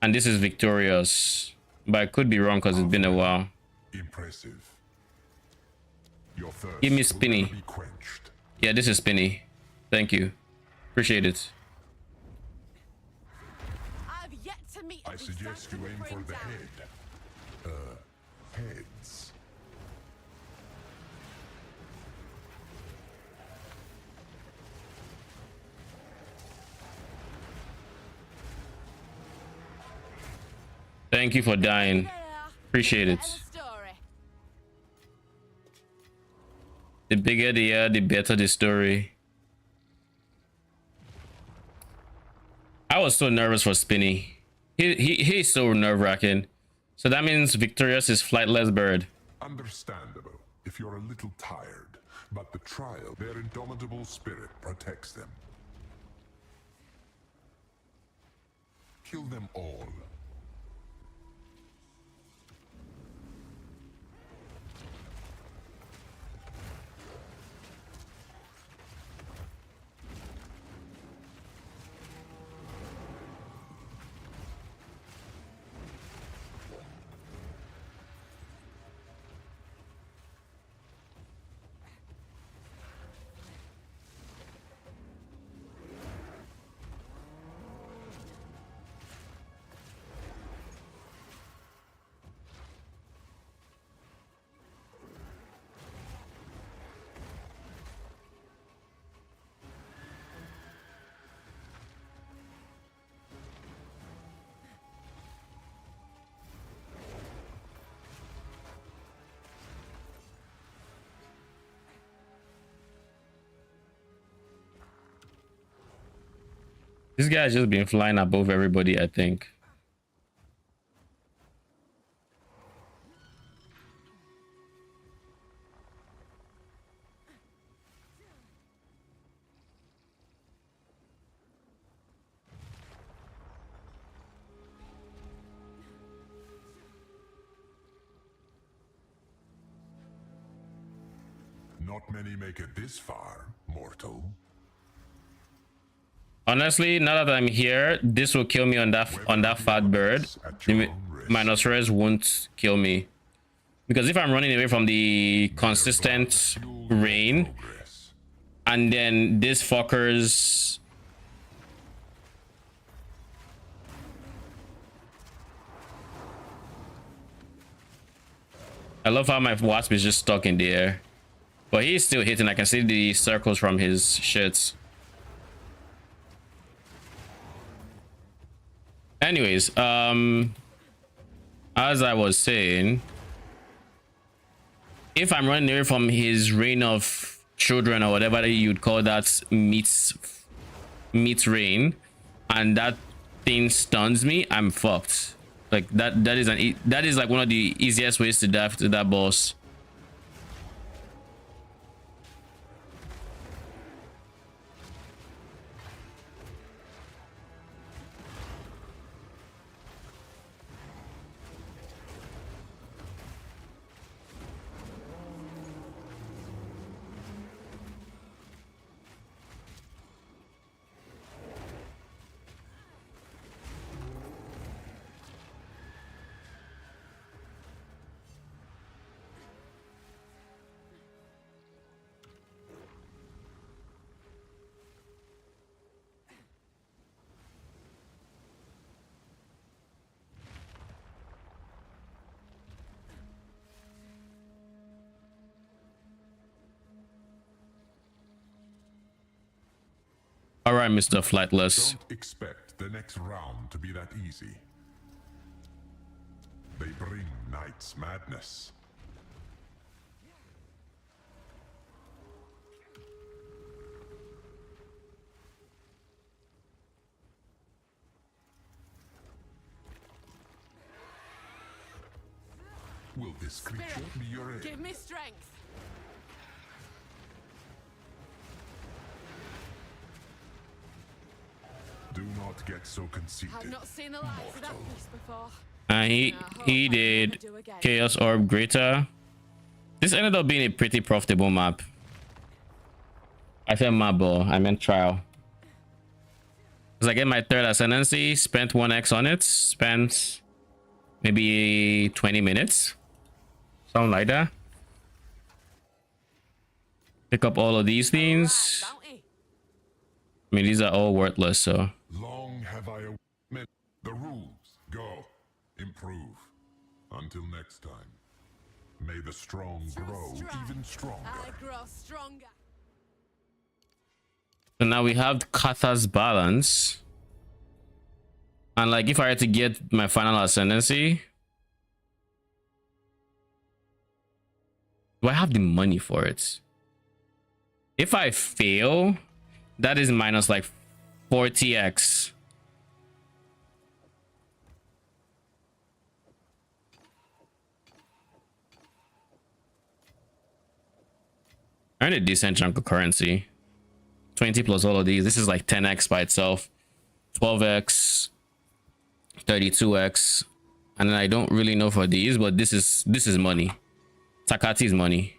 and this is victorious. But I could be wrong because it's been a while. Impressive. Your thirst Give me spinny. will never be quenched. Yeah, this is spinny. Thank you. Appreciate it. I've yet to meet I suggest you aim for the head. Heads. Thank you for dying. Appreciate it. The bigger the air, the better the story. I was so nervous for Spinny. He's so nerve-wracking. So that means Victorious is flightless bird. Understandable if you're a little tired, but the trial, their indomitable spirit protects them. Kill them all. This guy's just been flying above everybody, I think. Not many make it this far, mortal. Honestly, now that I'm here, this will kill me on that fat bird. The Minosaurus won't kill me. Because if I'm running away from the consistent rain, and then this fuckers... I love how my wasp is just stuck in the air. But he's still hitting. I can see the circles from his shits. Anyways, as I was saying, if I'm running away from his reign of children or whatever you'd call that meets rain, and that thing stuns me, I'm fucked. Like that is like one of the easiest ways to die to that boss. All right, Mr. Flightless. Don't expect the next round to be that easy. They bring night's madness. Will this creature be your aid? Give me strength. Do not get so conceited. I've not seen the likes of that beast before. And he did Chaos Orb Greater. This ended up being a pretty profitable map. I said map, but I meant trial. Because I get my third ascendancy, spent 1x on it, spent maybe 20 minutes. Something like that. Pick up all of these things. I mean, these are all worthless, so. Long have I meant the rules. Go. Improve. Until next time. May the strong grow even stronger. I grow stronger. So now we have Katha's balance. And like if I had to get my final ascendancy, do I have the money for it? If I fail, that is minus like 40x. Earn a decent chunk of currency. 20 plus all of these. This is like 10x by itself. 12x. 32x. And then I don't really know for these, but this is money. Takati's money.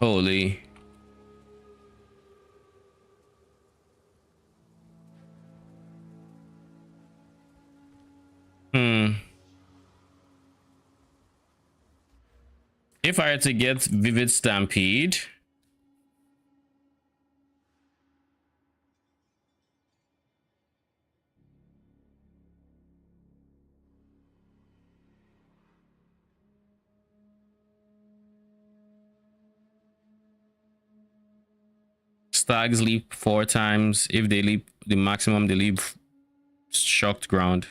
Holy. If I had to get Vivid Stampede, stags leap 4 times. If they leap the maximum, they leap shocked ground.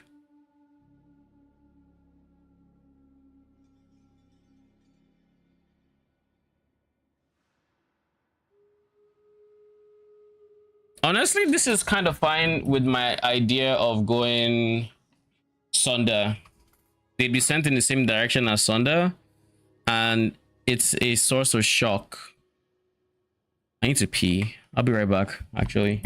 Honestly, this is kind of fine with my idea of going Sunder. They'd be sent in the same direction as Sunder, and it's a source of shock. I need to pee. I'll be right back, actually.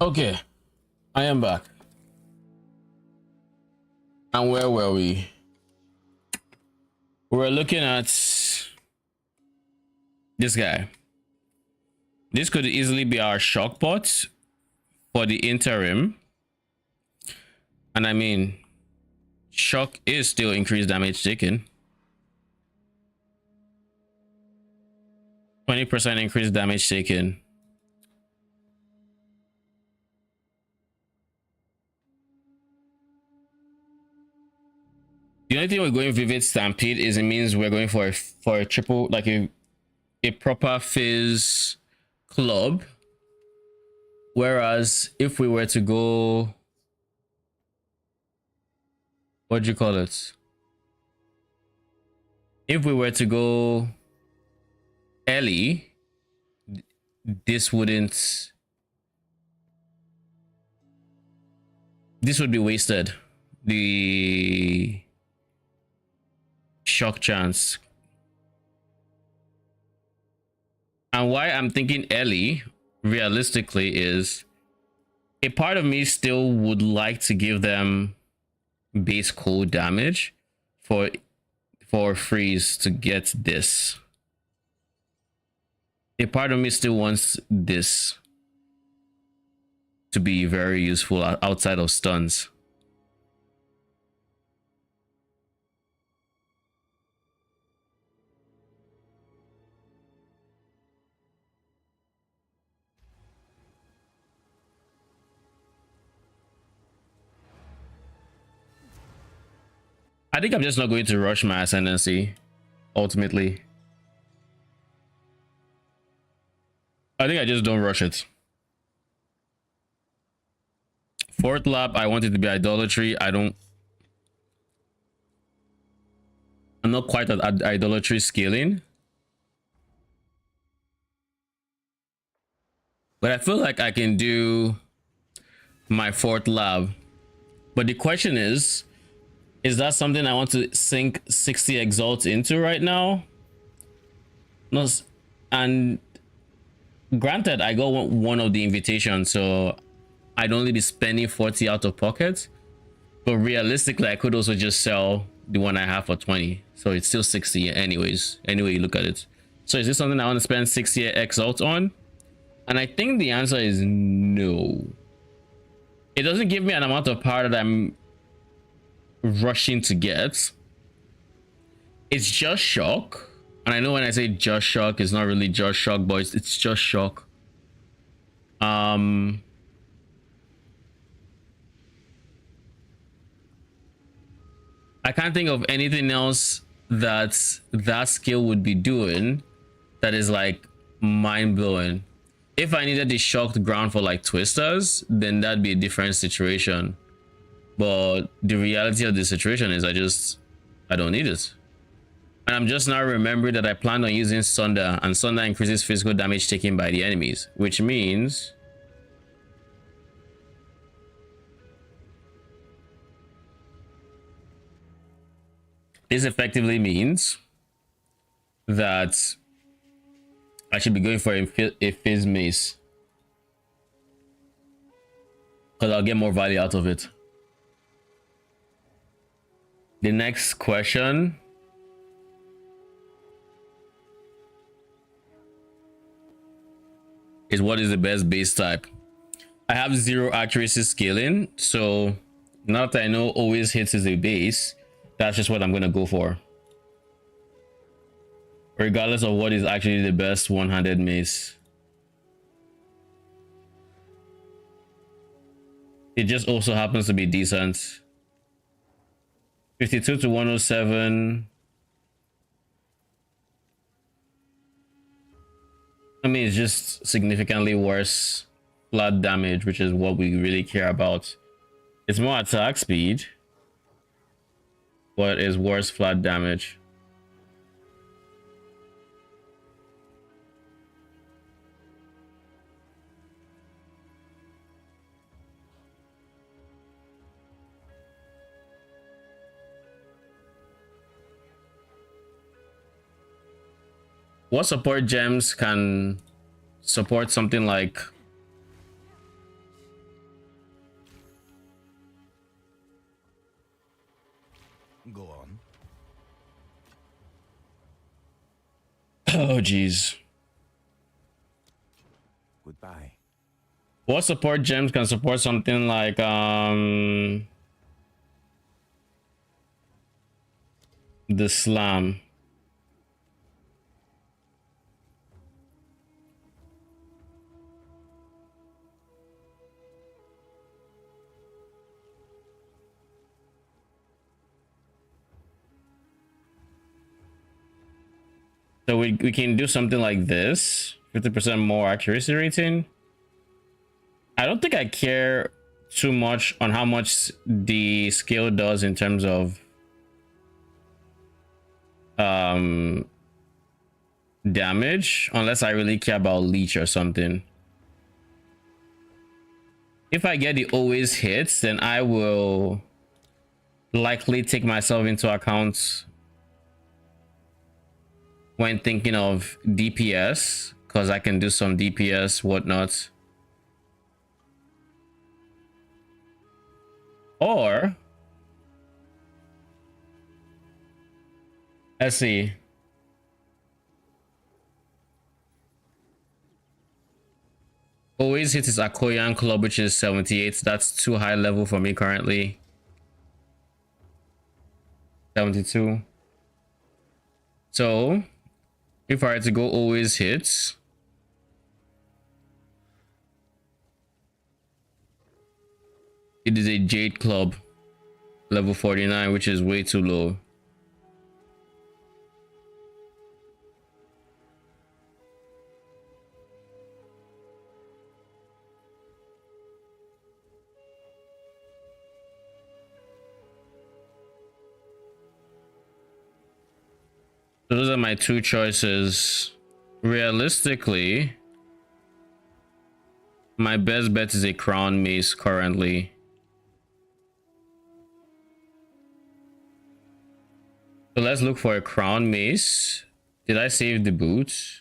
Okay, I am back. And where were we? We were looking at this guy. This could easily be our shock bot for the interim. And I mean, shock is still increased damage taken. 20% increased damage taken. The only thing we're going Vivid Stampede is it means we're going for a triple, like a proper Fizz club Whereas if we were to go, what do you call it? If we were to go Ellie, this wouldn't. This would be wasted. The shock chance. And why I'm thinking Ellie, realistically, is a part of me still would like to give them base cold damage for freeze to get this. A part of me still wants this to be very useful outside of stuns. I think I'm just not going to rush my ascendancy, ultimately. I think I just don't rush it. Fourth lap, I want it to be idolatry. I'm not quite at idolatry scaling. But I feel like I can do my fourth lab. But the question is that something I want to sink 60 exalts into right now? No, and granted, I got one of the invitations, so I'd only be spending 40 out of pocket. But realistically, I could also just sell the one I have for 20. So it's still 60 anyways, anyway you look at it. So is this something I want to spend 60 exalts on? And I think the answer is no. It doesn't give me an amount of power that I'm rushing to get. It's just shock. And I know when I say just shock, it's not really just shock, but it's just shock. I can't think of anything else that skill would be doing that is like mind-blowing. If I needed the shocked ground for like twisters, then that'd be a different situation. But the reality of the situation is I don't need it. And I'm just now remembering that I planned on using Sunder, and Sunder increases physical damage taken by the enemies, which means this effectively means that I should be going for a Fizz Mace, because I'll get more value out of it. The next question is, what is the best base type? I have 0 accuracy scaling, so now that I know always hits is a base, that's just what I'm gonna go for, regardless of what is actually the best one-handed mace. It just also happens to be decent. 52 to 107. I mean, it's just significantly worse flat damage, which is what we really care about. It's more attack speed, but it's worse flat damage. What support gems can support something like Go on. oh geez. Goodbye. What support gems can support something like the slam? So we can do something like this, 50% more accuracy rating. I don't think I care too much on how much the skill does in terms of damage, unless I really care about leech or something. If I get the always hits, then I will likely take myself into account when thinking of DPS, because I can do some DPS whatnot. Or let's see. Always hits his Akoyan club, which is 78. That's too high level for me currently. 72. So if I were to go always hits, it is a Jade club, level 49, which is way too low. Those are my two choices. Realistically, my best bet is a crown mace currently. So let's look for a crown mace. Did I save the boots?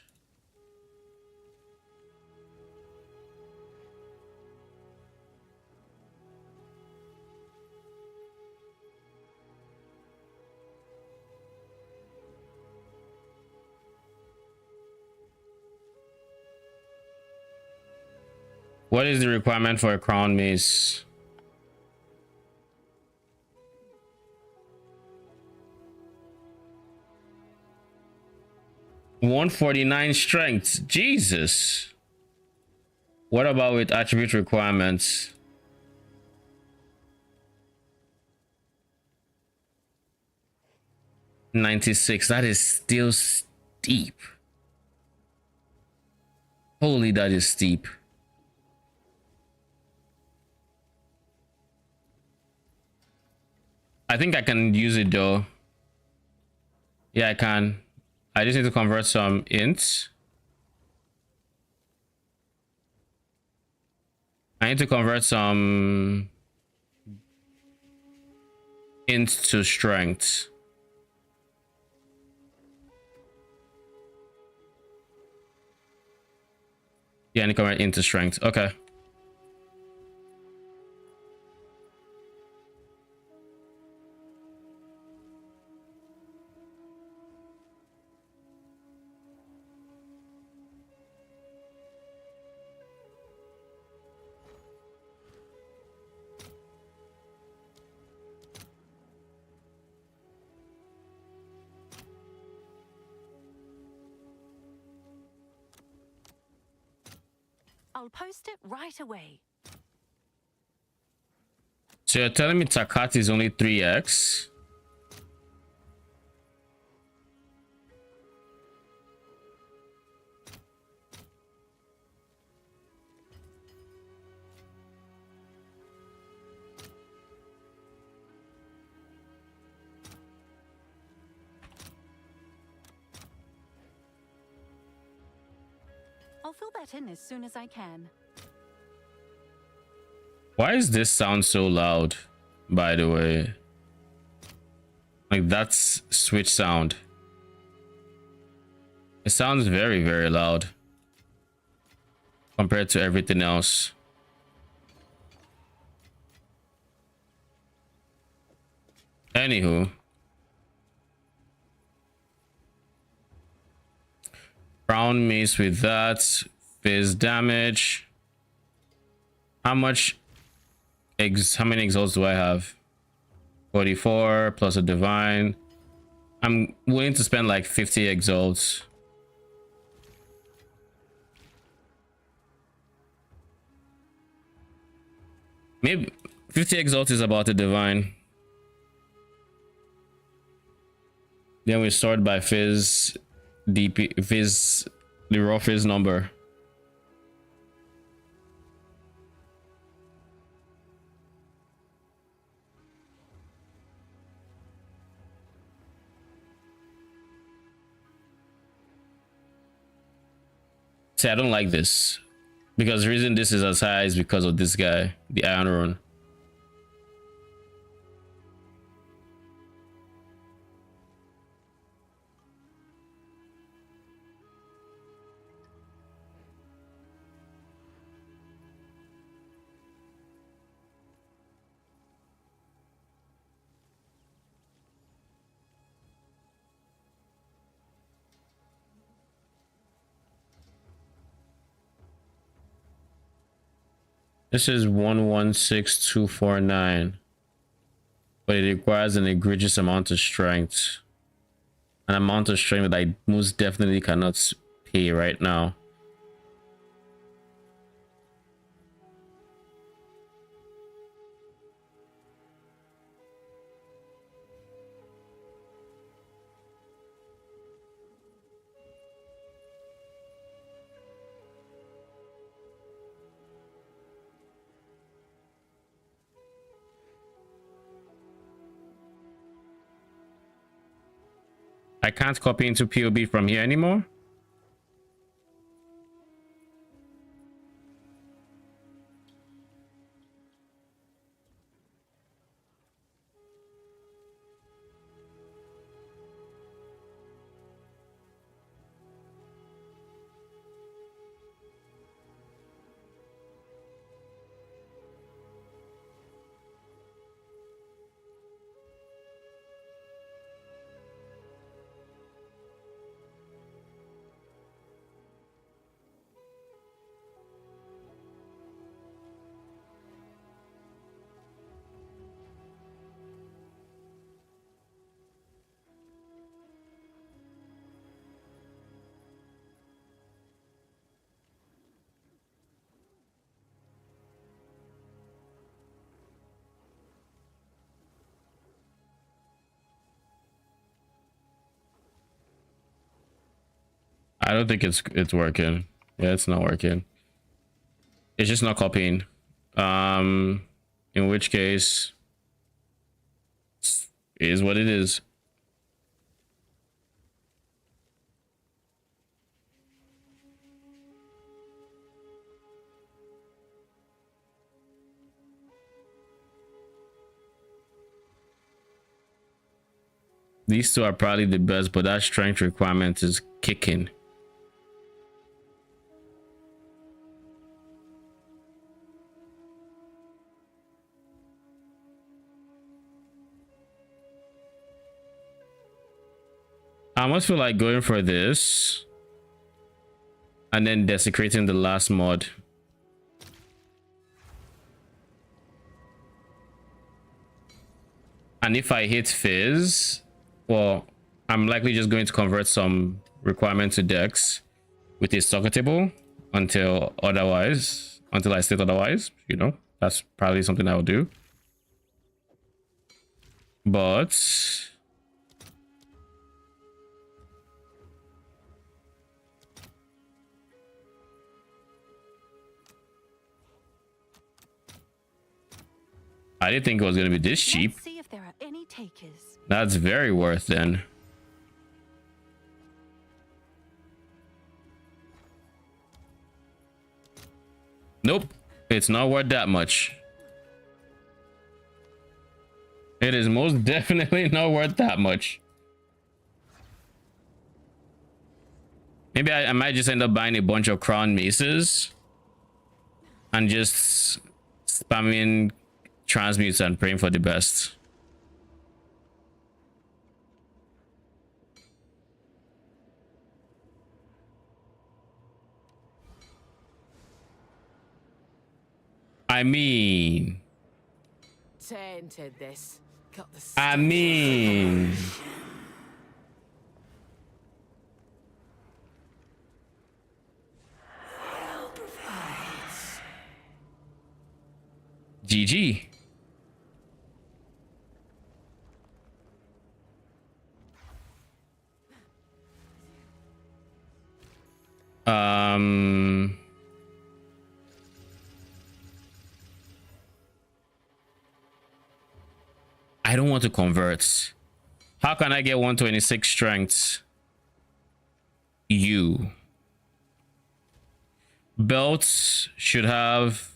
What is the requirement for a crown mace? $149 strength. Jesus. What about with attribute requirements? $96. That is still steep. Holy, that is steep. I think I can use it though. Yeah, I can. I just need to convert some ints. I need to convert some ints to strength. Yeah, I need to convert into strength. Okay. I'll post it right away. So you're telling me Takati is only 3x? I'll fill that in as soon as I can. Why is this sound so loud, by the way? Like, that's switch sound. It sounds very, very loud compared to everything else. Anywho. Brown mace with that. Fizz damage. How much how many exalts do I have? 44 plus a divine. I'm willing to spend like 50 exalts. Maybe 50 exalts is about a divine. Then we sort by fizz, DP, fizz, the raw fizz number. See, I don't like this. Because the reason this is as high is because of this guy, the Iron Rune. This is 116249, but it requires an egregious amount of strength. An amount of strength that I most definitely cannot pay right now. I can't copy into POB from here anymore. I don't think it's working. Yeah, it's not working. It's just not copying. In which case, it is what it is. These two are probably the best, but that strength requirement is kicking. I almost feel like going for this and then desecrating the last mod. And if I hit Fizz, well, I'm likely just going to convert some requirement to Dex with a soccer table until I state otherwise. You know, that's probably something I will do. But I didn't think it was going to be this cheap. Let's see if there are any takers. That's very worth then. Nope, it's not worth that much. It is most definitely not worth that much. Maybe I might just end up buying a bunch of crown maces and just spamming transmutes and praying for the best. I mean, Tainted this. Got the I mean, GG. I don't want to convert. How can I get 126 strength? You. belts should have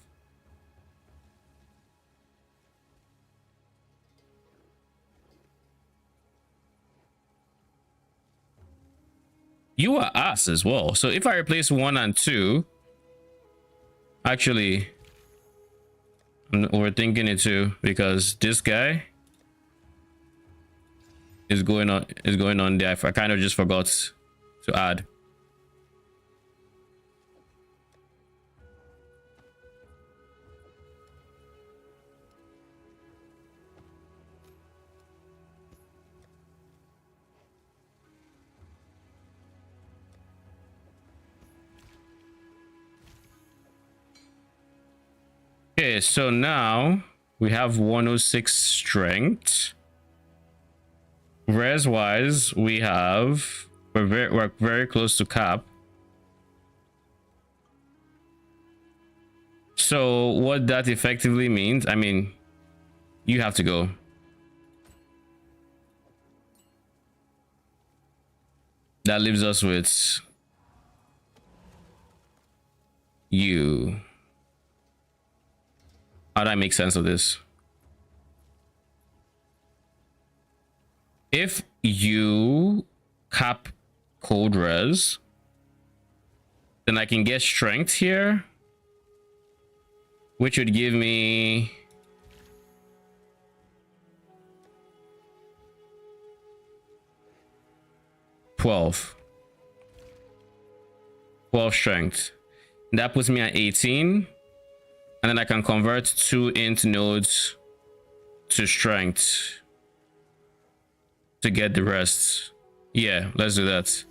you are ass as well. So if I replace 1 and 2, actually I'm overthinking it too, because this guy is going on there. I kind of just forgot to add. Okay, so now we have 106 strength. Res wise, we're very close to cap. So what that effectively means, I mean, you have to go. That leaves us with you. How do I make sense of this? If you cap cold res, then I can get strength here, which would give me twelve strength. And that puts me at 18. And then I can convert 2 int nodes to strength to get the rest. Yeah, let's do that.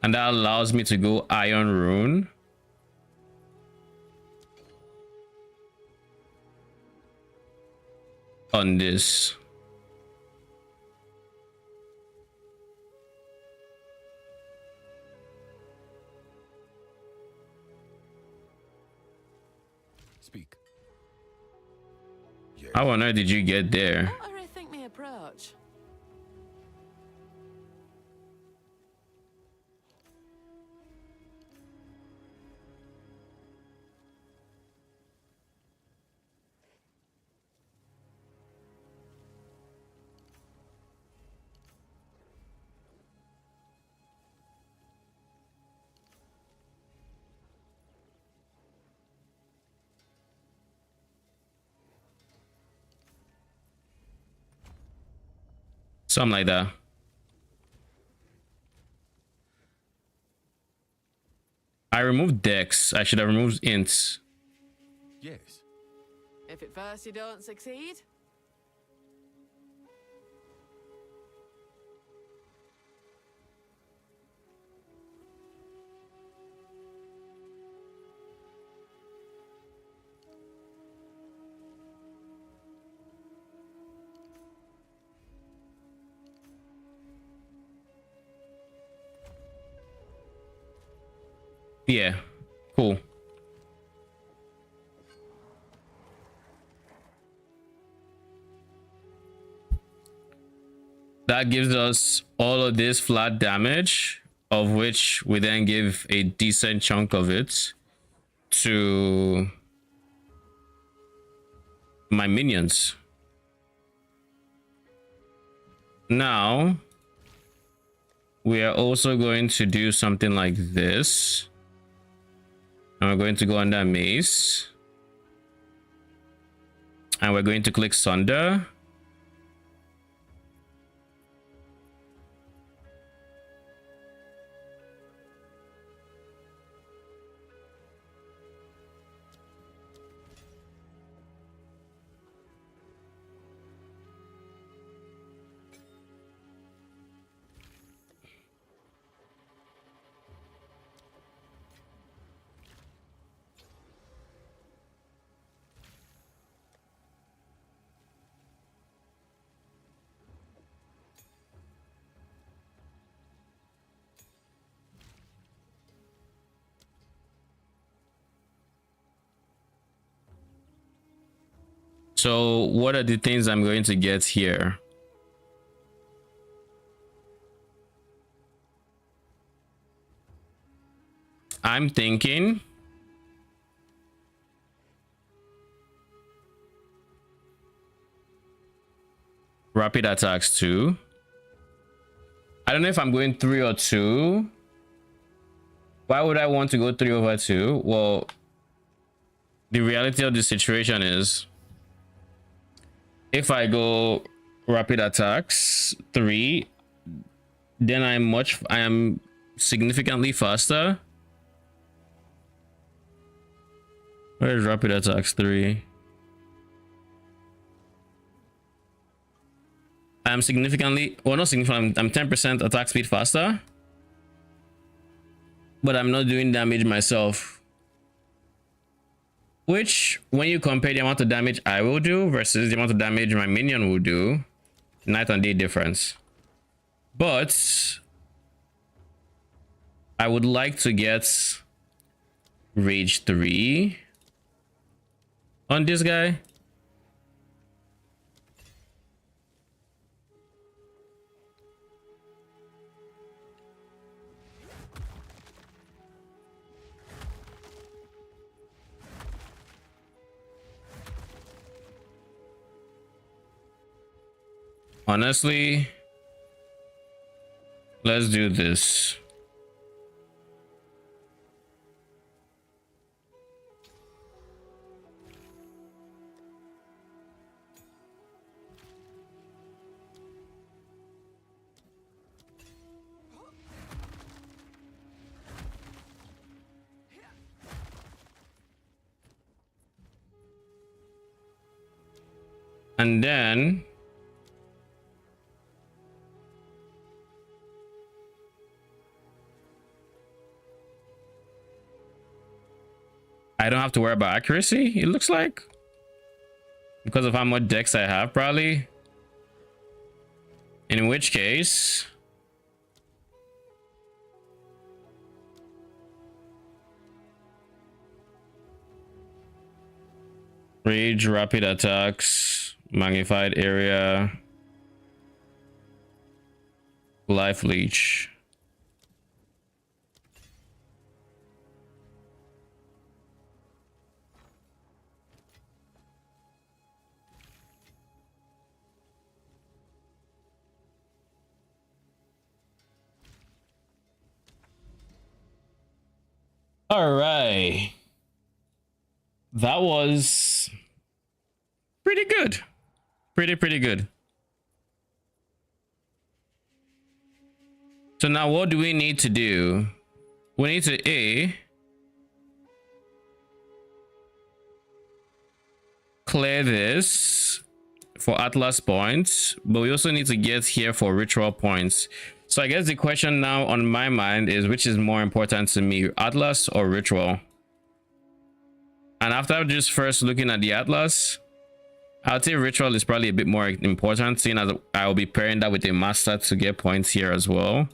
And that allows me to go Iron Rune. On this. Speak. Yes. How on earth did you get there? What do I think my approach? Something like that. I removed Dex. I should have removed ints. Yes. If at first you don't succeed, Yeah, cool. That gives us all of this flat damage, of which we then give a decent chunk of it to my minions. Now, we are also going to do something like this. And we're going to go under mace. And we're going to click Sunder. So what are the things I'm going to get here? I'm thinking rapid attacks 2. I don't know if I'm going 3 or 2. Why would I want to go 3/2? Well, the reality of the situation is if I go rapid attacks 3, then I am significantly faster. Where is rapid attacks 3? I'm significantly, well, not significantly, I'm 10% attack speed faster, but I'm not doing damage myself. Which, when you compare the amount of damage I will do versus the amount of damage my minion will do, night and day difference. But I would like to get Rage 3 on this guy. Honestly, let's do this. And then I don't have to worry about accuracy, it looks like, because of how much dex I have, probably. In which case, rage, rapid attacks, magnified area, life leech. All right, that was pretty good, pretty good. So now what do we need to do? We need to clear this for Atlas points, but we also need to get here for ritual points. So I guess the question now on my mind is, which is more important to me, Atlas or ritual? And after just first looking at the Atlas, I'd say ritual is probably a bit more important, seeing as I will be pairing that with a master to get points here as well.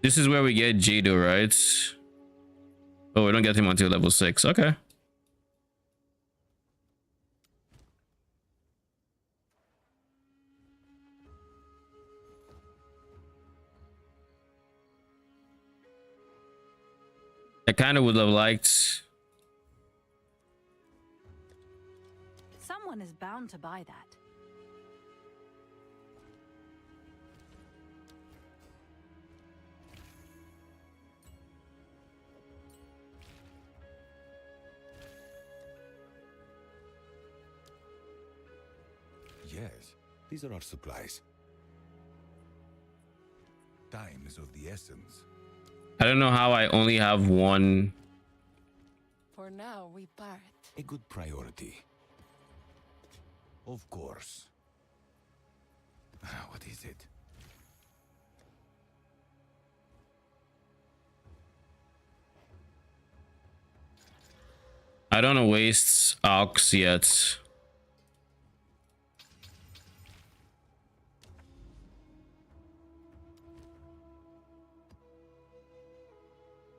This is where we get Jado, right? Oh, we don't get him until level 6. Okay. I kind of would have liked... Someone is bound to buy that. Yes, these are our supplies. Time is of the essence. I don't know how I only have one. For now, we part. A good priority. Of course. What is it? I don't waste ox yet.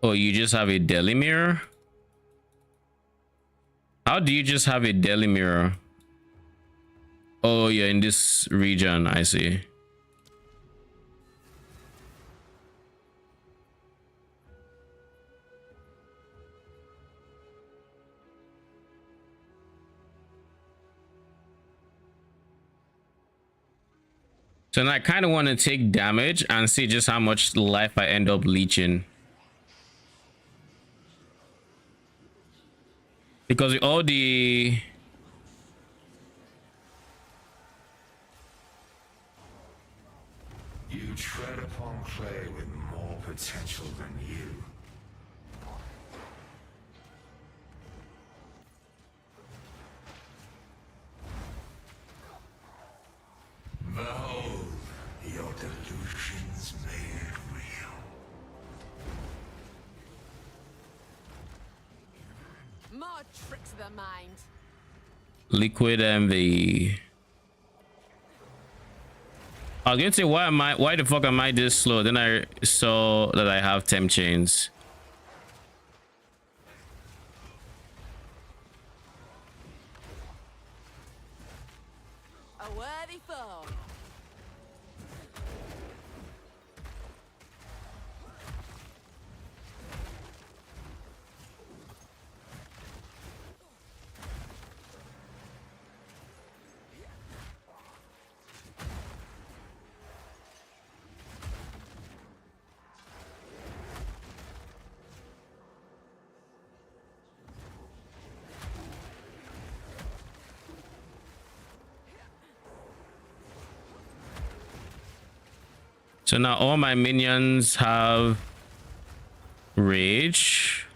Oh, you just have a deli mirror? How do you just have a daily mirror? Oh, you're in this region. I see. So now I kind of want to take damage and see just how much life I end up leeching. Because with all the... You tread upon clay with more potential than you. Behold, your delusions made real. More tricks of the mind. Liquid envy. I was gonna say, why the fuck am I this slow? Then I saw that I have temp chains. A worthy foe. So now all my minions have rage.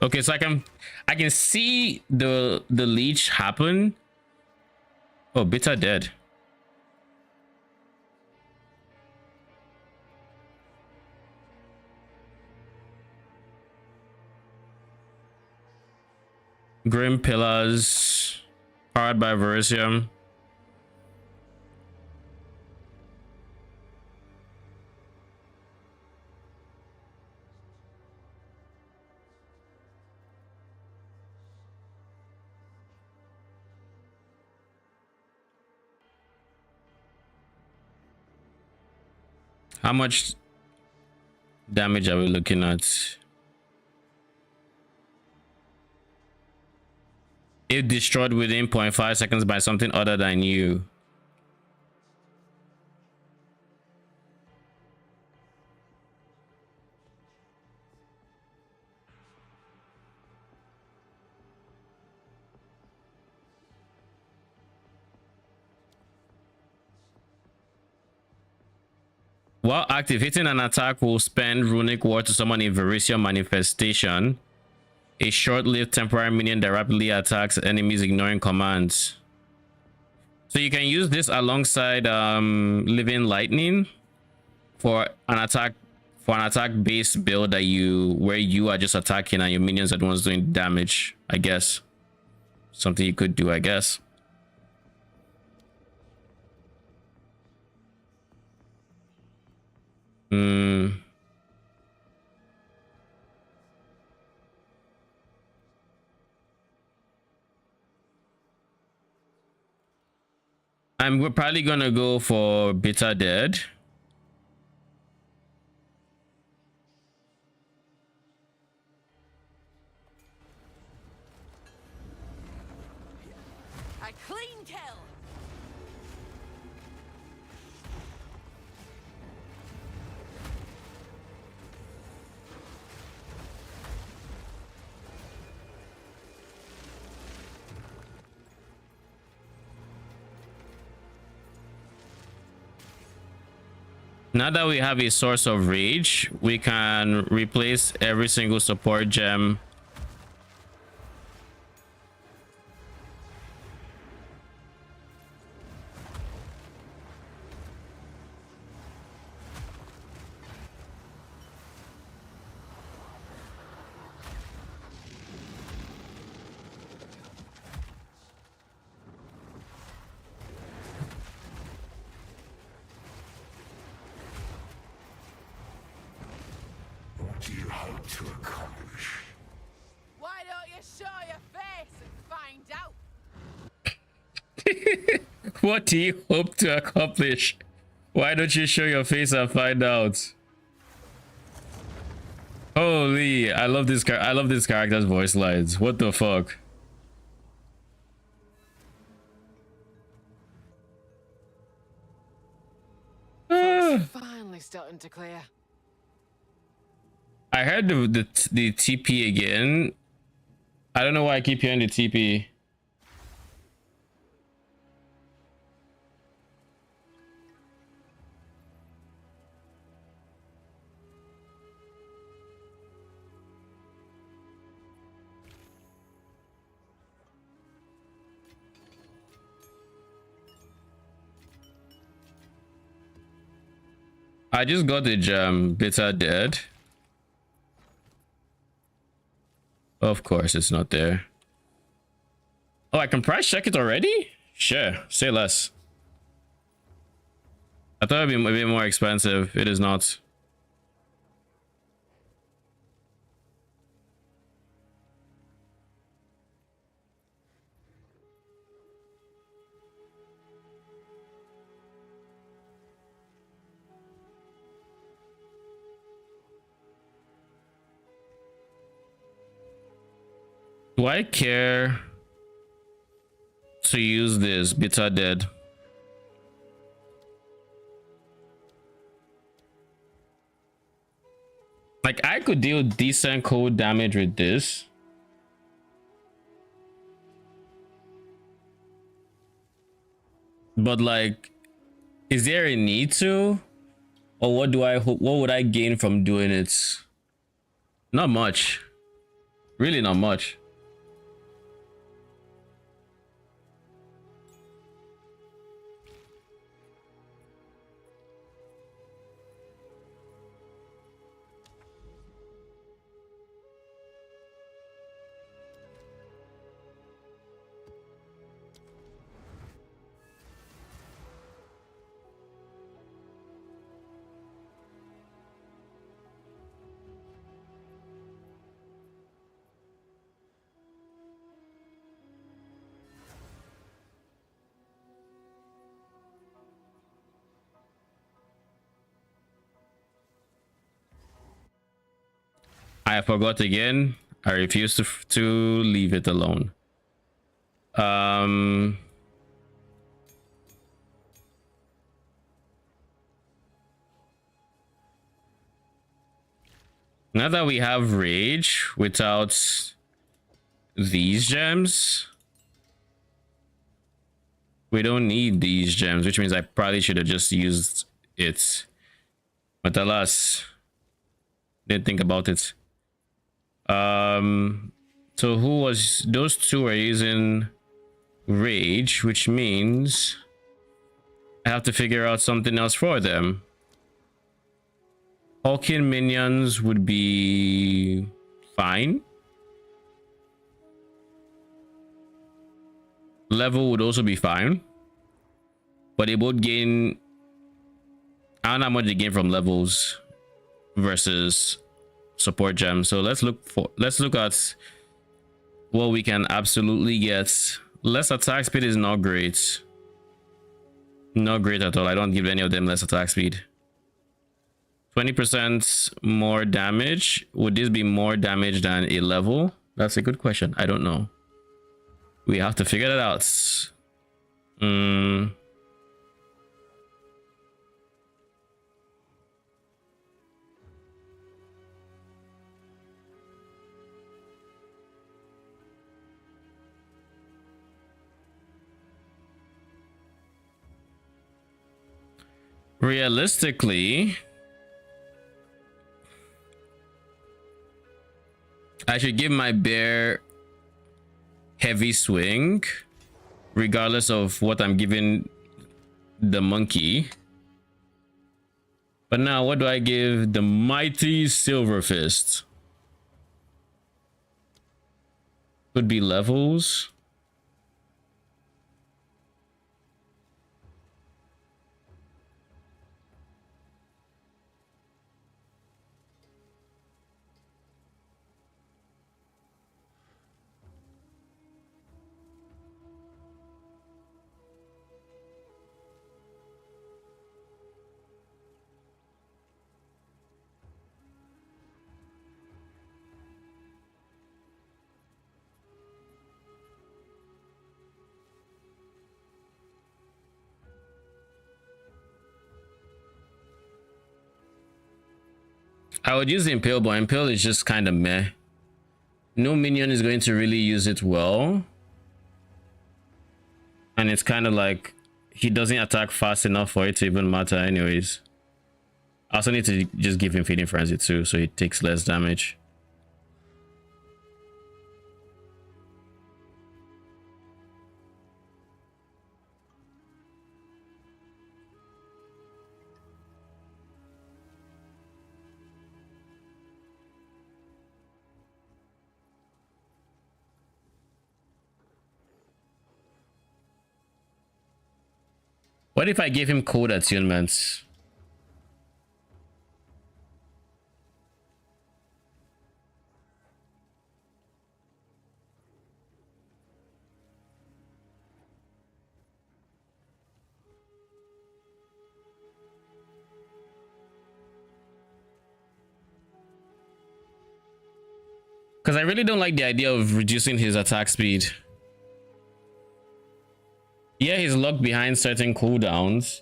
Okay, so I can see the leech happen. Oh, bitter dead. Grim pillars, powered by Verisium. How much damage are we looking at? If destroyed within 0.5 seconds by something other than you. While active, hitting an attack will spend runic ward to summon a Verisium manifestation, a short-lived temporary minion that rapidly attacks enemies ignoring commands. So you can use this alongside living lightning for an attack based build that where you are just attacking and your minions are the ones doing damage. I guess something you could do, I guess. We're probably gonna go for bitter dead. A clean kill. Now that we have a source of rage, we can replace every single support gem to accomplish? Why don't you show your face and find out? What do you hope to accomplish? Why don't you show your face and find out? Holy, I love this I love this character's voice lines. What the fuck? Finally starting to clear. I heard the TP again. I don't know why I keep hearing the TP. I just got the gem. Bitter dead. Of course, it's not there. Oh, I can price check it already? Sure, say less. I thought it'd be a bit more expensive. It is not. Do I care to use this bitter dead? Like, I could deal decent cold damage with this. But like, is there a need to? Or what would I gain from doing it? Not much. Really not much. I forgot again. I refuse to leave it alone. Now that we have rage without these gems, we don't need these gems, which means I probably should have just used it. But alas, didn't think about it. So who was those two are using rage, which means I have to figure out something else for them. Hulking minions would be fine. Level would also be fine, but they both gain. I don't know how much they gain from levels versus support gems. So let's look at what we can absolutely get. Less attack speed is not great. Not great at all. I don't give any of them less attack speed. 20% more damage. Would this be more damage than a level? That's a good question. I don't know. We have to figure that out. Realistically, I should give my bear heavy swing regardless of what I'm giving the monkey. But now what do I give the mighty silver fist? Could be levels. I would use Impale, but Impale is just kind of meh. No minion is going to really use it well. And it's kind of like he doesn't attack fast enough for it to even matter anyways. I also need to just give him Feeding Frenzy too, so he takes less damage. What if I give him code attunements? Because I really don't like the idea of reducing his attack speed. Yeah, he's locked behind certain cooldowns,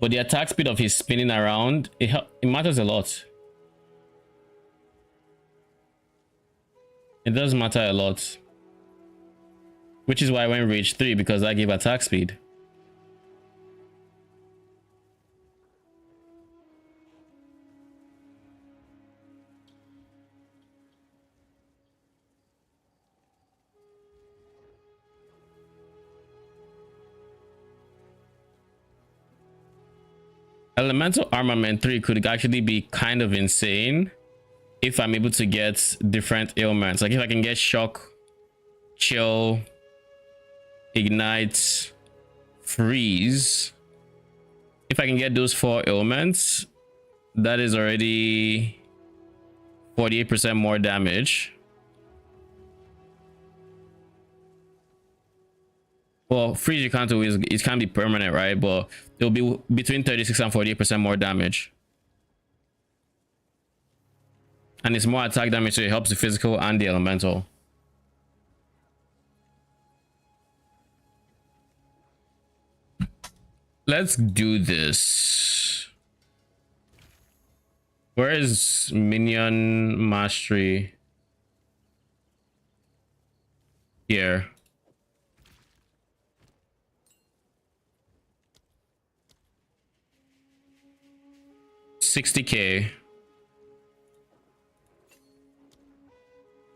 but the attack speed of his spinning around, it matters a lot. It does matter a lot. Which is why I went Rage 3, because I gave attack speed. Elemental Armament 3 could actually be kind of insane if I'm able to get different ailments. Like if I can get Shock, Chill, Ignite, Freeze. If I can get those 4 ailments, that is already 48% more damage. Well, freeze you can't always, it can be permanent, right? But it'll be between 36 and 48% more damage. And it's more attack damage, so it helps the physical and the elemental. Let's do this. Where is Minion Mastery? Here. $60K.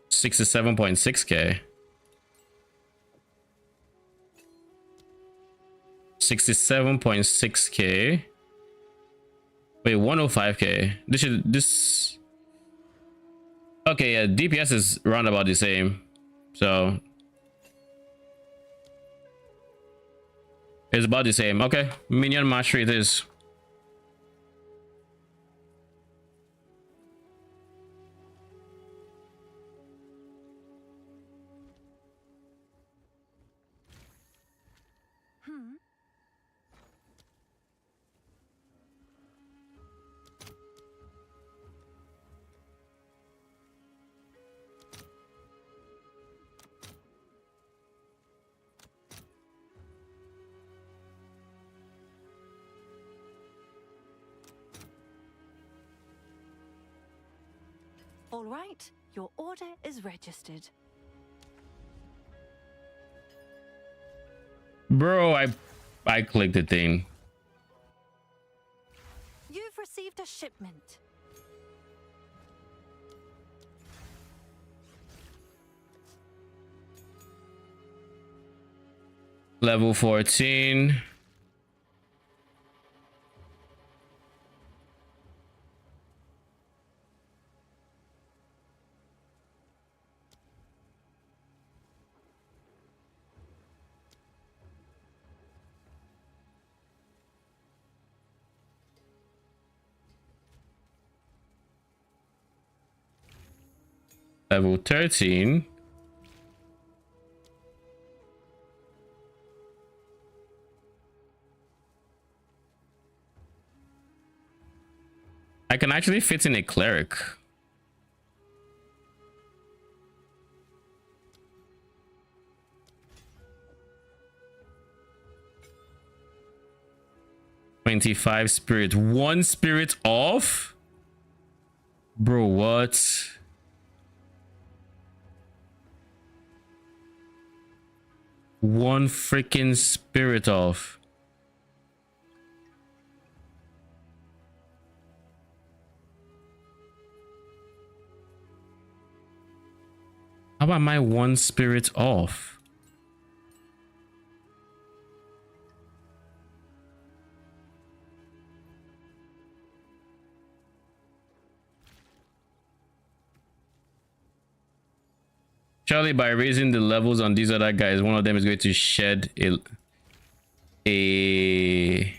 67.6K. 67.6K. Wait, 105K. This okay, yeah, DPS is round about the same. So it's about the same. Okay, Minion Mastery it is. All right, your order is registered. Bro, I clicked the thing. You've received a shipment. Level 14. Level 13. I can actually fit in a cleric. $25 spirit. 1 spirit off? Bro, what? One freaking spirit off. How about my one spirit off? Surely by raising the levels on these other guys, one of them is going to shed a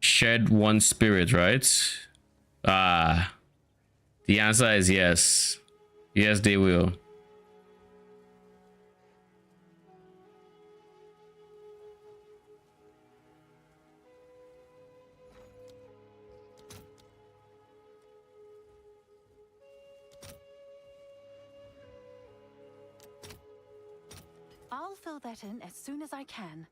shed one spirit, right? Ah, the answer is yes. Yes, they will. I'll fill that in as soon as I can.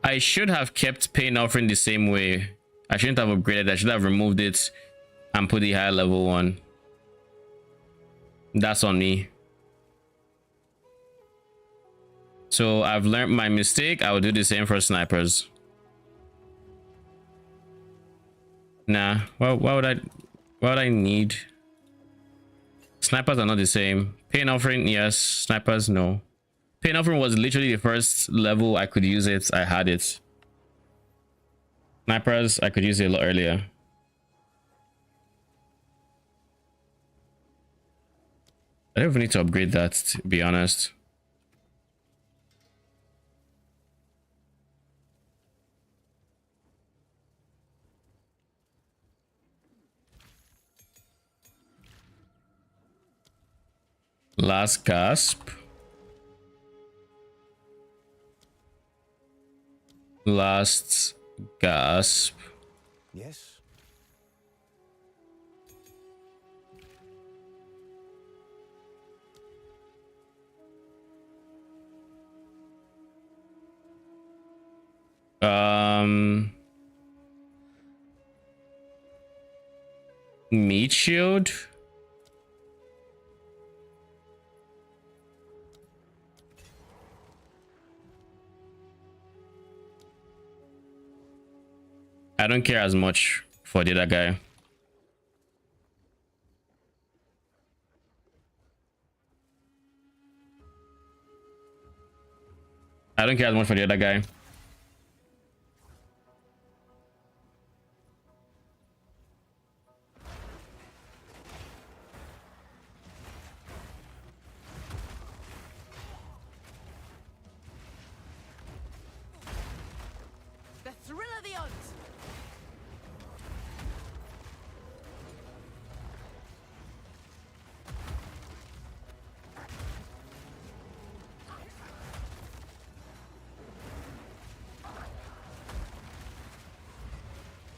I should have kept pain offering the same way. I shouldn't have upgraded. I should have removed it and put the higher level one. That's on me. So I've learned my mistake. I will do the same for snipers. Nah, why would I need? Snipers are not the same. Pain offering, yes. Snipers, no. Pain offering was literally the first level I could use it. I had it. Snipers, I could use it a lot earlier. I don't even need to upgrade that, to be honest. Last gasp. Last gasp. Yes. Meat shield. I don't care as much for the other guy. I don't care as much for the other guy. The thrill of the hunt.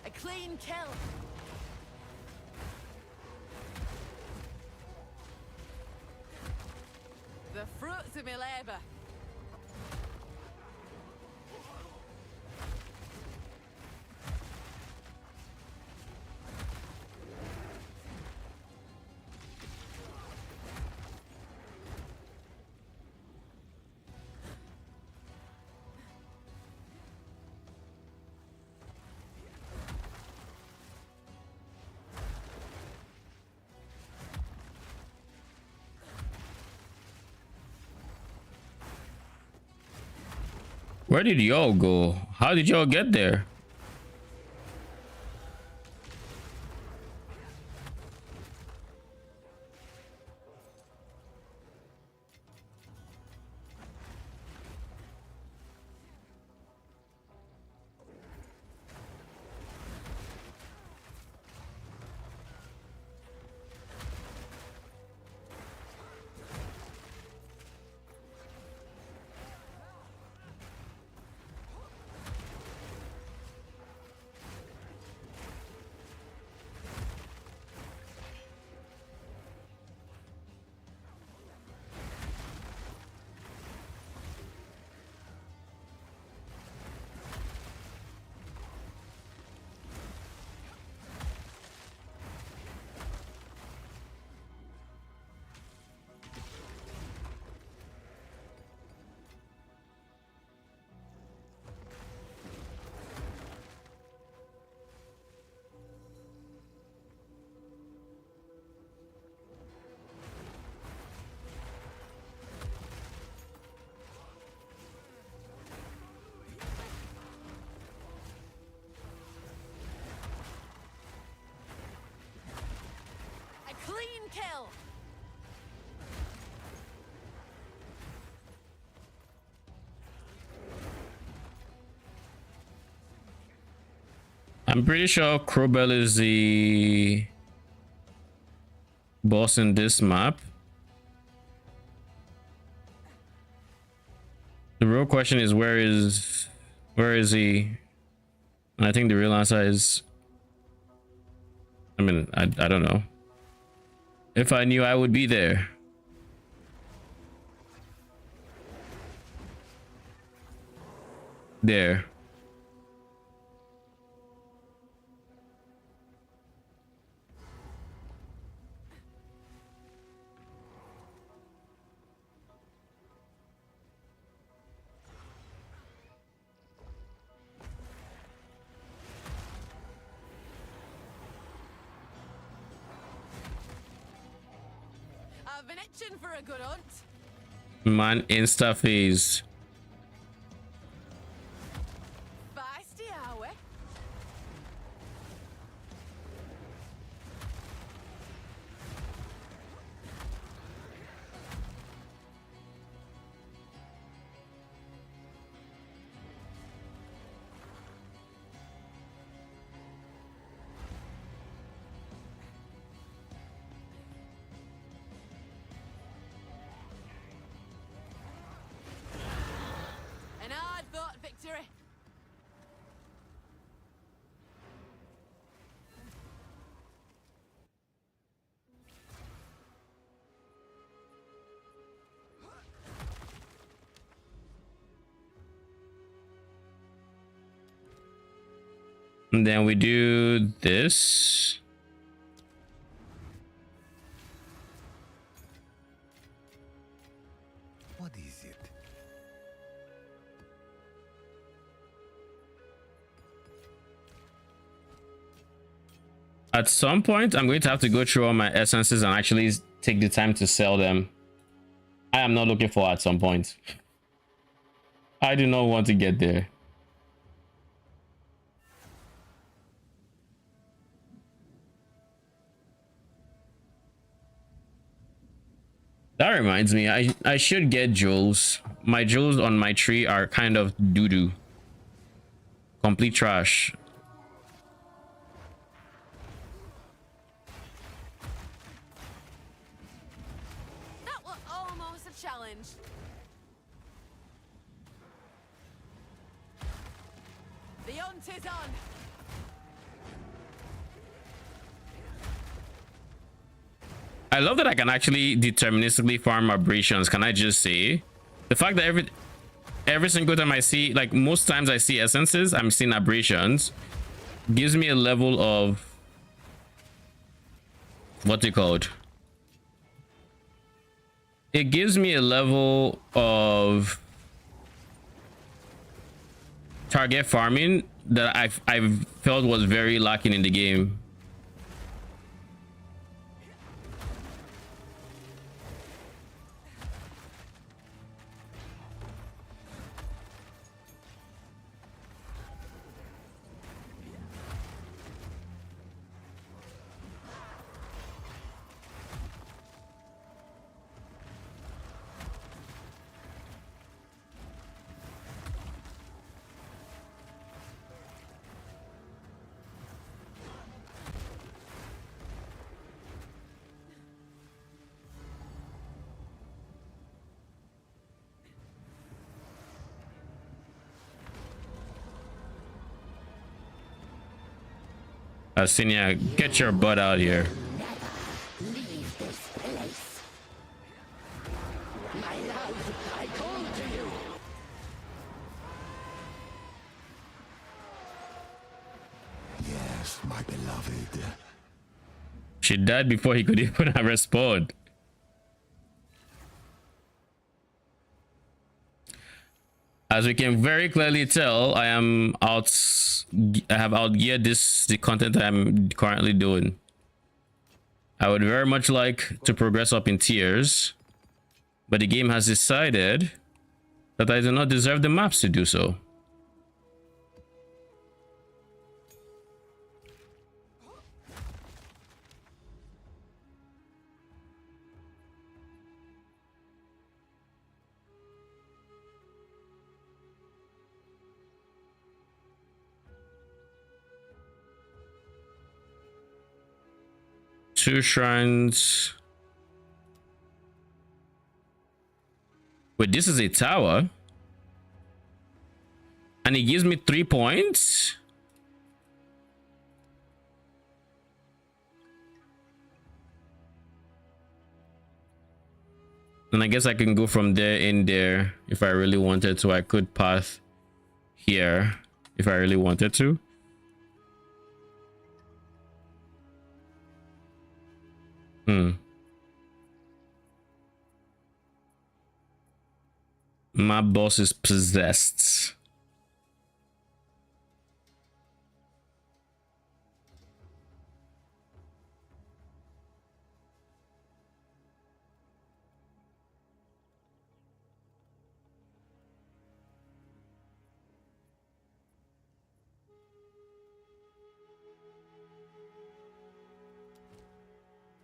A clean kill. The fruits of my labor. Where did y'all go? How did y'all get there? kill. I'm pretty sure Crowbell is the boss in this map. The real question is where is he? And I think the real answer is, I mean, I don't know. If I knew, I would be there. There. I've been itching for a good hunt. Man, insta phase. Feisty, are we? An hard-fought victory. And then we do this. What is it? At some point, I'm going to have to go through all my essences and actually take the time to sell them. I am not looking for at some point. I do not want to get there. That reminds me, I should get jewels. My jewels on my tree are kind of doo-doo. Complete trash. That was almost a challenge. The hunt is on. I love that I can actually deterministically farm aberrations. Can I just say the fact that every single time I see, like most times I see essences, I'm seeing aberrations, gives me a level of what's it called? It gives me a level of target farming that I've felt was very lacking in the game. Asinia, get your butt out here. Leave this place. My love, I call to you. Yes, my beloved. She died before he could even respond. As we can very clearly tell, I have outgeared the content I'm currently doing. I would very much like to progress up in tiers, but the game has decided that I do not deserve the maps to do so. 2 shrines. Wait, this is a tower? And it gives me 3 points? And I guess I can go from there in there if I really wanted to. I could path here if I really wanted to. My boss is possessed.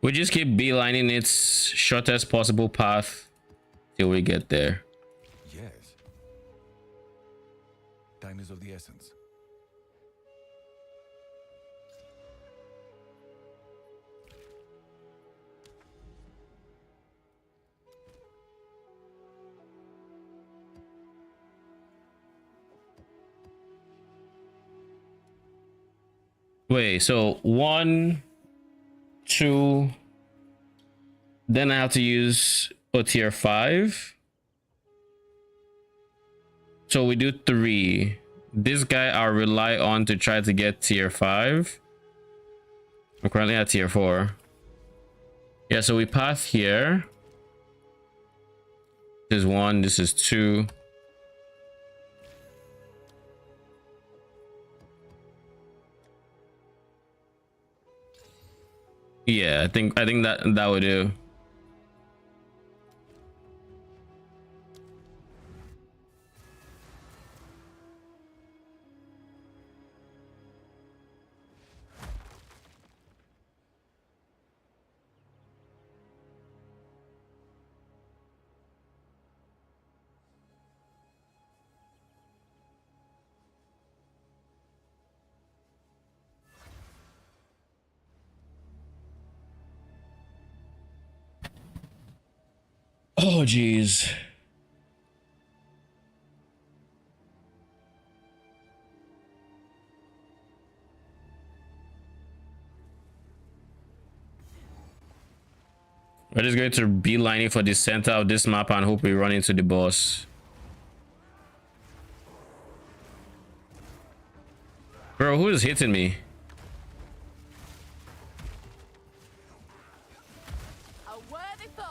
We just keep beelining its shortest possible path till we get there. Yes. Time is of the essence. Wait, so 1, 2, then I have to use a tier 5. So we do 3. This guy I'll rely on to try to get tier 5. I'm currently at tier 4. Yeah, so we path here. This is 1, this is 2. Yeah, I think that would do. Oh, geez. We're just going to beelining for the center of this map and hope we run into the boss. Bro, who is hitting me? A worthy foe.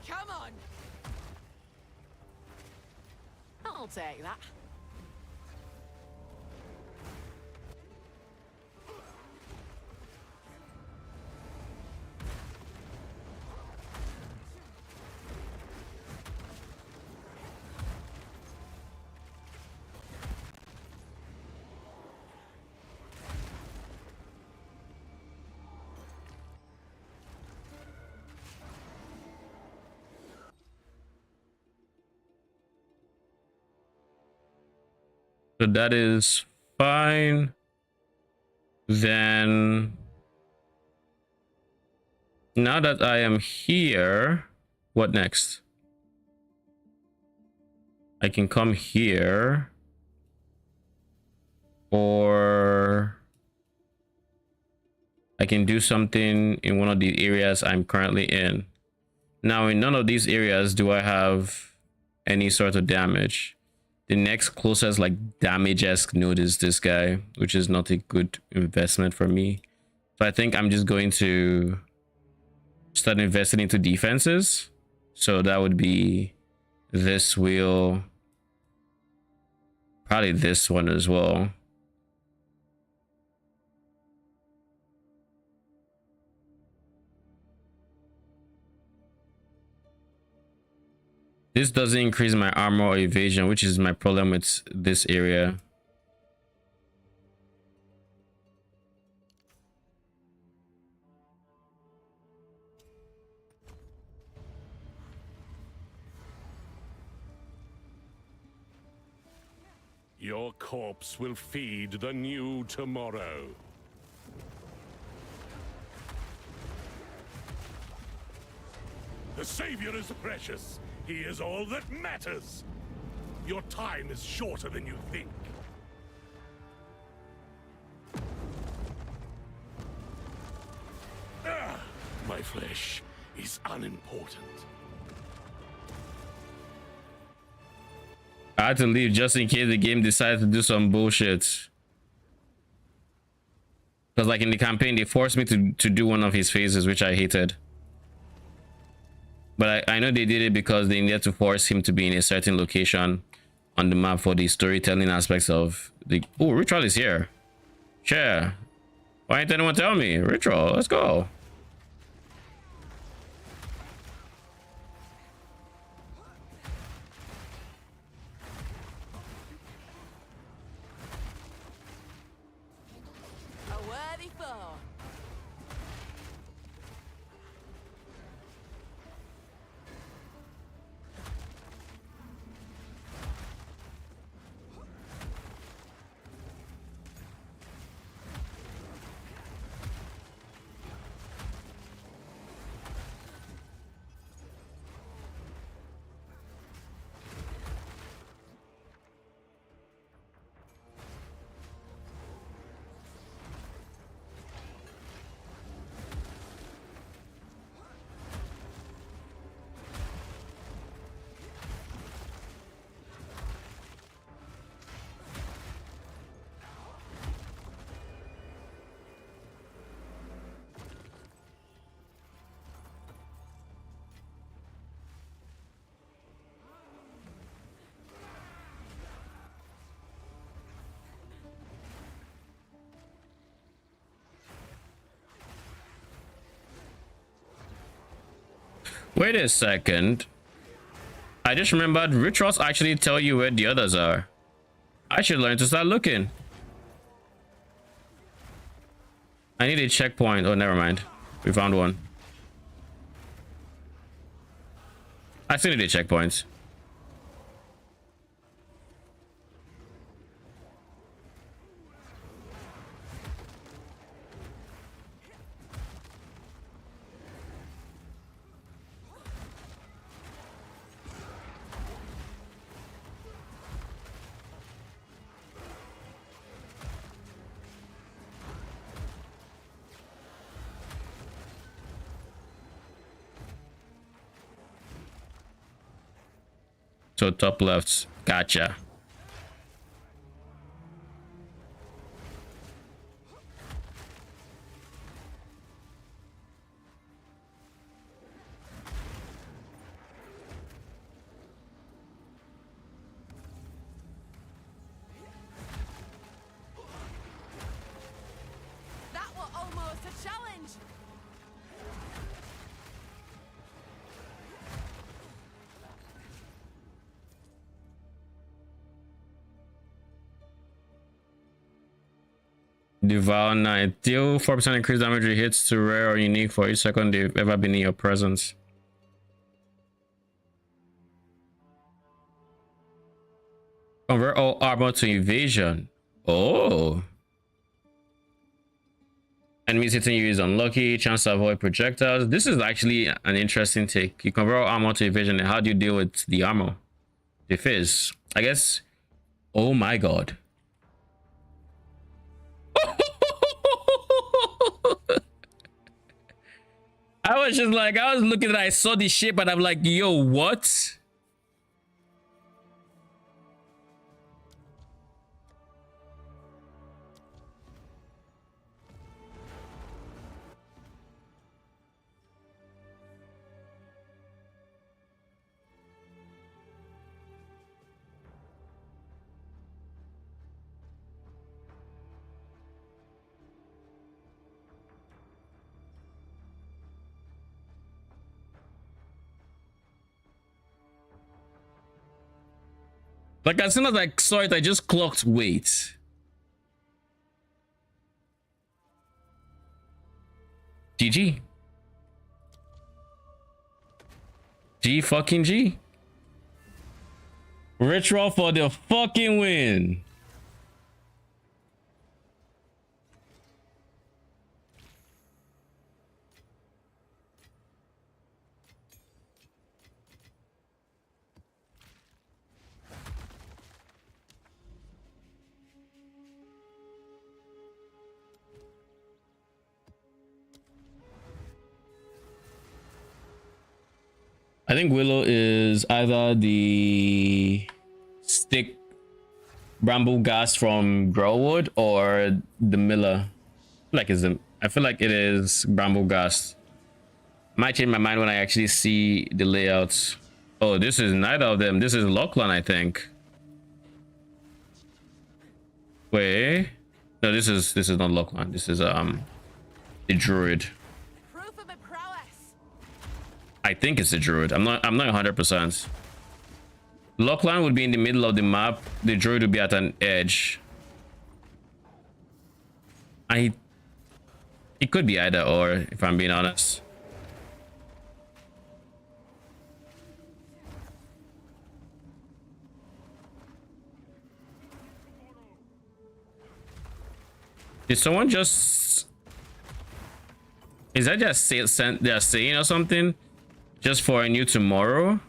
Come on. I'll take that. So that is fine. Then now that I am here, what next? I can come here, or I can do something in one of the areas I'm currently in. Now, in none of these areas do I have any sort of damage. The next closest like damage-esque node is this guy, which is not a good investment for me. So I think I'm just going to start investing into defenses. So that would be this wheel, probably this one as well. This doesn't increase my armor or evasion, which is my problem with this area. Your corpse will feed the new tomorrow. The Savior is precious. He is all that matters. Your time is shorter than you think. My flesh is unimportant. I had to leave just in case the game decided to do some bullshit. Because like in the campaign, they forced me to do one of his phases, which I hated. But I know they did it because they needed to force him to be in a certain location on the map for the storytelling aspects of the... Oh, Ritual is here. Sure. Why didn't anyone tell me? Ritual, let's go. A worthy foe. Wait a second. I just remembered rituals actually tell you where the others are. I should learn to start looking. I need a checkpoint. Oh, never mind. We found one. I still need a checkpoint. So top left. Gotcha. That was almost a challenge. Devour Knight. Deal 4% increased damage with hits to rare or unique for each second they've ever been in your presence. Convert all armor to evasion. Oh. Enemies hitting you is unlucky. Chance to avoid projectiles. This is actually an interesting take. You convert all armor to evasion. And how do you deal with the armor? The fizz. I guess. Oh my god. I was just like, I was looking at it, I saw this shape and I'm like, yo, what? Like, as soon as I saw it, I just clocked, wait. GG. G fucking G. Ritual for the fucking win. I think Willow is either the stick bramble gas from Growwood or the Miller. I feel like it is bramble gas. Might change my mind when I actually see the layouts. Oh, this is neither of them. This is Lachlan, I think. Wait. No, this is not Lachlan. This is the druid. I think it's the druid. I'm not 100%. Lachlan would be in the middle of the map. The druid would be at an edge. It could be either or, if I'm being honest. Did someone just... Is that just they're saying or something? Just for a new tomorrow?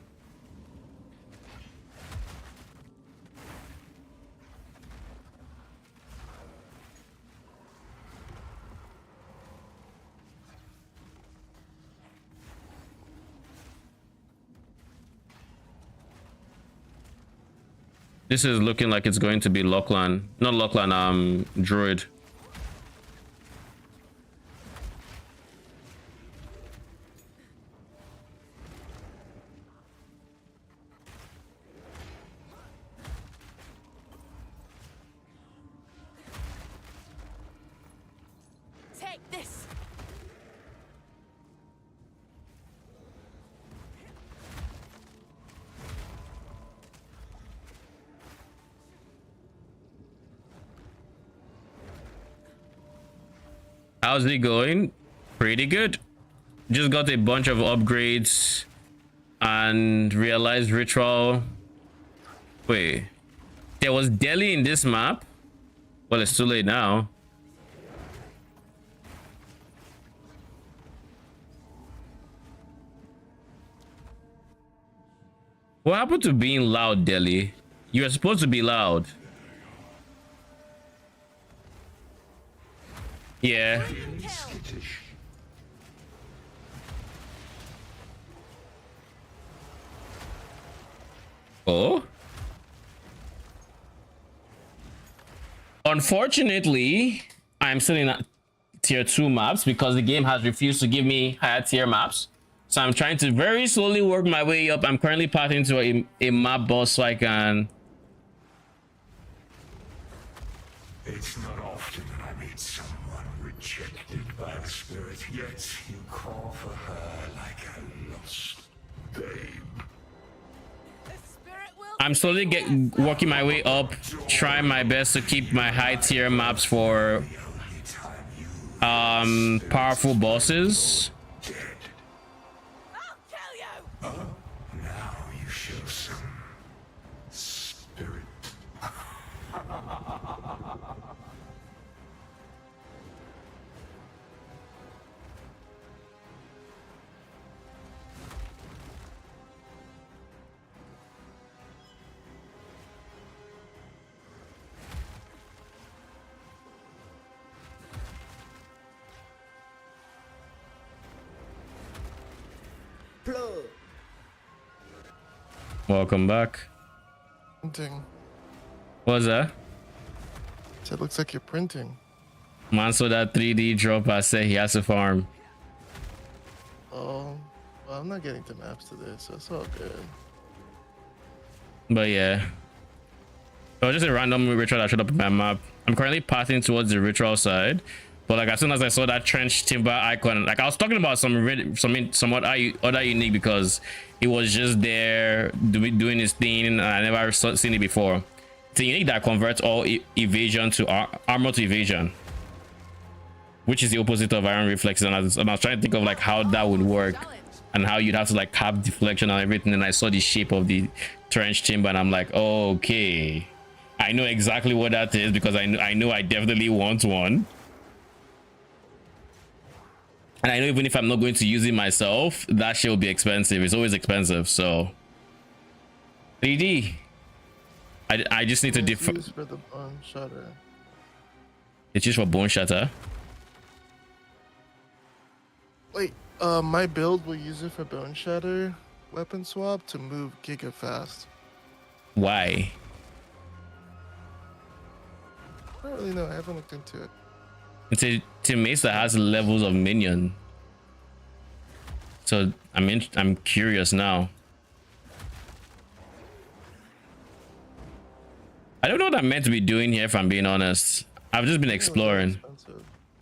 This is looking like it's going to be Lachlan. Not Lachlan, Druid. Take this. How's it going? Pretty good. Just got a bunch of upgrades and realized ritual. Wait, there was Delhi in this map? Well, it's too late now. What happened to being loud, Delhi? You were supposed to be loud. Yeah. Oh. Unfortunately, I'm still in tier 2 maps because the game has refused to give me higher tier maps. So I'm trying to very slowly work my way up. I'm currently pathing to a map boss so I can... It's not often that I meet someone rejected by the spirit, yet you call for her like a lost babe. I'm slowly working my way up, trying my best to keep my high tier maps for powerful bosses. Now you show some spirit. Welcome back. Printing. What's that? So it looks like you're printing. Man saw that 3D drop. I said he has to farm. Oh, well, I'm not getting to maps today, so it's all good. But yeah. It was just a random ritual that showed up in my map. I'm currently pathing towards the ritual side. But like as soon as I saw that trench timber icon, like I was talking about somewhat other unique because it was just there doing its thing and I never seen it before. It's a unique that converts all evasion to armor to evasion, which is the opposite of iron reflexes. And I was trying to think of like how that would work and how you'd have to like cap deflection and everything. And I saw the shape of the trench timber and I'm like, okay, I know exactly what that is because I know I definitely want one. And I know even if I'm not going to use it myself, that shit will be expensive. It's always expensive, so 3D. I just need to for the bone shutter. It's used for bone shatter. Wait, my build will use it for bone shatter, weapon swap to move giga fast. Why? I don't really know. I haven't looked into it. It's a teammate that has levels of minion. So I'm curious now. I don't know what I'm meant to be doing here, if I'm being honest. I've just been exploring.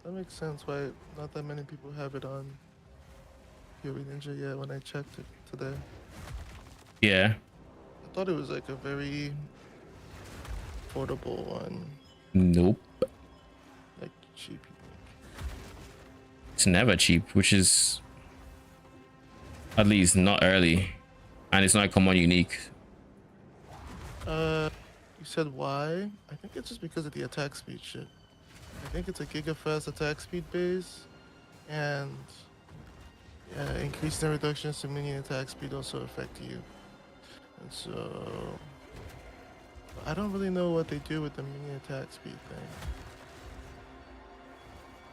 That makes sense why not that many people have it on Fury Ninja yet when I checked it today. Yeah. I thought it was like a very affordable one. Nope. Like cheap. It's never cheap, which is at least not early. And it's not common unique. You said why? I think it's just because of the attack speed shit. I think it's a giga fast attack speed base, and increasing reductions to minion attack speed also affect you. And so I don't really know what they do with the minion attack speed thing.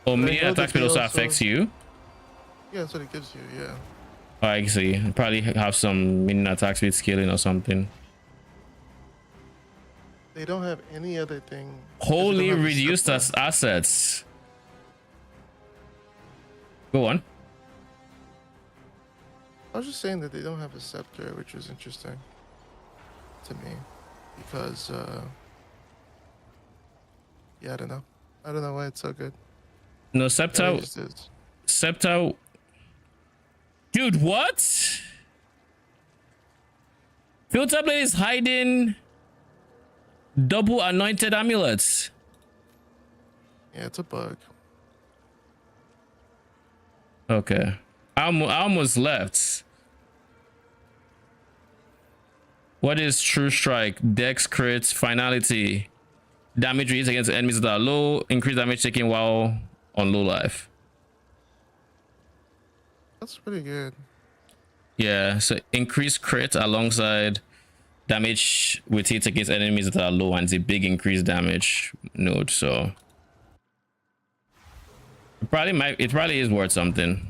Oh, minion attack speed also affects you? Yeah, that's what it gives you, yeah. Oh, I see. Probably have some minion attack speed scaling or something. They don't have any other thing. Wholly reduced as assets. Go on. I was just saying that they don't have a scepter, which was interesting to me, because yeah, I don't know why it's so good. No scepter. Scepter. Dude, what? Filter blade is hiding double anointed amulets. Yeah, it's a bug. Okay. I almost left. What is True Strike? Dex crits, finality. Damage used against enemies that are low. Increased damage taken while on low life. That's pretty good. Yeah, so increased crit alongside damage with hits against enemies that are low, and it's a big increased damage node, so it probably is worth something.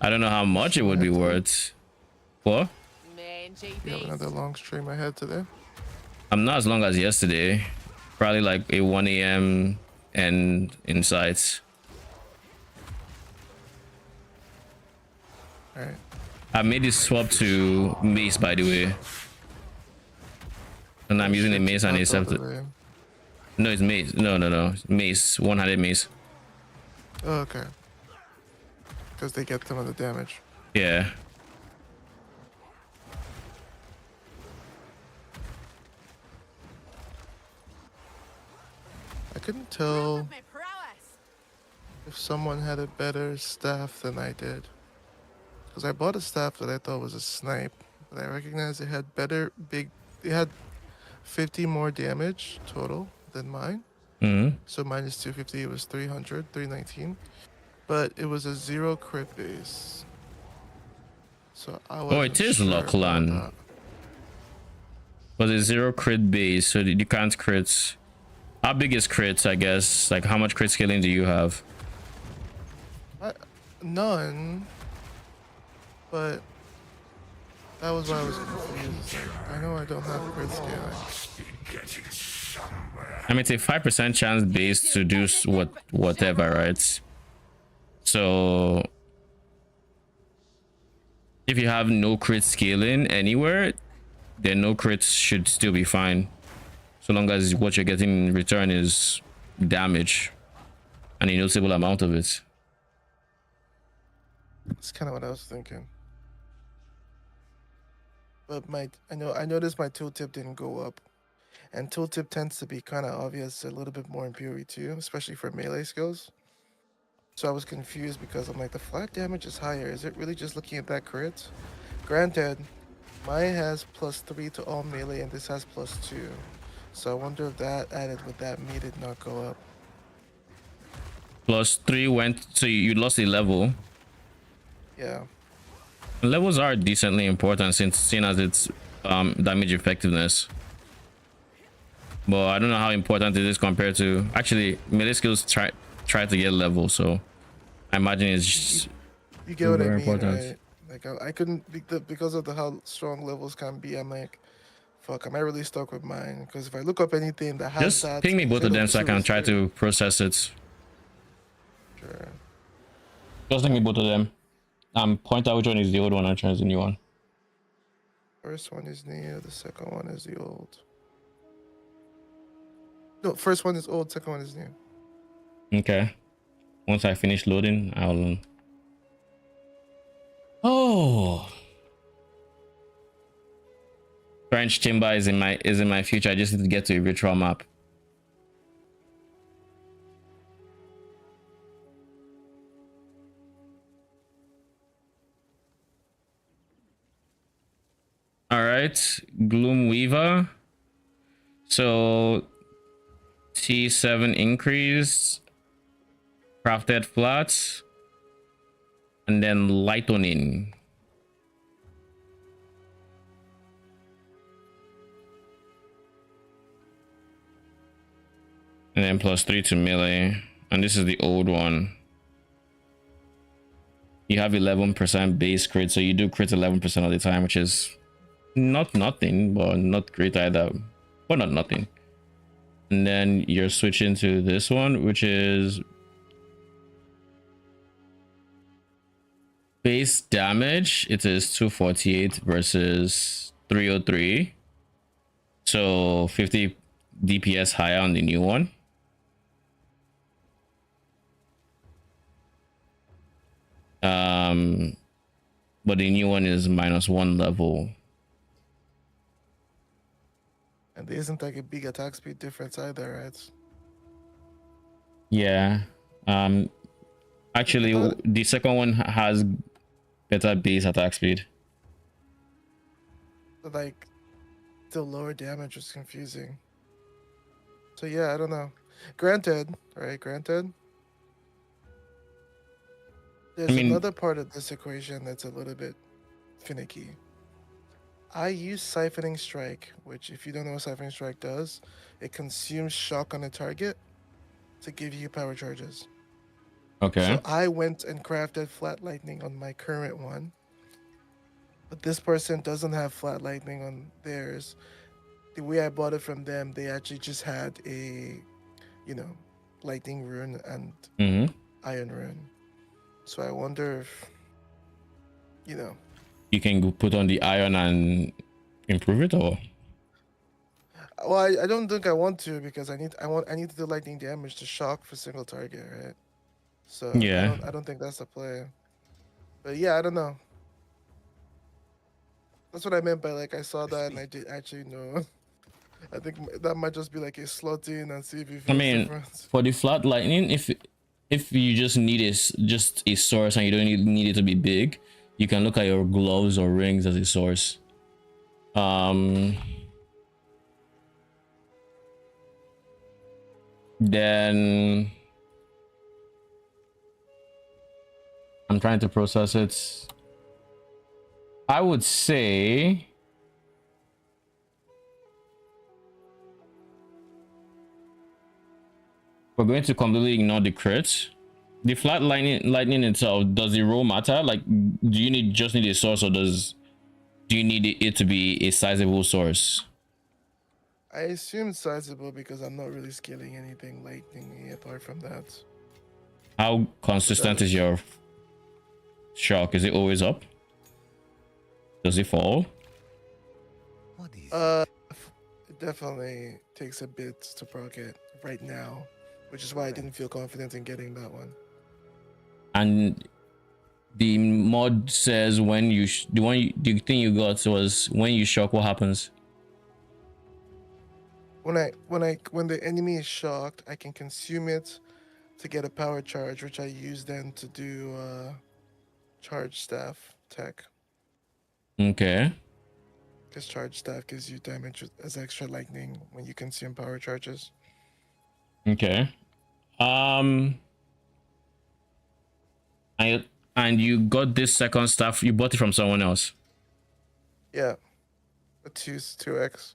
I don't know how much it would be worth. What? You have another long stream ahead today? I'm not as long as yesterday. Probably like a 1 a.m. and insights. Alright. I made this swap to mace, by the way. And I'm using a mace and a scepter. No, it's mace. No. Mace. One-handed mace. Oh, okay. Because they get some of the damage. Yeah. I couldn't tell if someone had a better staff than I did. Because I bought a staff that I thought was a snipe, but I recognized it had it had 50 more damage total than mine. So minus 250, it was 300, 319. But it was a 0 crit base. So I was. Oh, it is Lockland. But it's 0 crit base, so you can't crit. How big is crits, I guess? Like, how much crit scaling do you have? None. But that was why I was confused. Like, I know I don't have crit scaling. I mean, it's a 5% chance base to do whatever, right? So if you have no crit scaling anywhere, then no crits should still be fine. So long as what you're getting in return is damage and a noticeable amount of it. That's kind of what I was thinking. But I noticed my tooltip didn't go up. And tooltip tends to be kind of obvious, a little bit more in Fury too, especially for melee skills. So I was confused because I'm like, the flat damage is higher. Is it really just looking at that crit? Granted, mine has +3 to all melee and this has +2. So I wonder if that added with that made it not go up. +3 went, so you lost a level. Yeah. Levels are decently important since seen as its damage effectiveness. But I don't know how important it is compared to actually melee skills try to get level, so I imagine it's just you get what I mean, important. right? Like I couldn't because of the how strong levels can be. I'm like, fuck, am I really stuck with mine? Because if I look up anything that has Just that ping me both of Shadow them of so I can Pursuers try there, to process it. sure. Just ping me both of them. Point out which one is the old one and which one is the new one. First one is new. The second one is the old. No, first one is old. Second one is new. Okay. Once I finish loading, I'll. Oh. French timber is in my future. I just need to get to a virtual map. All right, Gloom Weaver. So T7 increased, crafted flats, and then lightning. And then +3 to melee. And this is the old one. You have 11% base crit, so you do crit 11% of the time, which is not nothing, but not great either. But not nothing. And then you're switching to this one, which is base damage. It is 248 versus 303. So 50 DPS higher on the new one. But the new one is -1 level. And there isn't like a big attack speed difference either, right? Yeah. Actually, the second one has better base attack speed. But like the lower damage was confusing. So yeah, I don't know. Granted, right? Granted. There's another part of this equation that's a little bit finicky. I use Siphoning Strike, which if you don't know what Siphoning Strike does, it consumes shock on a target to give you power charges. Okay. So I went and crafted Flat Lightning on my current one. But this person doesn't have Flat Lightning on theirs. The way I bought it from them, they actually just had a, Lightning Rune and Iron Rune. So I wonder if, you can put on the iron and improve it, or well, I don't think I want to because I need to do lightning damage to shock for single target, right? So yeah, I don't think that's the play. But yeah, I don't know. That's what I meant by like I saw that and I did actually know. I think that might just be like a slot in and see if it feels different. For the flat lightning, if you just need just a source and you don't need it to be big, you can look at your gloves or rings as a source. Then I'm trying to process it. I would say we're going to completely ignore the crits. The flat lightning itself, does the roll matter? Like, do you just need a source, or do you need it to be a sizable source? I assume sizable because I'm not really scaling anything lightning apart from that. How consistent is your shock? Is it always up? Does it fall? It definitely takes a bit to proc it right now, which is why I didn't feel confident in getting that one. And the mod says when you the thing you got was when you shock, what happens? When the enemy is shocked, I can consume it to get a power charge, which I use then to do charge staff tech. Okay. Because charge staff gives you damage as extra lightning when you consume power charges. Okay. And you got this second staff. You bought it from someone else. Yeah, a 2x.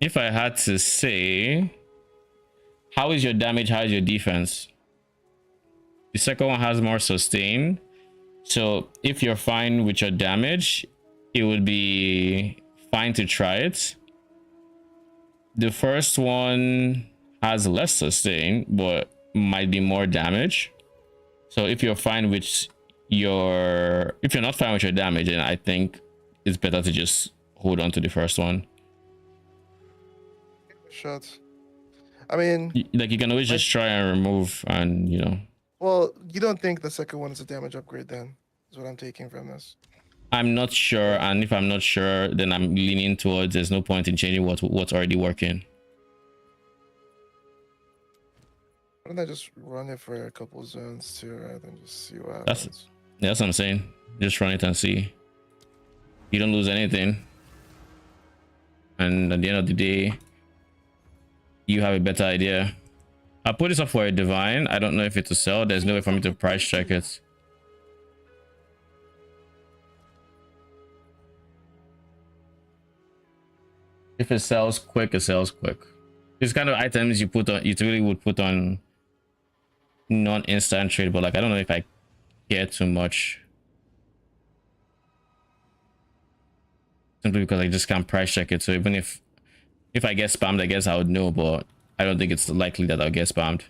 If I had to say, how is your damage? How is your defense? The second one has more sustain. So if you're fine with your damage, it would be fine to try it. The first one has less sustain, but might be more damage. So if you're fine with if you're not fine with your damage, then I think it's better to just hold on to the first one. Shots. I mean, like you can always just try and remove, and you know. Well, you don't think the second one is a damage upgrade then? Is what I'm taking from this. I'm not sure, and if I'm not sure, then I'm leaning towards there's no point in changing what's already working. Why don't I just run it for a couple zones too, rather than just see what happens? That's what I'm saying. Just run it and see. You don't lose anything, and at the end of the day, you have a better idea. I'll put this up for a divine. I don't know if it's to sell. There's no way for me to price check it. If it sells quick, it sells quick. These kind of items you really would put on non-instant trade, but like I don't know if I care too much. Simply because I just can't price check it. So even if I get spammed, I guess I would know, but I don't think it's likely that I'll get spammed.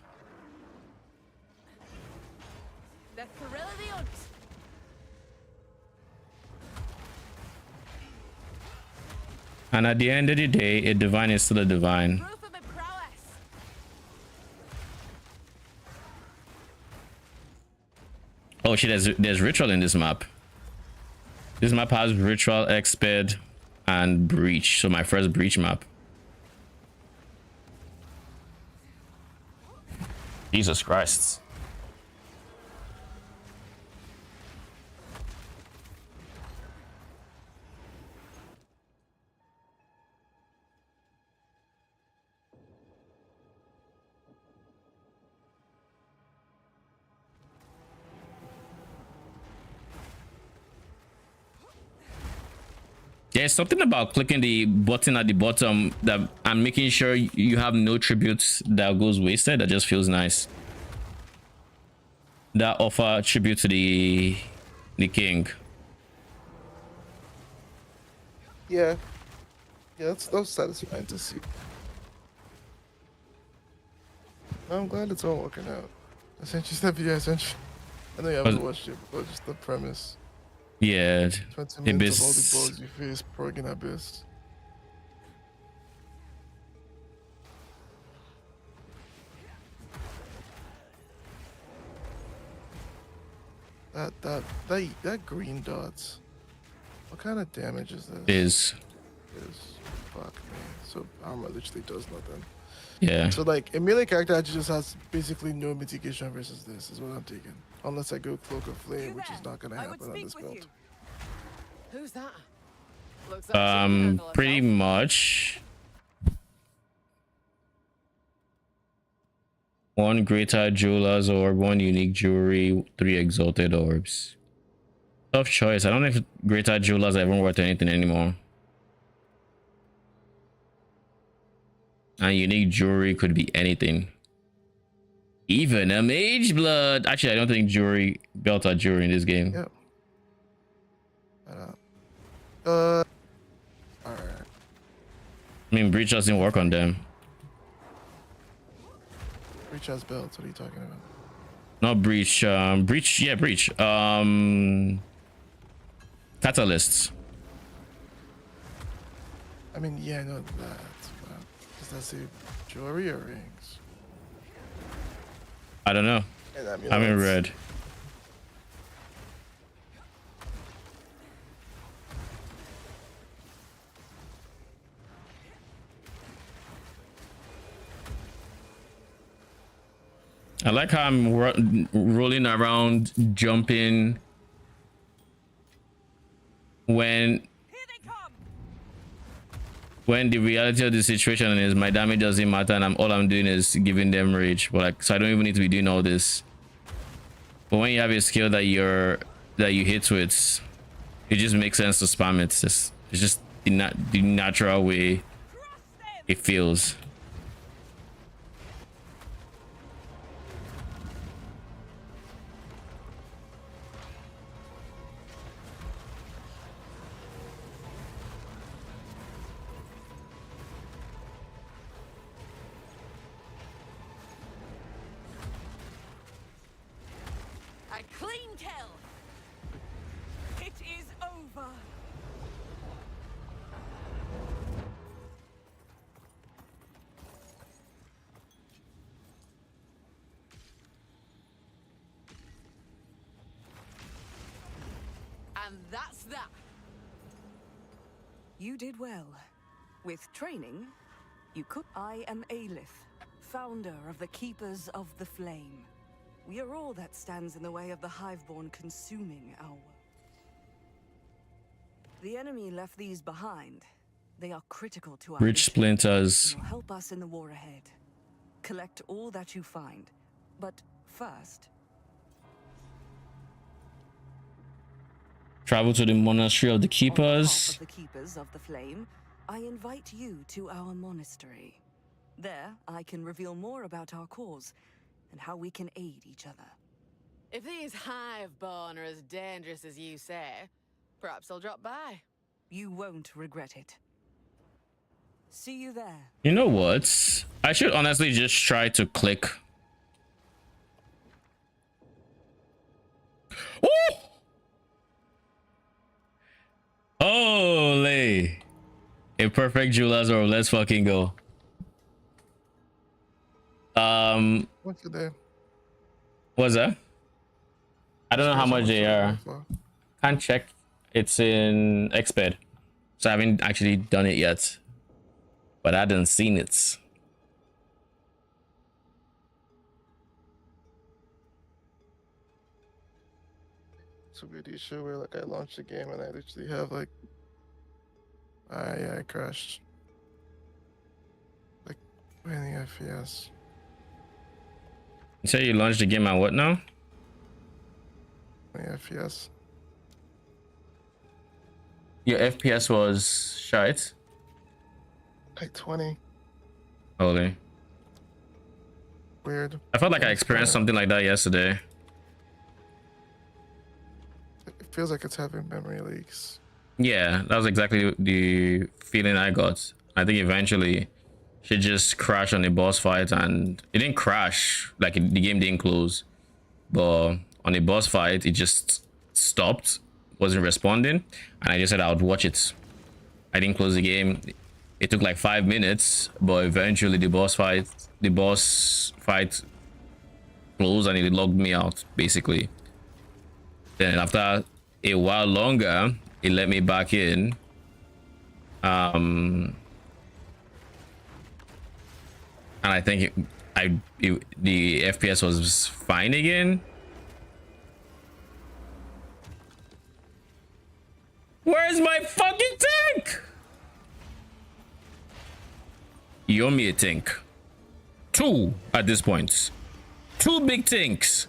And at the end of the day, a divine is still a divine. Oh shit, there's ritual in this map. This map has ritual, exped, and breach. So my first breach map. Jesus Christ. There's something about clicking the button at the bottom that I'm making sure you have no tributes that goes wasted. That just feels nice. That offer tribute to the king. Yeah, that's satisfying to see. I'm glad it's all working out. I sent you that video. I know you haven't watched it, but just the premise. Yeah, 20 minutes of all the balls you face, Progging Abyss. That green dots. What kind of damage is this? Is fuck me. So armor literally does nothing. Yeah. So like a melee character actually just has basically no mitigation versus this is what I'm taking. Unless I go Cloak of Flame, which is not gonna happen on this build. Who's that? Looks like pretty much. One greater jeweler's orb, one unique jewelry, 3 exalted orbs. Tough choice. I don't know if greater jewelers are even worth anything anymore. And unique jewelry could be anything. Even a mage blood. Actually, I don't think jewelry belt are jewelry in this game. Yep. Alright. I mean, breach doesn't work on them. Breach has belts. What are you talking about? Not breach. Breach. Yeah, breach. Catalysts. I mean, yeah, I know that. But does that say jewelry or rings? I don't know. I'm in red. I like how I'm rolling around, jumping when the reality of the situation is my damage doesn't matter, and all I'm doing is giving them rage. But like, so I don't even need to be doing all this. But when you have a skill that you hit with, it just makes sense to spam it. It's just the natural way it feels. A clean kill. It is over. And that's that. You did well. With training, you could. I am Aelith, founder of the Keepers of the Flame. We are all that stands in the way of the Hiveborn consuming our world. The enemy left these behind. They are critical to our Rich mission. splinters. You'll help us in the war ahead. Collect all that you find. But first, Travel to the monastery of the on keepers. behalf of the Keepers of the Flame, I invite you to our monastery. There, I can reveal more about our cause and how we can aid each other. If these Hiveborn are as dangerous as you say, perhaps I'll drop by. You won't regret it. See you there. You know what? I should honestly just try to click. Oh! Holy! A perfect jeweler's or let's fucking go. What's it there? What's that? I don't know how much they are. Can't check. It's in Exped, so I haven't actually done it yet. But I didn't seen it. It's a weird issue where like I launched the game and I literally have like, yeah, I crashed. Like 20 FPS. You say you launched the game at what now? 20 FPS. Your FPS was shite. Like 20. Holy. Weird. I felt like I experienced something like that yesterday. It feels like it's having memory leaks. Yeah, that was exactly the feeling I got. I think eventually she just crashed on the boss fight, and it didn't crash, like the game didn't close, but on the boss fight it just stopped, wasn't responding, and I just said I would watch it. I didn't close the game. It took like 5 minutes, but eventually the boss fight closed and it logged me out basically. Then after a while longer, it let me back in. And I think the FPS was fine again. Where's my fucking tank? You owe me a tank. 2 at this point. 2 big tanks.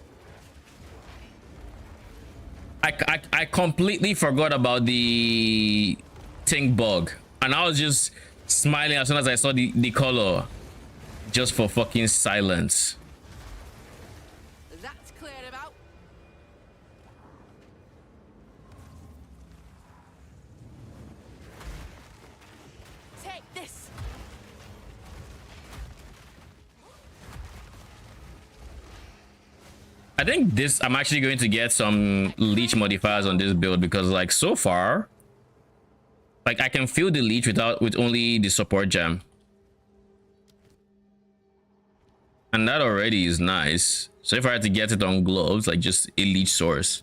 I completely forgot about the tank bug, and I was just smiling as soon as I saw the color, just for fucking silence. That's clear about. Take this. I think I'm actually going to get some leech modifiers on this build, because like so far, like I can feel the leech with only the support gem, and that already is nice. So if I had to get it on gloves, like just a leech source,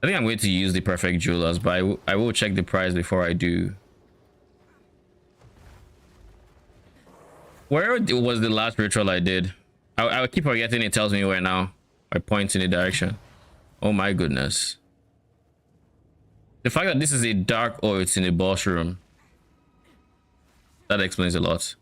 I think I'm going to use the perfect jewelers, but I will check the price before I do. Where was the last ritual I did? I keep forgetting it tells me where now. I point in the direction. Oh my goodness. The fact that this is a dark, oh, it's in a boss room. That explains a lot.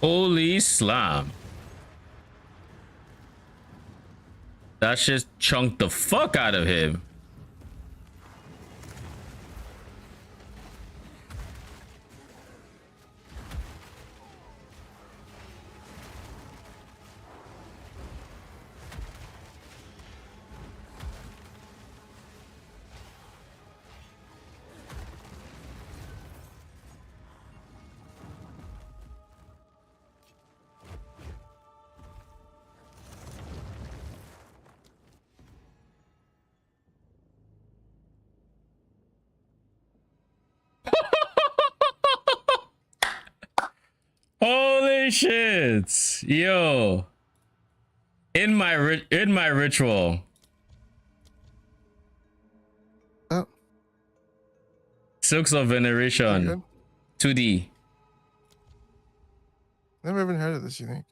Holy slam. That just chunked the fuck out of him. Holy shit. Yo. In my ritual. Oh. Silks of Veneration. 2D. Never even heard of this unique.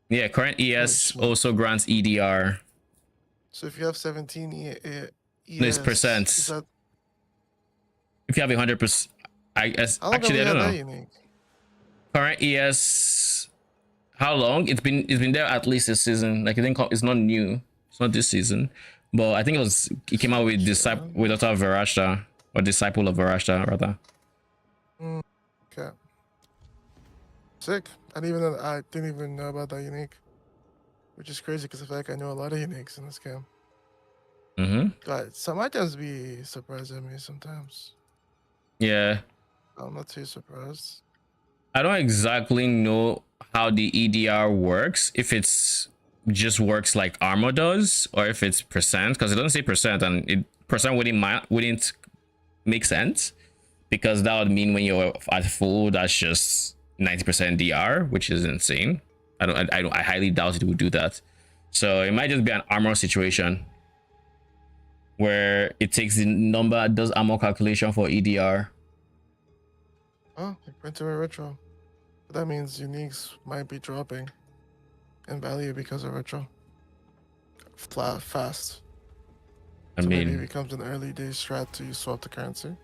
Yeah, current ES also grants EDR. So if you have 17 ES, No, it's percent. is that, If you have 100%, I guess. how long Actually, I have we don't had know. that unique? Current ES. How long? It's been there at least a season. Like it's not new. It's not this season, but I think it came out with Daughter of Varashta, or Disciple of Varashta rather. Okay. Sick. I didn't even know about that unique, which is crazy because I feel like I know a lot of uniques in this game. God, some items be surprising me sometimes. Yeah. I'm not too surprised. I don't exactly know how the EDR works. If it's just works like armor does, or if it's percent, because it doesn't say percent, and percent wouldn't make sense, because that would mean when you're at full, that's just 90% DR, which is insane. I highly doubt it would do that. So it might just be an armor situation where it takes the number, does armor calculation for EDR. Oh, like Printer Retro. But that means uniques might be dropping in value because of retro. Fast. I So mean, maybe it becomes an early day strat to swap the currency.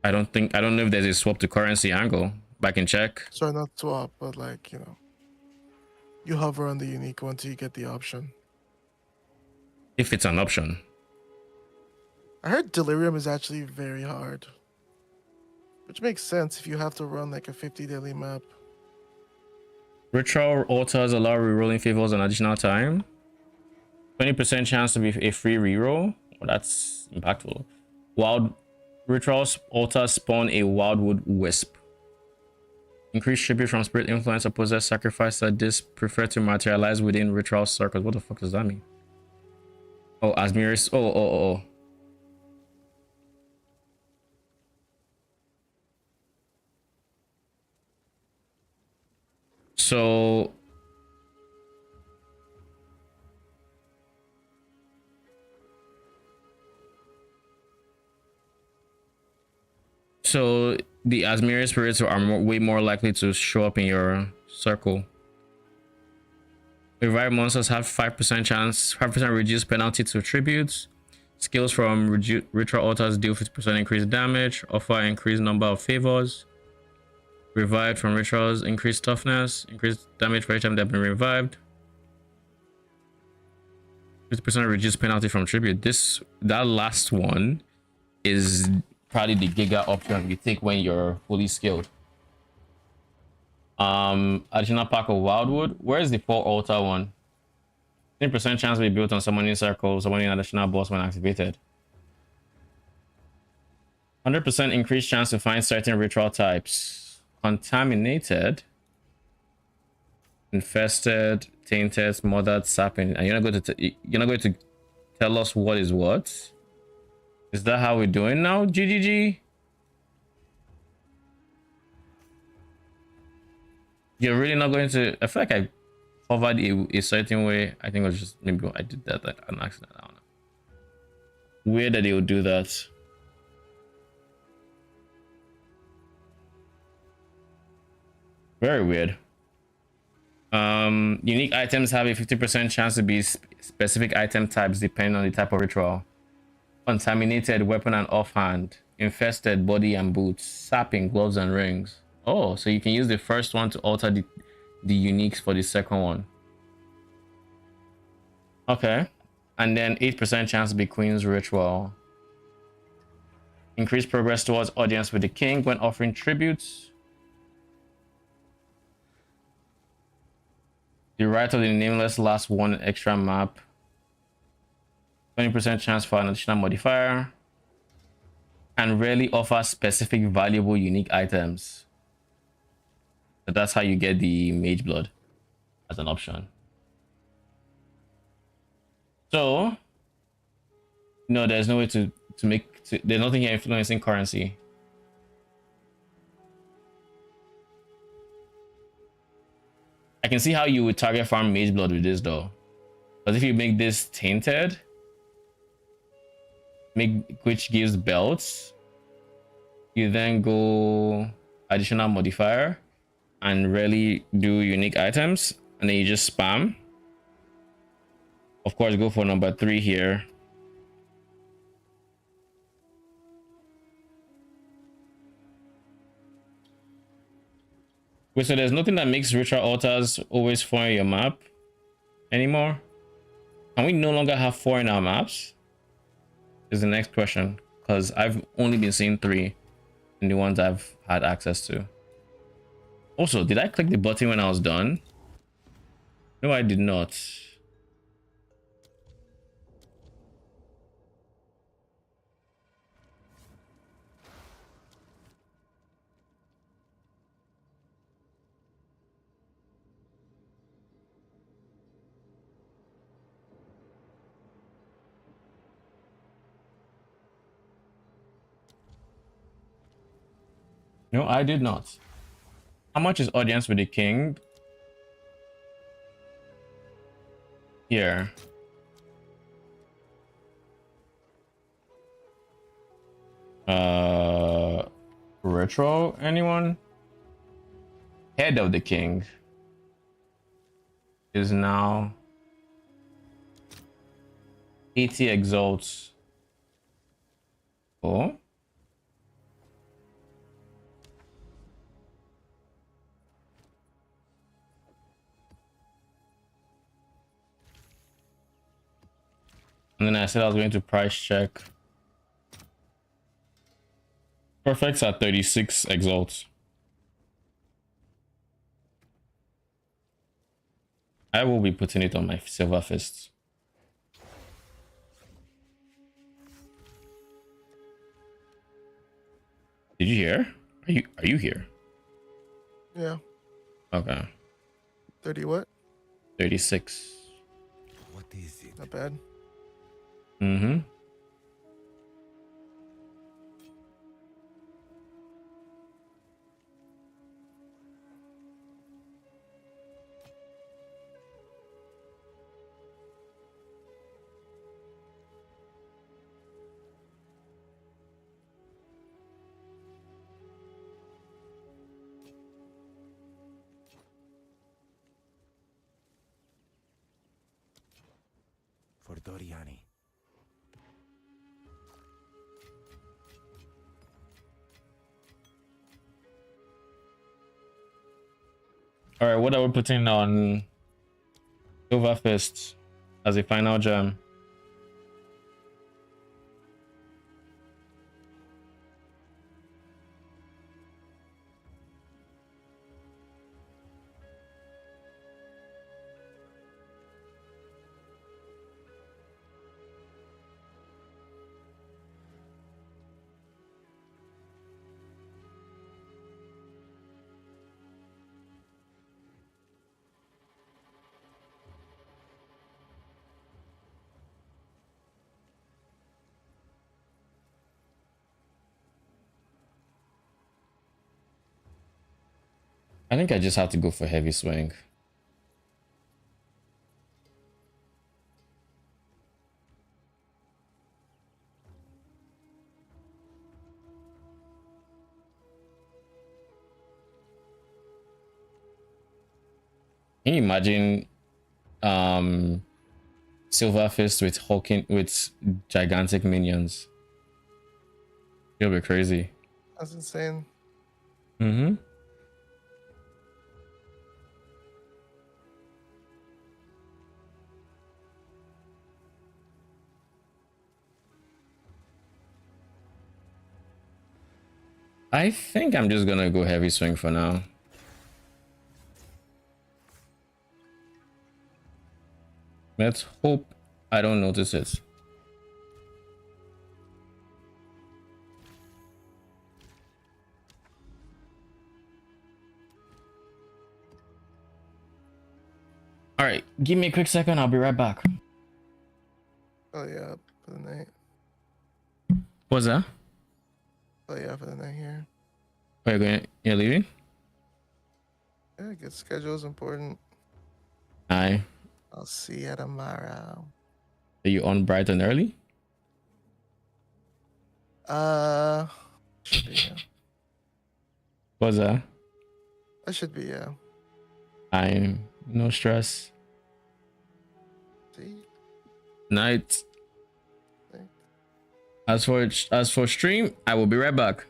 I don't know if there's a swap to currency angle. Back and check. Sorry, not swap, but like, you know, you hover on the unique until you get the option. If it's an option. I heard Delirium is actually very hard. Which makes sense if you have to run like a 50 daily map. Ritual altars allow rerolling favors an additional time. 20% chance to be a free reroll. Well, that's impactful. Wild ritual altars spawn a wildwood wisp. Increase tribute from spirit influence or possessed sacrifice that this prefer to materialize within ritual circles. What the fuck does that mean? Oh, Asmiris. Oh. So the Asmiri spirits are way more likely to show up in your circle. Revive monsters have 5% chance, 5% reduced penalty to tributes. Skills from ritual altars deal 50% increased damage. Offer increased number of favors. Revived from rituals, increased toughness, increased damage for each time they've been revived. 50% reduced penalty from tribute. That last one is probably the giga option you take when you're fully skilled. Additional pack of wildwood. Where's the 4 altar one? 10% chance to be built on summoning circle, summoning additional boss when activated. 100% increased chance to find certain ritual types. Contaminated, infested, tainted, smothered, sapping. And you're not going to tell us what is what? Is that how we're doing now, GGG? You're really not going to... I feel like I covered a certain way. I think it was just... Maybe I did that like an accident. I don't know. Weird that they would do that. Very weird. Unique items have a 50% chance to be specific item types depending on the type of ritual. Contaminated, weapon and offhand. Infested, body and boots. Sapping, gloves and rings. Oh, so you can use the first one to alter the uniques for the second one. Okay. And then 8% chance to be Queen's Ritual. Increase progress towards audience with the king when offering tributes. The right of the nameless last one extra map. 20% chance for an additional modifier. And rarely offers specific valuable unique items. So that's how you get the Mage Blood as an option. So, no, there's no way to make... there's nothing here influencing currency. I can see how you would target farm Mage Blood with this though. But if you make this tainted, which gives belts, you then go additional modifier and rarely do unique items, and then you just spam. Of course, go for number 3 here. Wait, so there's nothing that makes ritual altars always 4 in your map anymore? Can we no longer have 4 in our maps? Is the next question, because I've only been seeing 3 in the ones I've had access to. Also, did I click the button when I was done? No, I did not. No, I did not. How much is audience with the king? Here. Retro, anyone? Head of the king is now 80 exalts. Oh. And then I said I was going to price check. Perfect's at 36 exalts. I will be putting it on my silver fists. Did you hear? Are you here? Yeah. Okay. 30 what? 36. What is it? Not bad. Mm-hmm. For Doriani. All right, what are we putting on Silver Fist as a final gem? I think I just have to go for heavy swing. Can you imagine Silver Fist with gigantic minions? It'll be crazy. That's insane. Mm-hmm. I think I'm just gonna go heavy swing for now. Let's hope I don't notice it. All right, give me a quick second. I'll be right back. Oh yeah, for the night. What's that? Oh yeah, for the night here. Are you going? You're leaving? Yeah, good schedule is important. Aye. I'll see you tomorrow. Are you on bright and early? Should be yeah. What's that? I should be yeah. I'm no stress. See. Night. Thanks. As for stream, I will be right back.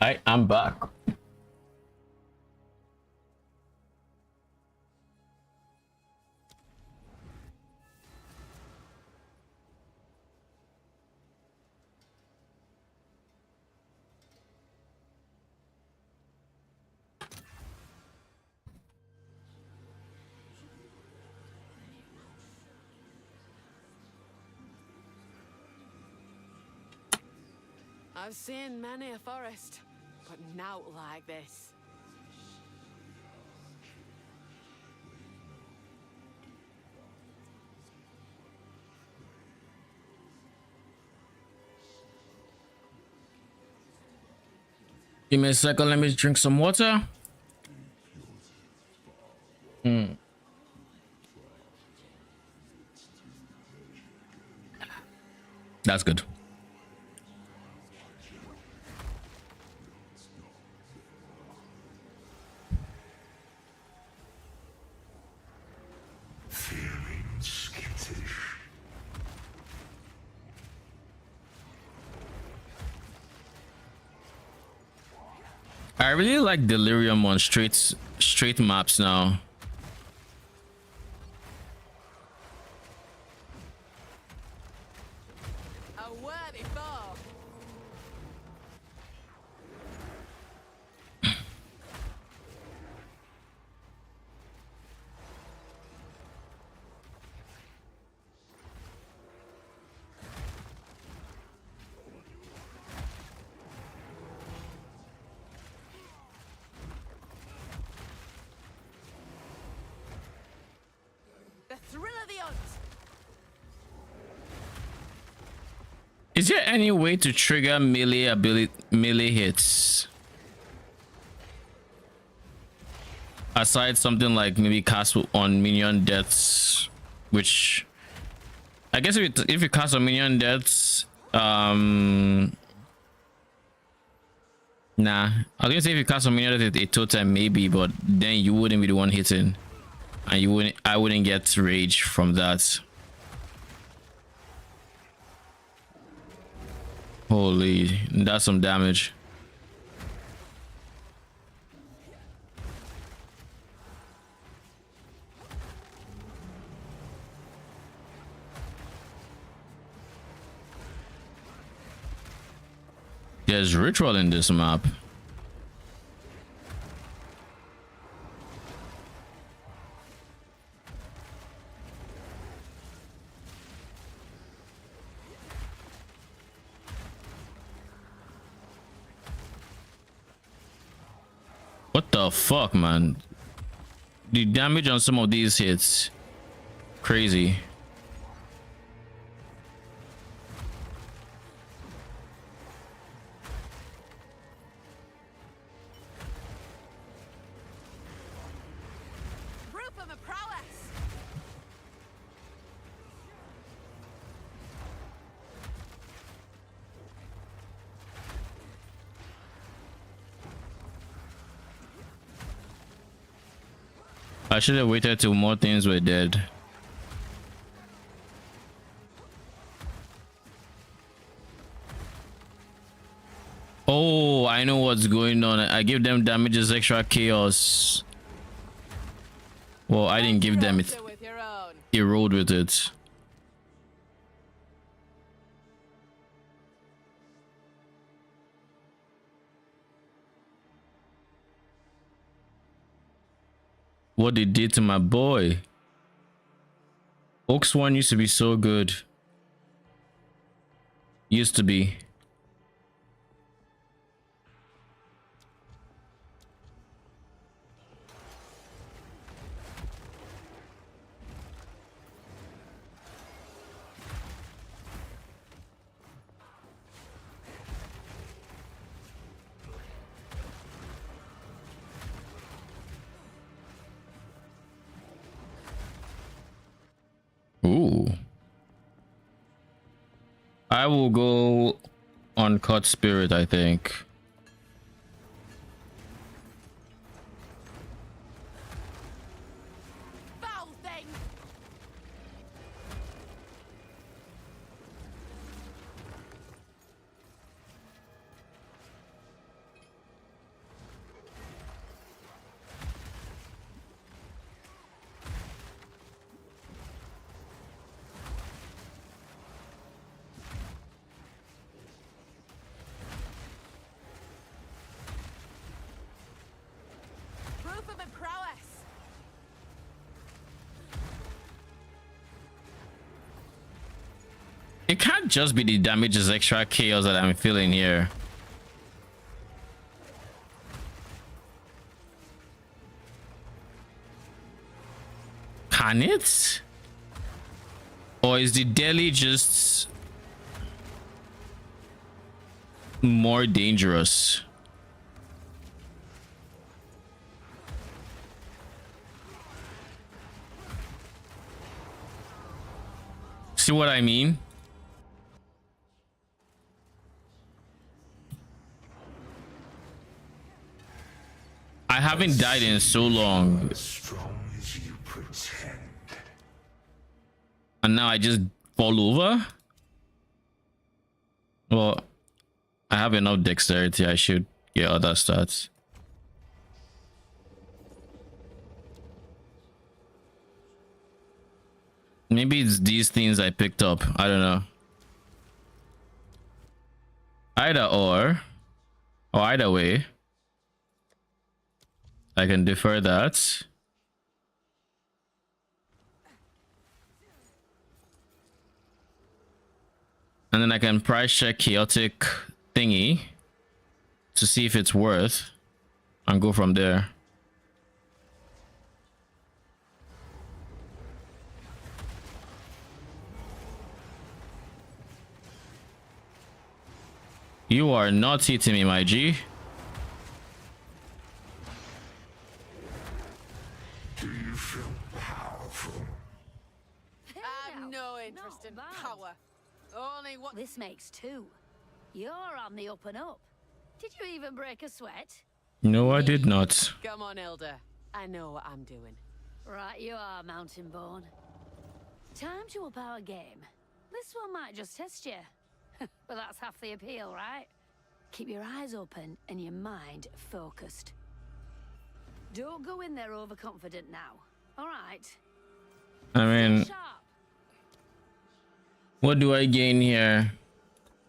I'm back. I've seen many a forest, but not like this. Give me a second. Let me drink some water. That's good. Feeling skittish. I really like Delirium on straight maps now. A worthy foe. The thrill of the hunt. Is there any way to trigger melee hits? Aside something like maybe cast on minion deaths, which I guess if you cast on minion deaths, nah. I was gonna say if you cast on minion deaths a totem maybe, but then you wouldn't be the one hitting, and I wouldn't get rage from that. Holy, that's some damage. There's ritual in this map. What the fuck, man? The damage on some of these hits, crazy. Proof of a prowess. I should have waited till more things were dead. Oh, I know what's going on. I give them damages extra chaos. Well, I didn't give them it. He rolled with it. What they did to my boy. Oaks 1 used to be so good. Used to be. Ooh. I will go on Cut Spirit, I think. Foul thing. It can't just be the damage is extra chaos that I'm feeling here. Can it? Or is the deli just more dangerous? See what I mean? I haven't died in so long. And now I just fall over? Well, I have enough dexterity. I should get other stats. Maybe it's these things I picked up. I don't know. Either or either way, I can defer that. And then I can price check chaotic thingy to see if it's worth and go from there. You are not hitting me, my G. Do you feel powerful? I've no interest in power. Only what this makes two. You're on the up and up. Did you even break a sweat? No, I did not. Come on, Elder. I know what I'm doing. Right, you are, Mountain Born. Time to up our game. This one might just test you. But that's half the appeal, right? Keep your eyes open and your mind focused. Don't go in there overconfident now. All right? I mean, what do I gain here?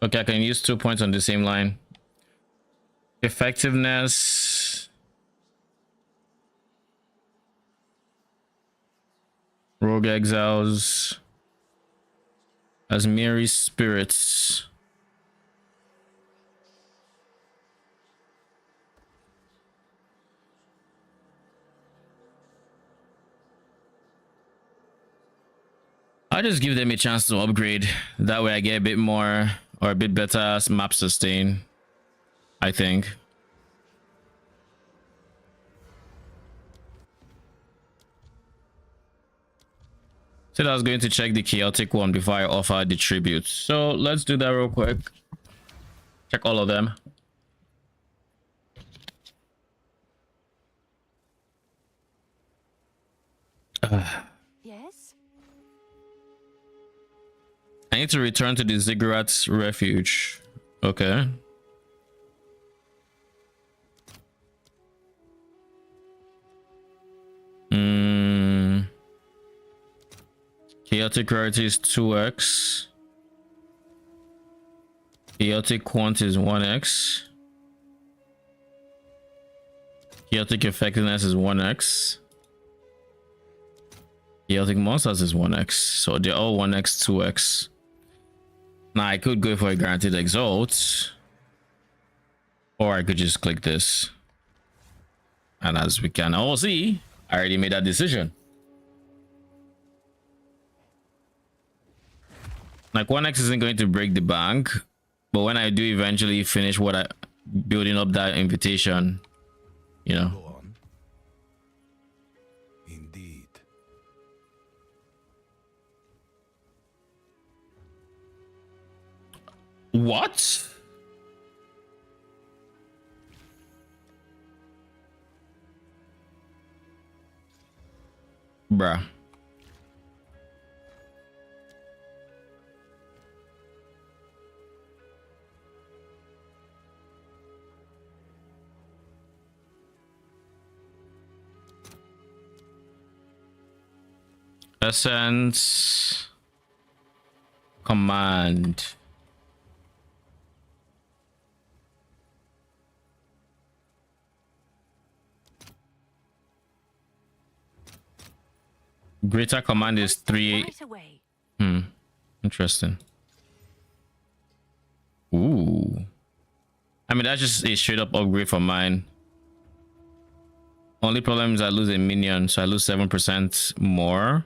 Okay, I can use 2 points on the same line. Effectiveness. Rogue Exiles. As Mary's Spirits. I just give them a chance to upgrade. That way I get a bit more or a bit better map sustain, I think. Said I was going to check the chaotic one before I offer the tribute. So let's do that real quick. Check all of them. Yes? I need to return to the Ziggurats refuge. Okay. Chaotic rarity is 2x. Chaotic quant is 1x. Chaotic effectiveness is 1x. Chaotic monsters is 1x. So they're all 1x, 2x. Now I could go for a guaranteed exalt. Or I could just click this. And as we can all see, I already made that decision. Like 1x isn't going to break the bank, but when I do eventually finish what I building up that invitation, you know. Go on. Indeed. What? Bruh. Essence command. Greater command is 3. Right away. Interesting. Ooh. I mean, that's just a straight up upgrade for mine. Only problem is I lose a minion, so I lose 7% more.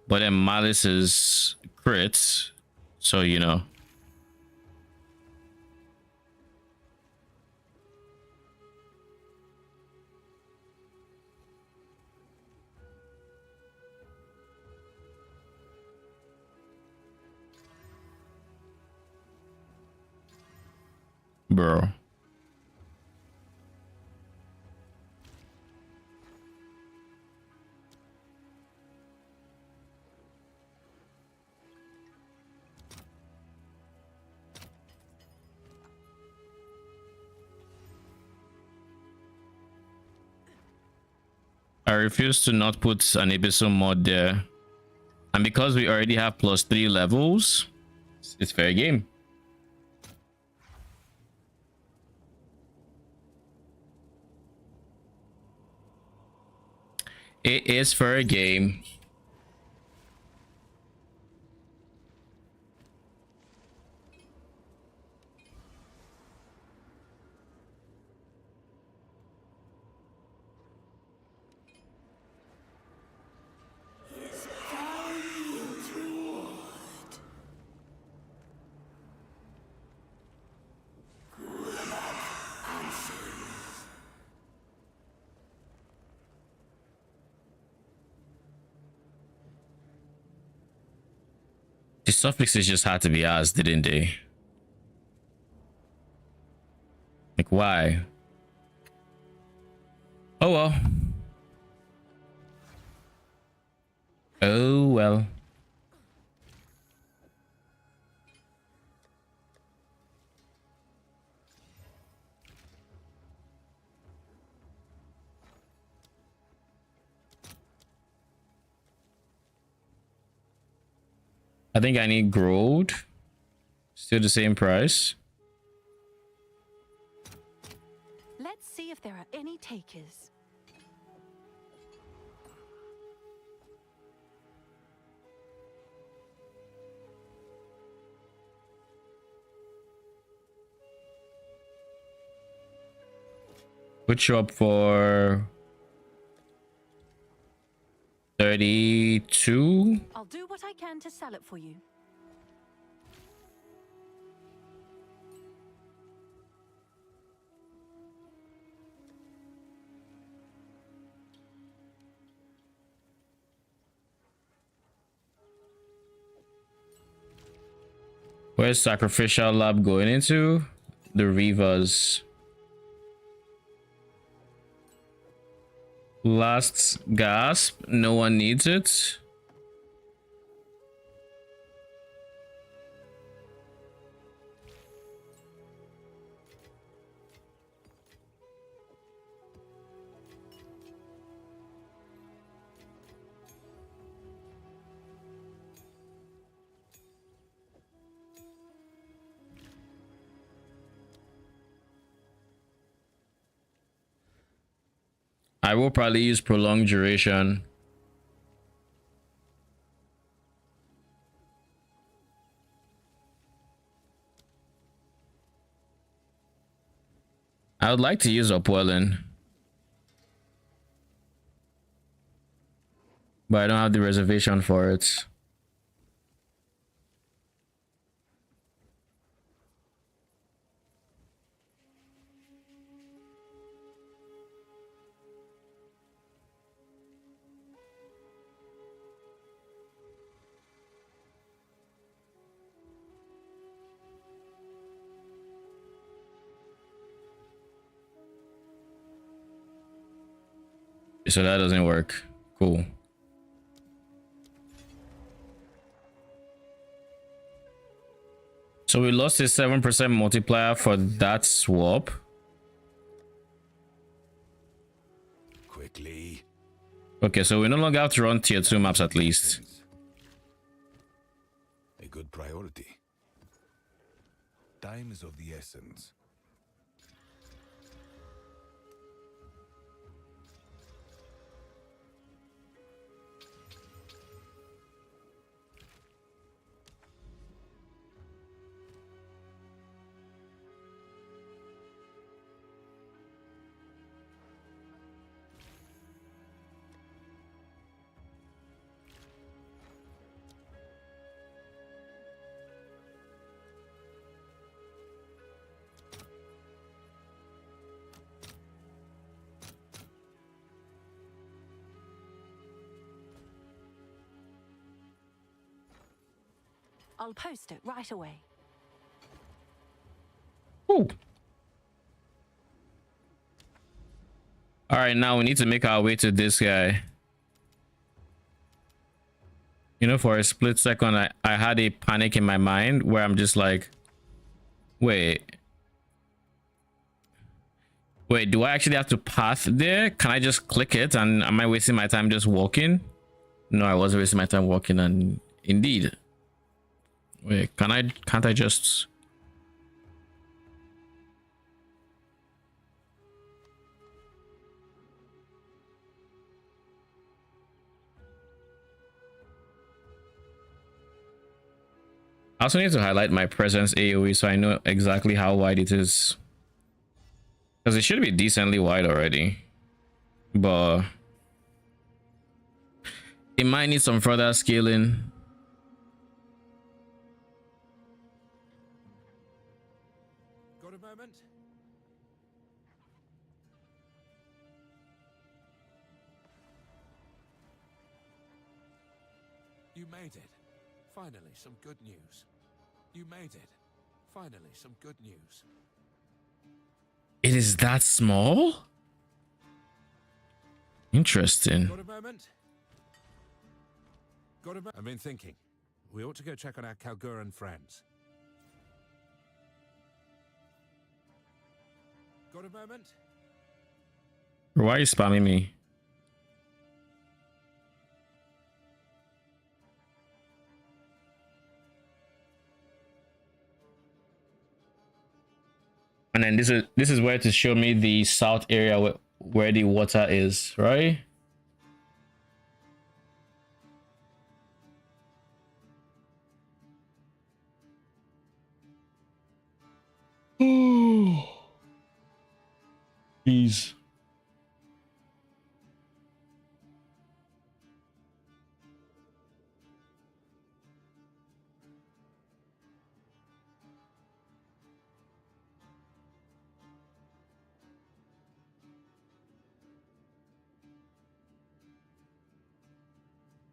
But then Malice is crits, so you know. Bro. I refuse to not put an abyssal mod there. And because we already have +3 levels, it's fair game. It is fair game. The suffixes just had to be ours, didn't they? Like, why? Oh well. Oh well. I think I need gold. Still the same price. Let's see if there are any takers. Put you up for 32. I'll do what I can to sell it for you. Where's sacrificial lab going into? The Reavers. Last gasp. No one needs it. I will probably use prolonged duration. I would like to use upwelling, but I don't have the reservation for it. So that doesn't work. Cool. So we lost a 7% multiplier for that swap. Quickly. Okay, so we no longer have to run tier 2 maps at least. A good priority. Time is of the essence. I'll post it right away. Ooh. All right, now we need to make our way to this guy. You know, for a split second, I had a panic in my mind where I'm just like, wait, do I actually have to path there? Can I just click it? And am I wasting my time just walking? No, I wasn't wasting my time walking. And indeed, wait, can't I just... I also need to highlight my presence AoE so I know exactly how wide it is. Because it should be decently wide already. But it might need some further scaling. Got a moment? You made it. Finally, some good news. You made it. Finally, some good news. It is that small? Interesting. Got a moment? I've been thinking. We ought to go check on our Kalguran friends. Got a moment? Why are you spamming me? And then this is where to show me the south area where the water is, right? Jeez.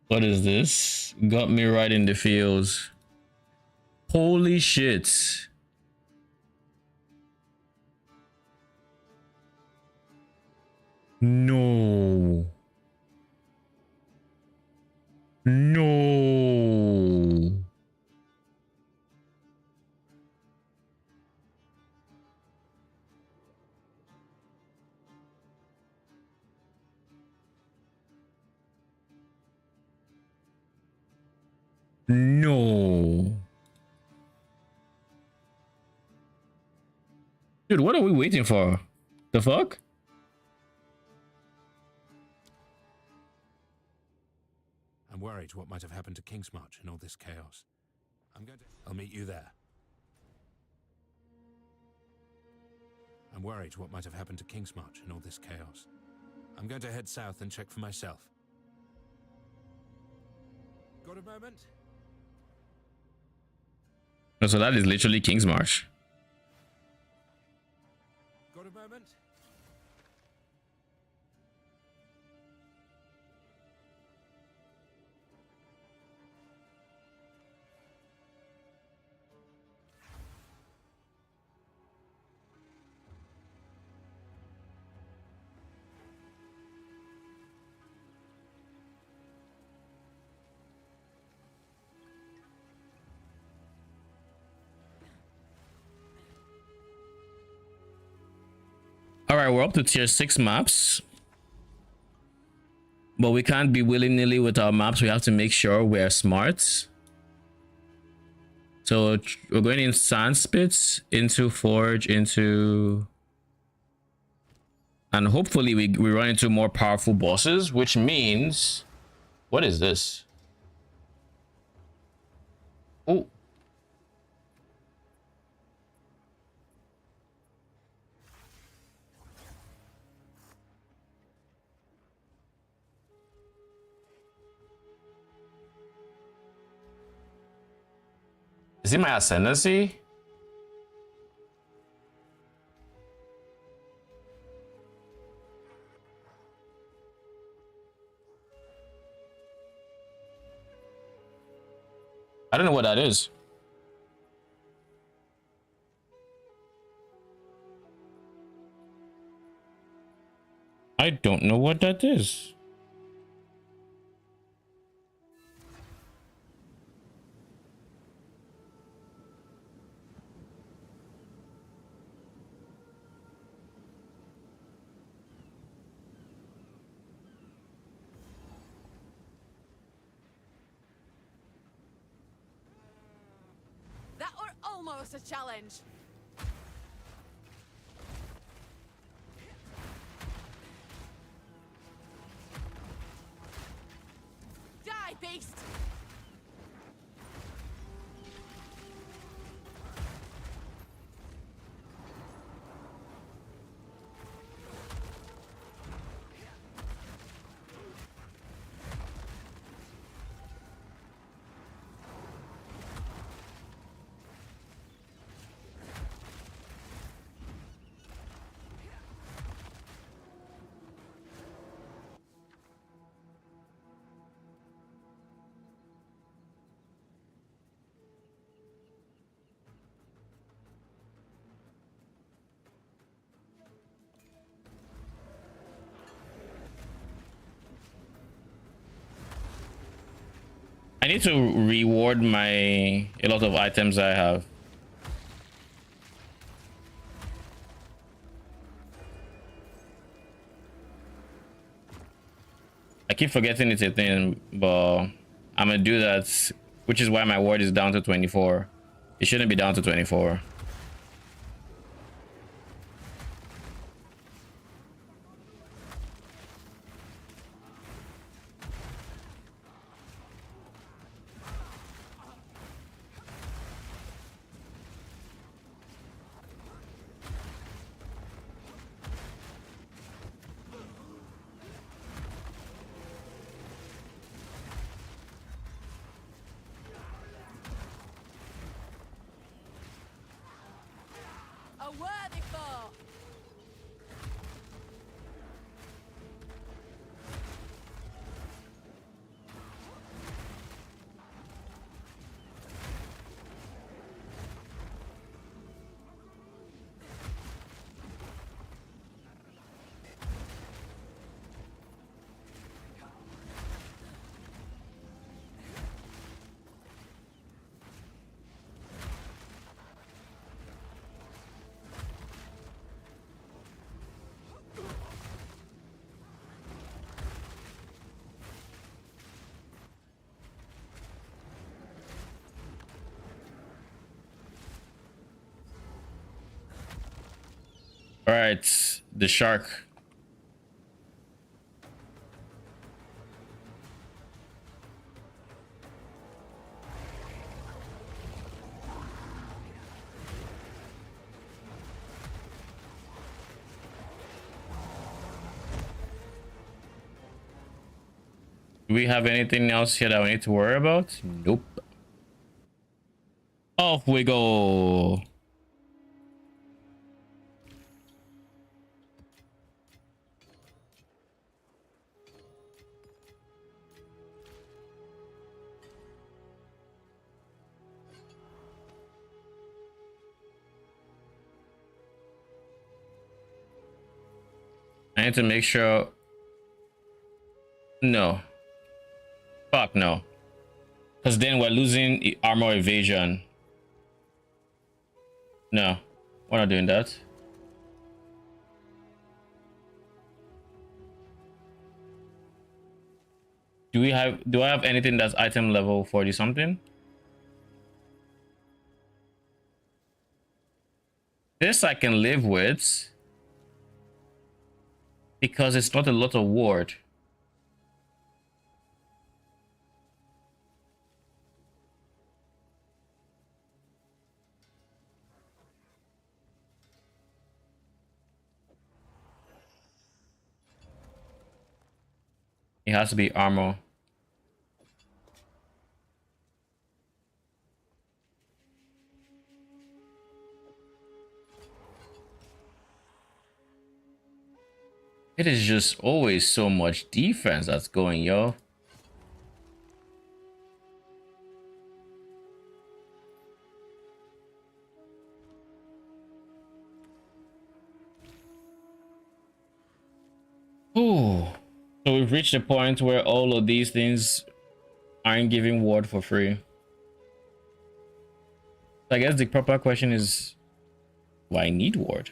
What is this? Got me right in the feels. Holy shit. No. No. No. Dude, what are we waiting for? The fuck? I'm worried what might have happened to Kingsmarch in all this chaos. I'll meet you there. I'm worried what might have happened to Kingsmarch in all this chaos. I'm going to head south and check for myself. Got a moment? So that is literally Kingsmarch. Got a moment? All right, we're up to tier 6 maps. But we can't be willy-nilly with our maps. We have to make sure we're smart. So we're going in Sandspits, into Forge, into... And hopefully we run into more powerful bosses, which means... What is this? Oh. Is it my ascendancy? I don't know what that is. I don't know what that is. That were almost a challenge. Die, beast! I need to reward a lot of items I have. I keep forgetting it's a thing, but I'm gonna do that, which is why my ward is down to 24. It shouldn't be down to 24. A worthy foe! All right, the shark. Do we have anything else here that we need to worry about? Nope. Off we go. I need to make sure. No. Fuck no. Because then we're losing armor evasion. No. We're not doing that. Do I have anything that's item level 40 something? This I can live with. Because it's not a lot of ward. It has to be armor. It is just always so much defense that's going, yo. Ooh. we've reached a point where all of these things aren't giving ward for free. I guess the proper question is, why need ward?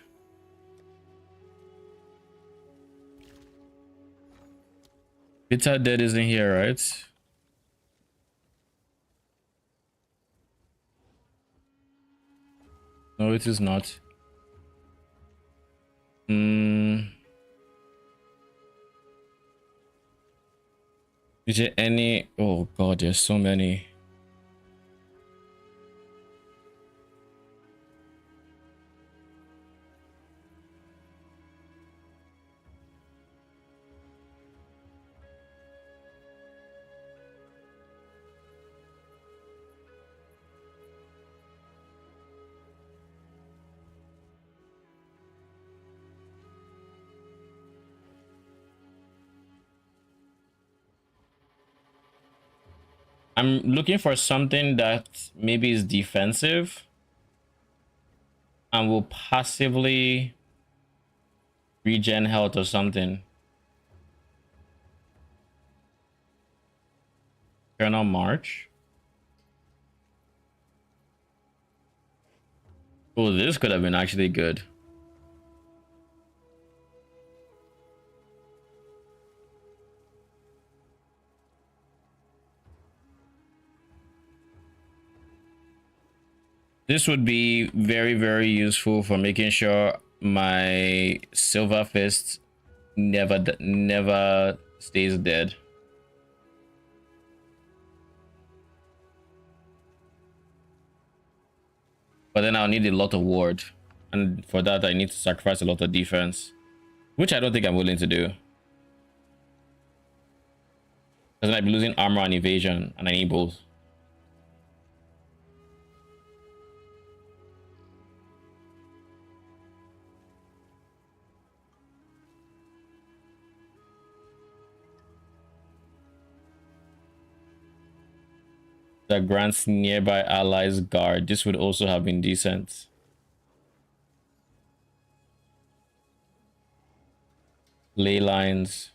Bitter Dead isn't here, right? No, it is not. Is there any? Oh god, there's so many. I'm looking for something that maybe is defensive and will passively regen health or something. Eternal March. Oh, this could have been actually good. This would be very, very useful for making sure my Silver Fist never stays dead. But then I'll need a lot of ward, and for that I need to sacrifice a lot of defense, which I don't think I'm willing to do, because I'd be losing armor and evasion, and I need both. That grants nearby allies guard. This would also have been decent. Ley lines.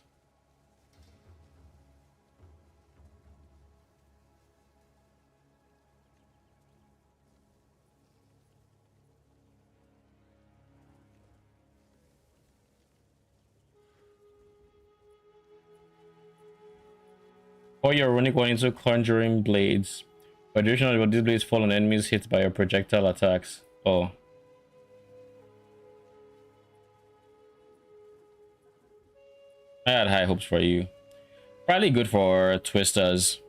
Pour your runic one into conjuring blades. Additionally, these blades fall on enemies hit by your projectile attacks. Oh. I had high hopes for you. Probably good for twisters.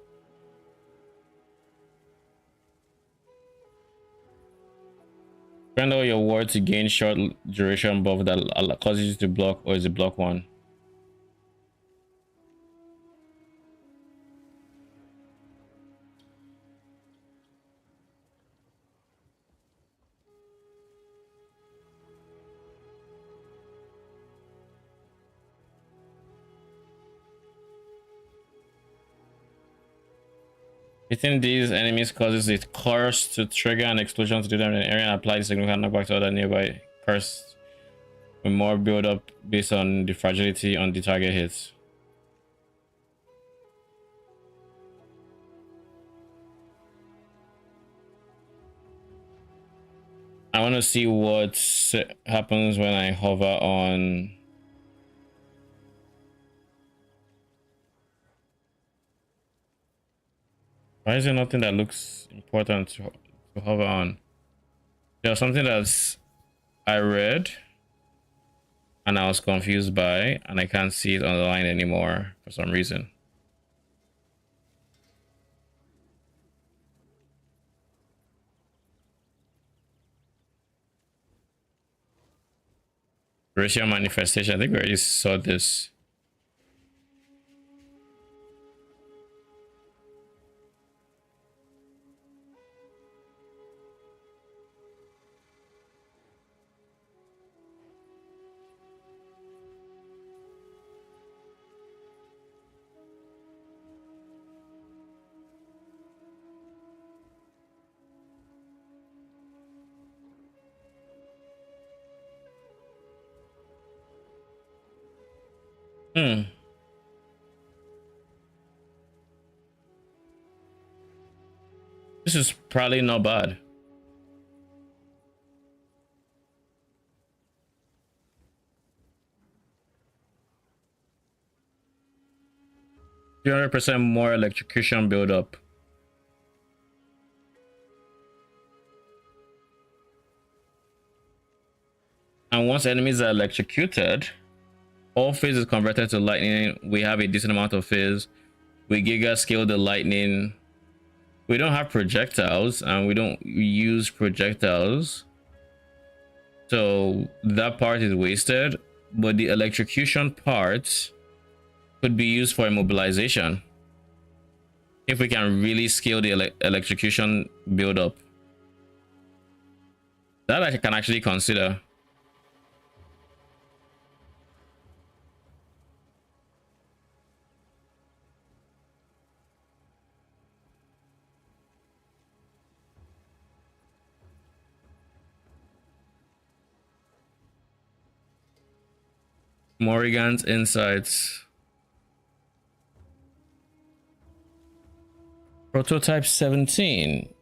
Spend all your ward to gain short duration buff that causes you to block, or is it block one? Hitting these enemies causes a curse to trigger an explosion to do damage in an area and apply significant knockback to other nearby curse with more build up based on the fragility on the target hits. I want to see what happens when I hover on. Why is there nothing that looks important to hover on? There's something that's I read and I was confused by, and I can't see it on the line anymore for some reason. Racial manifestation. I think we already saw this. This is probably not bad. 300% more electrocution buildup. And once enemies are electrocuted, all phase is converted to lightning. We have a decent amount of phase. We giga scale the lightning. We don't have projectiles and we don't use projectiles. So that part is wasted. But the electrocution part could be used for immobilization. If we can really scale the electrocution build up. That I can actually consider. Morrigan's insights. Prototype 17.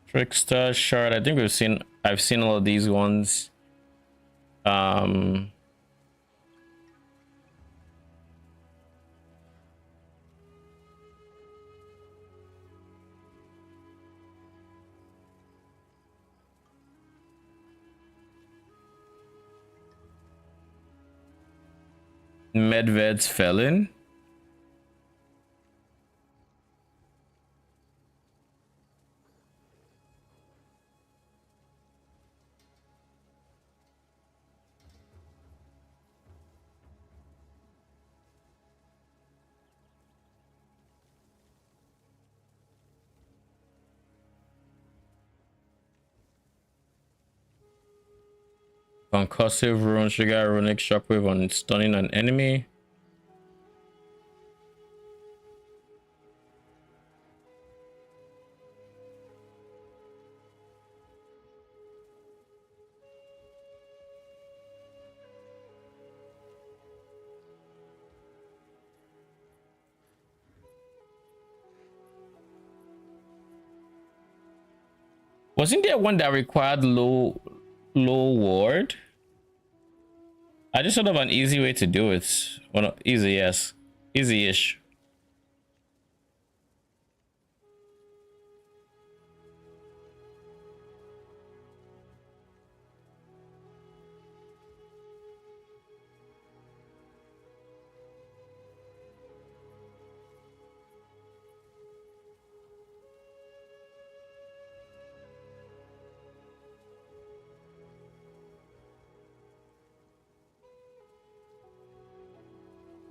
Trickster shard. I think I've seen all of these ones. Medved's felon. Concussive rune trigger runic shockwave on stunning an enemy. Wasn't there one that required low ward? I just thought of an easy way to do it. Well, not easy, yes. Easy-ish.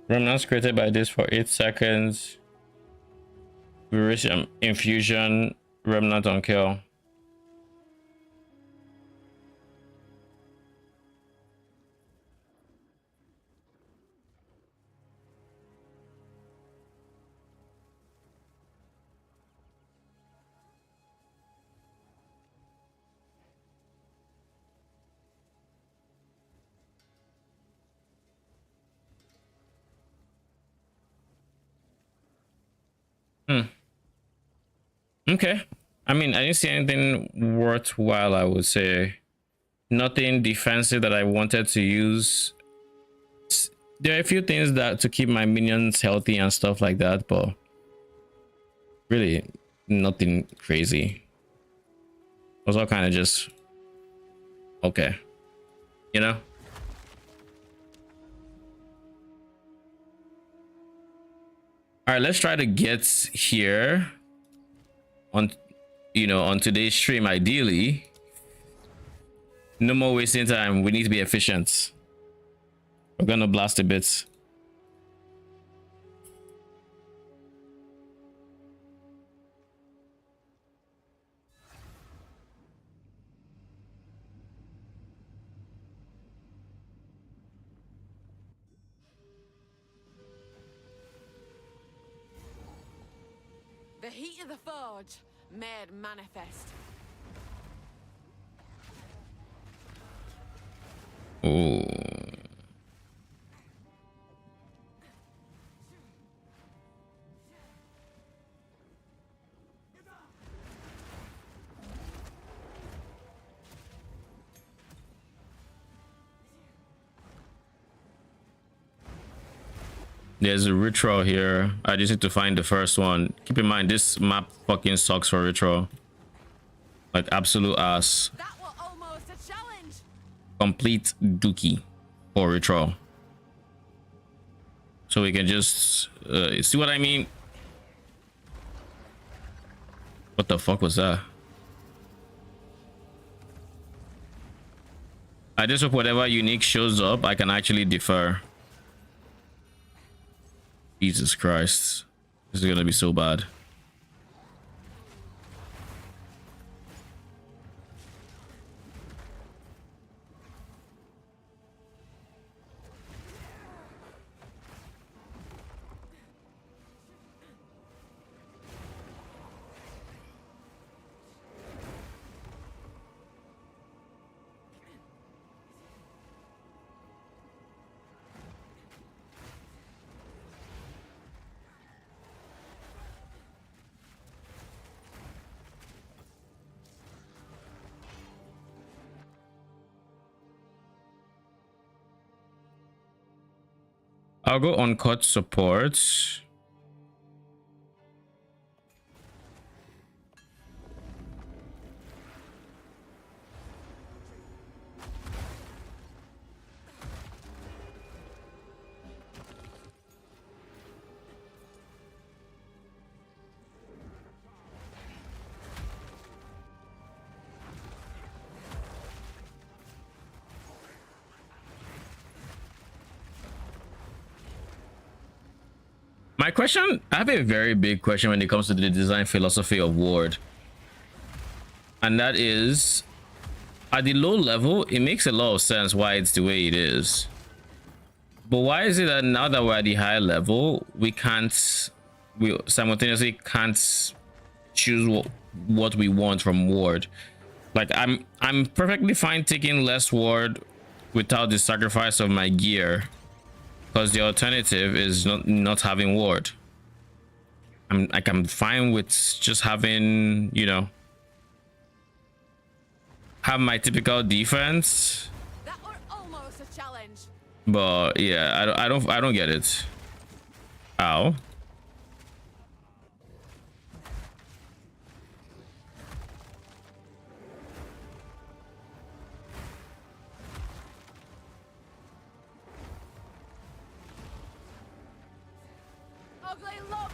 Remnants created by this for 8 seconds. We reach infusion remnant on kill. Okay. I mean, I didn't see anything worthwhile, I would say. Nothing defensive that I wanted to use. There are a few things that to keep my minions healthy and stuff like that, but really nothing crazy. It was all kind of just okay, you know. All right, let's try to get here on, on today's stream. Ideally, no more wasting time. We need to be efficient. We're gonna blast a bit. heat of the forge, made manifest. Oh. There's a ritual here. I just need to find the first one. Keep in mind, this map fucking sucks for ritual. Like absolute ass. That was almost a challenge. Complete dookie for ritual. So we can just see what I mean. What the fuck was that? I just hope whatever unique shows up, I can actually defer. Jesus Christ. This is gonna be so bad. I'll go uncut support. My question, I have a very big question when it comes to the design philosophy of Ward. And that is, at the low level, it makes a lot of sense why it's the way it is. But why is it that now that we're at the high level, we simultaneously can't choose what we want from Ward? Like I'm perfectly fine taking less Ward without the sacrifice of my gear. Because the alternative is not having Ward. I'm fine with just having, you know, have my typical defense. That was almost a challenge. But yeah, I don't get it. Ow. Ugly look.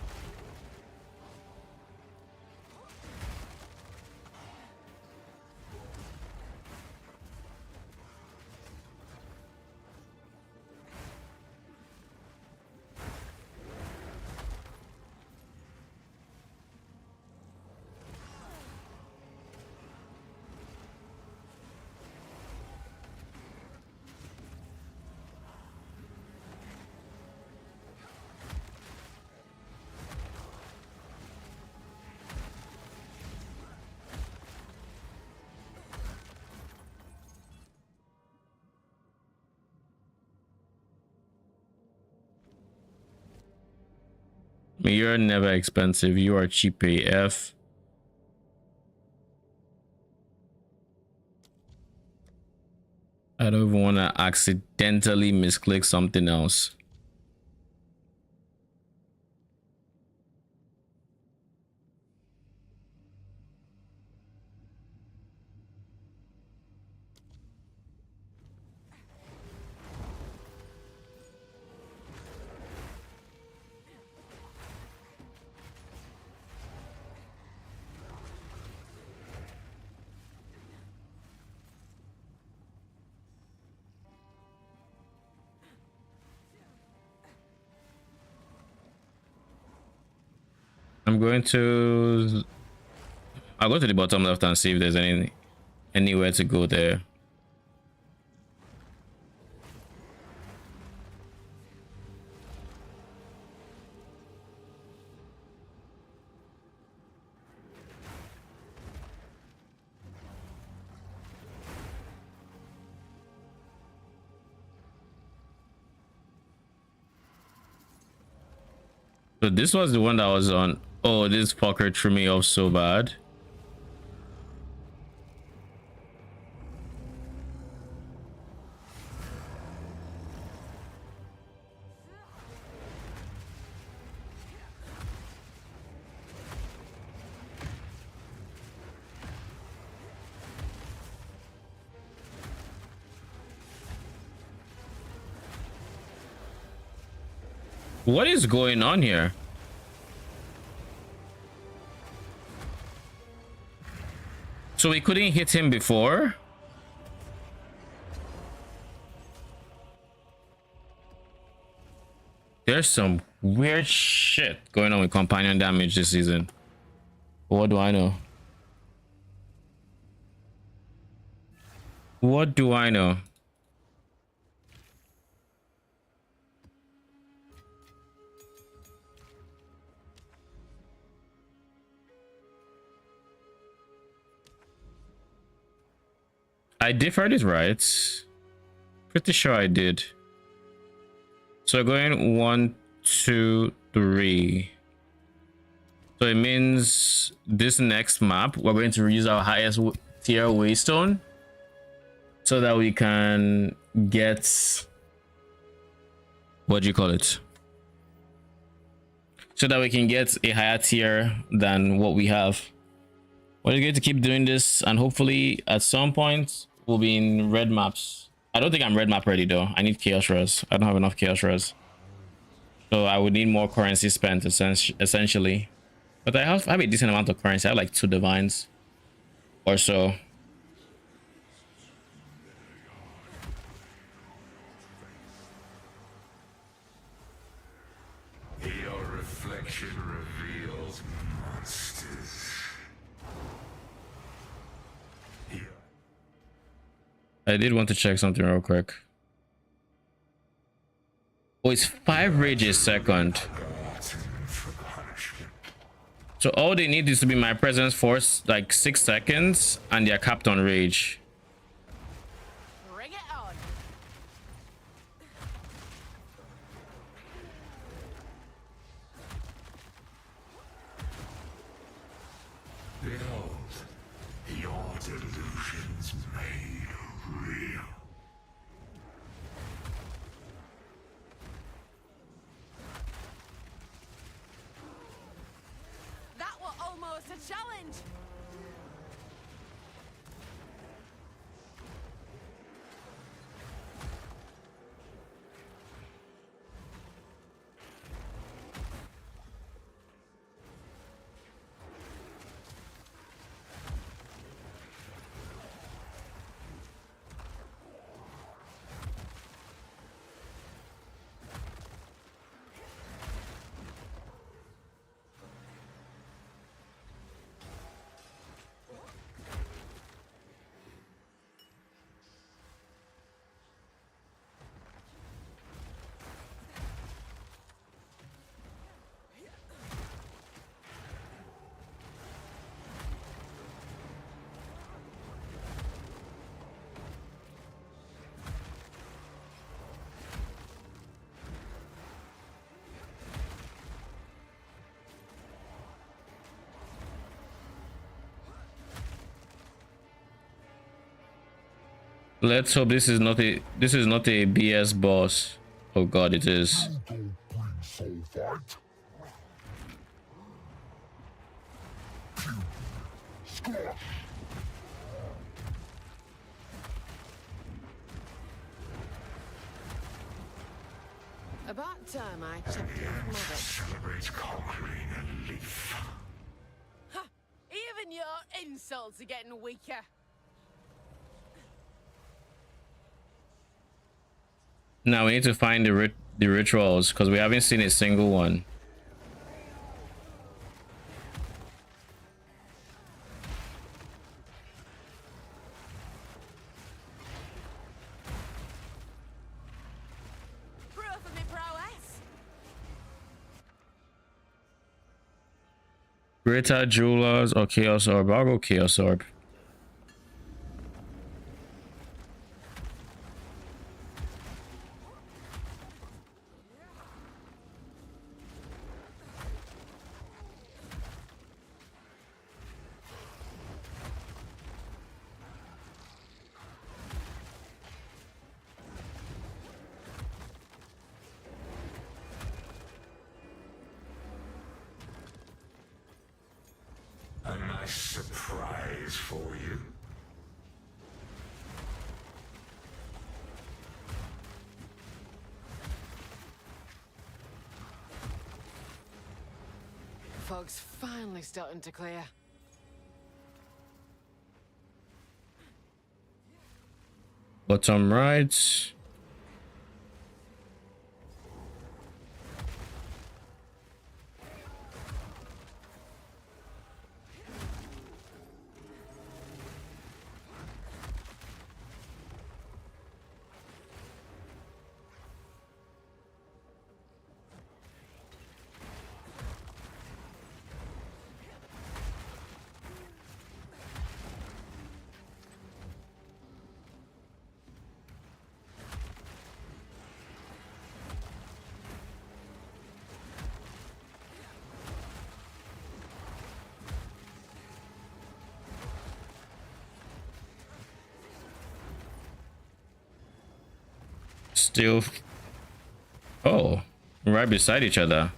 You're never expensive. You are cheap AF. I don't even want to accidentally misclick something else. I'll go to the bottom left and see if there's anywhere to go there. So this was the one that was on. Oh, this fucker threw me off so bad. What is going on here? So we couldn't hit him before? There's some weird shit going on with companion damage this season. What do I know? What do I know? I deferred it right. Pretty sure I did. So going 1, 2, 3. So it means this next map we're going to use our highest tier waystone so that we can get, what do you call it? So that we can get a higher tier than what we have. We're going to keep doing this, and hopefully at some point we'll be in red maps. I don't think I'm red map ready though. I need chaos res. I don't have enough chaos res, so I would need more currency spent essentially. But I have a decent amount of currency. I have like 2 divines or so. Your reflection reveals monsters. I did want to check something real quick. Oh, it's 5 rages second. So all they need is to be my presence for like 6 seconds, and they're capped on rage. Bring it on. Behold, your delusions made real. That was almost a challenge. Let's hope this is not a BS boss. Oh god, it is. About time I checked it with Mother. Celebrates conquering a leaf. Ha! Even your insults are getting weaker. Now we need to find the rituals, because we haven't seen a single one. Proof of my prowess. Greater Jewelers or Chaos Orb? I'll go Chaos Orb. nice surprise for you? Fog's finally starting to clear. Bottom right. Still, oh, right beside each other.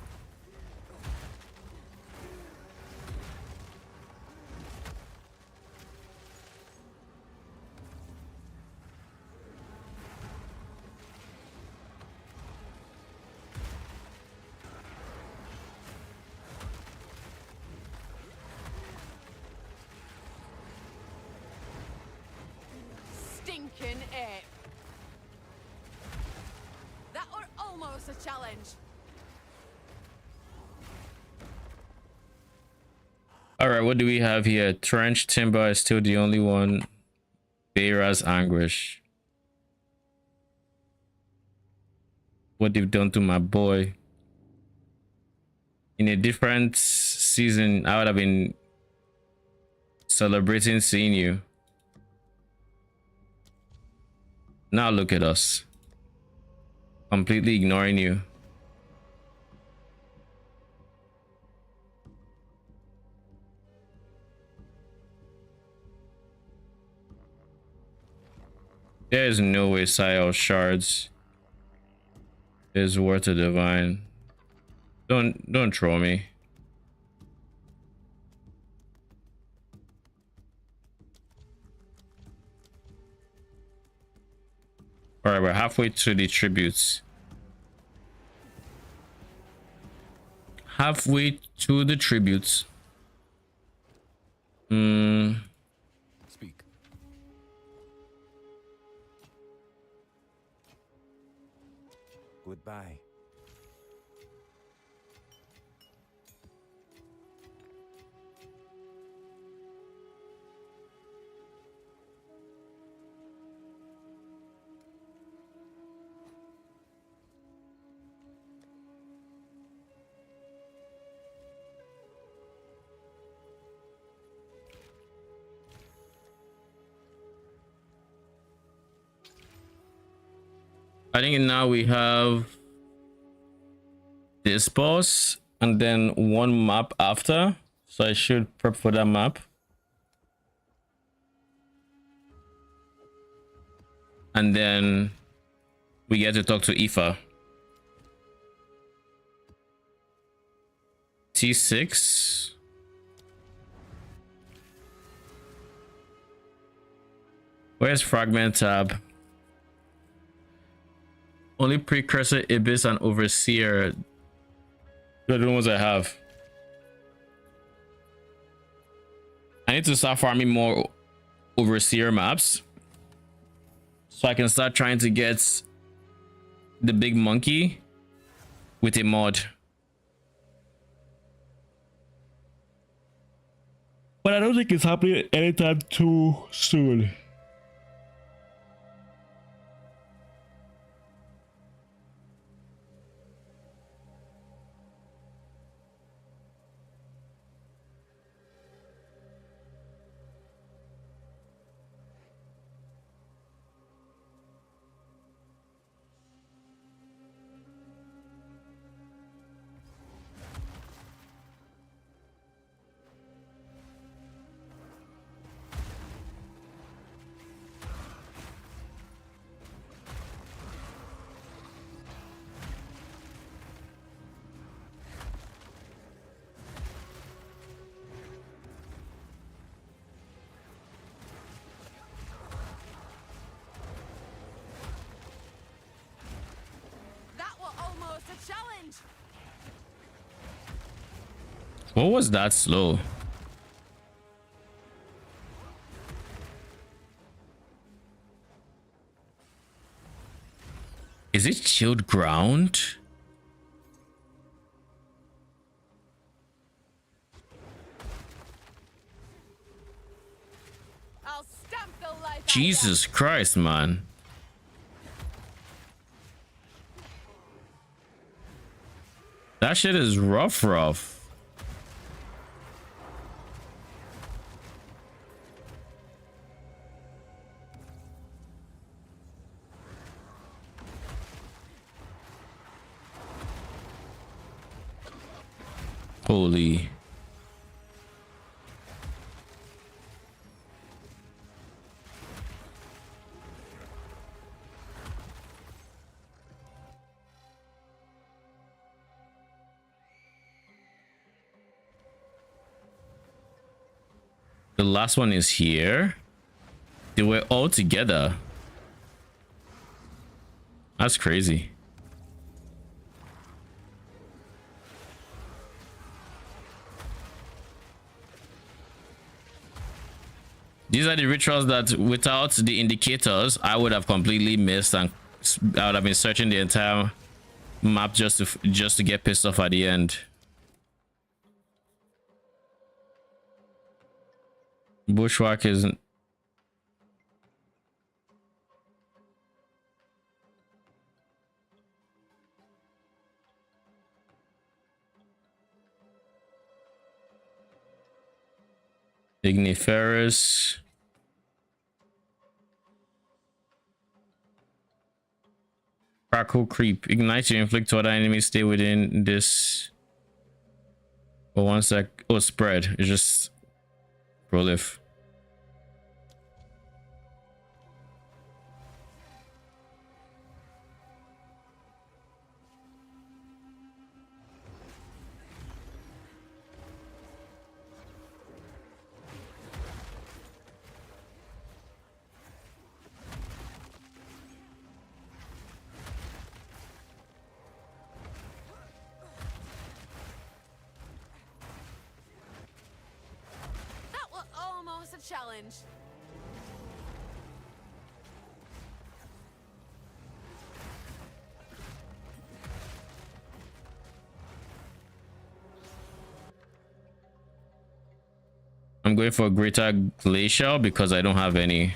Stinking ape. That were almost a challenge. All right, what do we have here? Trench Timber is still the only one. Beira's Anguish. What they've done to my boy. In a different season, I would have been celebrating seeing you. Now look at us. Completely ignoring you. There is no way Sile Shards is worth a divine. Don't troll me. All right, we're halfway to the tributes. Halfway to the tributes. Speak. Goodbye. I think now we have this boss and then one map after. So I should prep for that map. And then we get to talk to Aoife. T6. Where's Fragment tab? Only Precursor, Ibis, and Overseer. They're the ones I have. I need to start farming more Overseer maps, so I can start trying to get the big monkey with a mod. But I don't think it's happening anytime too soon. challenge. What was that slow? Is it chilled ground? I'll stamp the life Jesus Christ, man. That shit is rough. Holy. The last one is here. They were all together. That's crazy. These are the rituals that without the indicators, I would have completely missed, and I would have been searching the entire map just to get pissed off at the end. Bushwhack isn't. Igniferous. Crackle creep. Ignite to inflict other enemies. Stay within this. For 1 sec. Oh, spread. It's just prolif. That was almost a challenge. I'm going for greater glacial because I don't have any.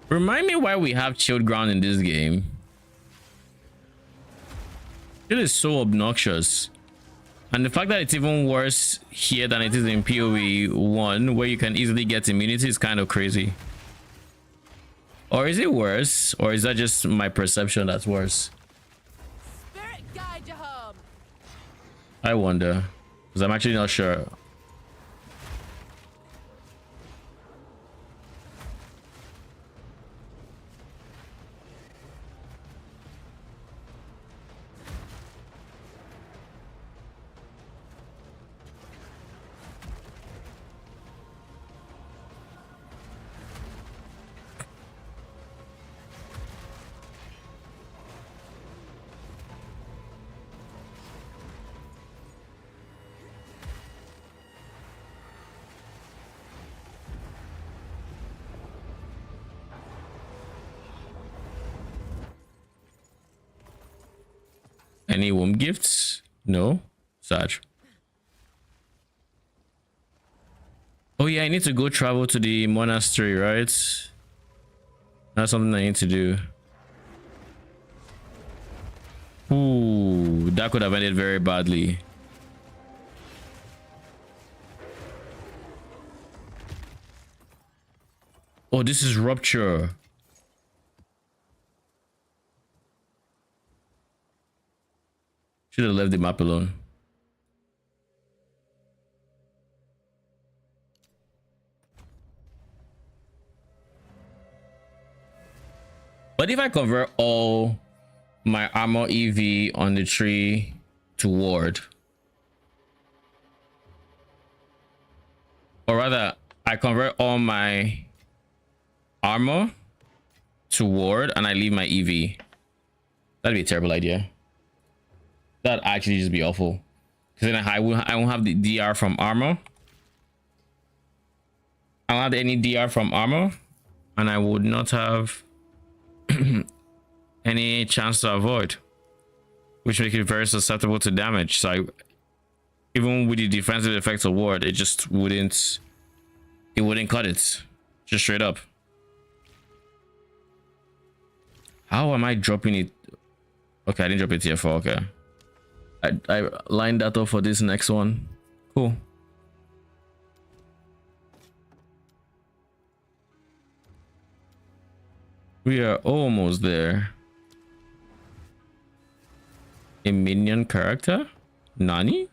Remind me why we have chilled ground in this game. It is so obnoxious. And the fact that it's even worse here than it is in PoE 1, where you can easily get immunity, is kind of crazy. Or is it worse? Or is that just my perception that's worse? Spirit guide you home. I wonder. Because I'm actually not sure. Any womb gifts? No. Such. Oh yeah, I need to go travel to the monastery, right? That's something I need to do. Ooh, that could have ended very badly. Oh, this is rupture. Should have left the map alone. But if I convert all my armor EV on the tree to ward, or rather I convert all my armor to ward and I leave my EV, that'd be a terrible idea. That'd actually just be awful, because then I won't have the DR from armor. I don't have any DR from armor, and I would not have any chance to avoid, which makes it very susceptible to damage. So even with the defensive effects of ward, it just wouldn't cut it, just straight up. How am I dropping it? Okay, I didn't drop it here for okay. I lined that up for this next one. Cool. We are almost there. A minion character? Nani?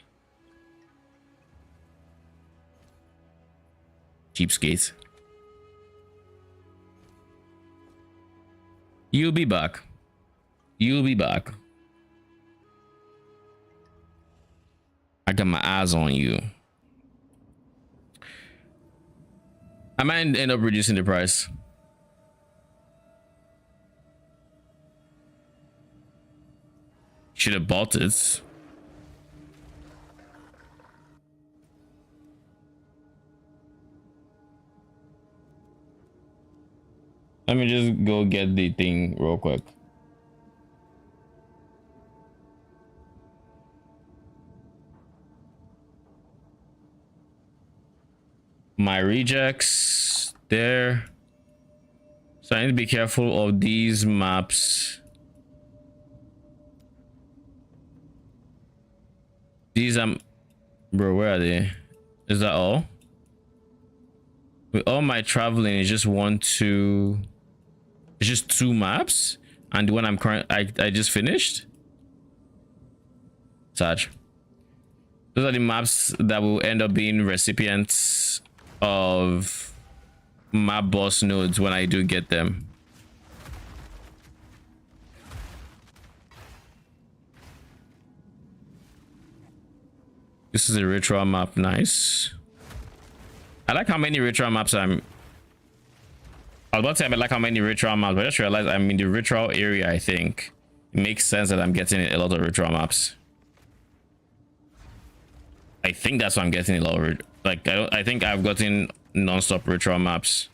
Cheapskate. You'll be back. You'll be back. I got my eyes on you. I might end up reducing the price. Should have bought it. Let me just go get the thing real quick. My rejects there. So I need to be careful of these maps. These bro, where are they? Is that all? With all my traveling, it's just it's just 2 maps, and the one I just finished. Sad. Those are the maps that will end up being recipients of map boss nodes when I do get them. This is a ritual map. Nice. I like how many ritual maps I was about to say I like how many ritual maps, but I just realized I'm in the ritual area. I think it makes sense that I'm getting a lot of ritual maps. I think that's why I'm getting a lot of like I think I've gotten non-stop ritual maps.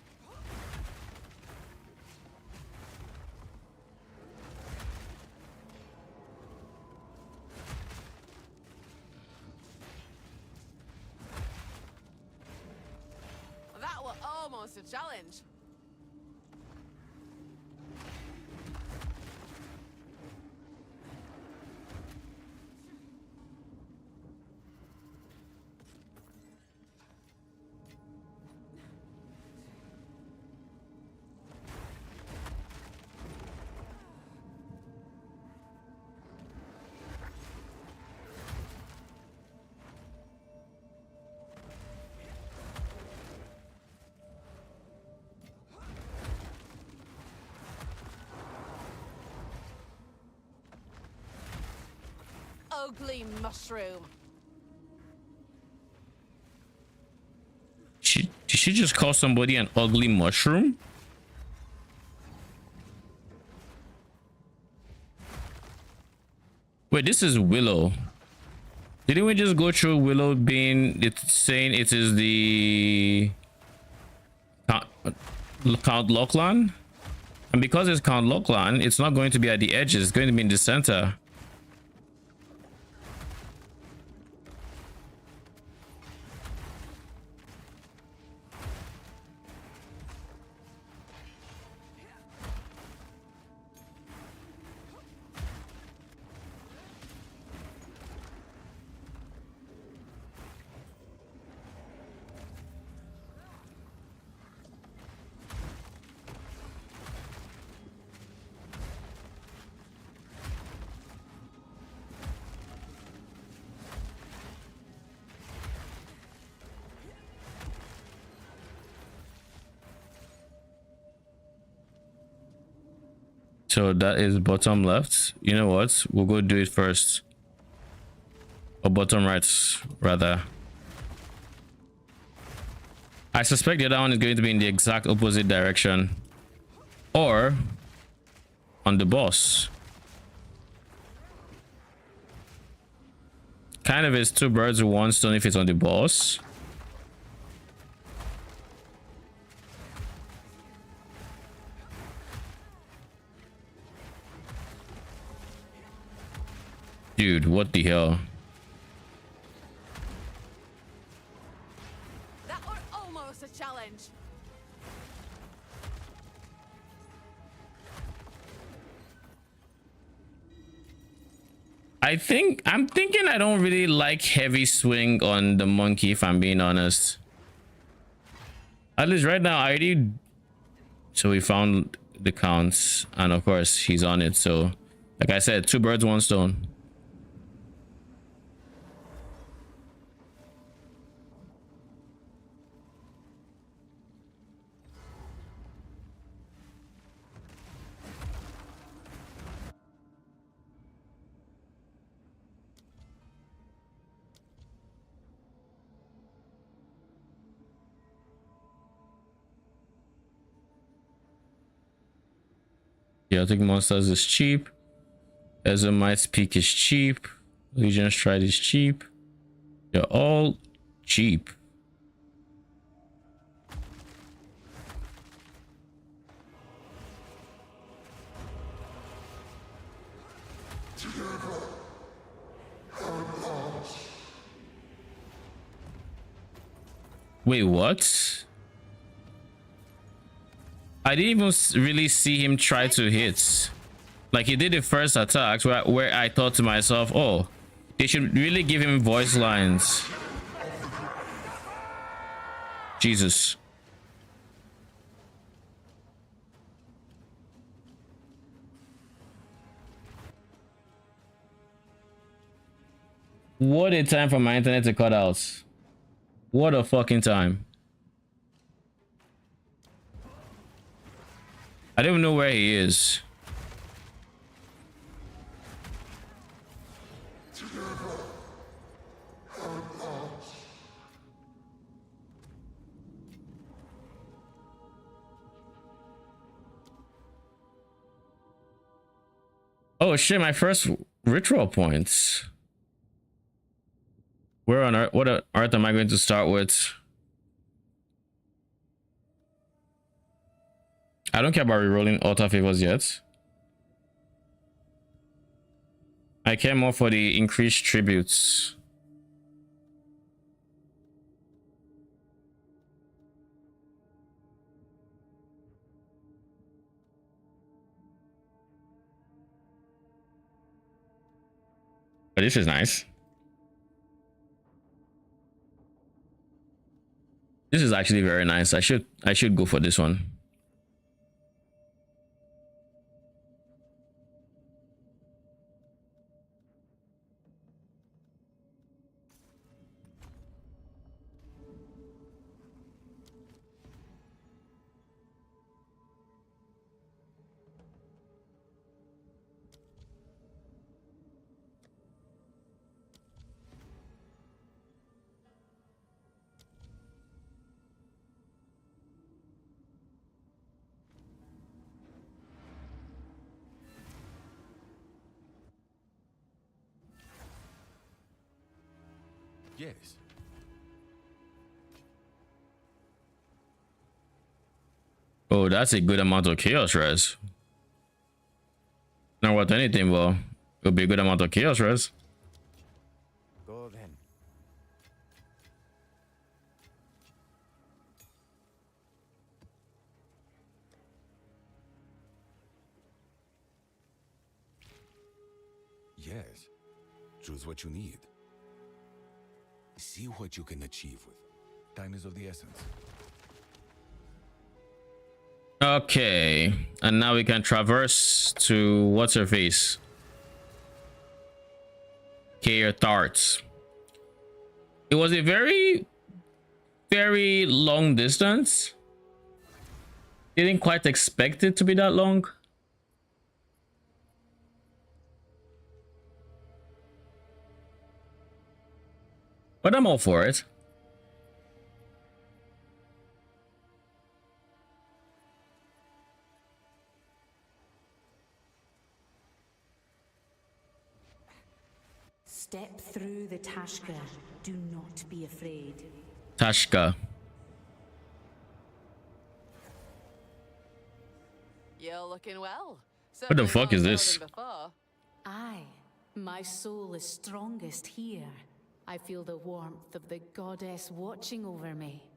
That was almost a challenge. Ugly mushroom. Did she just call somebody an ugly mushroom? Wait, this is Willow. Didn't we just go through Willow being saying it is the Count Lachlan? And because it's Count Lachlan, it's not going to be at the edges, it's going to be in the center. So that is bottom left. You know what? We'll go do it first. Or bottom right, rather. I suspect the other one is going to be in the exact opposite direction. Or on the boss. Kind of is two birds with one stone if it's on the boss. Dude, what the hell? That was almost a challenge. I'm thinking I don't really like heavy swing on the monkey, if I'm being honest. At least right now I already. So we found the counts, and of course he's on it. So like I said, two birds, one stone. Chaotic Monsters is cheap. Ezomite's Peak is cheap. Legion Stride is cheap. They're all cheap. Wait, what? I didn't even really see him try to hit. Like, he did the first attacks where I thought to myself, oh, they should really give him voice lines. Jesus. What a time for my internet to cut out. What a fucking time. I don't even know where he is. Oh shit, my first ritual points. Where on earth, what on earth am I going to start with? I don't care about rerolling altar favors yet. I care more for the increased tributes. But this is nice. This is actually very nice. I should go for this one. Yes. Oh, that's a good amount of chaos res. Not worth anything, but it'll be a good amount of chaos res. Go then. Yes. Choose what you need. See what you can achieve with. Time is of the essence. Okay, and now we can traverse to what's her face? Kair Tharts. It was a very long distance. Didn't quite expect it to be that long. But I'm all for it. Step through the Tashka. Do not be afraid. Tashka. You're looking well. What the Certainly fuck more is so this? than before. Aye, my soul is strongest here. I feel the warmth of the goddess watching over me.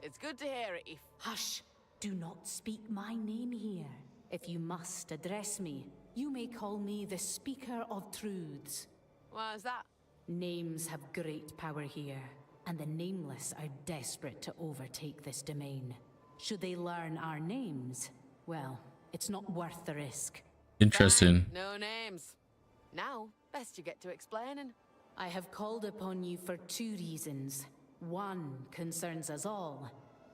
It's good to hear it, Eve. Hush! Do not speak my name here. If you must address me, you may call me the Speaker of Truths. Why is that? Names have great power here, and the nameless are desperate to overtake this domain. Should they learn our names, well, it's not worth the risk. Interesting. Fine, no names. Now, best you get to explaining. I have called upon you for 2 reasons. One concerns us all.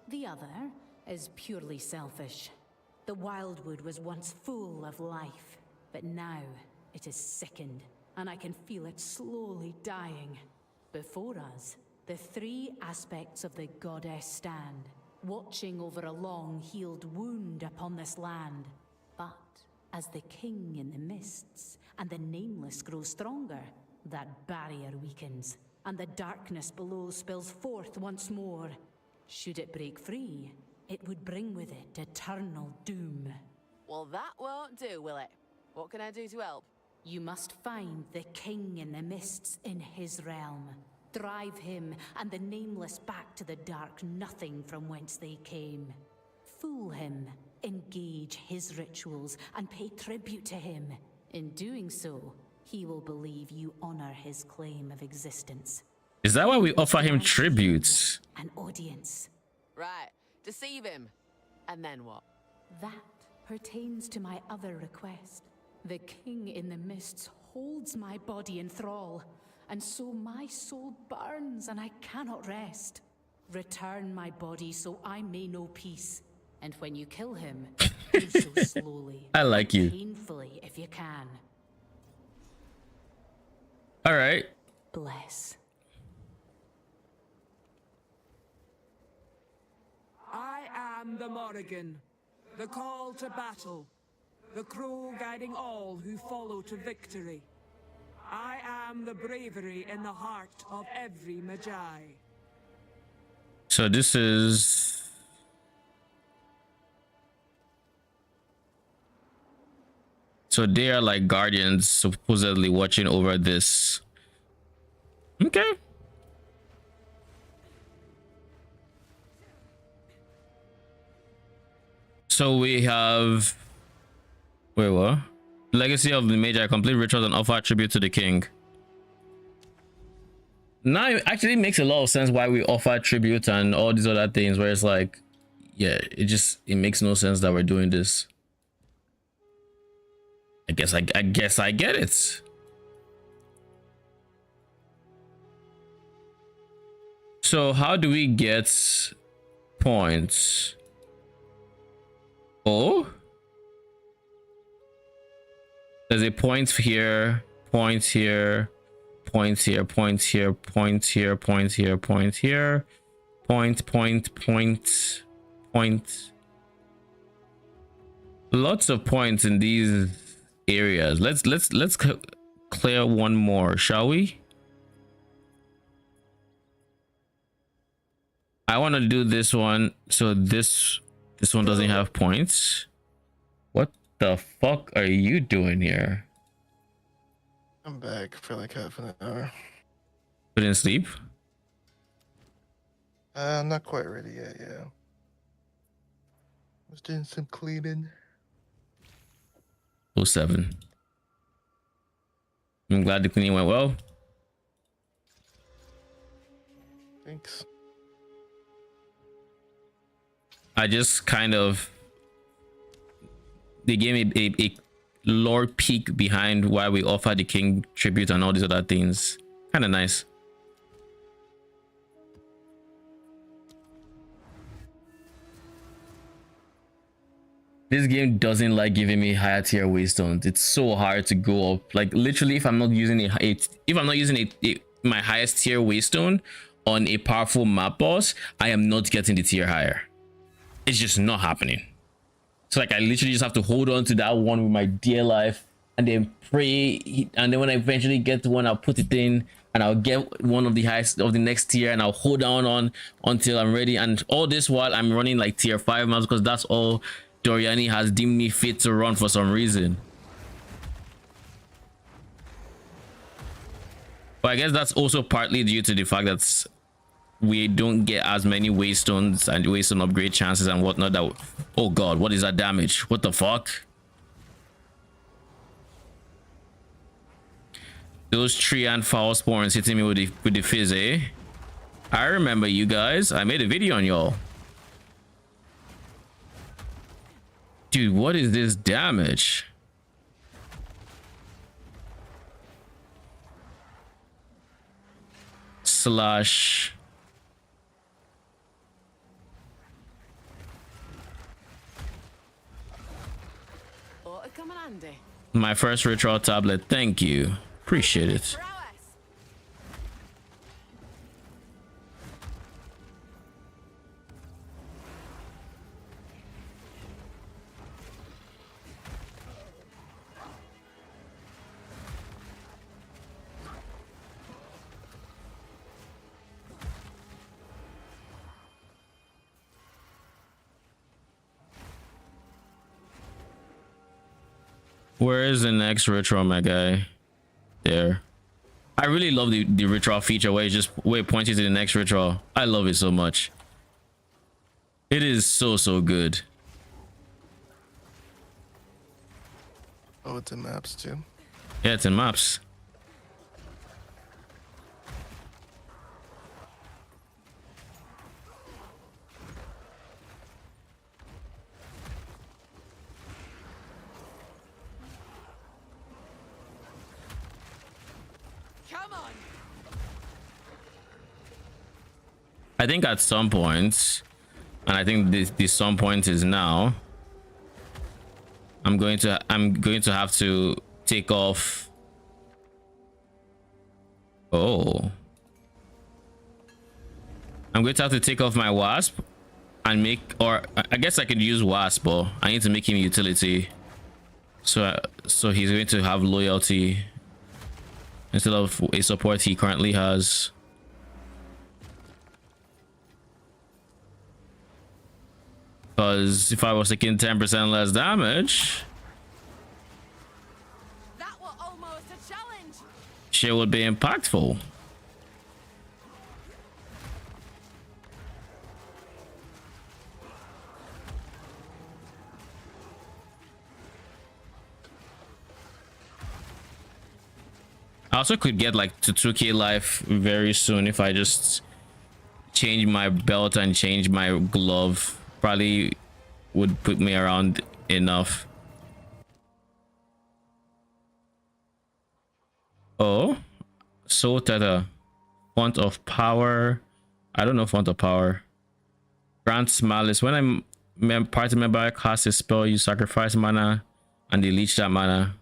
The other is purely selfish. The Wildwood was once full of life, but now it is sickened, and I can feel it slowly dying. Before us, the 3 aspects of the goddess stand, watching over a long-healed wound upon this land. But as the king in the mists and the nameless grow stronger, that barrier weakens, and the darkness below spills forth once more. Should it break free, it would bring with it eternal doom. Well, that won't do, will it? What can I do to help? You must find the king in the mists in his realm. Drive him and the nameless back to the dark nothing from whence they came. Fool him, engage his rituals, and pay tribute to him. In doing so, he will believe you honor his claim of existence. Is that why we offer him tributes? An audience. Right, deceive him. And then what? That pertains to my other request. The king in the mists holds my body in thrall, and so my soul burns and I cannot rest. Return my body so I may know peace. And when you kill him, do so slowly. I like you. Painfully, if you can. All right. Bless. I am the Morrigan, the call to battle, the crow guiding all who follow to victory. I am the bravery in the heart of every Magi. So this is... So they are like guardians supposedly watching over this. Okay. So we have... Wait, what? Legacy of the Magi, complete rituals and offer tribute to the king. Now it actually makes a lot of sense why we offer tribute and all these other things, where it's like, yeah, it makes no sense that we're doing this. I guess I get it. So how do we get points? Oh, there's a point here, points here, points here, points here, points here, points here, points here, point. Lots of points in these areas. Let's clear one more, shall we? I want to do this one, so this one doesn't have points. What the fuck are you doing here? I'm back for like half an hour. Couldn't sleep? I'm not quite ready yet, yeah. Was doing some cleaning. 07. I'm glad the cleaning went well. Thanks. I just kind of... They gave me a lore peek behind why we offer the king tribute and all these other things. Kind of nice. This game doesn't like giving me higher tier waystones. It's so hard to go up. Like literally, if I'm not using my highest tier waystone on a powerful map boss, I am not getting the tier higher. It's just not happening. So like I literally just have to hold on to that one with my dear life and then pray, and then when I eventually get to one, I'll put it in and I'll get one of the highest of the next tier and I'll hold down on until I'm ready. And all this while I'm running like tier 5 maps because that's all Doriani has deemed me fit to run for some reason. But I guess that's also partly due to the fact that we don't get as many waystones and waystone upgrade chances and whatnot. That, oh god, what is that damage? What the fuck? Those tree and foul spawns hitting me with the fizz, eh? I remember you guys. I made a video on y'all. Dude, what is this damage? Slash. My first ritual tablet. Thank you. Appreciate it. Where is the next ritual, my guy? There. I really love the ritual feature where it points you to the next ritual. I love it so much. It is so good. Oh, it's in maps too. Yeah, it's in maps. I think at some point, and I think this some point is now, I'm going to have to take off. Oh, I'm going to have to take off my wasp and make, or I guess I could use wasp, but I need to make him utility. So he's going to have loyalty instead of a support he currently has. Because if I was taking 10% less damage, that was almost a challenge. Shit would be impactful. I also could get like to 2k life very soon if I just change my belt and change my glove. Probably would put me around enough. Oh, Soul Tether. Font of Power. I don't know font of power. Grants Malice. When I'm party member cast a spell, you sacrifice mana and they leech that mana.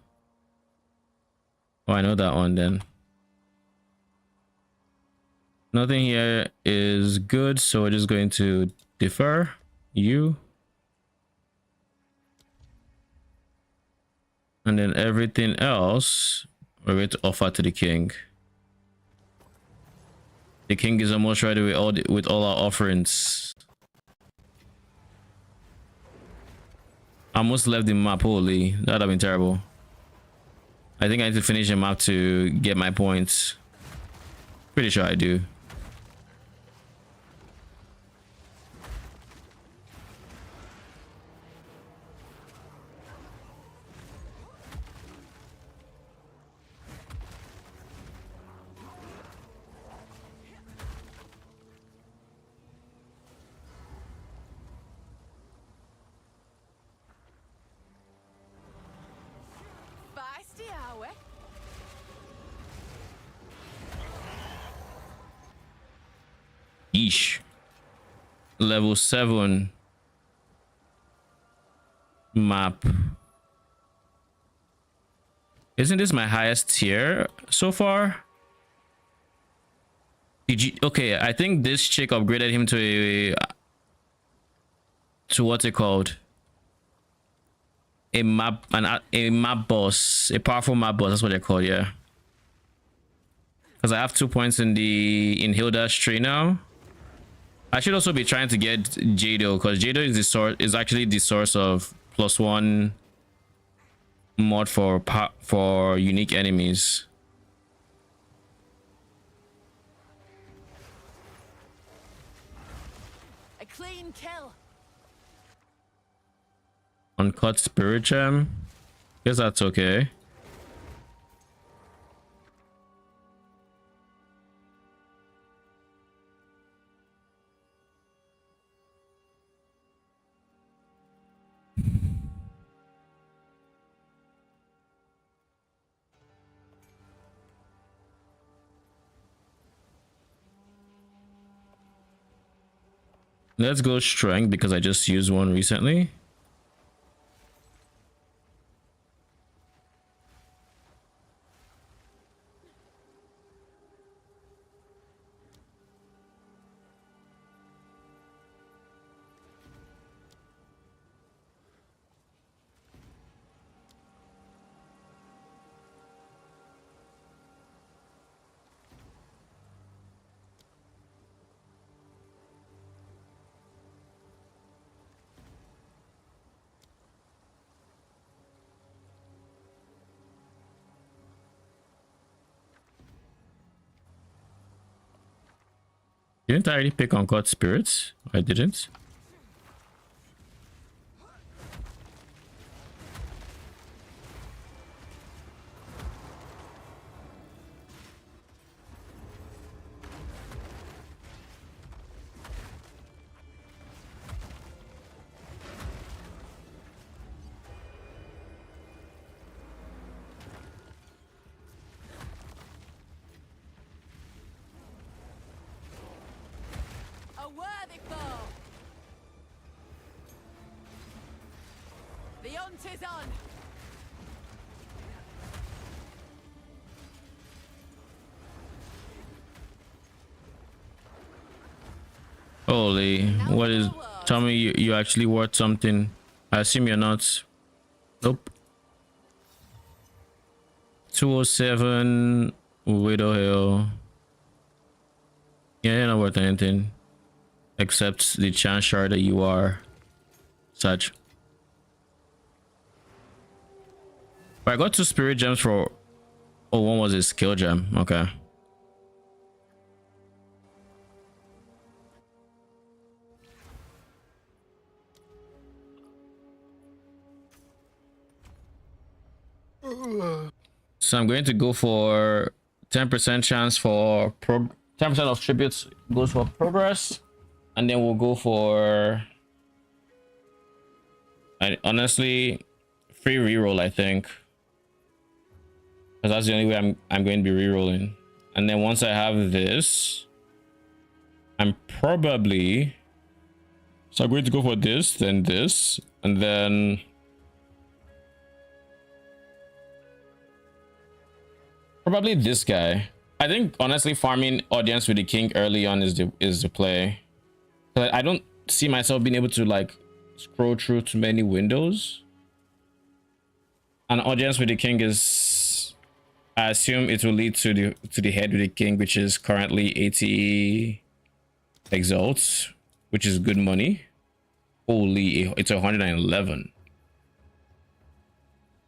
Oh, I know that one then. Nothing here is good, so we're just going to defer you. And then everything else we're going to offer to the king. The king is almost ready with all our offerings. I almost left the map. Holy, that'd have been terrible. I think I need to finish the map to get my points. Pretty sure I do. Yeesh. Level 7 map. Isn't this my highest tier so far? Did you? Okay, I think this chick upgraded him to what's it called? A map boss, a powerful map boss. That's what they're called. Yeah. Because I have 2 points in Hilda's tree now. I should also be trying to get Jado, because Jado is actually the source of +1 mod for unique enemies. A clean kill. Uncut spirit gem. Guess that's okay. Let's go strength because I just used one recently. Didn't I already pick on God spirits? I didn't. A worthy foe. The hunt is on. Holy, what is? Tell me you actually worth something. I assume you're not. Nope. 207 Widow Hill. Yeah, you're not worth anything. Except the chance shard that you are such. But I got 2 spirit gems for. Oh, one was a skill gem. Okay. So I'm going to go for 10% chance for 10% of tributes goes for progress, and then we'll go for honestly free reroll, I think, because that's the only way I'm going to be rerolling. And then once I have this, I'm probably I'm going to go for this, then this, and then probably this guy. I think honestly farming audience with the king early on is the play. But I don't see myself being able to like scroll through too many windows. An audience with the king is, I assume it will lead to the head with the king, which is currently 80 exalts, which is good money. Holy, it's 111.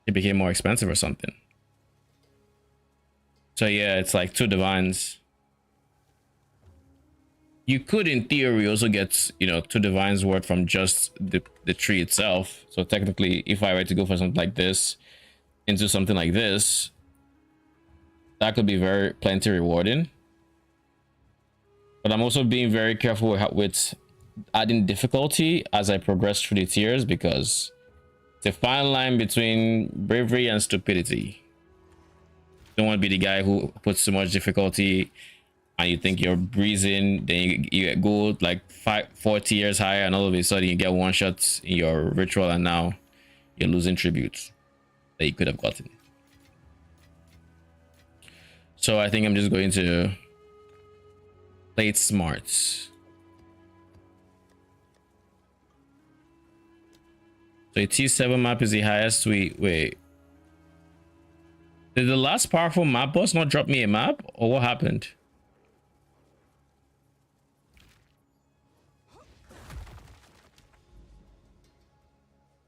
It became more expensive or something. So yeah, it's like 2 divines. You could in theory also get, you know, 2 divines worth from just the tree itself. So technically, if I were to go for something like this into something like this, that could be plenty rewarding. But I'm also being very careful with adding difficulty as I progress through the tiers, because it's a fine line between bravery and stupidity. Don't want to be the guy who puts so much difficulty and you think you're breezing, then you go like 4 tiers higher, and all of a sudden you get one shot in your ritual, and now you're losing tributes that you could have gotten. So I think I'm just going to Play it smart. So a T7 map is the highest. Wait. Did the last powerful map boss not drop me a map, or what happened?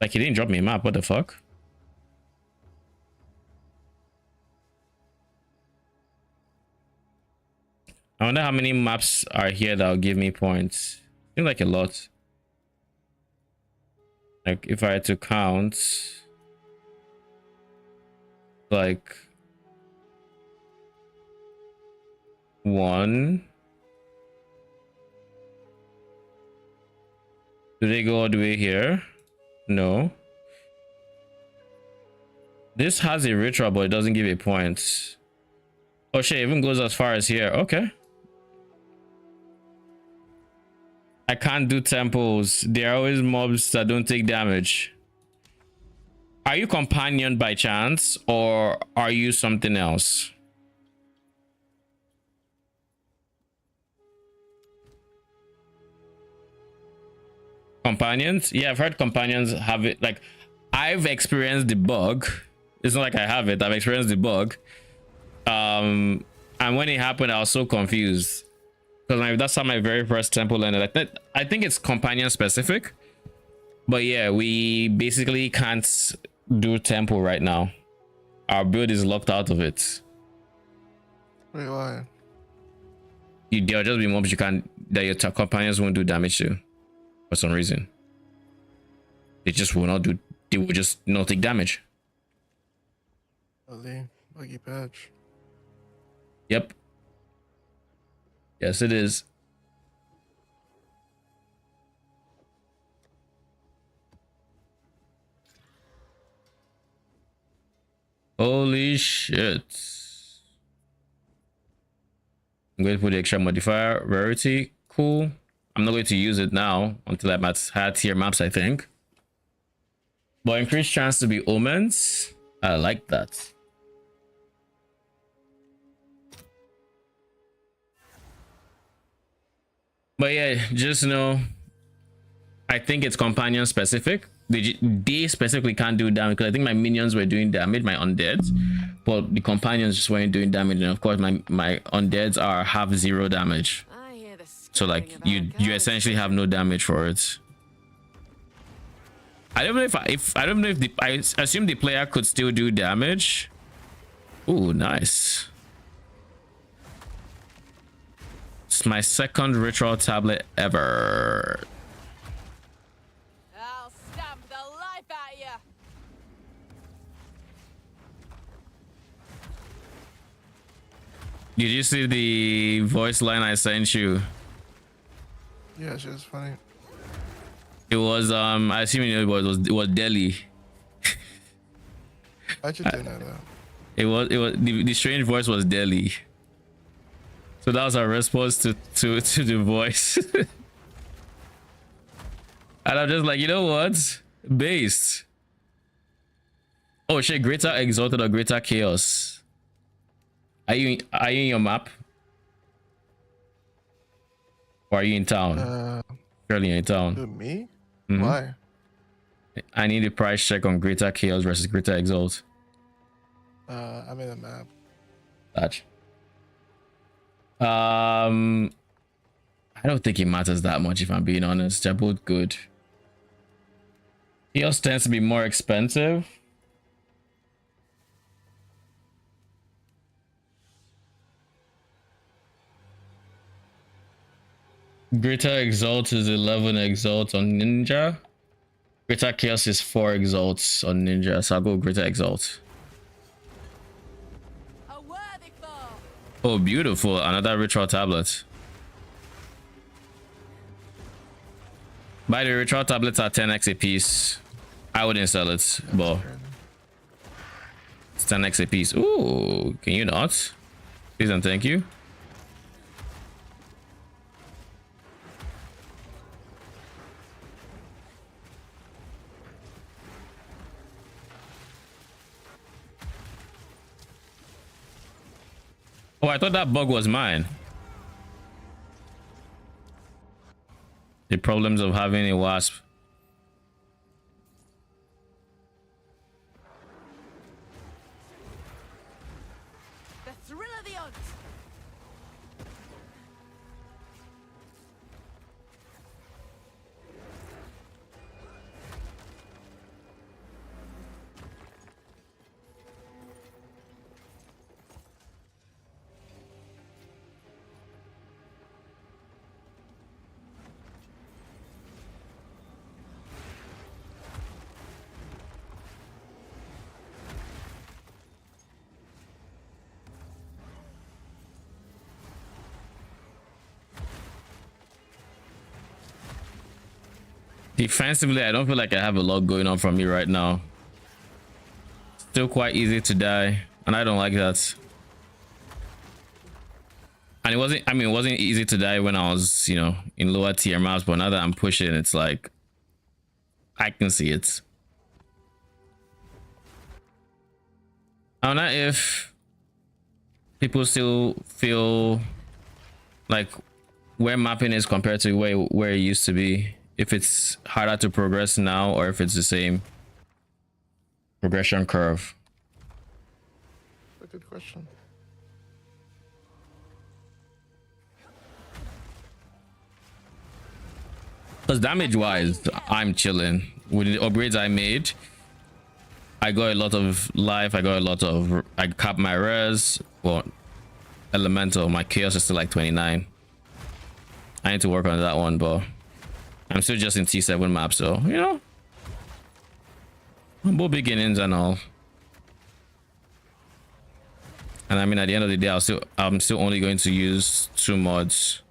Like, he didn't drop me a map. What the fuck? I wonder how many maps are here that'll give me points. Seems like a lot. Like, if I had to count, like 1. Do they go all the way here? No. This has a ritual, but it doesn't give a point. Oh shit, it even goes as far as here. Okay. I can't do temples. There are always mobs that don't take damage. Are you companion by chance, or are you something else? Companions? Yeah, I've heard companions have it. Like, I've experienced the bug. It's not like I have it. I've experienced the bug. And when it happened, I was so confused. Because that's how my very first temple ended. Like that, I think it's companion specific. But yeah, we basically can't do temple right now. Our build is locked out of it. Wait, why? There'll just be mobs that your companions won't do damage to for some reason. They just will not do. They will just not take damage. Really? Buggy patch. Yep. Yes, it is. Holy shit. I'm going to put the extra modifier. Rarity. Cool. I'm not going to use it now until I'm at higher tier maps, I think. But increased chance to be omens. I like that. But yeah, just know, I think it's companion specific. They specifically can't do damage because I think my minions were doing damage, my undeads, but the companions just weren't doing damage. And of course, my undeads have 0 damage. So like you essentially have no damage for it. I don't know if I assume the player could still do damage. Oh, nice. It's my second ritual tablet ever. I'll stamp the life out you. Did you see the voice line I sent you? Yeah, she was funny. It was I assume you know it was Delhi. I just didn't know that. It was the strange voice was Delhi. So that was our response to the voice. And I'm just like, you know what? Based. Oh shit, greater exalted or greater chaos. Are you in your map? Or are you in town? Surely you're in town. Me? Mm-hmm. Why? I need a price check on greater chaos versus greater exalt. I'm in the map. Gotcha. I don't think it matters that much if I'm being honest. They're both good. Chaos tends to be more expensive. Greater exalt is 11 exalts on ninja. Greater chaos is 4 exalts on ninja, so I'll go greater exalt. Oh, beautiful. Another ritual tablet. By the way, ritual tablets are 10x a piece. I wouldn't sell it, but it's 10x a piece. Ooh, can you not? Please and thank you. Oh, I thought that bug was mine. The problems of having a wasp. The thrill of the hunt. Defensively, I don't feel like I have a lot going on for me right now. Still quite easy to die, and I don't like that. And it wasn't, I mean, it wasn't easy to die when I was, you know, in lower tier maps, but now that I'm pushing, it's like, I can see it. I don't know if people still feel like where mapping is compared to where it used to be. If it's harder to progress now or if it's the same progression curve. A good question. Because damage wise, I'm chilling. With the upgrades I made, I got a lot of life, I capped my res. Well, elemental, my chaos is still like 29. I need to work on that one, but I'm still just in T7 map, so you know, humble beginnings and all. And I mean, at the end of the day, I'm still only going to use 2 mods.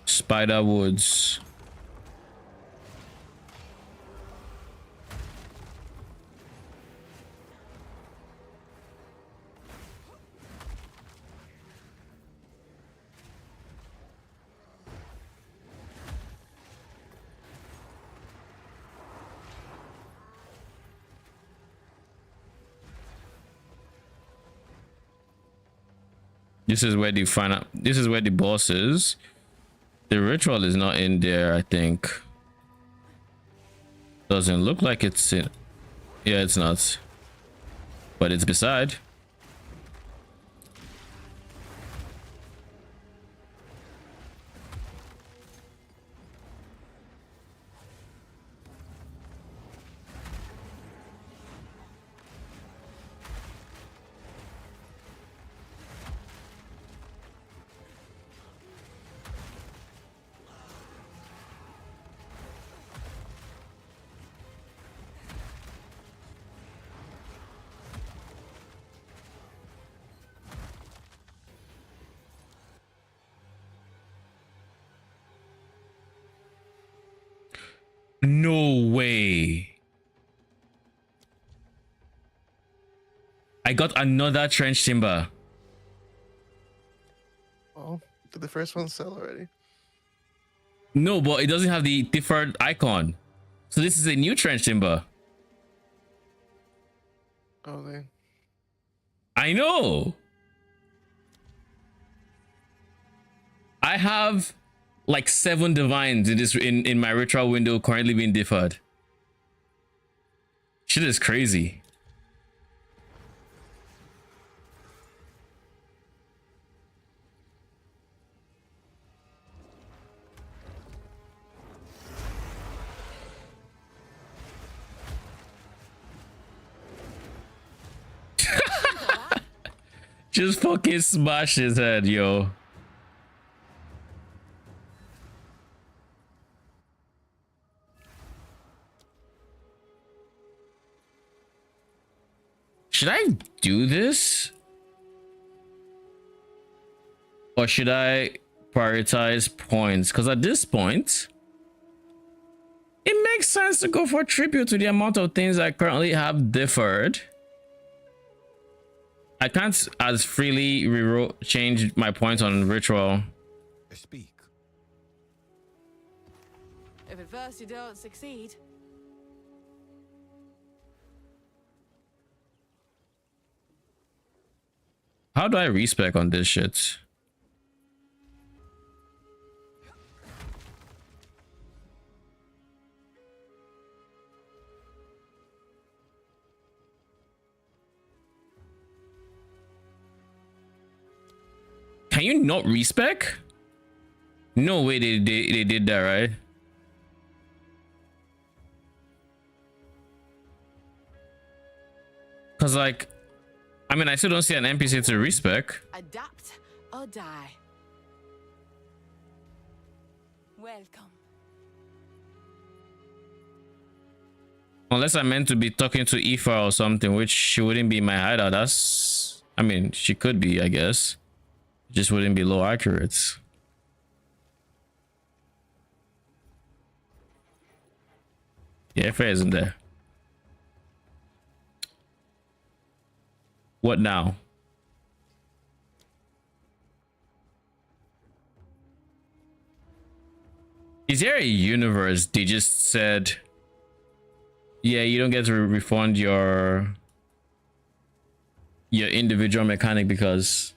Spider Woods. This is where the boss is. The ritual is not in there, I think. Doesn't look like it's in. Yeah, it's not. But it's beside. No way. I got another trench timber. Oh, did the first one sell already? No, but it doesn't have the deferred icon. So this is a new trench timber. Oh, they. I know. I have like 7 divines in my ritual window currently being deferred. Shit is crazy. Just fucking smash his head, yo. Should I do this? Or should I prioritize points? Because at this point, it makes sense to go for tribute to the amount of things I currently have deferred. I can't as freely change my points on ritual. Speak. If at first you don't succeed. How do I respec on this shit? Can you not respec? No way they did that, right? Cause like, I mean, I still don't see an NPC to respec. Adapt or die. Welcome. Unless I'm meant to be talking to Aoife or something, which she wouldn't be in my hideout. That's, I mean, she could be, I guess. Just wouldn't be low accurate. Yeah, Fair isn't there. What now? Is there a universe they just said, yeah, you don't get to refund your individual mechanic because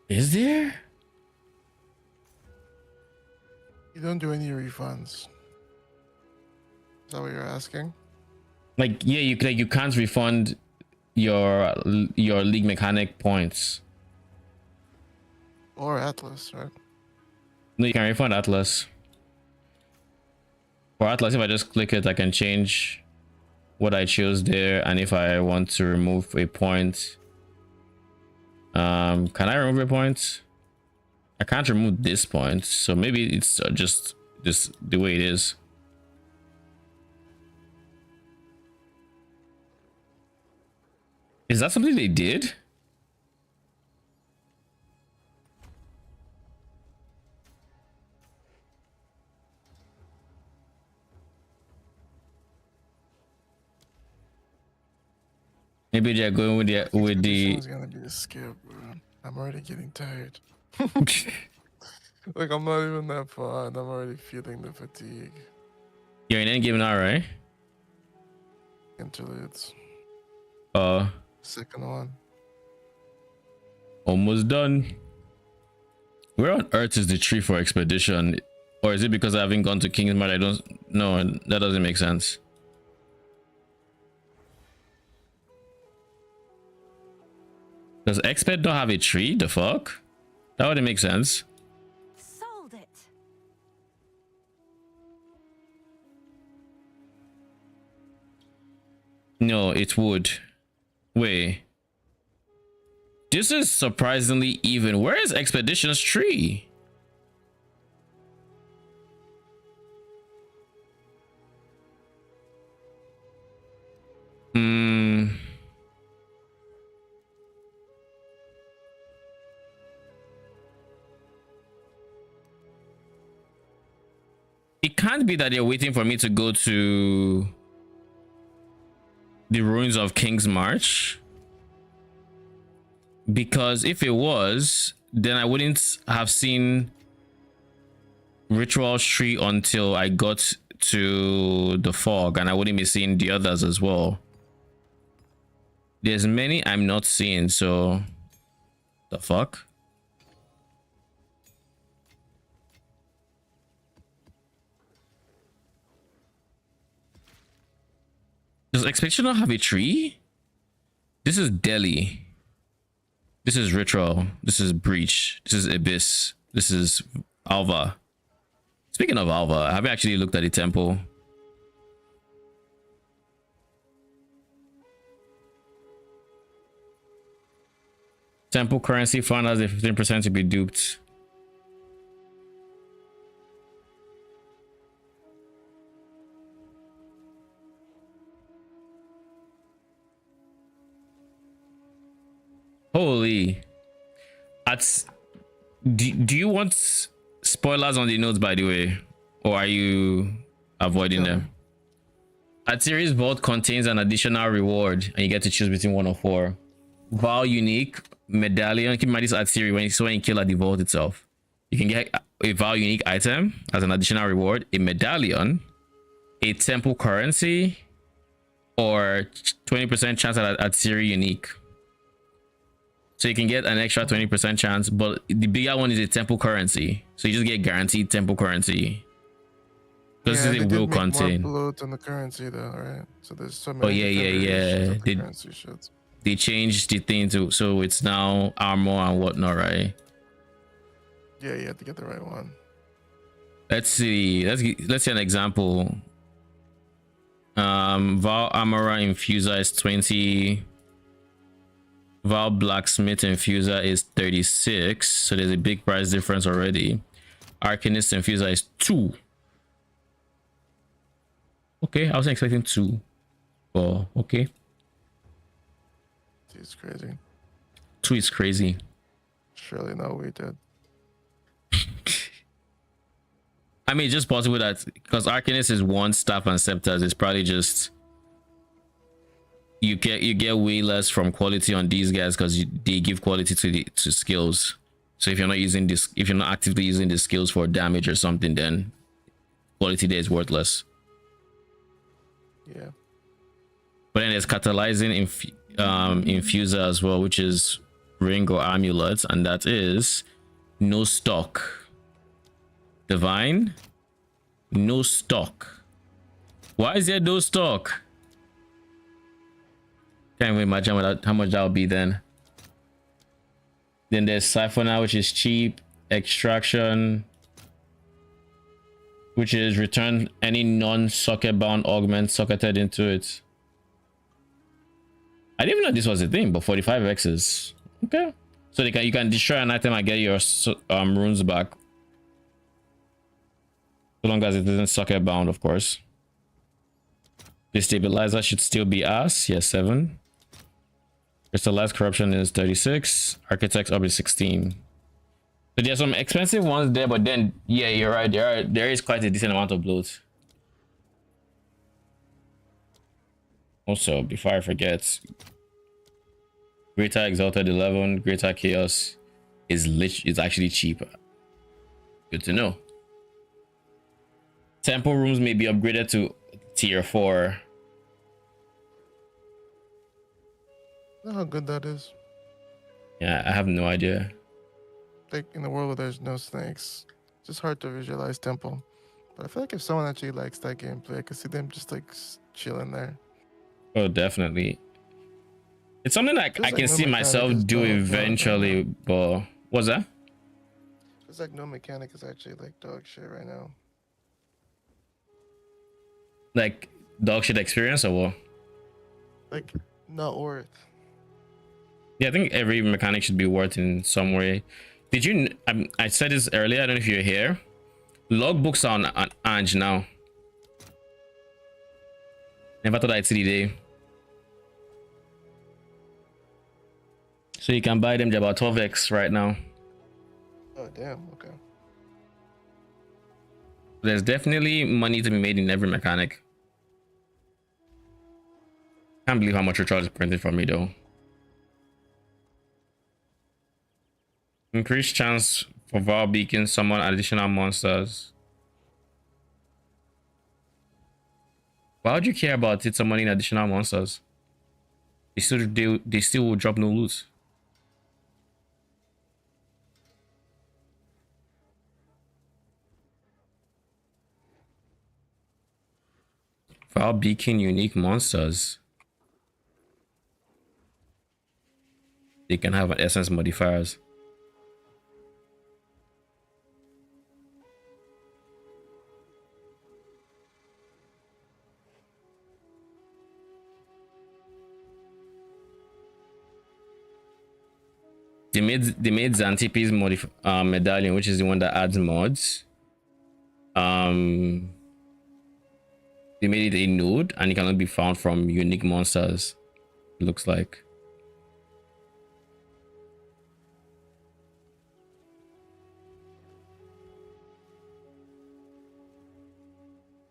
is there? You don't do any refunds. Is that what you're asking? Like, yeah, you can't refund your league mechanic points. Or Atlas, right? No, you can refund Atlas. For Atlas, if I just click it, I can change what I chose there, and if I want to remove a point, can I remove a point? I can't remove this point, so maybe it's just this the way it is. Is that something they did? Maybe they're going with the. It's gonna be a skip, bro. I'm already getting tired. Like, I'm not even that far, and I'm already feeling the fatigue. You're in endgame now, right? Interludes. Second one. Almost done. Where on earth is the tree for expedition? Or is it because I haven't gone to Kingsmart? I don't know. That doesn't make sense. Does Exped not have a tree? The fuck? That wouldn't make sense. Sold it. No, it would. Wait. This is surprisingly even. Where is Expedition's tree? It can't be that they're waiting for me to go to the ruins of King's March, because if it was, then I wouldn't have seen Ritual's tree until I got to the fog, and I wouldn't be seeing the others as well. There's many I'm not seeing, so the fuck. Does Expedition not have a tree? This is Delhi. This is Ritual. This is Breach. This is Abyss. This is Alva. Speaking of Alva, have you actually looked at the temple? Temple currency fund has a 15% to be duped. Holy. Do you want spoilers on the notes, by the way, or are you avoiding them? Atziri's vault contains an additional reward, and you get to choose between 1 or 4. Val unique medallion. Keep in mind this Atziri when you kill at the vault itself. You can get a Val unique item as an additional reward, a medallion, a temple currency, or 20% chance at Atziri unique. So you can get an extra 20% chance, but the bigger one is a temple currency. So you just get guaranteed temple currency. Because Yeah, it they will did make more contain. bloat on the currency though, right? So there's so Oh many yeah, different variations of the currency shits. They changed the thing to so it's now armor and whatnot, right? Yeah, you have to get the right one. Let's see. Let's see an example. Val Armorer Infuser is 20. Val Blacksmith Infuser is 36. So there's a big price difference already. Arcanist Infuser is 2. Okay, I wasn't expecting 2. Oh, okay. It's crazy. 2 is crazy. Surely no, we did. I mean, it's just possible that because Arcanist is 1 staff and scepters, it's probably just you get way less from quality on these guys because they give quality to skills. So if you're not using this, if you're not actively using the skills for damage or something, then quality there is worthless. Yeah. But then there's catalyzing infuser as well, which is ring or amulet, and that is no stock. Divine, no stock. Why is there no stock? Can't even imagine how much that would be then. Then there's Siphoner, which is cheap. Extraction, which is return any non-socket bound augment socketed into it. I didn't even know this was a thing, but 45x's. Okay. So you can destroy an item and get your runes back. So long as it isn't socket bound, of course. The stabilizer should still be ass. Yes, 7. Crystallized corruption is 36. Architect's up is 16. So there's some expensive ones there, but then yeah, you're right. There is quite a decent amount of bloat. Also, before I forget, Greater Exalted 11, Greater Chaos is actually cheaper. Good to know. Temple rooms may be upgraded to tier 4. Know how good that is. Yeah, I have no idea. Like in the world where there's no snakes, it's just hard to visualize Temple. But I feel like if someone actually likes that gameplay, I could see them just like chilling there. Oh, definitely. It's something like I like can no see mechanic myself is do dog, eventually, but what's that? It's like no mechanic is actually like dog shit right now. Like dog shit experience or what? Like not worth. Yeah, I think every mechanic should be worth in some way. Did you? I said this earlier. I don't know if you're here. Logbooks are on Ange now. Never thought I'd see the day. So you can buy them. They're about 12x right now. Oh damn. Okay. There's definitely money to be made in every mechanic. Can't believe how much recharge is printed for me though. Increased chance for Val Beacon summon additional monsters. Why would you care about it summoning additional monsters? They still will drop no loot. Val Beacon unique monsters. They can have essence modifiers. They made Xantipe's medallion, which is the one that adds mods. They made it a node and it cannot be found from unique monsters. It looks like.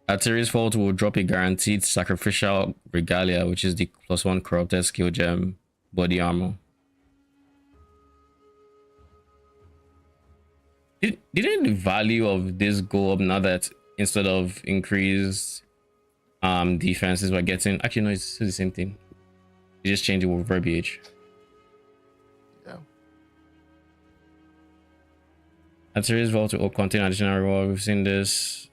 At Series Fault will drop a guaranteed sacrificial regalia, which is the +1 corrupted skill gem body armor. Didn't the value of this go up now that instead of increased defenses we're getting? Actually no, it's still the same thing. You just change the verbiage. Yeah. At Series Vault will contain additional reward. We've seen this.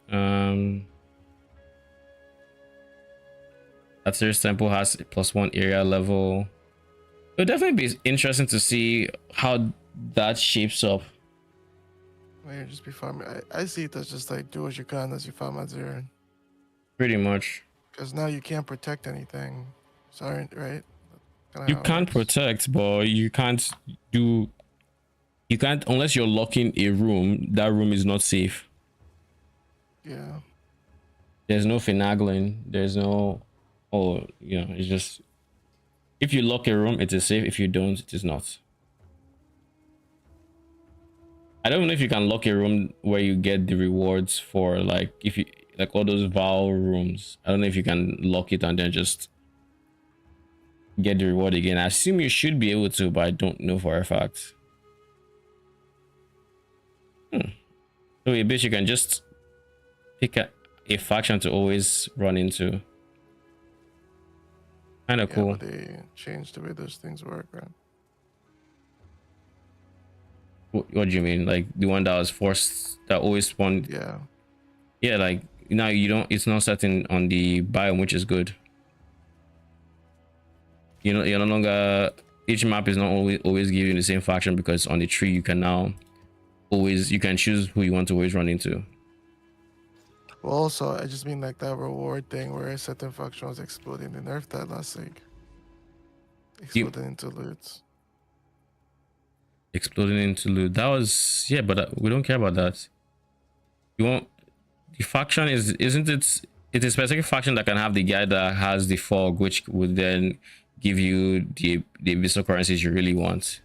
Atzir's Temple has a +1 area level. It'll definitely be interesting to see how that shapes up. Well, you just be farming. I see it as just like do what you can as you farm Azir. Pretty much. Because now you can't protect anything. Sorry, right? You can't protect, but you can't do. You can't unless you're locking a room. That room is not safe. Yeah. There's no finagling. There's no. Oh, you know, it's just. If you lock a room, it is safe. If you don't, it is not. I don't know if you can lock a room where you get the rewards for like if you like all those vow rooms. I don't know if you can lock it and then just get the reward again. I assume you should be able to, but I don't know for a fact. So a bit you can just pick a faction to always run into. Kind of cool. They changed the way those things work, right? What do you mean? Like the one that was forced that always spawned? Yeah. Yeah, like now you don't. It's not setting on the biome, which is good. You know, you're no longer. Each map is not always giving the same faction because on the tree you can now always you can choose who you want to always run into. Well, also I just mean like that reward thing where a certain faction was exploding. They nerfed that last week. Exploding into loots. Exploding into loot. That was but we don't care about that. You want the faction isn't it? It's a specific faction that can have the guy that has the fog, which would then give you the abyssal currencies you really want.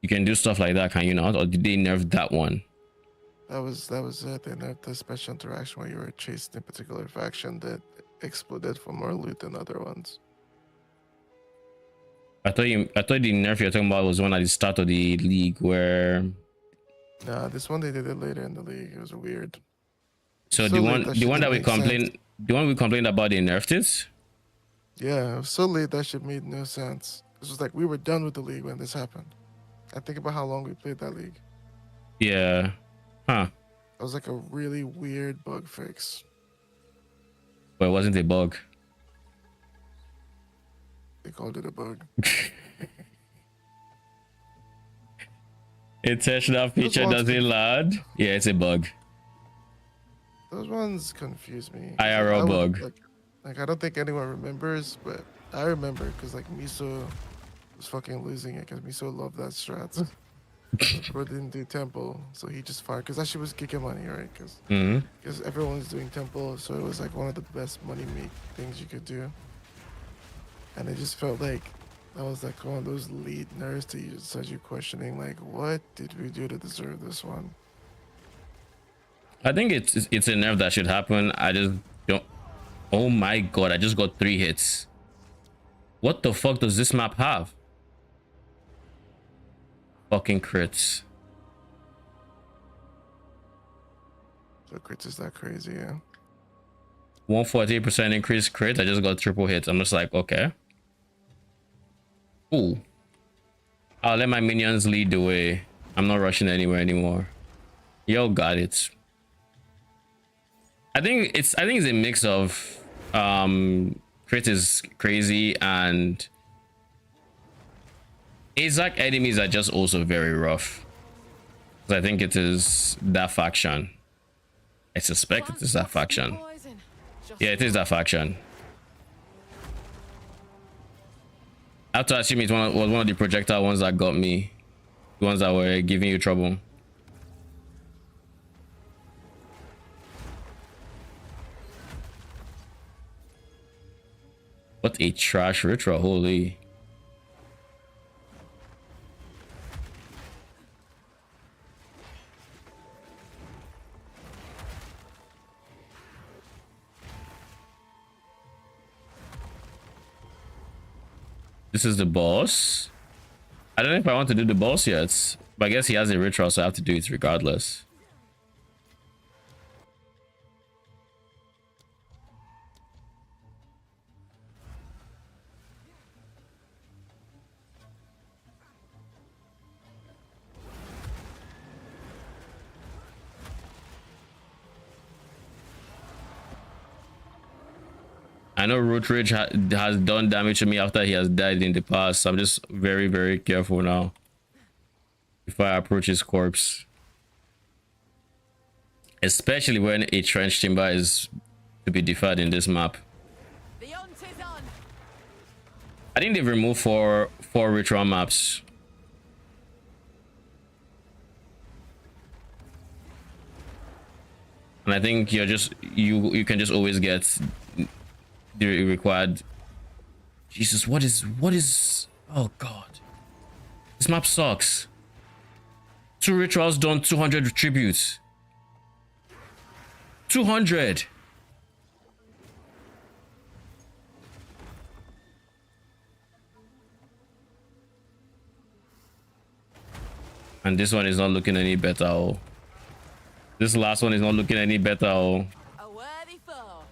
You can do stuff like that, can you not? Or did they nerf that one? That was it. They nerfed the special interaction where you were chasing a particular faction that exploded for more loot than other ones. I thought the nerf you're talking about was one at the start of the league where. Nah, this one they did it later in the league. It was weird. So the one that we complained about, they nerfed it. Yeah, it was so late that shit made no sense. This was like we were done with the league when this happened. I think about how long we played that league. Yeah. Huh. It was like a really weird bug fix. But it wasn't a bug. They called it a bug. Intentional feature doesn't load. Yeah, it's a bug. Those ones confuse me. IRL bug. Like I don't think anyone remembers, but I remember because like Miso was fucking losing it because Miso loved that strat. Bro didn't do temple, so he just fired because that shit was kicking money, right? Because everyone was doing temple, so it was like one of the best money make things you could do. And it just felt like that was like one of those lead nerfs that you said you questioning, like, what did we do to deserve this one? I think it's a nerf that should happen. I just don't. Oh my god! I just got 3 hits. What the fuck does this map have? Fucking crits. So crits is that crazy, yeah. 148% increase crit. I just got triple hits. I'm just like, okay. Ooh. I'll let my minions lead the way. I'm not rushing anywhere anymore. Yo, got it. I think it's a mix of crit is crazy and Azak enemies are just also very rough. I think it is that faction. I suspect it is that faction. Yeah, it is that faction. I have to assume it was one of the projectile ones that got me. The ones that were giving you trouble. What a trash ritual, holy. This is the boss. I don't know if I want to do the boss yet, but I guess he has a ritual, so I have to do it regardless. I know Root Ridge has done damage to me after he has died in the past. So I'm just very, very careful now before I approach his corpse. Especially when a trench timber is to be deferred in this map. I think they've removed four ritual maps. And I think you're just you can just always get the required. Jesus, what is oh god. This map sucks. 2 rituals done 200 tributes. 200. And this one is not looking any better. Oh. This last one is not looking any better. Oh. A worthy foe.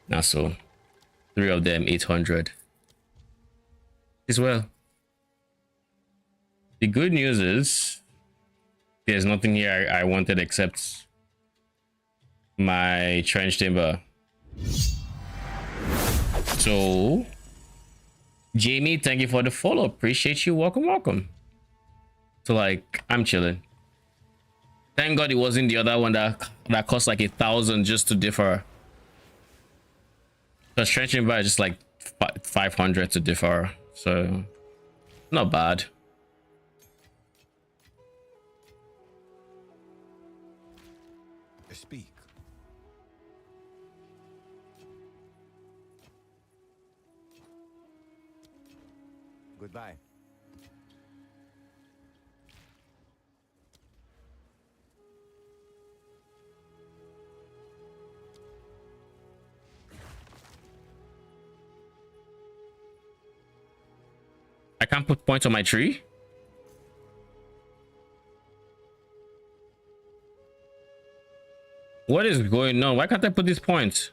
Now so 3 of them 800 as well. The good news is there's nothing here I wanted except my trench timber. So Jamie, thank you for the follow. Appreciate you. Welcome. So like I'm chilling. Thank God it wasn't the other one that cost like 1,000 just to differ. Because trench timber is just like 500 to differ. So not bad. Speak. Goodbye. I can't put points on my tree. What is going on? Why can't I put these points?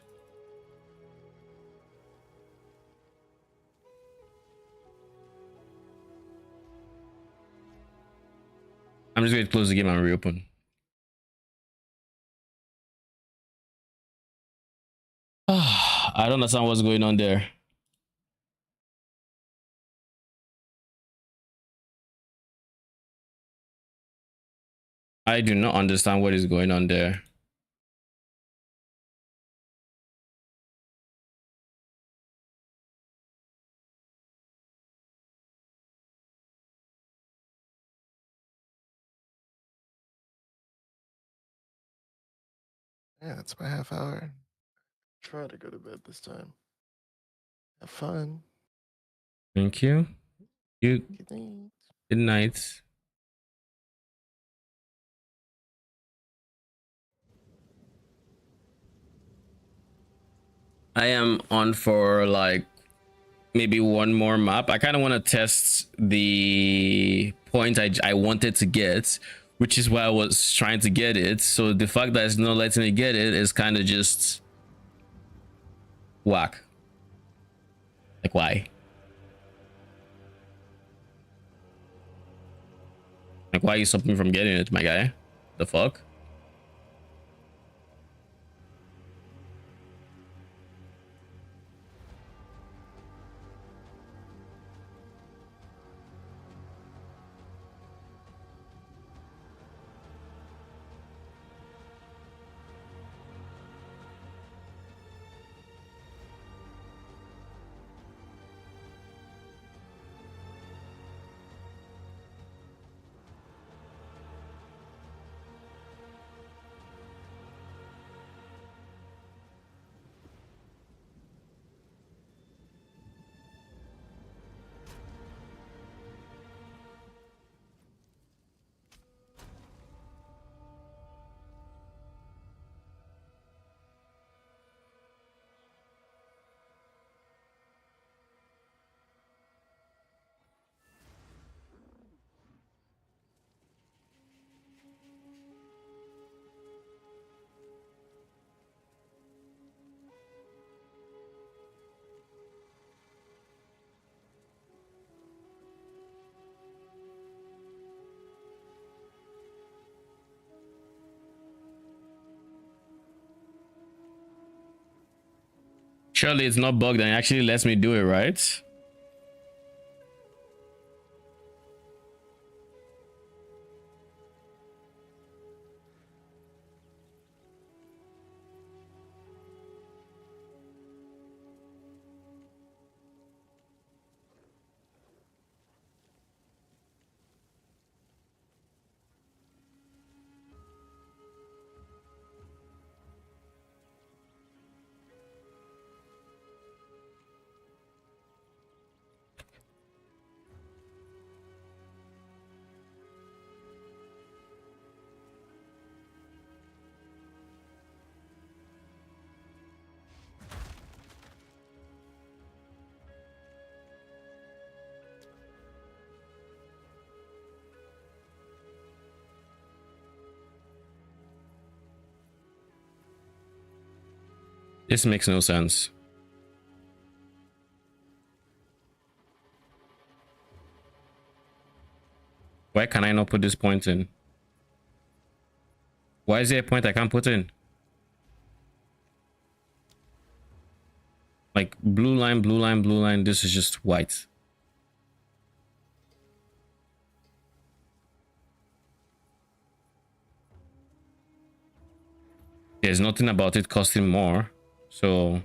I'm just going to close the game and reopen. I don't understand what's going on there. I do not understand what is going on there. Yeah, it's my half hour. Try to go to bed this time. Have fun. Thank you. Good night. I am on for like maybe one more map. I kind of want to test the point I wanted to get, which is why I was trying to get it. So the fact that it's not letting me get it is kind of just whack. Like why? Like why are you stopping me from getting it, my guy? The fuck? Surely it's not bugged and it actually lets me do it, right? This makes no sense. Why can I not put this point in? Why is there a point I can't put in? Like blue line, blue line, blue line. This is just white. There's nothing about it costing more. So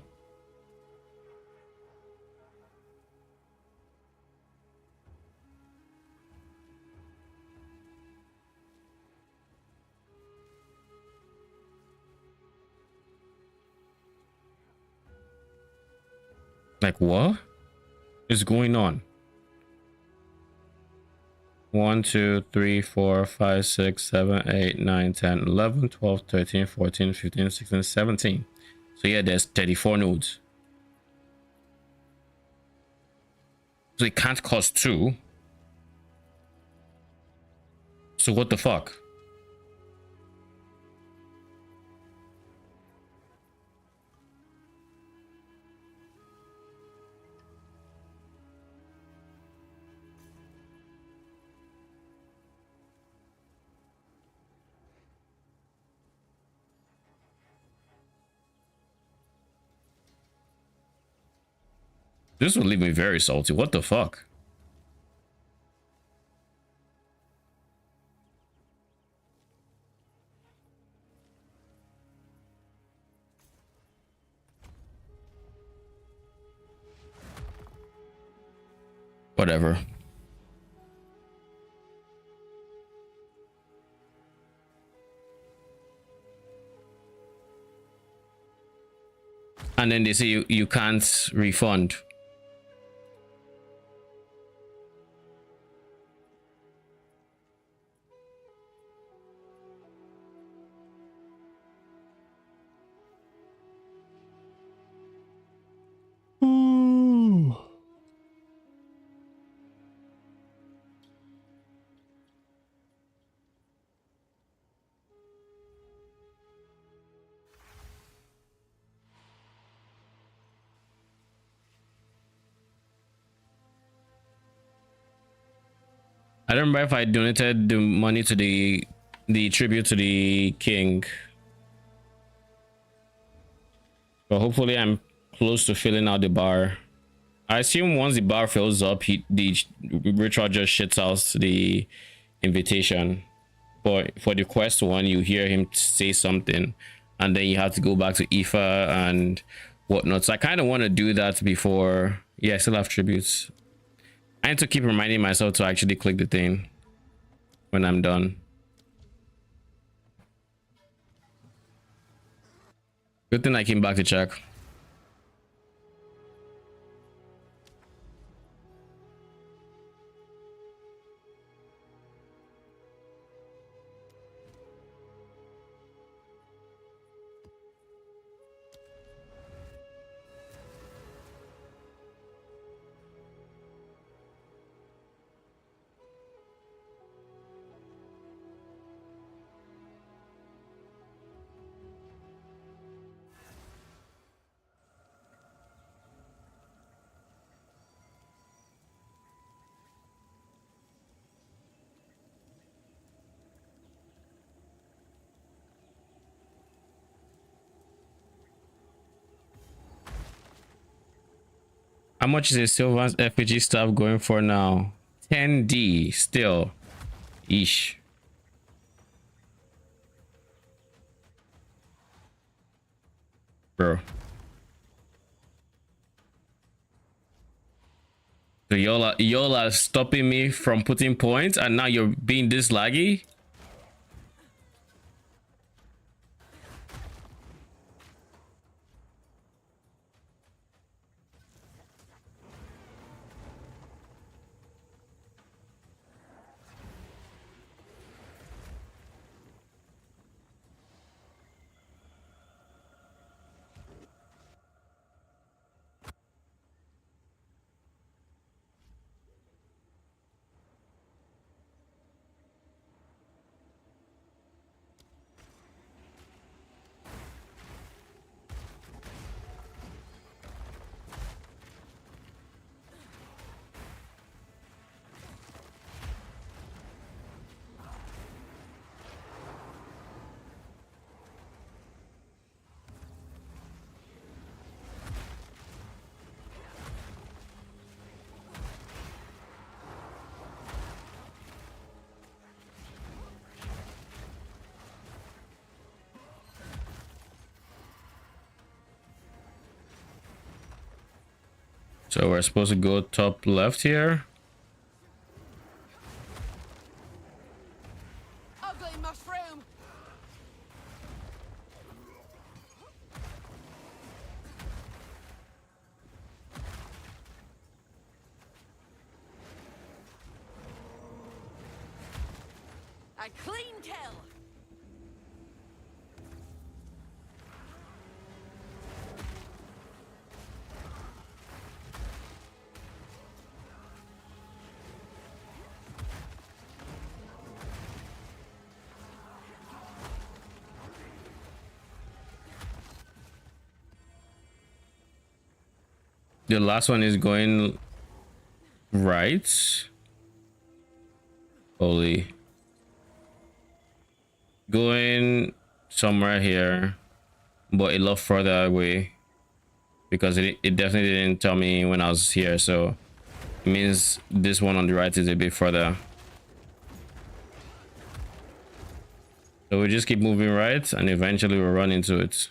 like what is going on? 1 2 3 4 5 6 7 8 9 10 11 12 13 14 15 16 17. So yeah, there's 34 nodes. So it can't cost 2. So what the fuck? This would leave me very salty. What the fuck? Whatever. And then they say you can't refund. I don't remember if I donated the money to the tribute to the king. But hopefully I'm close to filling out the bar. I assume once the bar fills up, the ritual just shits out the invitation. But for the quest one, you hear him say something, and then you have to go back to Ifa and whatnot. So I kind of want to do that before. Yeah, I still have tributes. I need to keep reminding myself to actually click the thing when I'm done. Good thing I came back to check. How much is a Sylvan's FPG stuff going for now? 10D still. Eesh. Bro. So y'all are stopping me from putting points and now you're being this laggy? So we're supposed to go top left here. Ugly mushroom. A clean kill. The last one is going right. Holy. Going somewhere here, but a lot further away because it definitely didn't tell me when I was here. So it means this one on the right is a bit further. So we just keep moving right and eventually we'll run into it.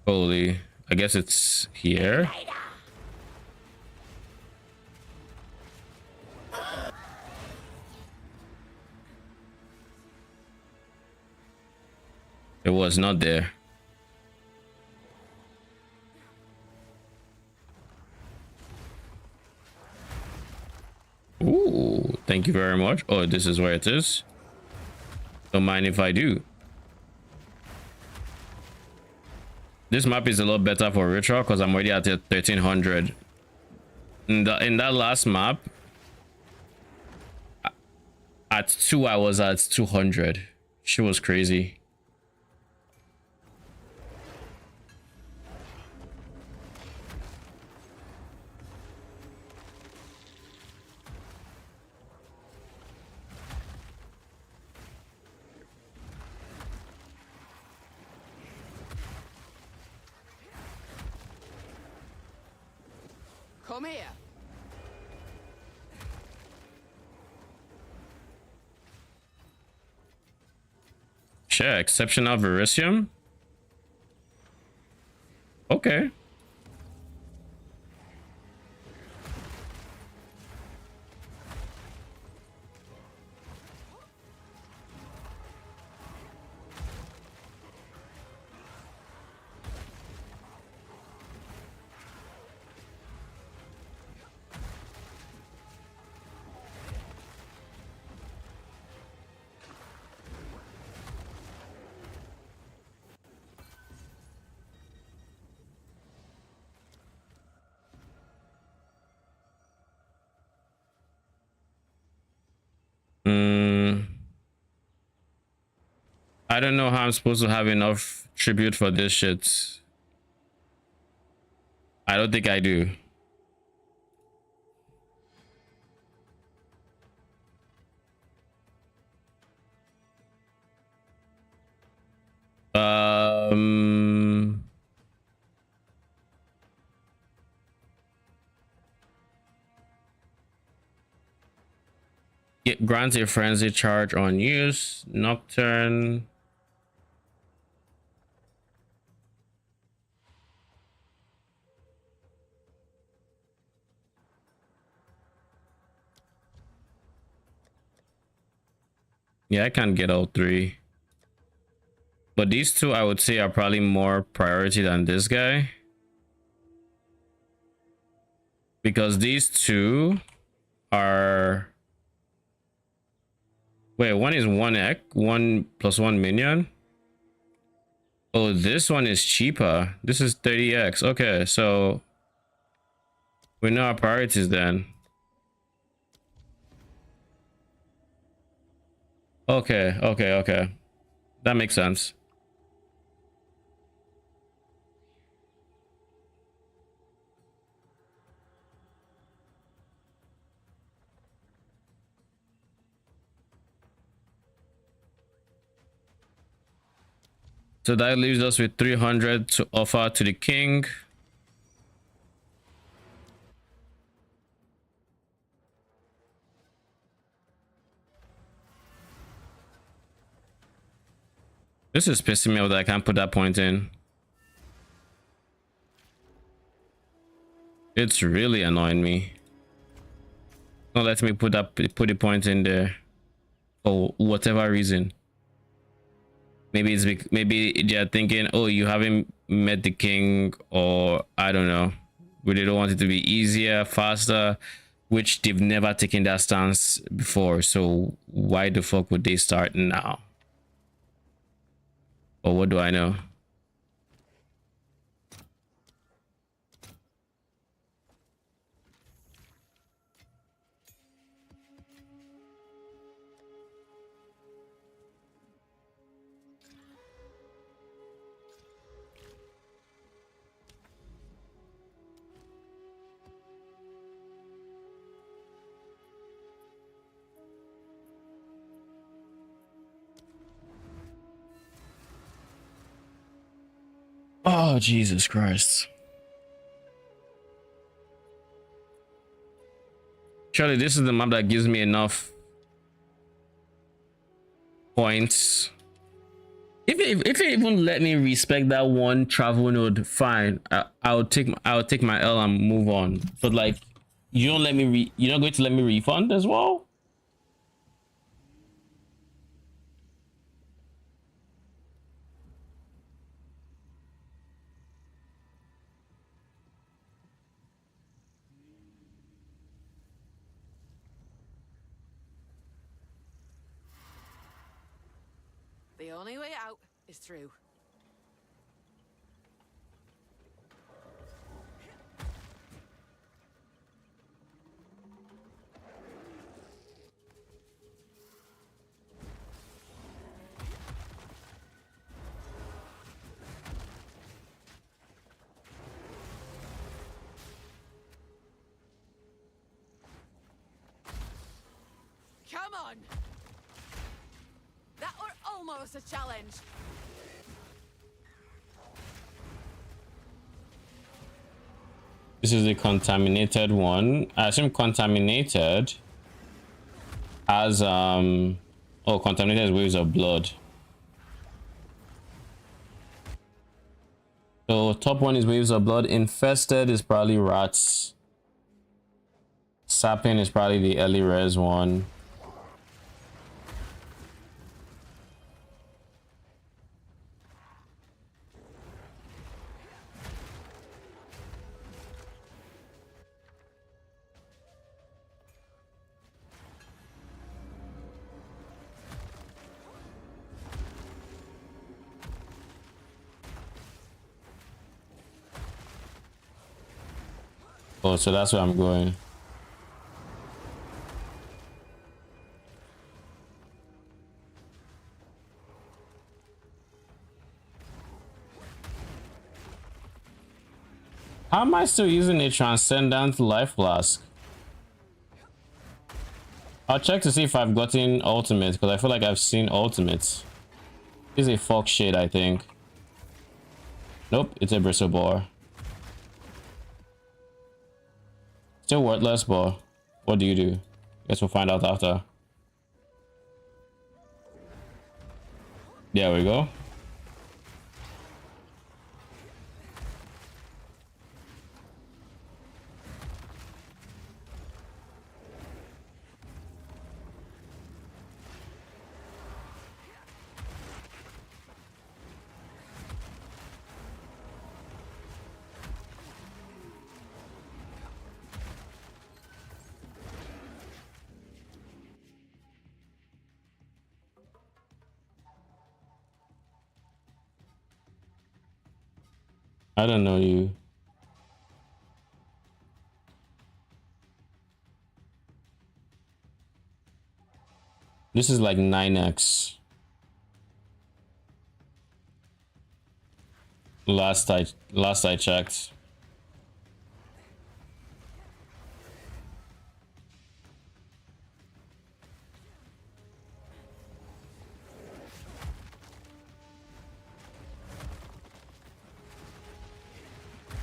Holy, I guess it's here. It was not there. Ooh, thank you very much. Oh, this is where it is. Don't mind if I do. This map is a lot better for ritual because I'm already at 1300. In that last map, at 2 I was at 200. She was crazy. Come here. Sure, exceptional Verisium. Okay. I don't know how I'm supposed to have enough tribute for this shit. I don't think I do. It grants a frenzy charge on use. Nocturne. Yeah, I can't get all three. But these two, I would say, are probably more priority than this guy. Because these two are... Wait, one is 1x, 1+1 minion. Oh, this one is cheaper. This is 30x. Okay, so we know our priorities then. Okay. That makes sense. So that leaves us with 300 to offer to the king. This is pissing me off that I can't put that point in. It's really annoying me. Don't let me put the point in there for whatever reason. Maybe they're thinking, oh, you haven't met the king, or I don't know. But they don't want it to be easier, faster, which they've never taken that stance before. So why the fuck would they start now? Or what do I know? Oh, Jesus Christ. Surely this is the map that gives me enough points. If it even let me respect that one travel node, fine. I'll take my L and move on. But like, you don't let me you're not going to let me refund as well? The only way out is through. Come on! That were almost a challenge. This is the contaminated one. I assume contaminated as oh, contaminated waves of blood. So top one is waves of blood. Infested is probably rats. Sapping is probably the early res one. Oh, so that's where I'm going. How am I still using a Transcendent Life Flask? I'll check to see if I've gotten ultimate, because I feel like I've seen ultimates. This is a fox shade, I think. Nope, it's a bristle bar. Still worthless, but what do you do? Guess we'll find out after. There we go. I don't know you. This is like 9x. Last I checked.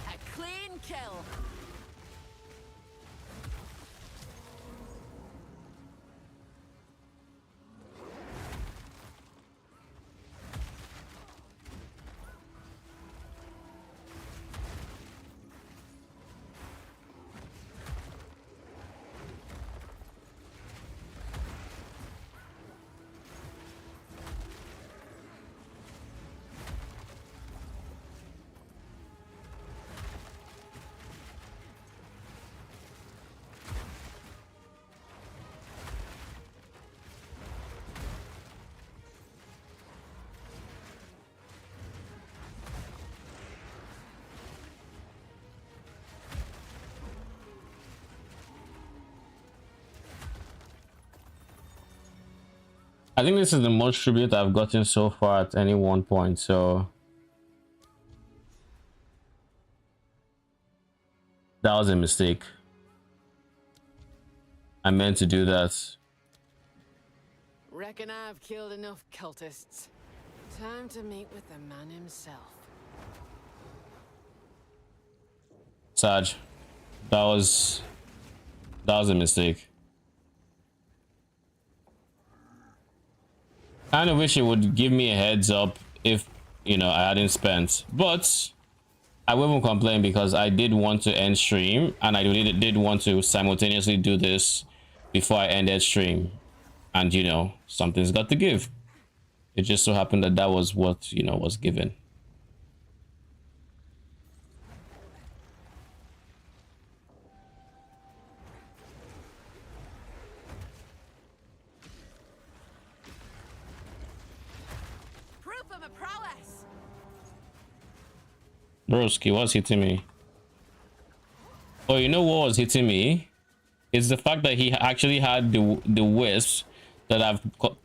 A clean kill. I think this is the most tribute I've gotten so far at any one point, so that was a mistake. I meant to do that. Reckon I've killed enough cultists. Time to meet with the man himself. Saj, that was a mistake. Kind of wish it would give me a heads up if, you know, I hadn't spent, but I won't complain because I did want to end stream and I did want to simultaneously do this before I ended stream, and you know, something's got to give. It just so happened that that was what, you know, was given. Broski, what's hitting me? Oh, you know what was hitting me? It's the fact that he actually had the wisps that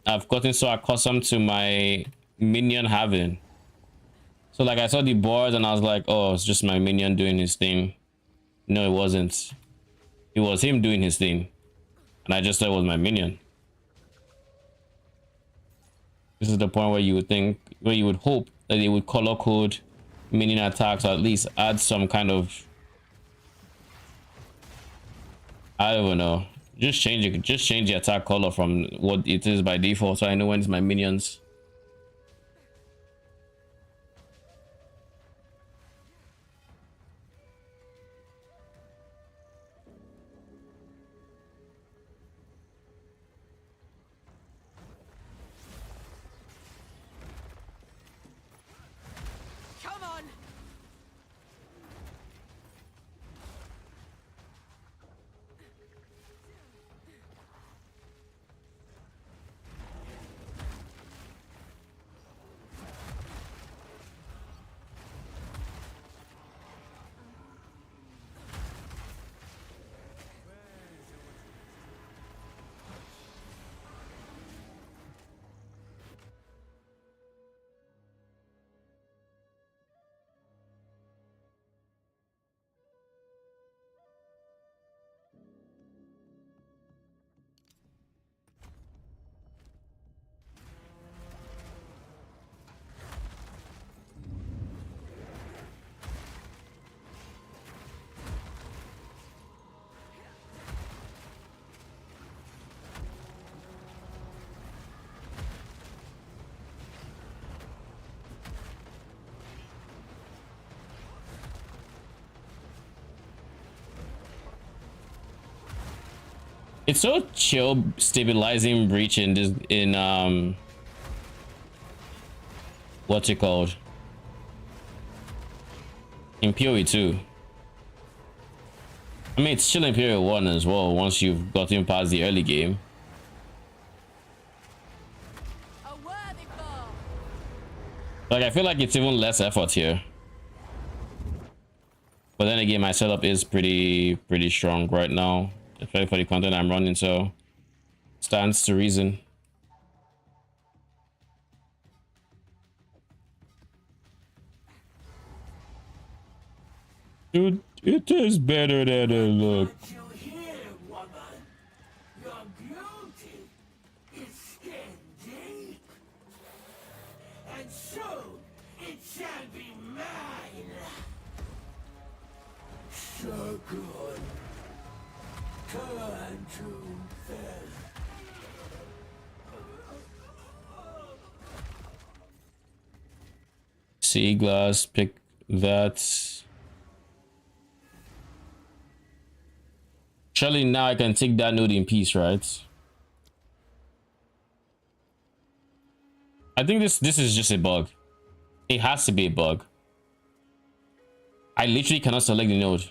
I've gotten so accustomed to my minion having. So like I saw the board and I was like, oh, it's just my minion doing his thing. No, it wasn't. It was him doing his thing. And I just thought it was my minion. This is the point where you would think, where you would hope that they would color code minion attacks, or at least add some kind of, I don't know, just change it, just change the attack color from what it is by default so I know when it's my minions. It's so chill stabilizing breach in this what's it called? In PoE 2. I mean, it's chill in PoE 1 as well once you've gotten past the early game. Like, I feel like it's even less effort here. But then again, my setup is pretty strong right now, especially for the content I'm running, so stands to reason. Dude, it is better than it looks. And soon it shall be mine. So good. Turn to filth. Sea glass, pick that. Surely now I can take that node in peace, right? I think this is just a bug. It has to be a bug. I literally cannot select the node.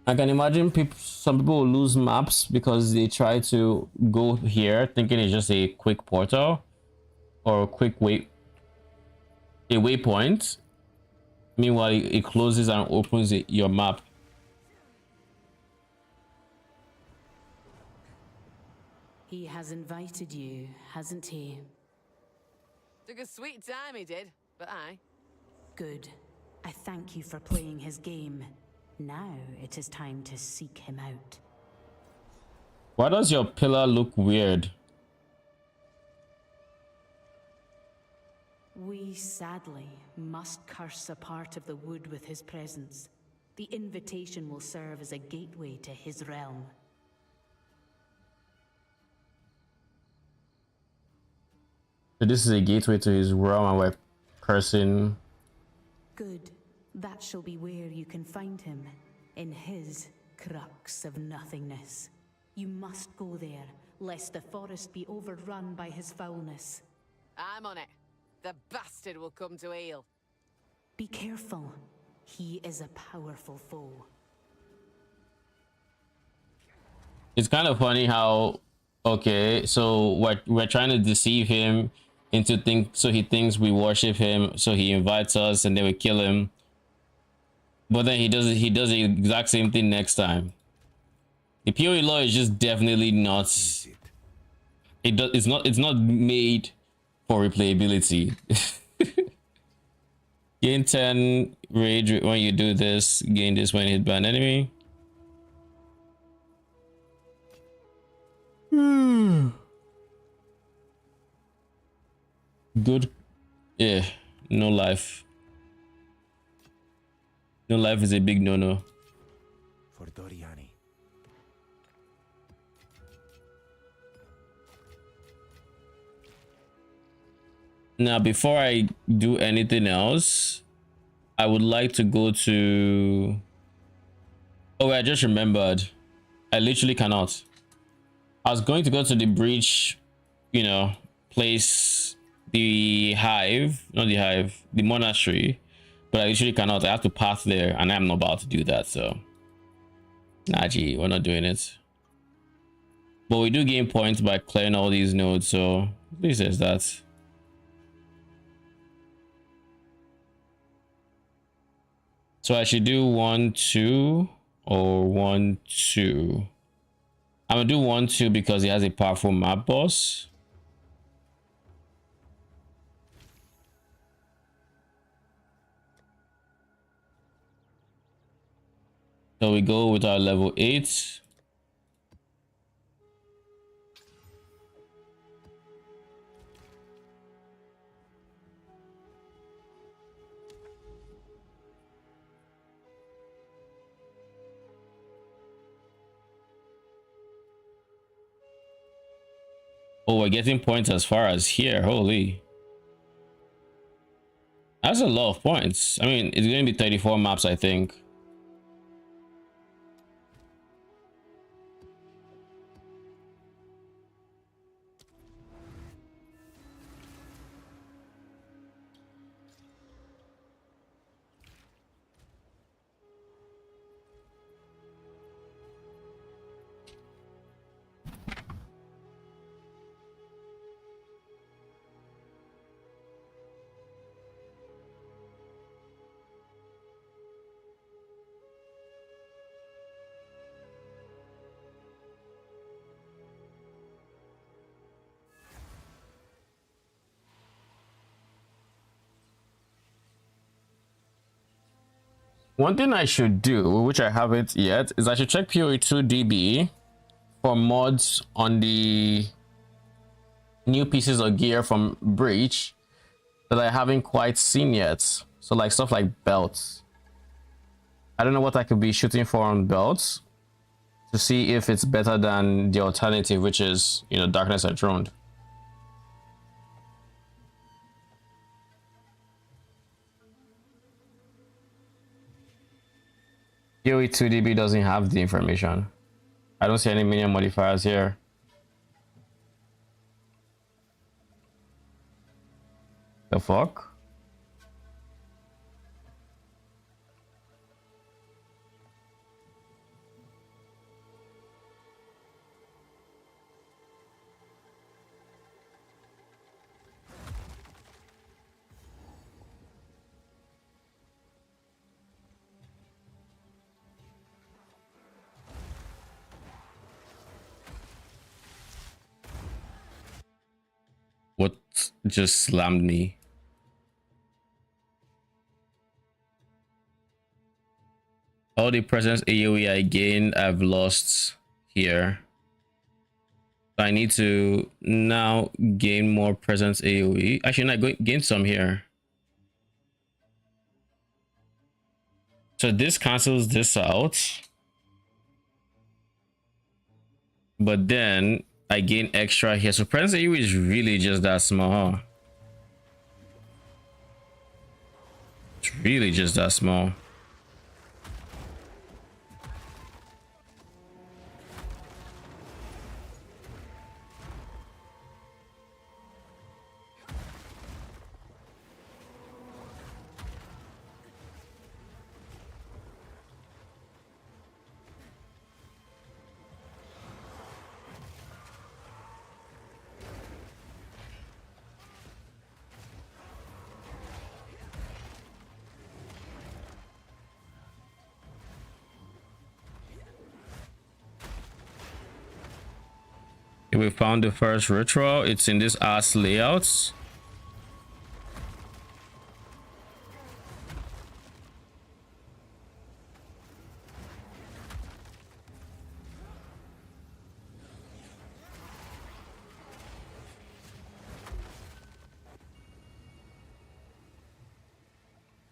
I can imagine some people will lose maps because they try to go here thinking it's just a quick portal or a quick waypoint. Meanwhile, it closes and opens your map. He has invited you, hasn't he? Took a sweet time he did, but aye. Good. I thank you for playing his game. Now it is time to seek him out. Why does your pillar look weird? We sadly must curse a part of the wood with his presence. The invitation will serve as a gateway to his realm. So this is a gateway to his realm and we're cursing. Good. That shall be where you can find him, in his crux of nothingness. You must go there, lest the forest be overrun by his foulness. I'm on it. The bastard will come to heel. Be careful. He is a powerful foe. It's kind of funny how, okay, so we're trying to deceive him into so he thinks we worship him, so he invites us and then we kill him. But then he does the exact same thing next time. The PoE law is just definitely not. It's not made for replayability. Gain 10 rage when you do this. Gain this when hit by an enemy. Good. Yeah. No life. No life is a big no-no. For Doriani. Now, before I do anything else, I would like to go to... Oh, I just remembered. I literally cannot. I was going to go to the breach, you know, place the hive, not the hive, the monastery. But I literally cannot. I have to path there, and I'm not about to do that, so... Nah, gee, we're not doing it. But we do gain points by clearing all these nodes, so... At least there's that. So I should do 1, 2, or 1, 2. I'm gonna do 1, 2 because he has a powerful map boss. So we go with our level 8. Oh, we're getting points as far as here. Holy. That's a lot of points. I mean, it's going to be 34 maps, I think. One thing I should do, which I haven't yet, is I should check PoE2 DB for mods on the new pieces of gear from Breach that I haven't quite seen yet. So like stuff like belts. I don't know what I could be shooting for on belts to see if it's better than the alternative, which is, you know, Darkness Enthroned. PoE 2DB doesn't have the information. I don't see any minion modifiers here. The fuck? What just slammed me? All the presence AoE I gained, I've lost here. I need to now gain more presence AoE. Actually, I gain some here. So this cancels this out. But then I gain extra here. So presence AoE is really just that small. It's really just that small. We found the first ritual. It's in this ass layouts.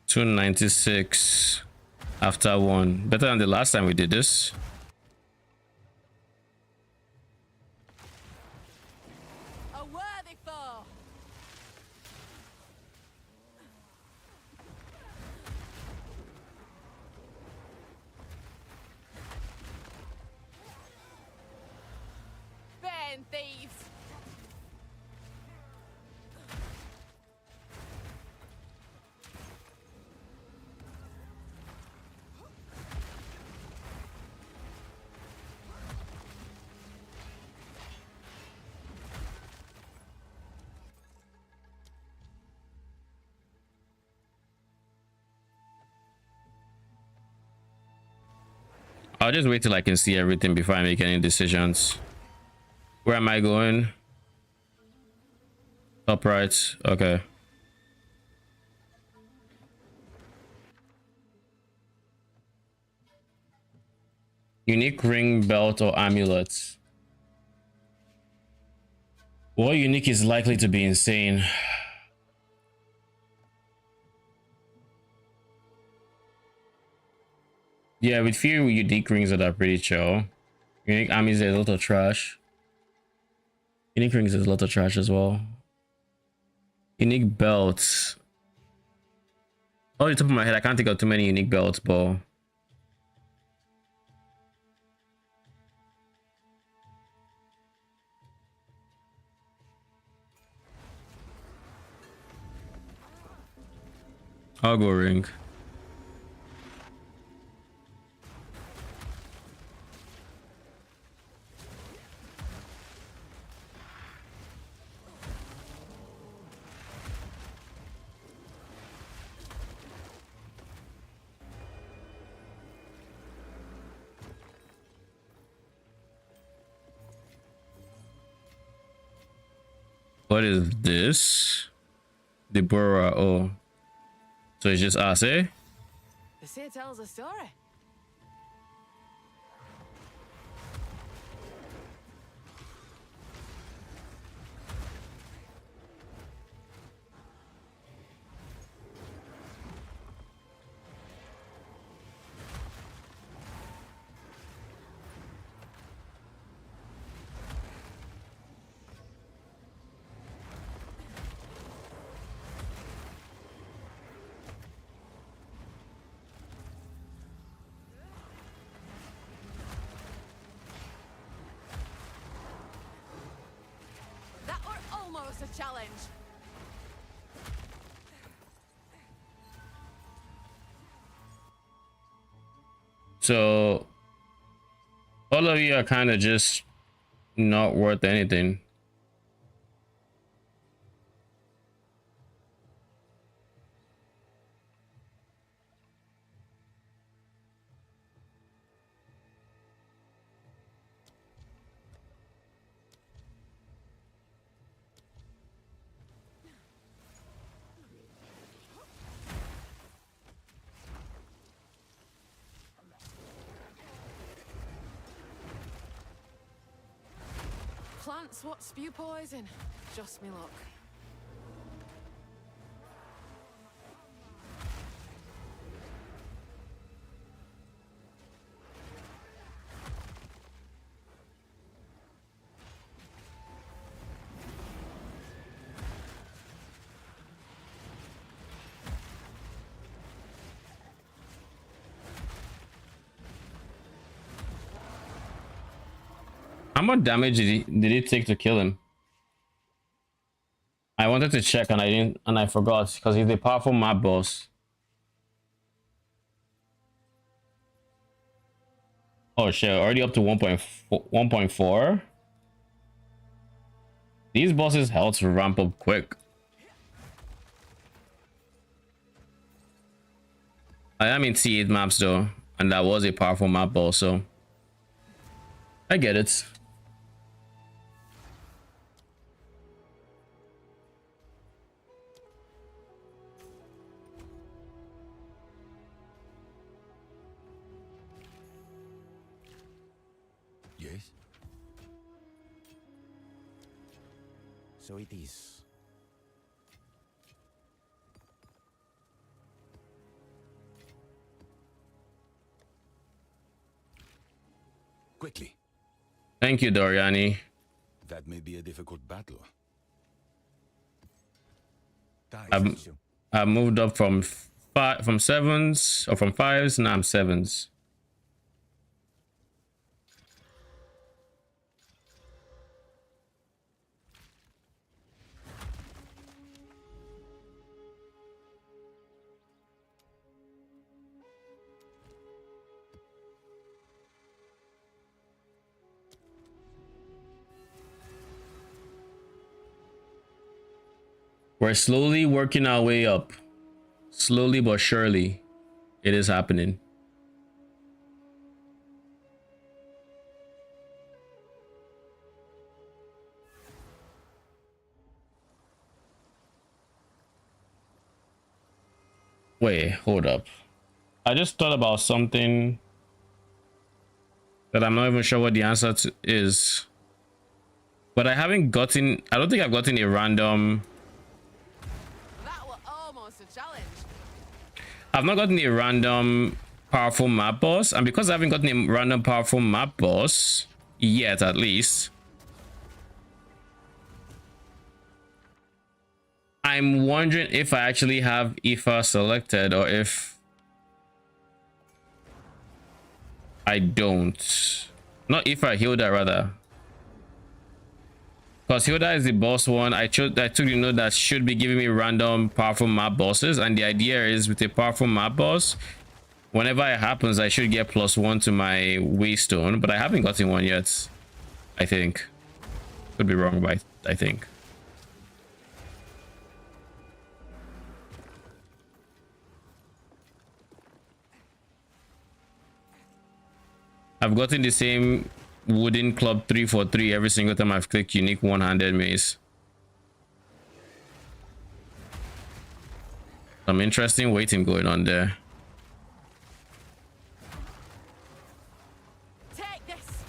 $296 after one. Better than the last time we did this. I'll just wait till I can see everything before I make any decisions. Where am I going? Top right. Okay. Unique ring, belt, or amulet. What unique is likely to be insane? Yeah, with few unique rings that are pretty chill. Unique armies are a little trash. Unique rings is a lot of trash as well. Unique belts. Oh, the top of my head, I can't think of too many unique belts, but I'll go ring. What is this? Deborah. Oh, so it's just us, eh? This here tells a story. That were almost a challenge. So all of you are kind of just not worth anything. Plants what spew poison. Just me luck. How much damage did he take to kill him? I wanted to check and I didn't, and I forgot because he's a powerful map boss. Oh shit, already up to 1.4. These bosses' health ramp up quick. I am in T8 maps though, and that was a powerful map boss, so I get it. Yes? So it is. Quickly. Thank you, Doriani. That may be a difficult battle. I moved up from sevens or from fives, now I'm sevens. We're slowly working our way up. Slowly but surely, it is happening. Wait, hold up. I just thought about something that I'm not even sure what the answer to is. But I don't think I've gotten a random. That were almost a challenge. I've not gotten a random powerful map boss, and because I haven't gotten a random powerful map boss yet, at least, I'm wondering if I actually have Aoife selected or if I don't. Not Aoife, Hilda rather. Because Hilda is the boss one. I took the note that should be giving me random powerful map bosses, and the idea is with a powerful map boss, whenever it happens, I should get +1 to my waystone, but I haven't gotten one yet. I think. Could be wrong, but I think. I've gotten the same wooden club 3 for 3 every single time I've clicked unique one-handed mace. Some interesting waiting going on there. Take this.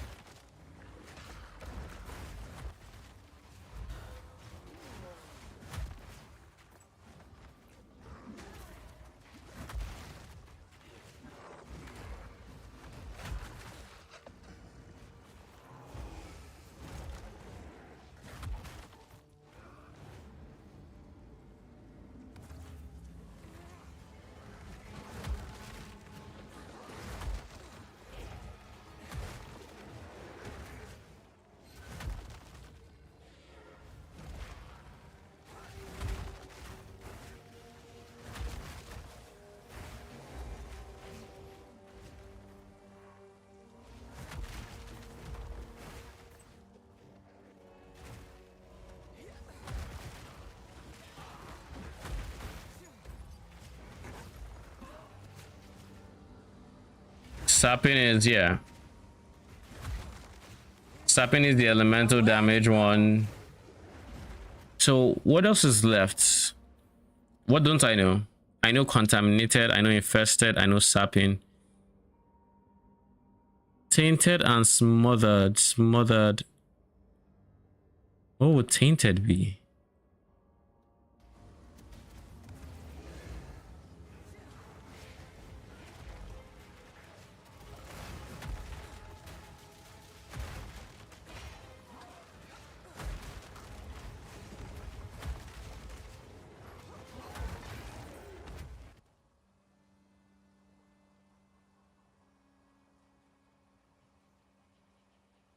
Sapping is, yeah. Sapping is the elemental damage one. So what else is left? What don't I know? I know contaminated, I know infested, I know sapping. Tainted and smothered. Smothered. What would tainted be?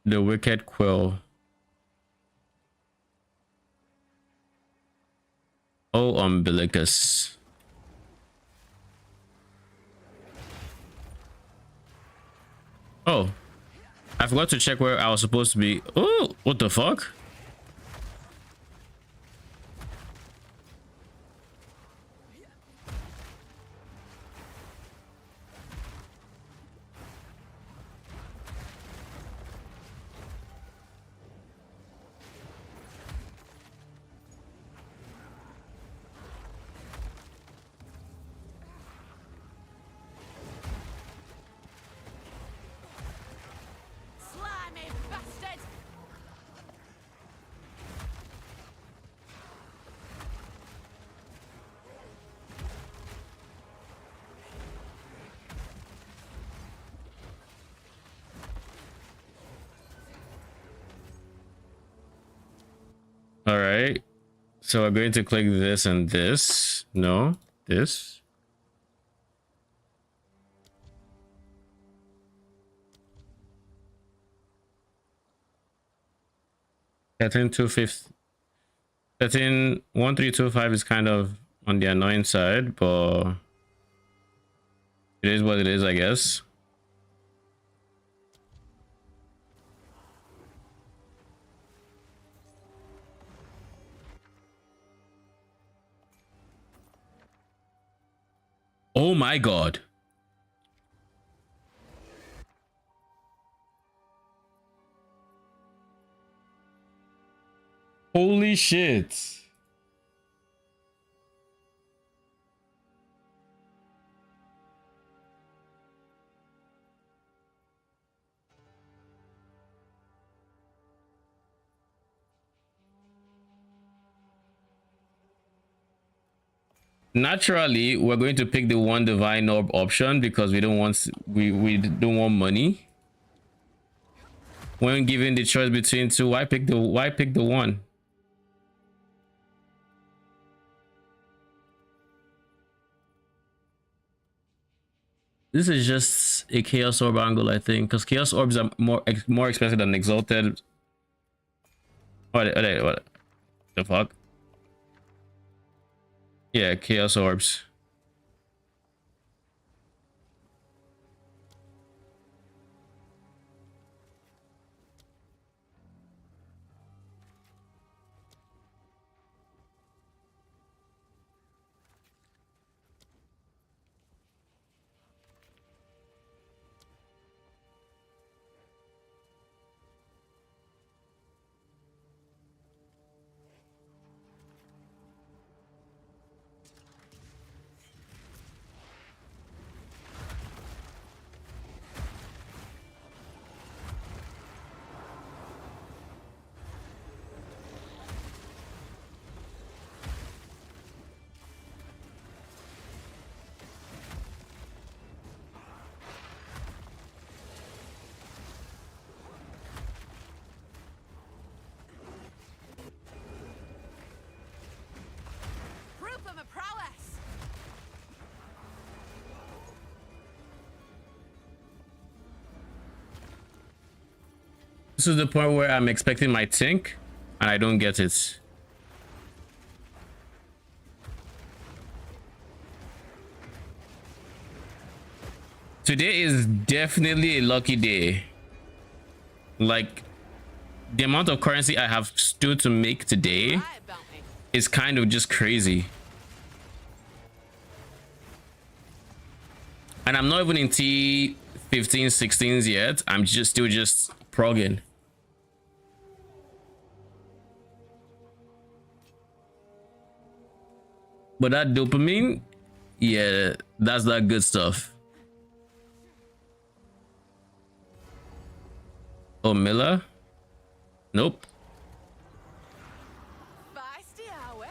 The wicked quill. Oh, umbilicus. Oh, I forgot to check where I was supposed to be. Oh, what the fuck? Slimy bastard. All right. So we're going to click this and this. No, this. Setting 250. Setting 1325 is kind of on the annoying side, but it is what it is, I guess. Oh my god. Holy shit. Naturally, we're going to pick the one divine orb option because we don't want money. When given the choice between two, why pick the one? This is just a Chaos Orb angle, I think, because Chaos Orbs are more expensive than Exalted. What the fuck? Yeah, Chaos Orbs. Proof of a prowess. This is the point where I'm expecting my Tink, and I don't get it. Today is definitely a lucky day. Like, the amount of currency I have stood to make today is kind of just crazy. And I'm not even in T15, 16s yet. I'm still just progging. But that dopamine, yeah, that's that good stuff. Oh, Miller? Nope. Feisty, are we?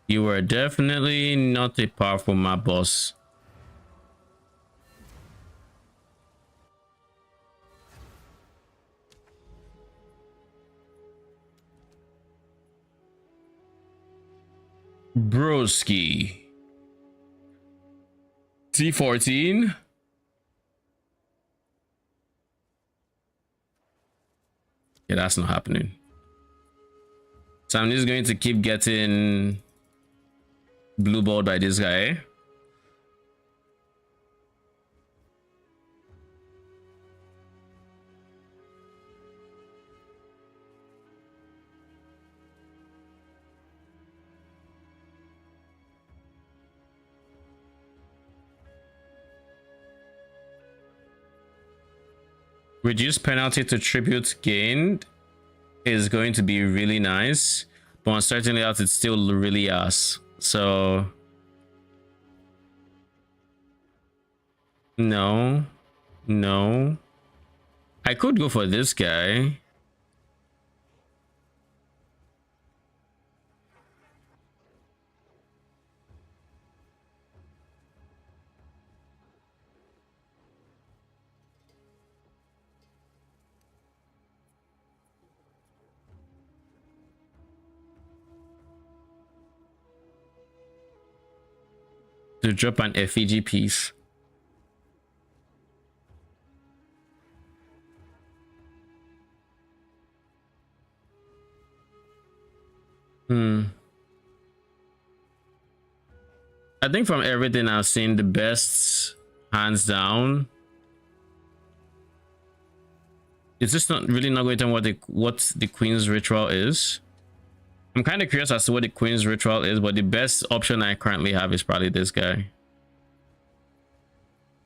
You were definitely not a powerful mob boss. Broski. T14. Yeah, that's not happening. So I'm just going to keep getting blue balled by this guy. Reduce penalty to tribute gained is going to be really nice, but on certain layouts it's still really ass. So no, I could go for this guy. To drop an effigy piece. I think from everything I've seen, the best, hands down, it's just not really not going to tell what the Queen's Ritual is. I'm kind of curious as to what the Queen's Ritual is, but the best option I currently have is probably this guy.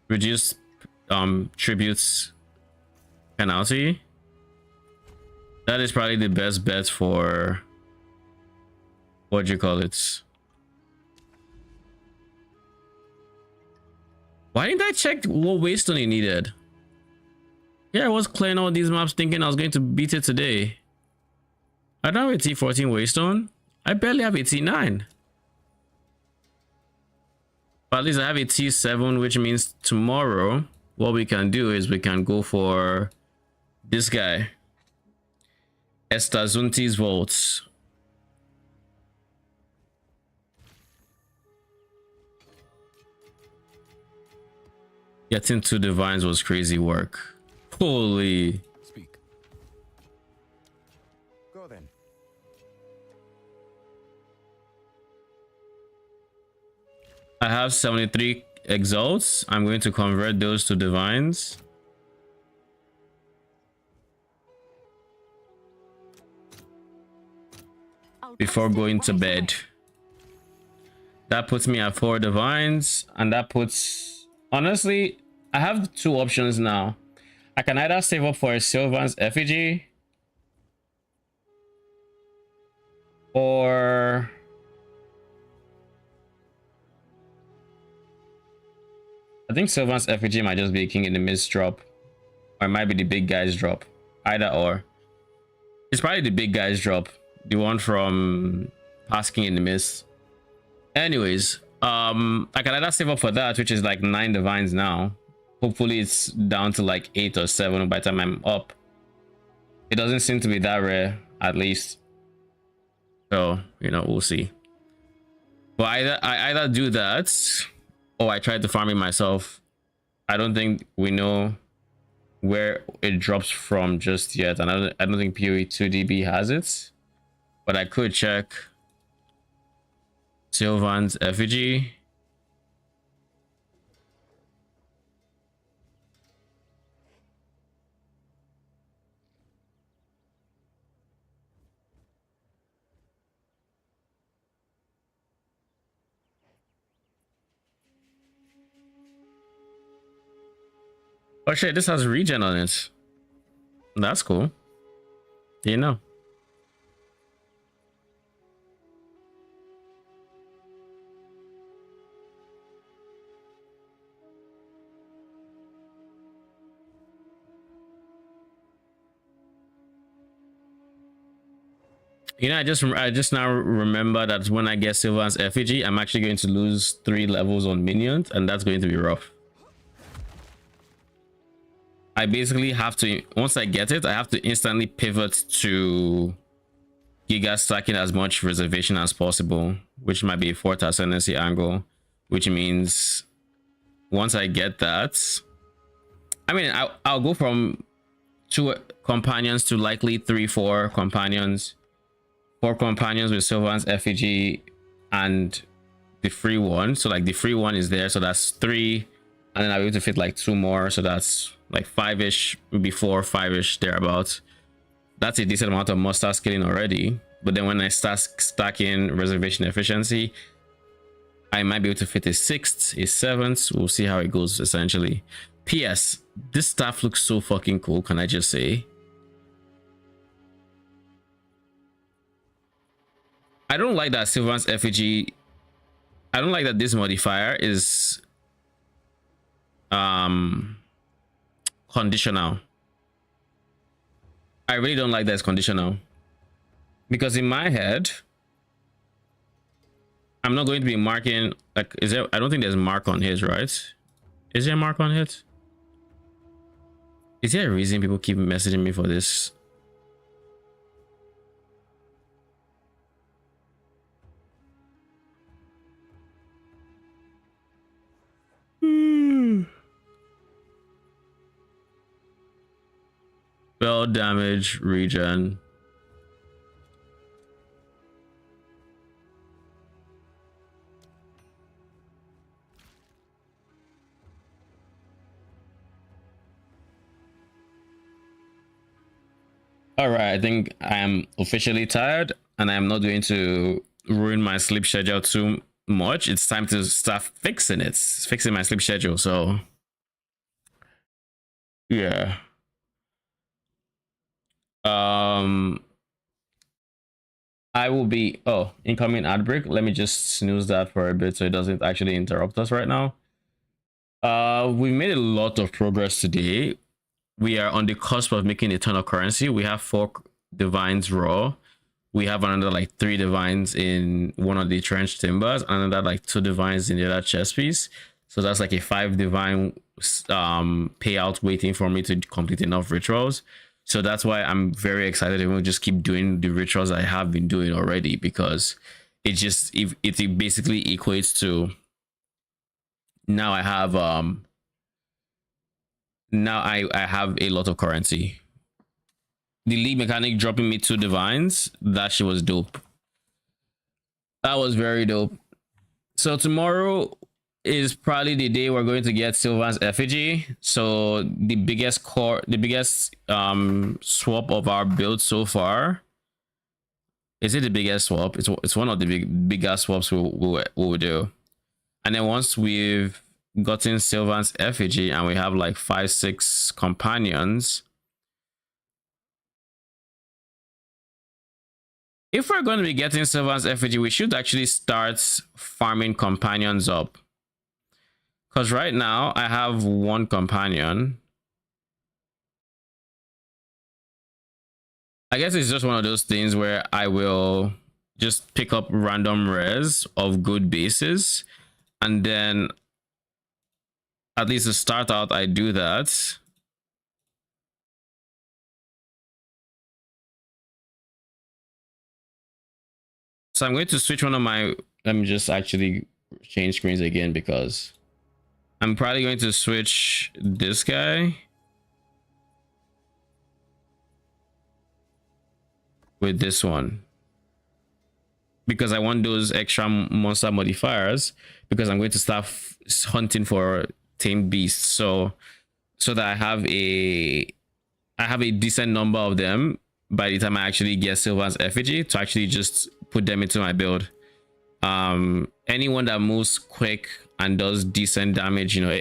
Reduce tributes penalty. That is probably the best bet for, what do you call it? Why didn't I check what waystone he needed? Yeah, I was clearing all these maps thinking I was going to beat it today. I don't have a T14 waystone. I barely have a T9. But at least I have a T7, which means tomorrow what we can do is we can go for this guy. Estazunti's Vault. Getting 2 divines was crazy work. Holy. Speak. Go then. I have 73 exalts. I'm going to convert those to divines. Before going to bed. That puts me at 4 divines, and that puts, honestly, I have 2 options now. I can either save up for a Sylvan's effigy, or I think Sylvan's effigy might just be a King in the Mist drop, or it might be the big guys drop. Either or. It's probably the big guys drop, the one from Past King in the Mist. Anyways, I can either save up for that, which is like 9 divines now. Hopefully it's down to like 8 or 7 by the time I'm up. It doesn't seem to be that rare, at least. So, you know, we'll see. But I either do that, or I try to farm it myself. I don't think we know where it drops from just yet, and I don't think PoE 2DB has it. But I could check. Sylvan's effigy. Oh shit, this has regen on it. That's cool. You know. You know, I just now remember that when I get Sylvan's effigy, I'm actually going to lose 3 levels on minions, and that's going to be rough. I basically have to, once I get it, I have to instantly pivot to Giga stacking as much reservation as possible, which might be a 4th ascendancy angle, which means once I get that, I mean, I'll go from 2 companions to likely 3-4 companions. 4 companions with Sylvan's effigy and the free one. So like the free one is there, so that's 3, and then I'll be able to fit like 2 more, so that's like 5-ish, maybe 4, 5-ish thereabouts. That's a decent amount of must-start scaling already. But then when I start stacking reservation efficiency, I might be able to fit a 6th, a 7th. We'll see how it goes essentially. PS, this stuff looks so fucking cool, can I just say? I don't like that Sylvan's effigy. I don't like that this modifier is conditional. I really don't like that it's conditional, because in my head I'm not going to be marking, like, is there, I don't think there's mark on his, right? Is there a mark on it? Is there a reason people keep messaging me for this? Spell damage regen. All right, I think I am officially tired, and I'm not going to ruin my sleep schedule too much. It's time to start fixing it, fixing my sleep schedule. So yeah. I will be, oh, incoming ad break. Let me just snooze that for a bit so it doesn't actually interrupt us right now. We made a lot of progress today. We are on the cusp of making a ton of currency. We have 4 divines raw. We have another like 3 divines in one of the trenched timbers, another like 2 divines in the other chest piece. So that's like a 5 divine payout waiting for me to complete enough rituals. So that's why I'm very excited, and we'll just keep doing the rituals I have been doing already, because it just it basically equates to, now I have I have a lot of currency. The league mechanic dropping me 2 divines, that shit was dope. That was very dope. So tomorrow is probably the day we're going to get Sylvan's effigy. So the biggest swap of our build so far. Is it the biggest swap? It's one of the biggest swaps we'll do. And then once we've gotten Sylvan's effigy and we have like 5-6 companions, if we're going to be getting Sylvan's effigy, we should actually start farming companions up. Because right now I have 1 companion. I guess it's just one of those things where I will just pick up random rares of good bases, and then at least to start out I do that. So I'm going to switch one of my, let me just actually change screens again, because I'm probably going to switch this guy with this one, because I want those extra monster modifiers, because I'm going to start hunting for tame beasts, so that I have a decent number of them by the time I actually get Sylvan's effigy, to actually just put them into my build. Anyone that moves quick and does decent damage, you know,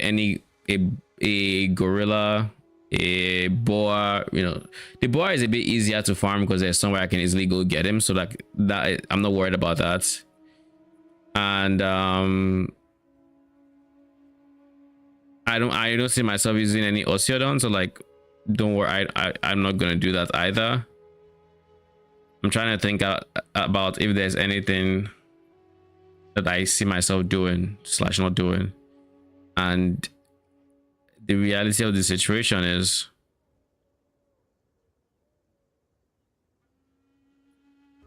a gorilla, a boar, you know, the boar is a bit easier to farm because there's somewhere I can easily go get him, so that I'm not worried about that. And I don't see myself using any Osiodon, so like, don't worry, I'm not gonna do that either. I'm trying to think about if there's anything that I see myself doing / not doing. And the reality of the situation is,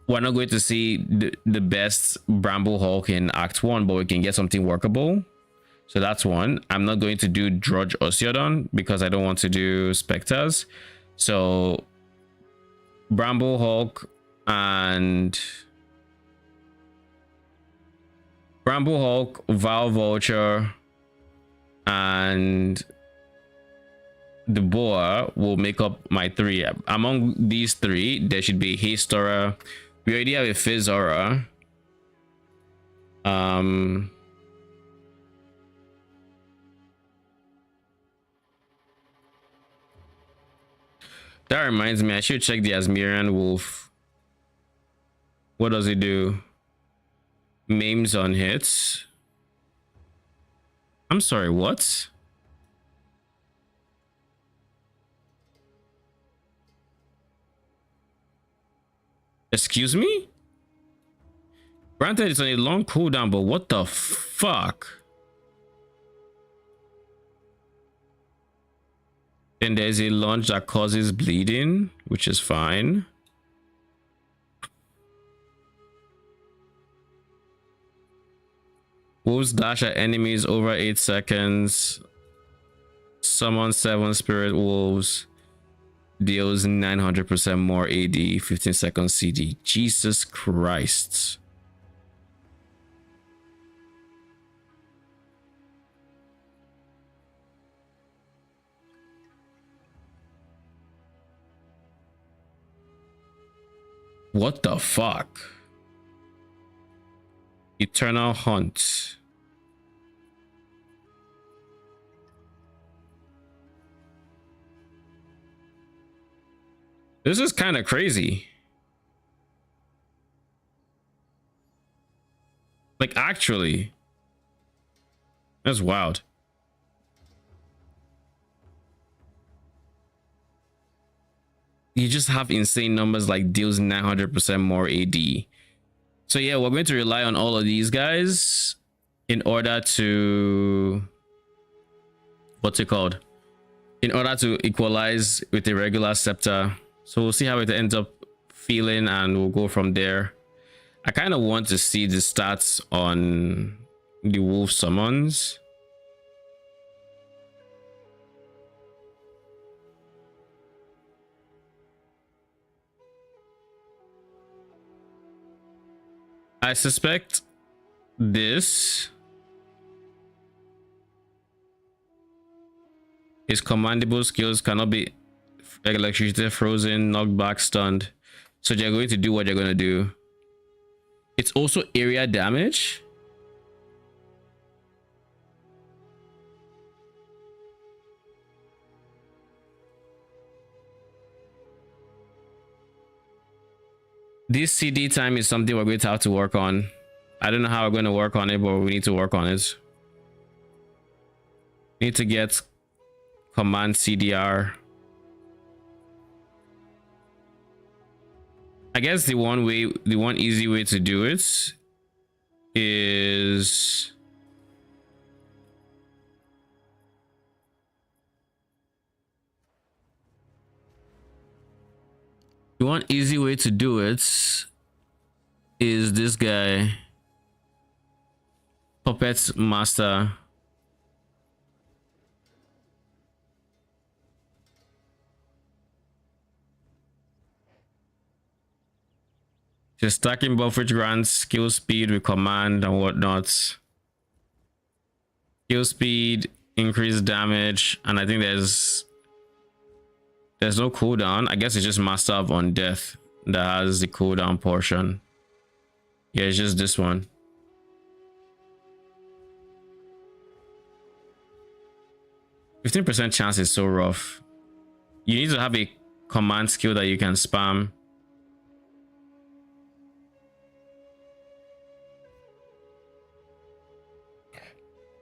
we're not going to see the best Bramble Hulk in Act 1, but we can get something workable. So that's one. I'm not going to do Drudge Osiodon because I don't want to do Spectres. So Bramble Hulk and Val Vulture and the boar will make up my 3. Among these 3, there should be Haste Aura. We already have a Fizz Aura. That reminds me, I should check the Asmirian Wolf. What does it do? Maims on hits. I'm sorry, what? Excuse me? Granted, it's on a long cooldown, but what the fuck? Then there's a launch that causes bleeding, which is fine. Wolves dash at enemies over 8 seconds. Summon 7 spirit wolves. Deals 900% more AD, 15 seconds CD. Jesus Christ. What the fuck? Eternal Hunt. This is kind of crazy. Like, actually. That's wild. You just have insane numbers, like deals 900% more AD. So yeah, we're going to rely on all of these guys in order to, what's it called? in order to equalize with the regular scepter. So we'll see how it ends up feeling and we'll go from there. I kind of want to see the stats on the wolf summons. I suspect this is commandable skills cannot be electrocuted, frozen, knocked back, stunned. So they're going to do what they're going to do. It's also area damage. This CD time is something we're going to have to work on. I don't know how we're going to work on it, but we need to work on it. We need to get command CDR. I guess the one easy way to do it is this guy, Puppet Master. Just stacking buff which grants skill speed with command and whatnot. Skill speed, increased damage, and I think there's no cooldown. I guess it's just Master of Undeath that has the cooldown portion. Yeah, it's just this one. %15% chance is so rough. You need to have a command skill that you can spam.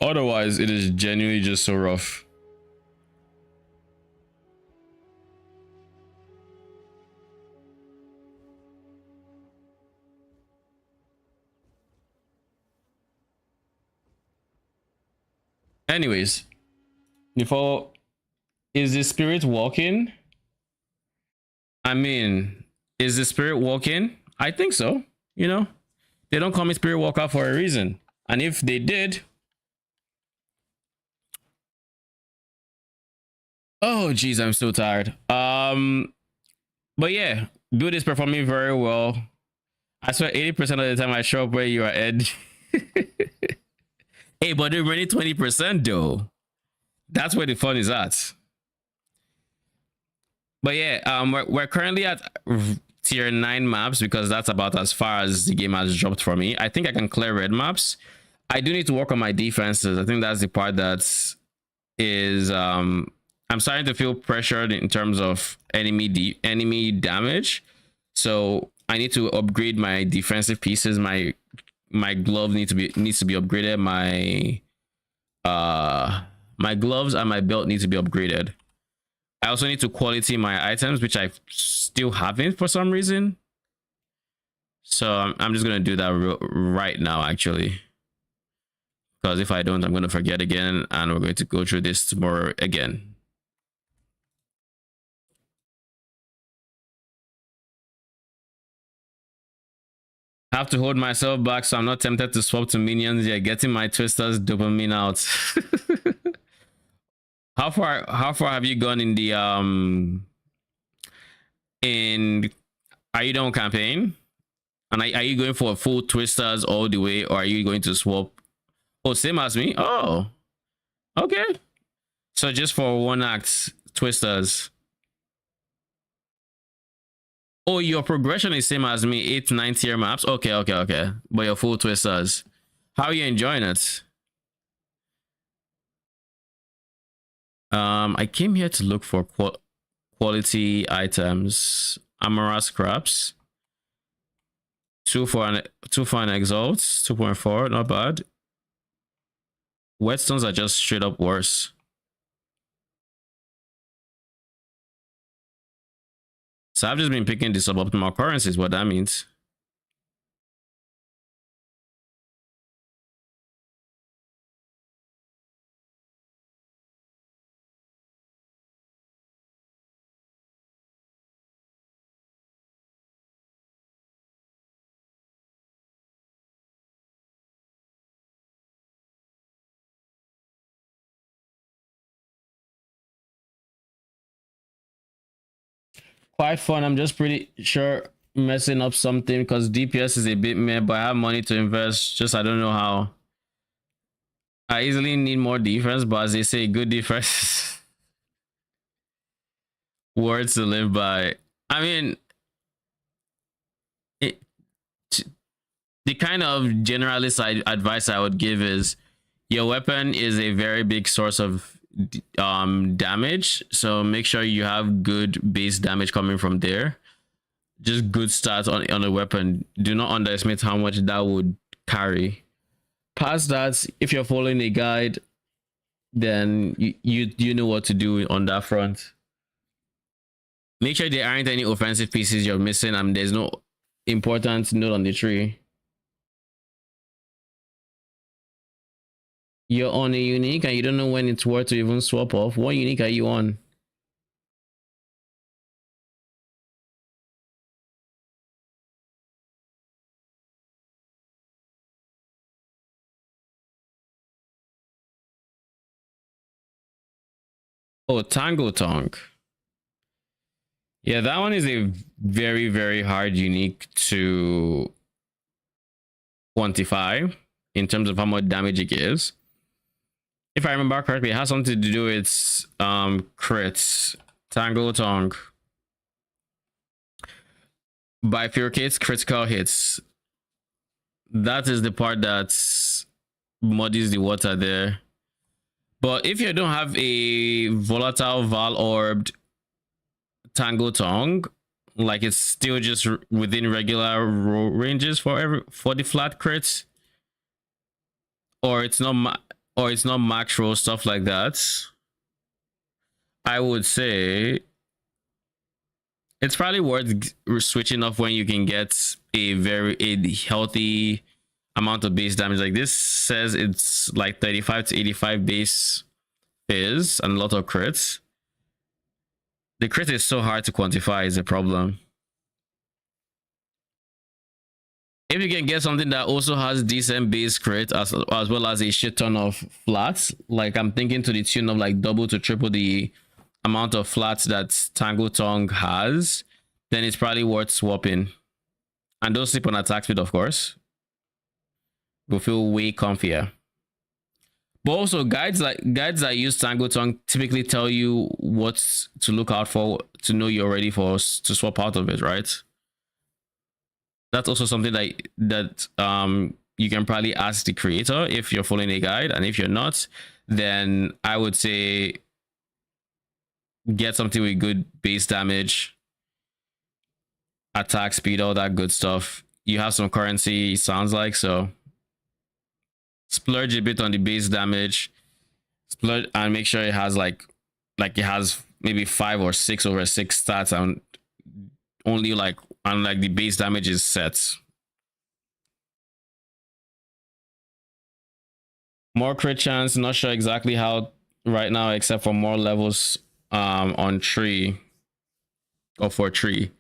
Otherwise, it is genuinely just so rough. Anyways, before, is the spirit walking? I mean, is the spirit walking? I think so. You know, they don't call me Spirit Walker for a reason. And if they did, oh geez, I'm so tired. But yeah, Build is performing very well. I swear 80% of the time I show up where you are, Ed. Hey, but they're running 20% though. That's where the fun is at. But yeah, we're currently at tier 9 maps because that's about as far as the game has dropped for me. I think I can clear red maps. I do need to work on my defenses. I think that's the part that is I'm starting to feel pressured in terms of enemy damage. So I need to upgrade my defensive pieces. My glove needs to be upgraded. My gloves and my belt need to be upgraded. I also need to quality my items, which I still haven't for some reason. So I'm just gonna do that right now, actually, because if I don't, I'm gonna forget again, and we're going to go through this tomorrow again. I have to hold myself back so I'm not tempted to swap to minions. Yeah, getting my twisters dopamine out. How far have you gone in the are you done campaign? And are you going for full twisters all the way, or are you going to swap? Oh, same as me. Oh, okay. So just for one act twisters. Oh, your progression is same as me, 8 to 9 tier maps. Okay. But your full twisters. How are you enjoying it? I came here to look for quality items. Amara scraps. 2 for an exalt. 2.4, not bad. Whetstones are just straight up worse. So I've just been picking the suboptimal currencies, what that means. quite fun. I'm just pretty sure messing up something because DPS is a bit meh, but I have money to invest. Just I don't know how. I easily need more defense, but as they say, good defense. Words to live by. I mean, it, the kind of generalist advice I would give is your weapon is a very big source of damage, so make sure you have good base damage coming from there. Just good stats on a weapon. Do not underestimate how much that would carry. Past that, if you're following a guide, then you know what to do on that front. Make sure there aren't any offensive pieces you're missing and there's no important note on the tree. You're on a unique and you don't know when it's worth to even swap off. What unique are you on? Oh, Tango Tongue. Yeah, that one is a very, very hard unique to quantify in terms of how much damage it gives. If I remember correctly, it has something to do with crits. Tango Tongue bifurcates critical hits. That is the part that muddies the water there. But if you don't have a volatile Val orbed Tango Tongue, like it's still just within regular ranges for the flat crits, or it's not max roll, stuff like that, I would say it's probably worth switching off when you can get a healthy amount of base damage. Like this says it's like 35 to 85 base fizz and a lot of crits. The crit is so hard to quantify is a problem. If you can get something that also has decent base crit as well as a shit ton of flats, like I'm thinking to the tune of like double to triple the amount of flats that Tango Tongue has, then it's probably worth swapping. And don't sleep on attack speed, of course. Will feel way comfier. But also guides that use Tango Tongue typically tell you what to look out for to know you're ready to swap out of it, right? That's also something that you can probably ask the creator if you're following a guide, and if you're not, then I would say get something with good base damage, attack speed, all that good stuff. You have some currency, sounds like, so splurge a bit on the base damage, splurge and make sure it has like it has maybe 5 or 6 over 6 stats, and only like the base damage is set. More crit chance, not sure exactly how right now, except for more levels on tree or for tree.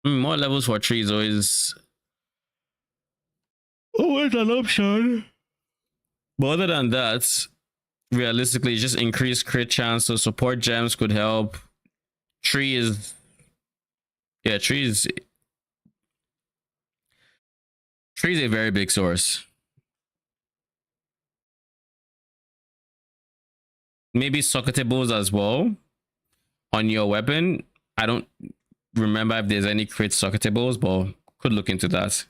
More levels for tree is always an option. But other than that, realistically, just increased crit chance. So support gems could help. Tree is a very big source. Maybe socketables as well on your weapon. I don't remember if there's any crit socketables, but could look into that.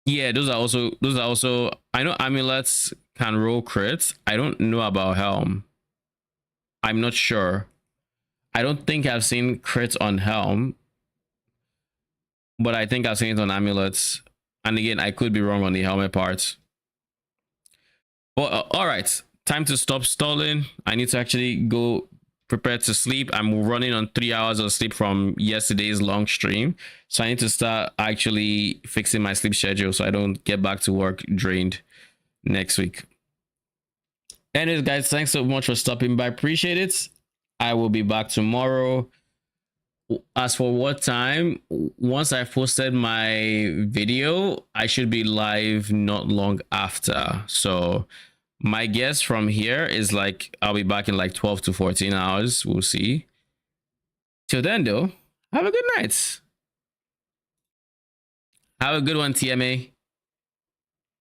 Yeah, those are also I know amulets can roll crits. I don't know about Helm. I'm not sure. I don't think I've seen crits on Helm, but I think I've seen it on amulets. And again, I could be wrong on the helmet part. But all right, time to stop stalling. I need to actually go prepare to sleep. I'm running on 3 hours of sleep from yesterday's long stream, so I need to start actually fixing my sleep schedule so I don't get back to work drained next week. Anyways, guys, thanks so much for stopping by. Appreciate it. I will be back tomorrow. As for what time, once I've posted my video, I should be live not long after. So My guess from here is like I'll be back in like 12 to 14 hours. We'll see. Till then, though, have a good night. Have a good one, TMA.